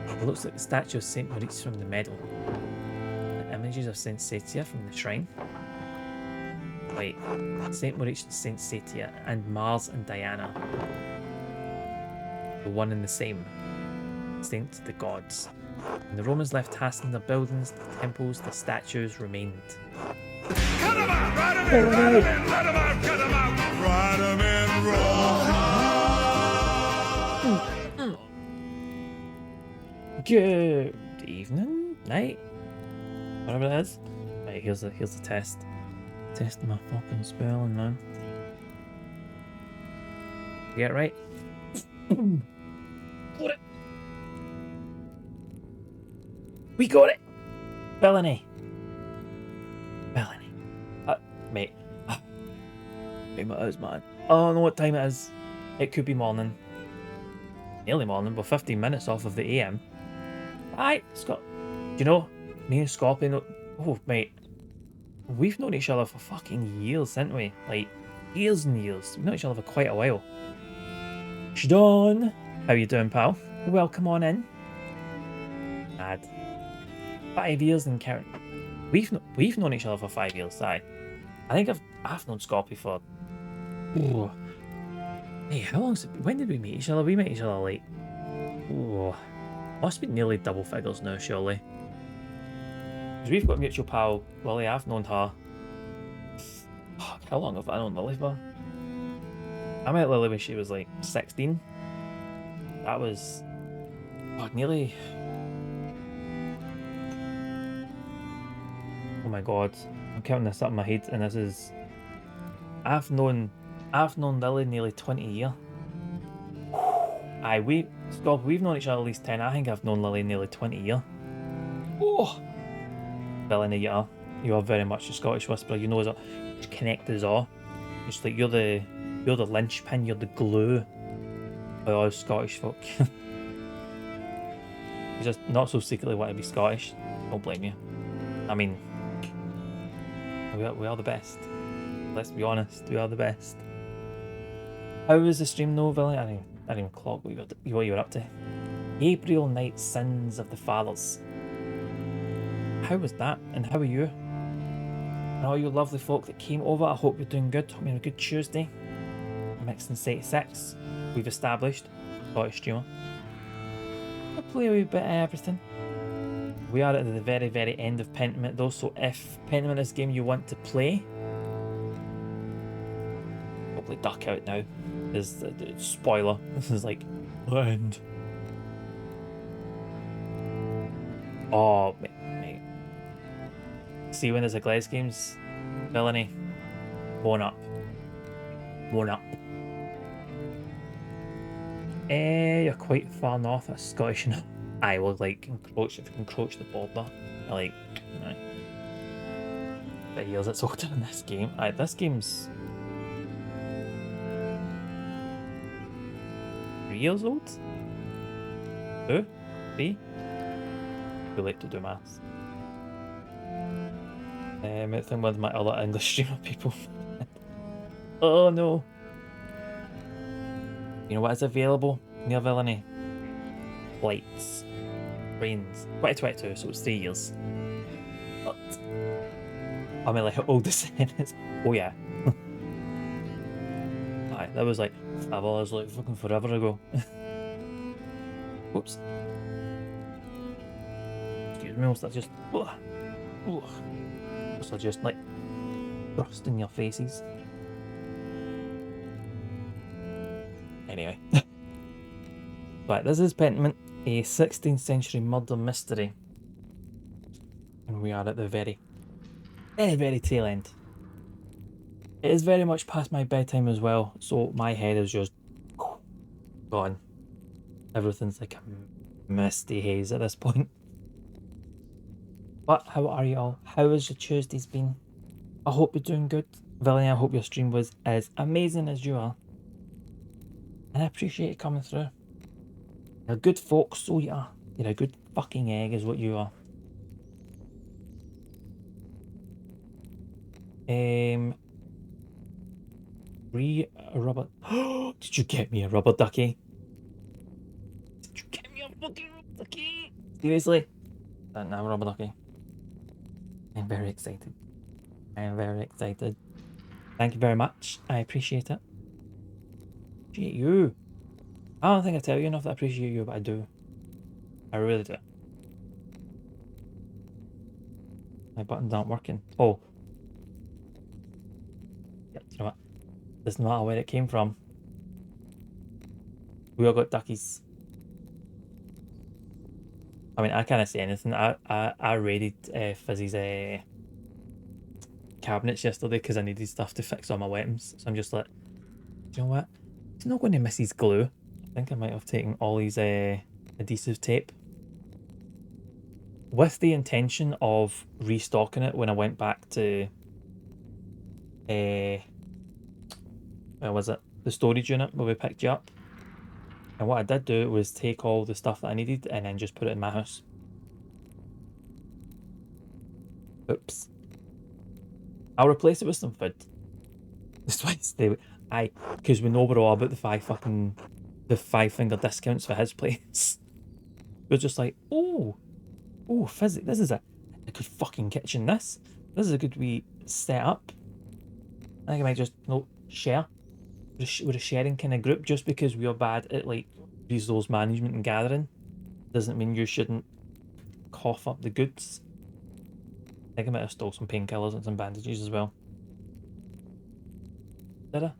It looks like the statue of Saint Maurice from the medal. The images of Saint Satia from the shrine. Wait, Saint Maurice and Saint Satia, and Mars and Diana. The one and the same. Saint to the gods. When the Romans left hastening their buildings, the temples, the statues remained. Cut him out! Ride him in! Ride him in! Let him out! Cut him out! Ride him in! Roll! Good evening, night, whatever it is. Right, here's the test. Test my fucking spelling, man. Get it right. Got it. We got it. Bellany. Mate. Time it is, man. I don't know what time it is. It could be morning. Nearly morning. We're 15 minutes off of the AM. Aye, Scott. Do you know, me and Scorpion, oh, mate, we've known each other for fucking years, haven't we? Like, years and years. We've known each other for quite a while. Shadon, how you doing, pal? Welcome on in. Mad. 5 years and counting. We've known each other for 5 years, aye. I think I've known Scorpy for... Ooh. Hey, how long's it... When did we meet each other? We met each other, like... Ooh. Must be nearly double figures now, surely. Because we've got a mutual pal, Lily. I've known her. Fuck, how long have I known Lily for? I met Lily when she was like 16. That was... Fuck, nearly... Oh my god. I'm counting this up in my head, and this is... I've known Lily nearly 20 years. Aye, we've known each other at least 10. I think I've known Lily nearly 20 years. Oh! Bellany, you are very much a Scottish whisperer. You know us all. You connect us all. It's like you're the linchpin, you're the glue of all Scottish folk. You just not so secretly want to be Scottish. Don't blame you. I mean, we are the best. Let's be honest, we are the best. How was the stream though, Billy? I didn't even clock what you were up to. Gabriel Knight, Sins of the Fathers. How was that? And how are you? And all you lovely folk that came over, I hope you're doing good. Hope you're having a good Tuesday. Mixing 86, we've established. Scottish streamer. I'll play a wee bit of everything. We are at the very, very end of Pentiment though, so if Pentiment is a game you want to play, probably duck out now. Is the spoiler. This is like end. Oh, mate. See when there's a Glaze Games, Villainy, one up. You're quite far north. That's Scottish enough. I will like encroach the border. Like, right. But years it's older in this game. This game's 3 years old? 2? 3? Too late to do maths. I think with my other English streamer people. Oh no. You know what is available near Villainy? Flights. Trains. 2022, so it's 3 years. But I mean, like, how old is it? Oh yeah. Aye, that was like $5, like fucking forever ago. Whoops. Excuse me, almost just. So just like thrust in your faces. Anyway. Right, this is Pentiment, a 16th century murder mystery. And we are at the very, very, very tail end. It is very much past my bedtime as well, so my head is just gone. Everything's like a misty haze at this point. But how are you all? How has your Tuesdays been? I hope you're doing good. Villainy, I hope your stream was as amazing as you are. And I appreciate you coming through. You're good folks, so you are. You're a good fucking egg is what you are. Rubber. Did you get me a rubber ducky? Did you get me a fucking rubber ducky. Seriously? Now rubber ducky. I'm very excited. I am very excited. Thank you very much. I appreciate it. Appreciate you. I don't think I tell you enough that I appreciate you, but I do. I really do. My buttons aren't working. Oh. Yeah, you know what? Doesn't matter where it came from. We all got duckies. I mean, I can't say anything. I raided Fizzy's cabinets yesterday because I needed stuff to fix all my weapons. So I'm just like, do you know what? He's not going to miss his glue. I think I might have taken all his adhesive tape with the intention of restocking it when I went back to where was it? The storage unit where we picked you up. And what I did do was take all the stuff that I needed and then just put it in my house. Oops. I'll replace it with some food. That's why stay. Because we know we're all about the the 5 finger discounts for his place. We're just like, oh, Fizzy, this is a good fucking kitchen. This is a good wee setup. I think I might just share. We're a sharing kind of group. Just because we are bad at like resource management and gathering doesn't mean you shouldn't cough up the goods. I think I might have stole some painkillers and some bandages as well. Did I?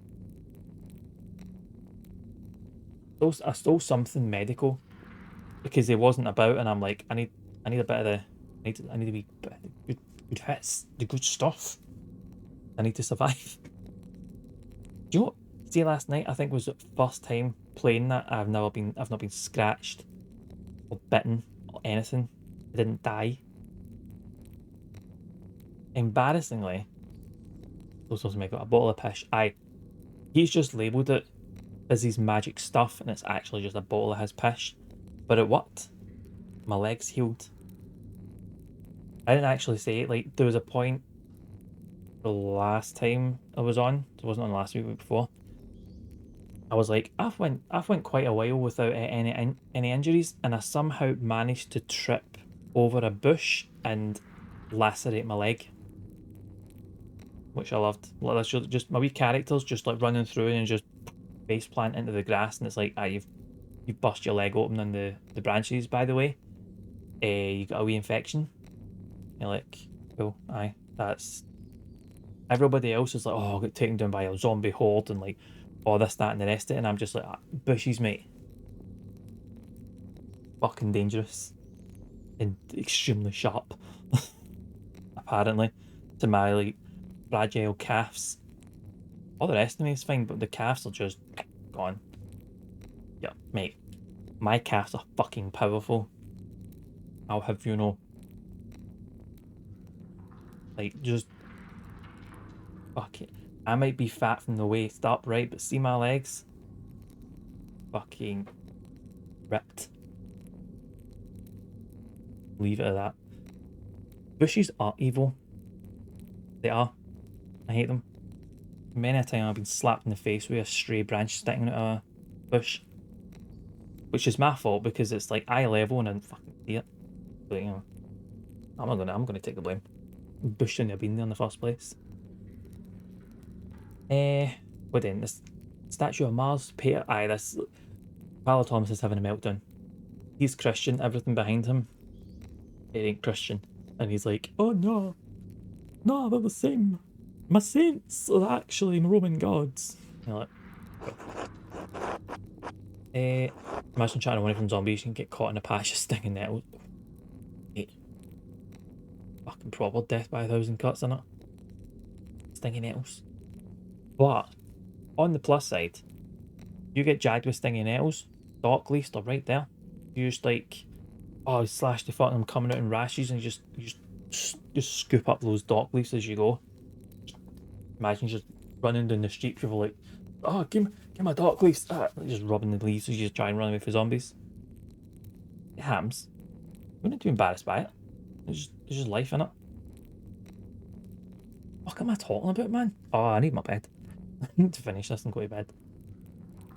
I stole something medical because he wasn't about, and I'm like, I need a bit of the, I need to be good hits, the good stuff. I need to survive. Do you know what? See, last night I think was the first time playing that I've not been scratched or bitten or anything. I didn't die. Embarrassingly, those was make a bottle of piss. He's just labelled it as his magic stuff, and it's actually just a bottle of his piss. But it worked. My legs healed. I didn't actually say it. Like, there was a point the last time I was on, it wasn't on last week before. I was like, I've went quite a while without any injuries, and I somehow managed to trip over a bush and lacerate my leg, which I loved. Like, just my wee characters just like running through and just face plant into the grass, and it's like, you've bust your leg open in the branches. By the way, you got a wee infection. You're like, cool, aye, that's. Everybody else is like, oh, I got taken down by a zombie horde and like, oh, this, that, and the rest of it, and I'm just like, bushes, mate. Fucking dangerous and extremely sharp. Apparently, to my like fragile calves. All the rest of me is fine, but the calves are just gone. Yeah, mate. My calves are fucking powerful. I'll have you know. Like, just fuck it. I might be fat from the waist up, right? But see my legs? Fucking ripped. Leave it at that. Bushes are evil. They are. I hate them. Many a time I've been slapped in the face with a stray branch sticking out of a bush. Which is my fault because it's like eye level and I didn't fucking see it. But you know, I'm gonna take the blame. Bush shouldn't have been there in the first place. What then? This statue of Mars, Peter. Aye, this Tyler Thomas is having a meltdown. He's Christian, everything behind him. It ain't Christian. And he's like, oh no. No, they're the same. My saints are actually Roman gods. You're like, imagine trying to run away from zombies and get caught in a patch of stinging nettles. Fucking proper death by 1,000 cuts, innit? Stinging nettles. But on the plus side, you get jagged with stinging nettles, dock least are right there. You just like, oh, slash the fuck, I'm coming out in rashes, and you just scoop up those dock leaves as you go. Imagine just running down the street, people like, oh, give my dock leaves, just rubbing the leaves as you just try and run away from zombies. It happens. We're not too embarrassed by it. It's just life, innit? What am I talking about, man? Oh, I need my bed. I need to finish this and go to bed.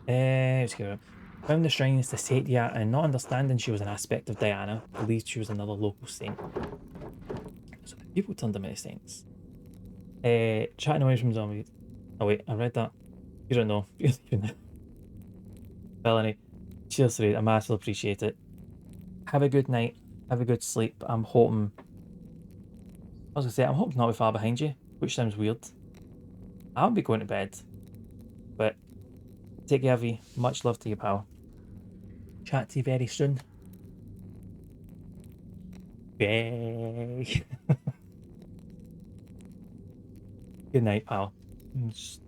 Let's go. Found the shrines to Satia and not understanding she was an aspect of Diana, believed she was another local saint. So the people turned them into saints. Chatting away from zombies. Oh wait, I read that. You don't know. Well, anyway, cheers to it. I massively appreciate it. Have a good night. Have a good sleep. I'm hoping. I was gonna say, I'm hoping not be far behind you, which sounds weird. I'll be going to bed. But take care of you. Much love to you, pal. Chat to you very soon. Bye. Good night, pal.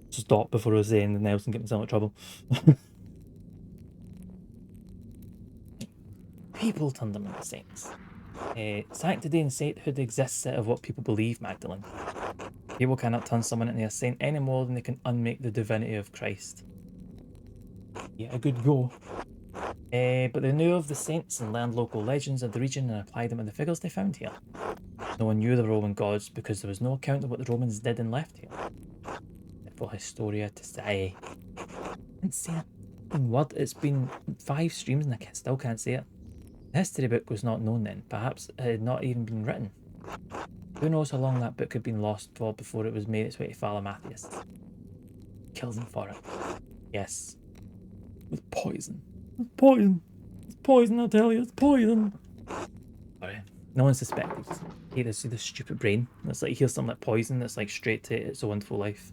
Stop before I say anything else and get myself in trouble. People turn them into saints. Sanctity and sainthood exists out of what people believe, Magdalene. People cannot turn someone into a saint any more than they can unmake the divinity of Christ. Yeah, a good go. But they knew of the saints and learned local legends of the region and applied them to the figures they found here. No one knew the Roman gods because there was no account of what the Romans did and left here. For Historia to say. I didn't say a word. It's been 5 streams and I still can't say it. The history book was not known then. Perhaps it had not even been written. Who knows how long that book had been lost for before it was made its way to Father Matthias. Kills him for it. Yes. With poison. With poison. It's poison, I tell you. It's poison. Sorry. No one suspected. You see this stupid brain. It's like, here's something like poison that's like straight to It's a Wonderful Life.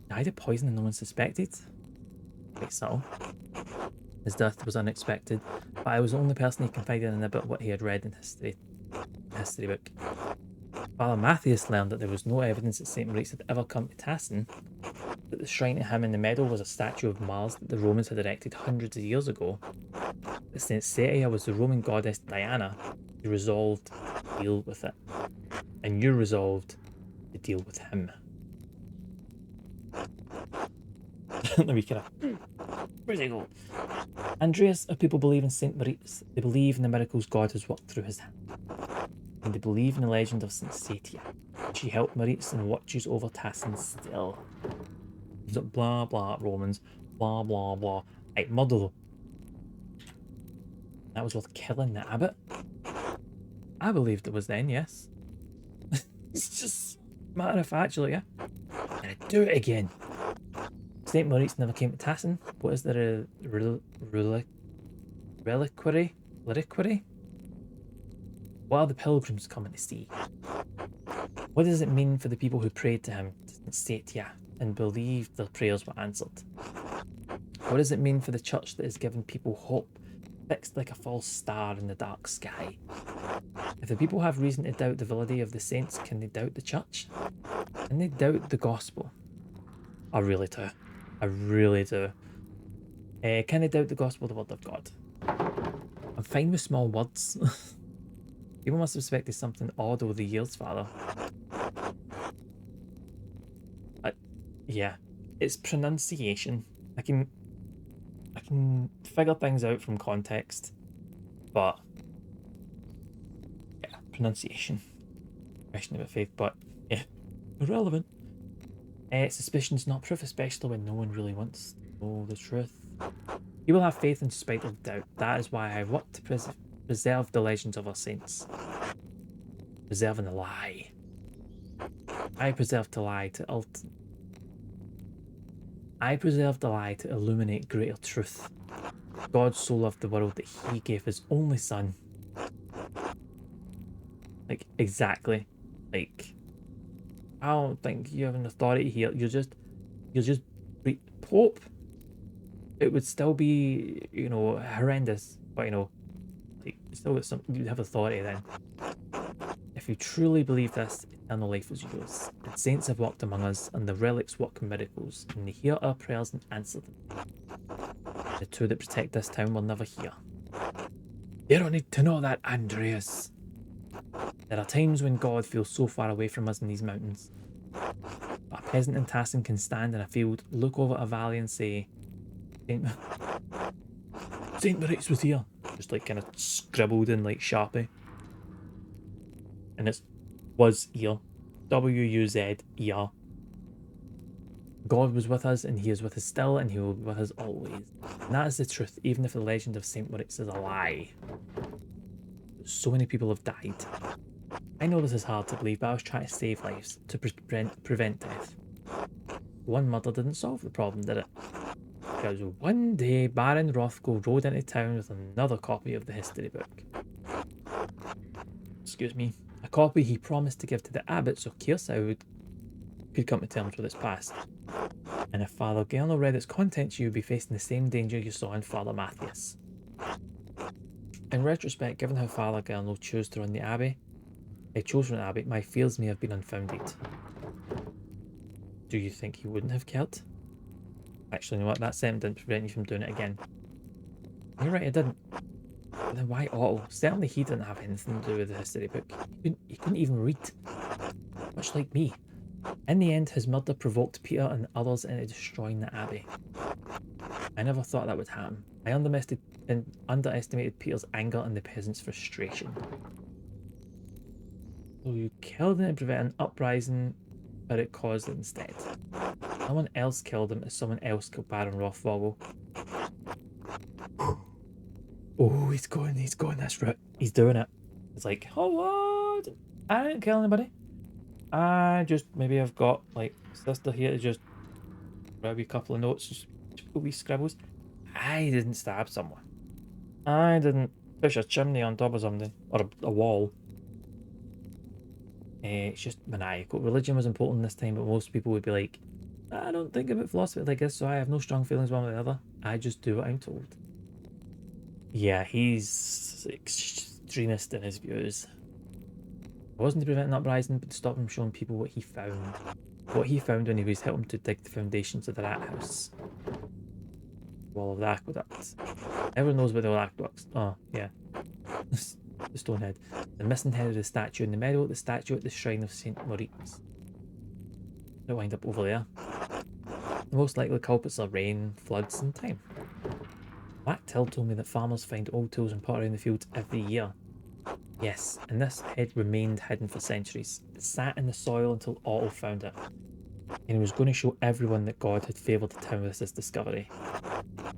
Died of poison and no one suspected? Quite subtle. His death was unexpected, but I was the only person he confided in about what he had read in history book. Father Matthias learned that there was no evidence that St. Maurice had ever come to Tassin, that the shrine to him in the meadow was a statue of Mars that the Romans had erected hundreds of years ago, that St. Setia was the Roman goddess Diana, who resolved to deal with it, and you resolved to deal with him. Let me kind of... Where's he go? Andreas, if people believe in St. Maurice, they believe in the miracles God has worked through his hand. And they believe in the legend of St. Satia. She helped Maurice and watches over Tassin still. So blah blah Romans, blah blah blah. Right, murder though. That was worth killing the abbot? I believed it was then, yes. It's just matter of fact, yeah. And I'd do it again. St. Maurice never came to Tassin. What is there a reliquary? Reliquary? What are the pilgrims coming to see? What does it mean for the people who prayed to him, Satia, and believed their prayers were answered? What does it mean for the church that has given people hope, fixed like a false star in the dark sky? If the people have reason to doubt the validity of the saints, can they doubt the church? Can they doubt the gospel? I really do. I really do. Can they doubt the gospel, the word of God? I'm fine with small words. People must have suspected something odd over the years, Father. Yeah, it's pronunciation. I can figure things out from context, but yeah, pronunciation. Question about faith, but yeah, irrelevant. Suspicion's not proof, especially when no one really wants to know the truth. You will have faith in spite of doubt. That is why I work to preserve the legends of our saints. Preserving the lie. I preserve the lie to illuminate greater truth. God so loved the world that he gave his only son. Like, exactly. Like, I don't think you have an authority here. You're just Pope. It would still be, you know, horrendous, but you know, like, still got some. You have authority then. If you truly believe this, eternal life is yours. The saints have walked among us, and the relics work miracles, and they hear our prayers and answer them. The two that protect this town will never hear. They don't need to know that, Andreas. There are times when God feels so far away from us in these mountains. But a peasant in Tassin can stand in a field, look over a valley and say, Saint Maurice was here. Just like kind of scribbled in like Sharpie. And it was ear. W-U-Z-E-R. God was with us, and he is with us still, and he will be with us always. And that is the truth, even if the legend of St. Moritz is a lie. So many people have died. I know this is hard to believe, but I was trying to save lives, to prevent death. One murder didn't solve the problem, did it? Because one day, Baron Rothko rode into town with another copy of the history book. Excuse me. A copy he promised to give to the abbot so Kearsau could come to terms with its past. And if Father Gernal read its contents, you would be facing the same danger you saw in Father Matthias. In retrospect, given how Father Gernal chose to run the abbey, my fears may have been unfounded. Do you think he wouldn't have cared? Actually, you know what? That sentence didn't prevent you from doing it again. You're right, it didn't. But then why Otto? Certainly he didn't have anything to do with the history book. He couldn't even read. Much like me. In the end, his murder provoked Peter and others into destroying the abbey. I never thought that would happen. I underestimated Peter's anger and the peasants' frustration. So you killed him to prevent an uprising, but it caused it instead. Someone else killed him as someone else killed Baron Rothvogel. Oh, he's going this route. He's doing it. It's like, oh, what? I didn't kill anybody. Maybe I've got, like, sister here to just grab a couple of notes, just put wee scribbles. I didn't stab someone. I didn't push a chimney on top of something, or a wall. It's just maniacal. Religion was important this time, but most people would be like, I don't think about philosophy like this, so I have no strong feelings one way or the other. I just do what I'm told. Yeah, he's extremist in his views. It wasn't to prevent an uprising, but to stop him showing people what he found. What he found when he was helping to dig the foundations of the rat house. Wall of the aqueduct. Everyone knows about the aqueducts. Oh, yeah. The stone head. The missing head of the statue in the meadow, the statue at the shrine of St. Moritz. It'll wind up over there. The most likely culprits are rain, floods, and time. Black Till told me that farmers find old tools and pottery in the fields every year. Yes, and this head remained hidden for centuries. It sat in the soil until Otto found it. And he was going to show everyone that God had favoured the town with this discovery.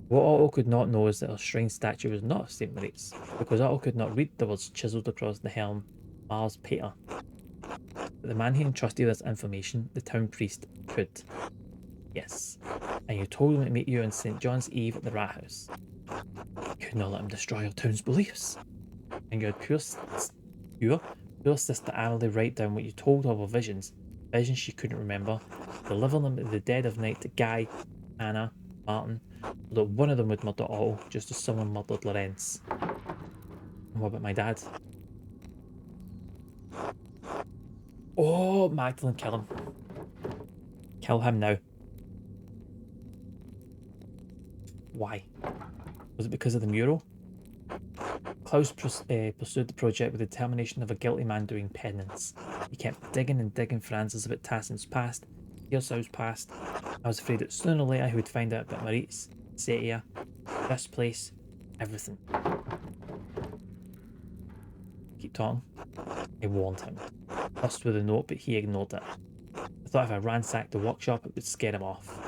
What Otto could not know is that her shrine statue was not of St. Moritz, because Otto could not read the words chiselled across the helm, Mars Pater. But the man who entrusted this information, the town priest, could. Yes, and you told him to meet you on St. John's Eve at the rat house. You could not let him destroy your town's beliefs. And you had poor sister Emily write down what you told her of her visions she couldn't remember, delivering them to the dead of night to Guy, Anna, Martin, so that one of them would murder Otto, just as someone murdered Lorenz. And what about my dad? Oh, Magdalene, kill him. Kill him now. Why? Was it because of the mural? Klaus pursued the project with the determination of a guilty man doing penance. He kept digging and digging for answers about Tassin's past, Hirsau's past. I was afraid that sooner or later he would find out about Moritz, Setia, this place, everything. Keep talking. I warned him. First with a note, but he ignored it. I thought if I ransacked the workshop, it would scare him off.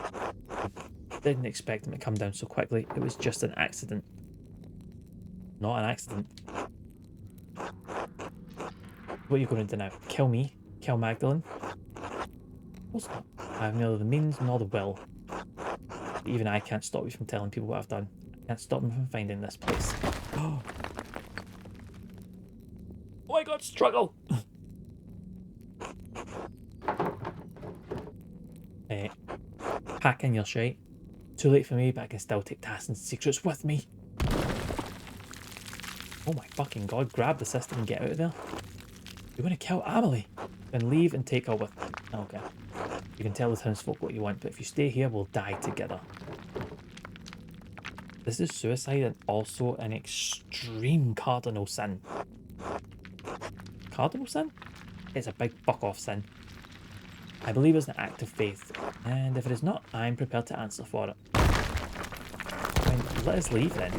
I didn't expect him to come down so quickly. It was just an accident. Not an accident. What are you going to do now? Kill me? Kill Magdalene? Of course not. I have neither the means nor the will. But even I can't stop you from telling people what I've done. I can't stop them from finding this place. Oh my god, struggle! Pack in your shite. Too late for me, but I can still take Tassin's secrets with me. Oh my fucking god, grab the system and get out of there. You're going to kill Emily. Then leave and take her with you. Okay. You can tell the townsfolk what you want, but if you stay here, we'll die together. This is suicide and also an extreme cardinal sin. Cardinal sin? It's a big fuck off sin. I believe it's an act of faith, and if it is not, I'm prepared to answer for it. I mean, let us leave then.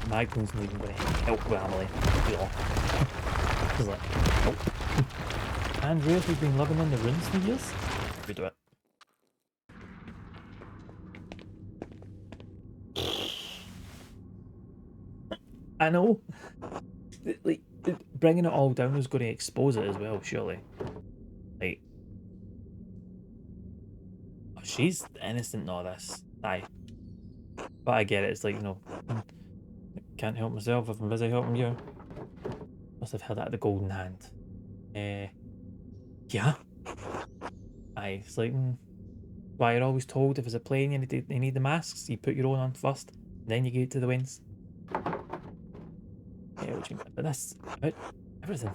my goon's not even going to help with Emily. You know. He's like, nope. Andrea, who's been living in the ruins for years, we do it. I know. Like, bringing it all down is going to expose it as well, surely. Like, oh, she's innocent in all this. Aye. But I get it, it's like, you know, can't help myself if I'm busy helping you. Must have held out the golden hand. Yeah. Aye, it's like, why you're always told if it's a plane you need the masks, you put your own on first, then you give it to the winds. Yeah, what do you mean? But that's about everything.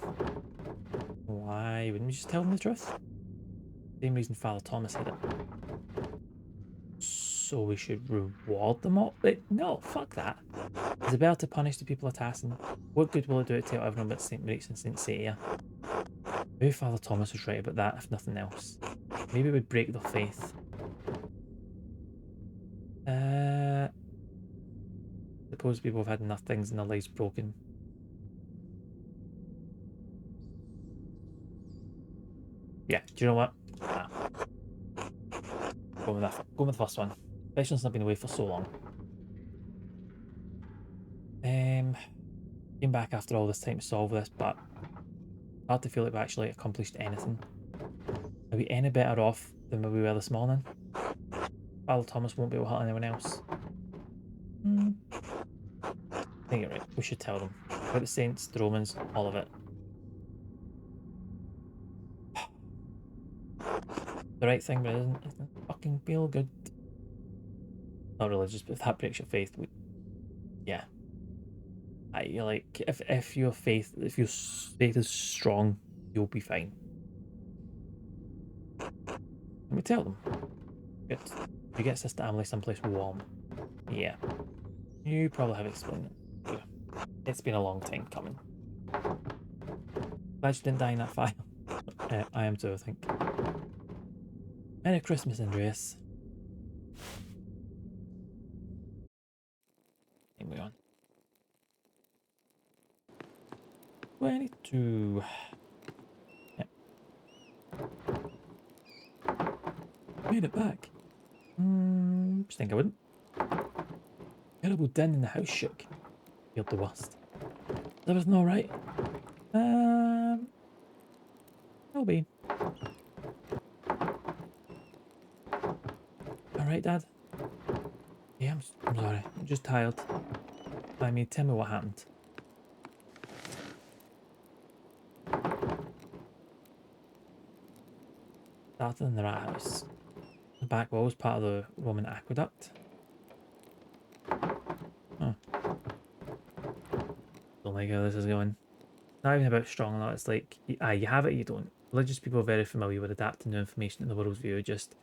Why wouldn't we just tell them the truth? Same reason Father Thomas said it. So we should reward them all? Like, no, fuck that. Is it better to punish the people attacking? What good will it do to tell everyone about St. Maurice and St. Satia? Maybe Father Thomas was right about that, if nothing else. Maybe it would break their faith. Suppose people have had enough things in their lives broken. Yeah, do you know what? Nah. Go with that. Go with the first one. Especially since I've been away for so long. Came back after all this time to solve this, but hard to feel like we actually accomplished anything. Are we any better off than we were this morning? Father Thomas won't be able to hurt anyone else. I think you're right. We should tell them. About the saints, the Romans, all of it. The right thing, but it doesn't fucking feel good. Not religious, but if that breaks your faith, yeah. You're like, if your faith is strong, you'll be fine. Let me tell them. Good. You get Sister Emily someplace warm. Yeah. You probably have explained it. Yeah. It's been a long time coming. Glad you didn't die in that fire. I am too, I think. Merry Christmas, Andreas. Anyway on. 22. Yep. Made it back. Just think I wouldn't. Terrible din in the house shook. Feared the worst. Is everything alright? I'll be. Alright, Dad? Yeah, I'm sorry. I'm just tired. I mean, tell me what happened. Started in the rat house. The back wall was part of the Roman aqueduct. Huh. Don't like how this is going. Not even about strong or not. It's like, you have it, you don't. Religious people are very familiar with adapting new information to the world's view. Just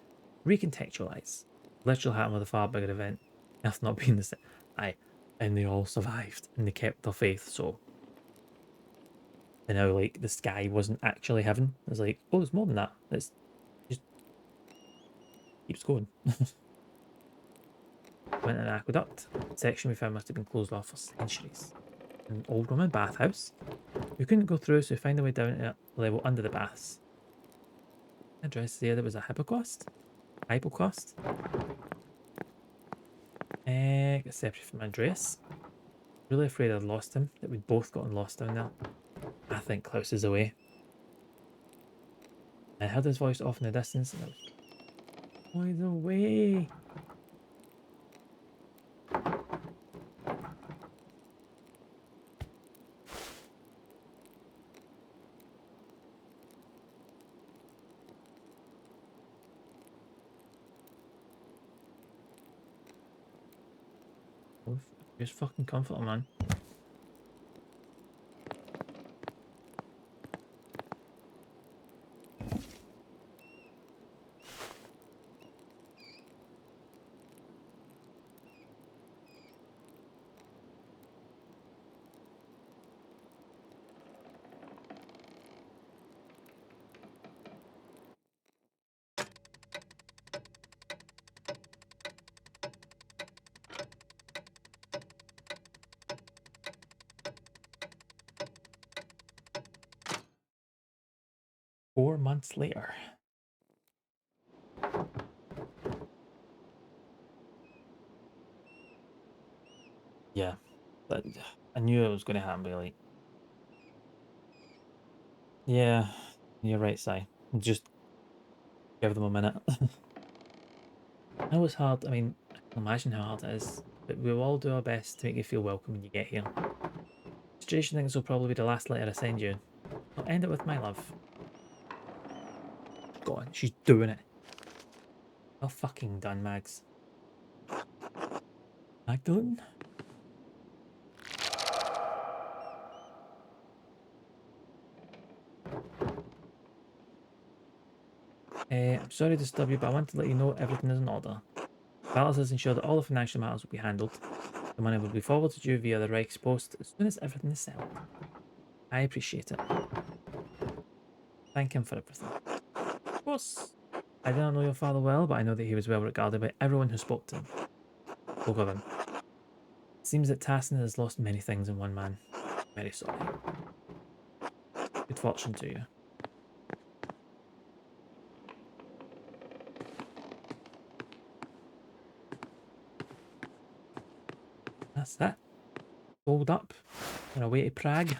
recontextualize. Literal happened with a far bigger event. Earth not being the same. Aye. And they all survived and they kept their faith, so. And now, like, the sky wasn't actually heaven. It's like, oh, there's more than that. It's just keeps going. Went in an aqueduct. The section we found must have been closed off for centuries. An old Roman bathhouse. We couldn't go through, so we found a way down to a level under the baths. Address there was a hypocaust. Hypocaust. Got separated from Andreas. Really afraid I'd lost him, that we'd both gotten lost down there. I think Klaus is away. I heard his voice off in the distance and I was, oh, he's away. Just fucking comfort, man. 4 months later. Yeah, but I knew it was going to happen, really. Yeah, you're right, Si. Just give them a minute. I know it's hard. I mean, I can imagine how hard it is, but we'll all do our best to make you feel welcome when you get here. Situation thinks will probably be the last letter I send you. I'll end it with my love. Go on, she's doing it. Well fucking done, Mags. Magdalene? I'm sorry to disturb you, but I want to let you know everything is in order. Balance has ensured that all the financial matters will be handled. The money will be forwarded to you via the Reichspost as soon as everything is settled. I appreciate it. Thank him for everything. Of course. I do not know your father well, but I know that he was well regarded by everyone who spoke to him. Spoke of him. It seems that Tassin has lost many things in one man. Very sorry. Good fortune to you. That's that. Fold up. On our way to Prague.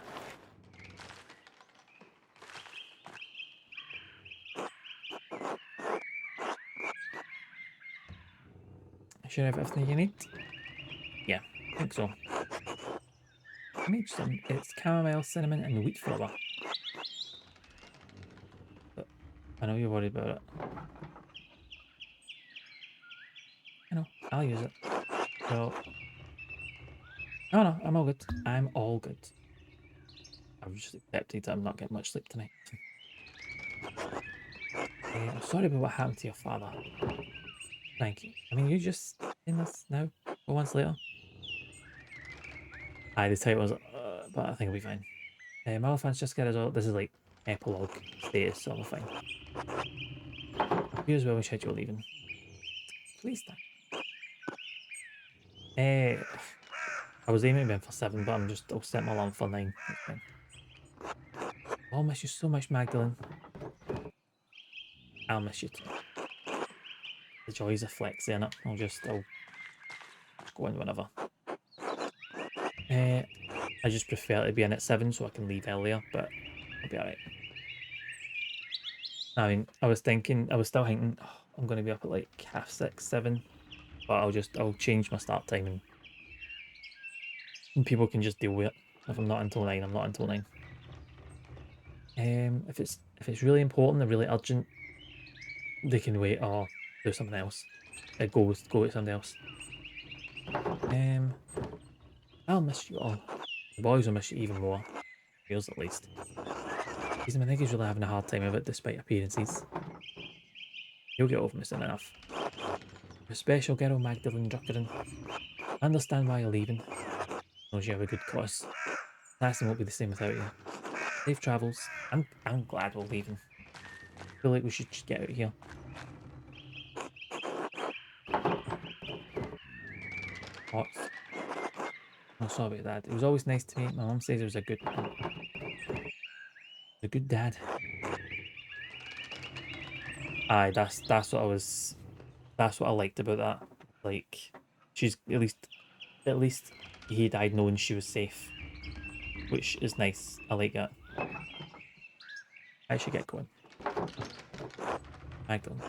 Sure you have everything you need? Yeah, I think so. I made some. It's chamomile, cinnamon, and wheat flour. But I know you're worried about it. I know. I'll use it. So, no, I'm all good. I'm all good. I've just accepted that I'm not getting much sleep tonight. I'm sorry about what happened to your father. Thank you. I mean, you just in this now, 4 months later. Aye, the title was, but I think it'll be fine. Malifant's just get us all. This is like epilogue status sort of thing. You as well wish you're leaving. Please don't. I was aiming then for 7, but I'll set my alarm for 9. That's fine. I'll miss you so much, Magdalene. I'll miss you too. The joys of flexing it. I'll go in whenever. I just prefer to be in at 7 so I can leave earlier, but I'll be alright. I mean, I was still thinking, oh, I'm going to be up at like 6:30, 7, but I'll change my start time and people can just deal with it. If I'm not until 9, I'm not until 9. If it's really important and really urgent, they can wait or do something else. Go with something else. I'll miss you all. The boys will miss you even more. Feels at least. I think he's really having a hard time of it despite appearances. He'll get over me soon enough. Your special girl, Magdalene Druckeren. I understand why you're leaving. Knows you have a good cause. Tyson won't be the same without you. Safe travels. I'm glad we're leaving. I feel like we should just get out of here. What? Oh, sorry about that. It was always nice to meet. My mum says it was a good dad. Aye, that's what I was. That's what I liked about that. Like, she's at least he died knowing she was safe, which is nice. I like that. I should get going. Magdalene,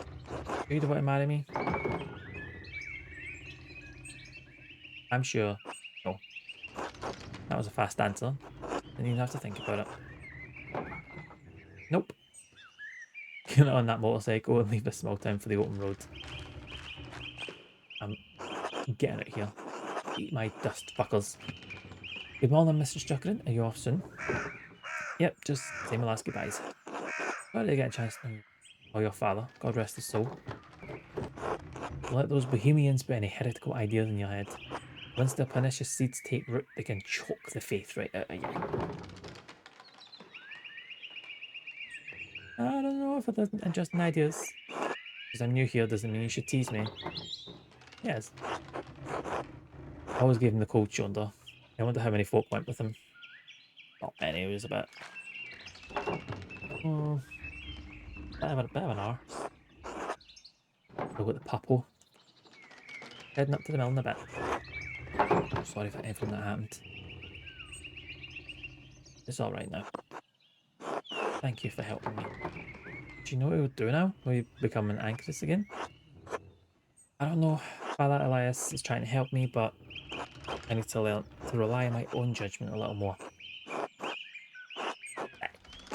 you do want to marry me? I'm sure. No, that was a fast answer. Didn't even have to think about it. Nope. Get on that motorcycle and leave this small town for the open road. I'm getting out of here. Eat my dust, fuckers. Good morning, Mr. Struckeren. Are you off soon? Yep, just say my last goodbyes. Sorry to get a chance to know or your father, God rest his soul. Let those bohemians put any heretical ideas in your head. Once their pernicious seeds take root, they can choke the faith right out of you. I don't know if it doesn't interesting ideas. Because I'm new here doesn't mean you should tease me. Yes. I always gave him the cold shoulder. I wonder how many folk went with him. Not many, it was about... Bit of an arse. I've got the puppo. Heading up to the mill in a bit. Sorry for everything that happened. It's alright now. Thank you for helping me. Do you know what we'll do now? Will you become an anchoress again? I don't know. Father Elias is trying to help me, but I need to learn to rely on my own judgment a little more.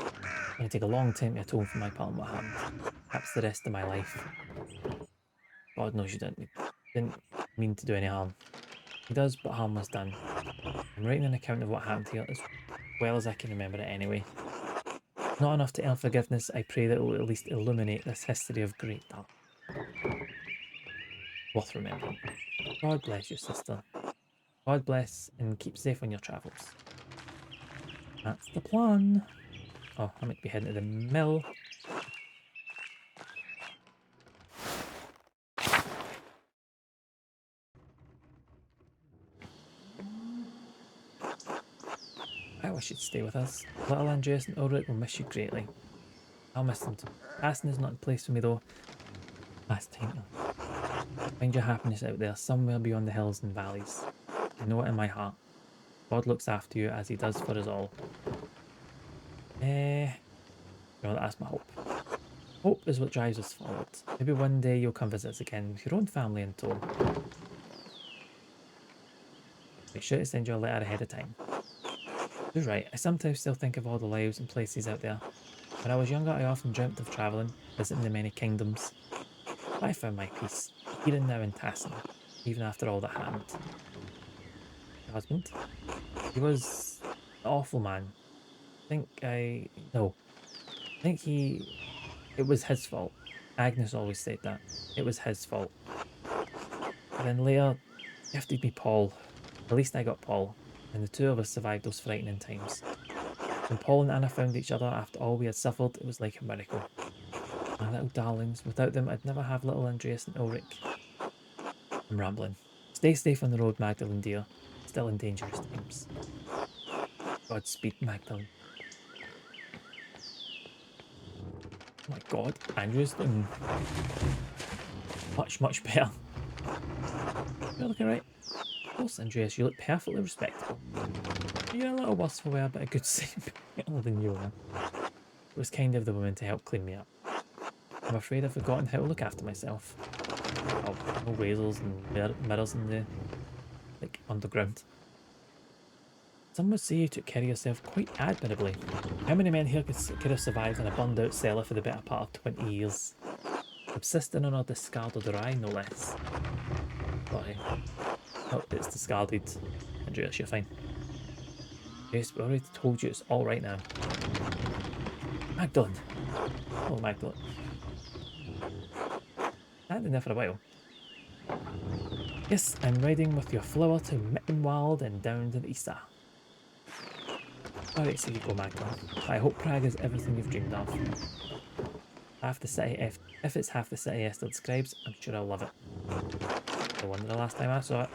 It's going to take a long time to atone for my part in what happened. Perhaps the rest of my life. God knows you didn't mean to do any harm. He does, but harm was done. I'm writing an account of what happened here as well as I can remember it anyway. Not enough to earn forgiveness, I pray that it will at least illuminate this history of great dark. Worth remembering. God bless you, sister. God bless and keep safe on your travels. That's the plan. Oh, I might be heading to the mill. I wish you'd stay with us. Little Andreas and Ulrich will miss you greatly. I'll miss them too. Aston is not in place for me though. Last time. Find your happiness out there, somewhere beyond the hills and valleys. I know it in my heart. God looks after you as he does for us all. That's my hope. Hope is what drives us forward. Maybe one day you'll come visit us again with your own family in tow. Make sure to send you a letter ahead of time. You're right, I sometimes still think of all the lives and places out there. When I was younger, I often dreamt of travelling, visiting the many kingdoms. But I found my peace, here and now in Tassin, even after all that happened. Your husband? He was an awful man. No, I think it was his fault. Agnes always said that. It was his fault. But then later, gifted me Paul. At least I got Paul, and the two of us survived those frightening times. When Paul and Anna found each other after all we had suffered, it was like a miracle. My little darlings, without them I'd never have little Andreas and Ulrich. I'm rambling. Stay safe on the road, Magdalene dear. Still in dangerous times. Godspeed, Magdalene. Oh my god, Andrew's doing much, much better. You're looking right. Of course, Andreas, you look perfectly respectable. You're a little worse for wear, but a good sight better than you are. It was kind of the woman to help clean me up. I'm afraid I've forgotten how to look after myself. Oh, no razors and mirrors in the underground. Some would say you took care of yourself quite admirably. How many men here could have survived in a burned out cellar for the better part of 20 years? Subsisting on our discarded rye, no less. Sorry. Oh, it's discarded. Andreas, you're fine. Yes, we already told you it's alright now. Magdalene! Oh, Magdalene. I've been there for a while. Yes, I'm riding with your flower to Mittenwald and down to the Easter. Alright, so you go, Magdalene. I hope Prague is everything you've dreamed of. Half the city, if it's half the city Esther describes, I'm sure I'll love it. I wonder the last time I saw it.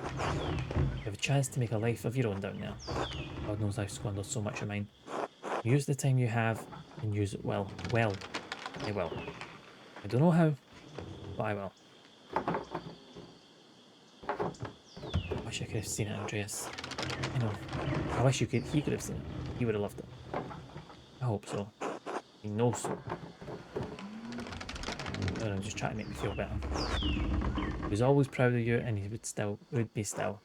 You have a chance to make a life of your own down there. God knows I've squandered so much of mine. Use the time you have and use it well. Well, I will. I don't know how, but I will. I wish I could have seen it, Andreas. I know. I wish he could have seen it. He would have loved it. I hope so. He knows so. I'm just trying to make me feel better. He was always proud of you and he would be still.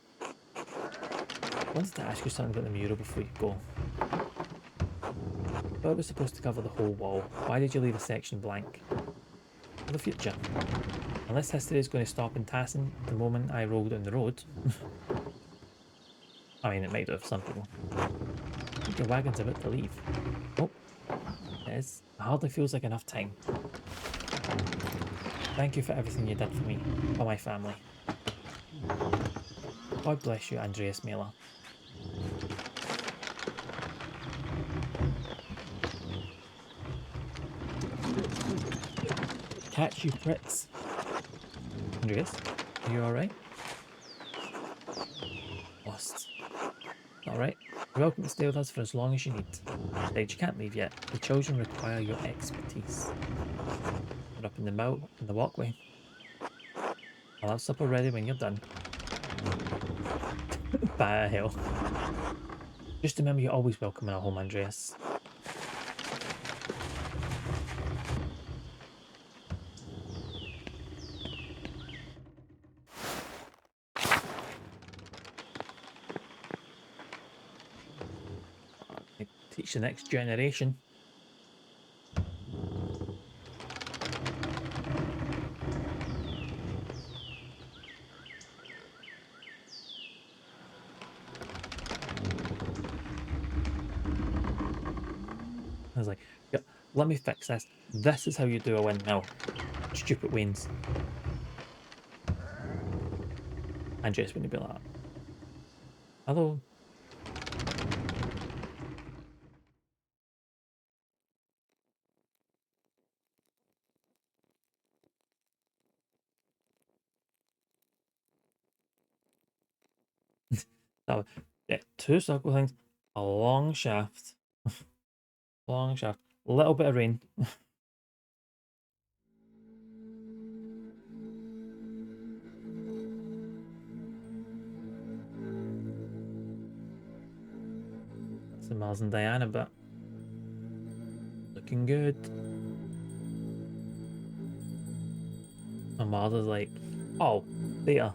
I wanted to ask you something about the mural before you go. I thought it was supposed to cover the whole wall. Why did you leave a section blank? For the future. Unless history is going to stop in Tassin the moment I roll down the road. I mean, it might do for some people. I think your wagon's about to leave. Oh, it is. It hardly feels like enough time. Thank you for everything you did for me, for my family. God bless you, Andreas Mailer. Catch you pricks. Andreas, are you alright? Lost. Alright. You're welcome to stay with us for as long as you need. Besides, you can't leave yet. The children require your expertise. We're up in the walkway. I'll have supper ready when you're done. By hell. Just remember you're always welcome in our home, Andreas. Teach the next generation. I was like, yeah, let me fix this. This is how you do a windmill. Stupid Waynes. Andreas wouldn't be like that. Hello. So, yeah, two circle things, a long shaft, long shaft, a little bit of rain. That's the Miles and Diana, but looking good. My mother's like, oh, there.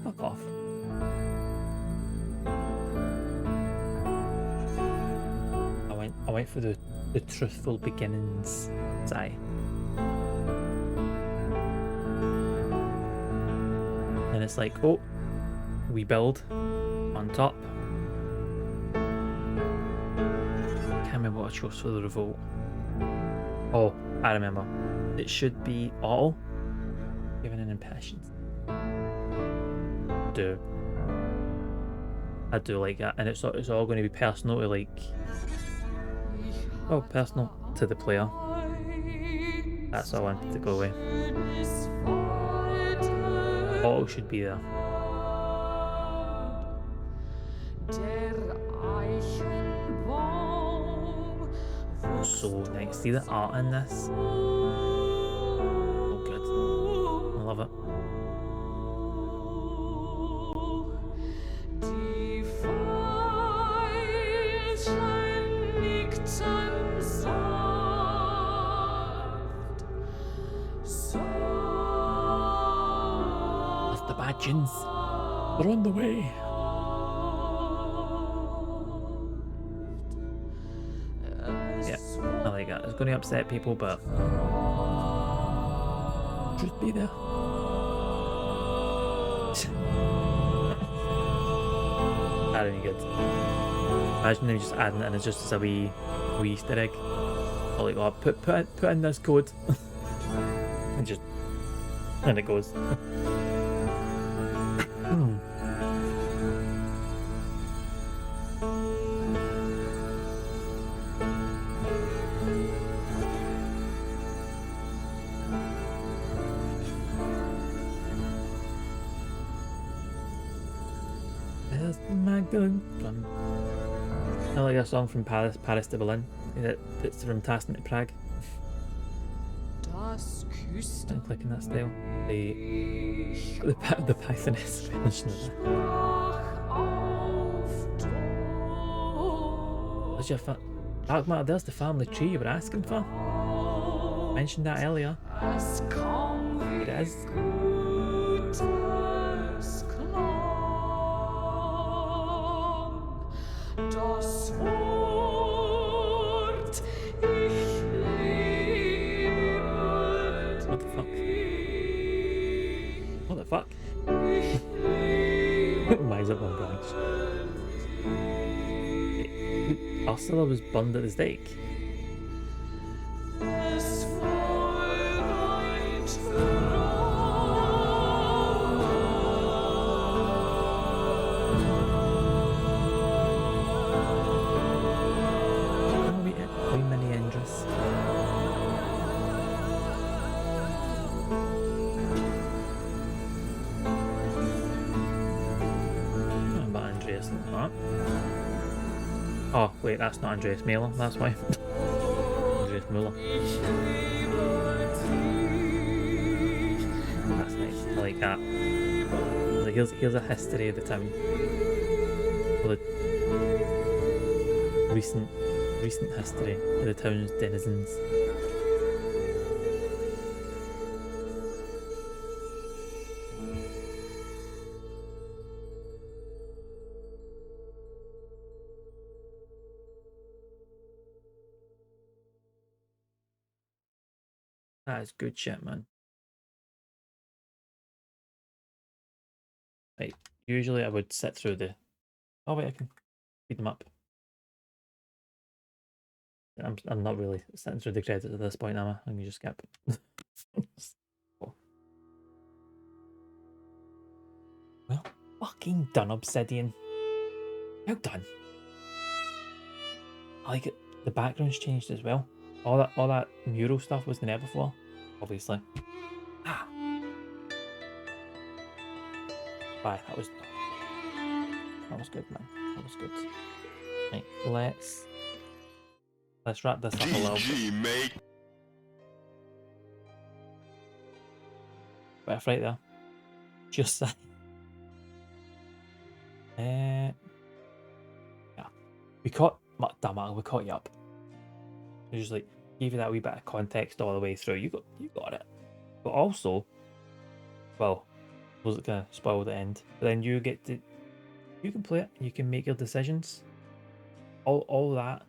Fuck off. I went for the truthful beginnings side. And it's like, oh, we build on top. Can't remember what I chose for the revolt. Oh, I remember. It should be auto. Given an impatience. I do like that, and it's all going to be personal to like, well, personal to the player. That's all I wanted to go with. Auto should be there. So nice. See the art in this? Oh, good. I love it. That's the badgins. They're on the way. Yeah, I like that. It's going to upset people, but just be there. That'd be good. Imagine them just adding it in as just as a wee Easter egg. Or like, oh, put in this code. and it goes. There's the Magdalene. I like a song from Paris to Berlin. It's from Tasten to Prague. I'm clicking that style. The Pythoness version of that. Dark Matter, there's the family tree you were asking for. Mentioned that earlier. It is. What the fuck? Reminds up one branch. Ursula was burned at the stake. obviously not. Oh, wait, that's not Andreas Mailer, that's why. Andreas Muller. That's nice, I like that. Like, here's a history of the town. Well, the recent history of the town's denizens. That is good shit, man. Like, usually I would sit through the... Oh wait, I can speed them up. I'm not really sitting through the credits at this point, am I? I can just skip. Oh. Well, fucking done, Obsidian. Well done. I like it. The background's changed as well. All that mural stuff wasn't there before, obviously. Ah, bye. That was good, man. That was good. Right, let's wrap this up a little bit. Mate. Bit right there. Just that. Yeah. We caught we caught you up. We just like gave you that wee bit of context all the way through. You got it. But also, well, was it gonna spoil the end? But then you can play it. You can make your decisions. All that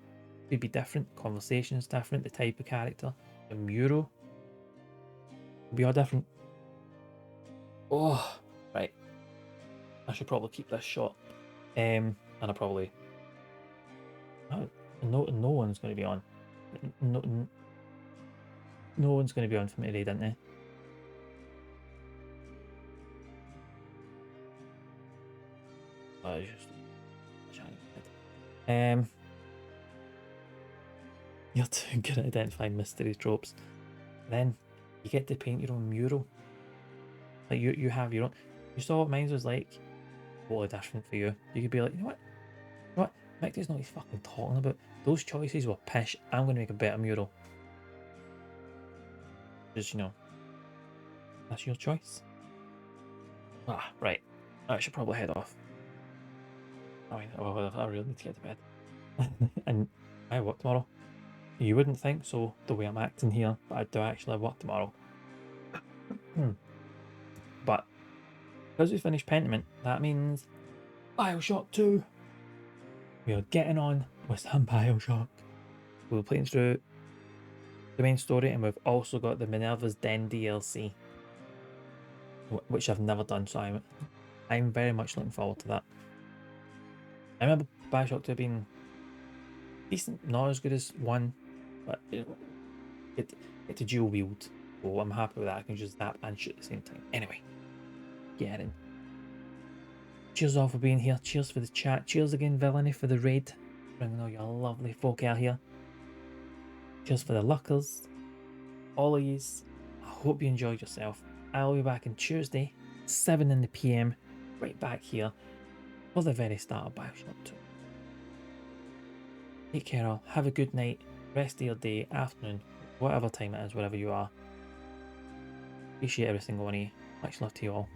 could be different. Conversations different. The type of character, the mural, will be all different. Oh, right. I should probably keep this short. And I probably no one's going to be on. No one's going to be on for me today, didn't they? Just you're too good at identifying mystery tropes. Then you get to paint your own mural. Like you have your own. You saw what mine was like. Totally different for you. You could be like, you know what? Mick doesn't know what he's fucking talking about. Those choices were pish. I'm going to make a better mural. Just, that's your choice. Ah, right. I should probably head off. I mean, I really need to get to bed. And I work tomorrow. You wouldn't think so, the way I'm acting here, but I do actually work tomorrow. But because we finished Pentiment, that means Bioshock 2. We are getting on with some Bioshock. We're playing through the main story, and we've also got the Minerva's Den DLC, which I've never done, so I'm very much looking forward to that. I remember Bioshock 2 being decent, not as good as 1, but it's a dual wield, so I'm happy with that. I can just zap and shoot at the same time. Anyway, get in. Cheers all for being here. Cheers for the chat. Cheers again, Villainy, for the raid. Bringing all your lovely folk out here. Cheers for the luckers. All of yous. I hope you enjoyed yourself. I'll be back on Tuesday, 7 in the PM, right back here for the very start of Bioshock 2. Take care all. Have a good night. Rest of your day, afternoon, whatever time it is, wherever you are. Appreciate every single one of you. Much love to you all.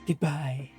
Goodbye.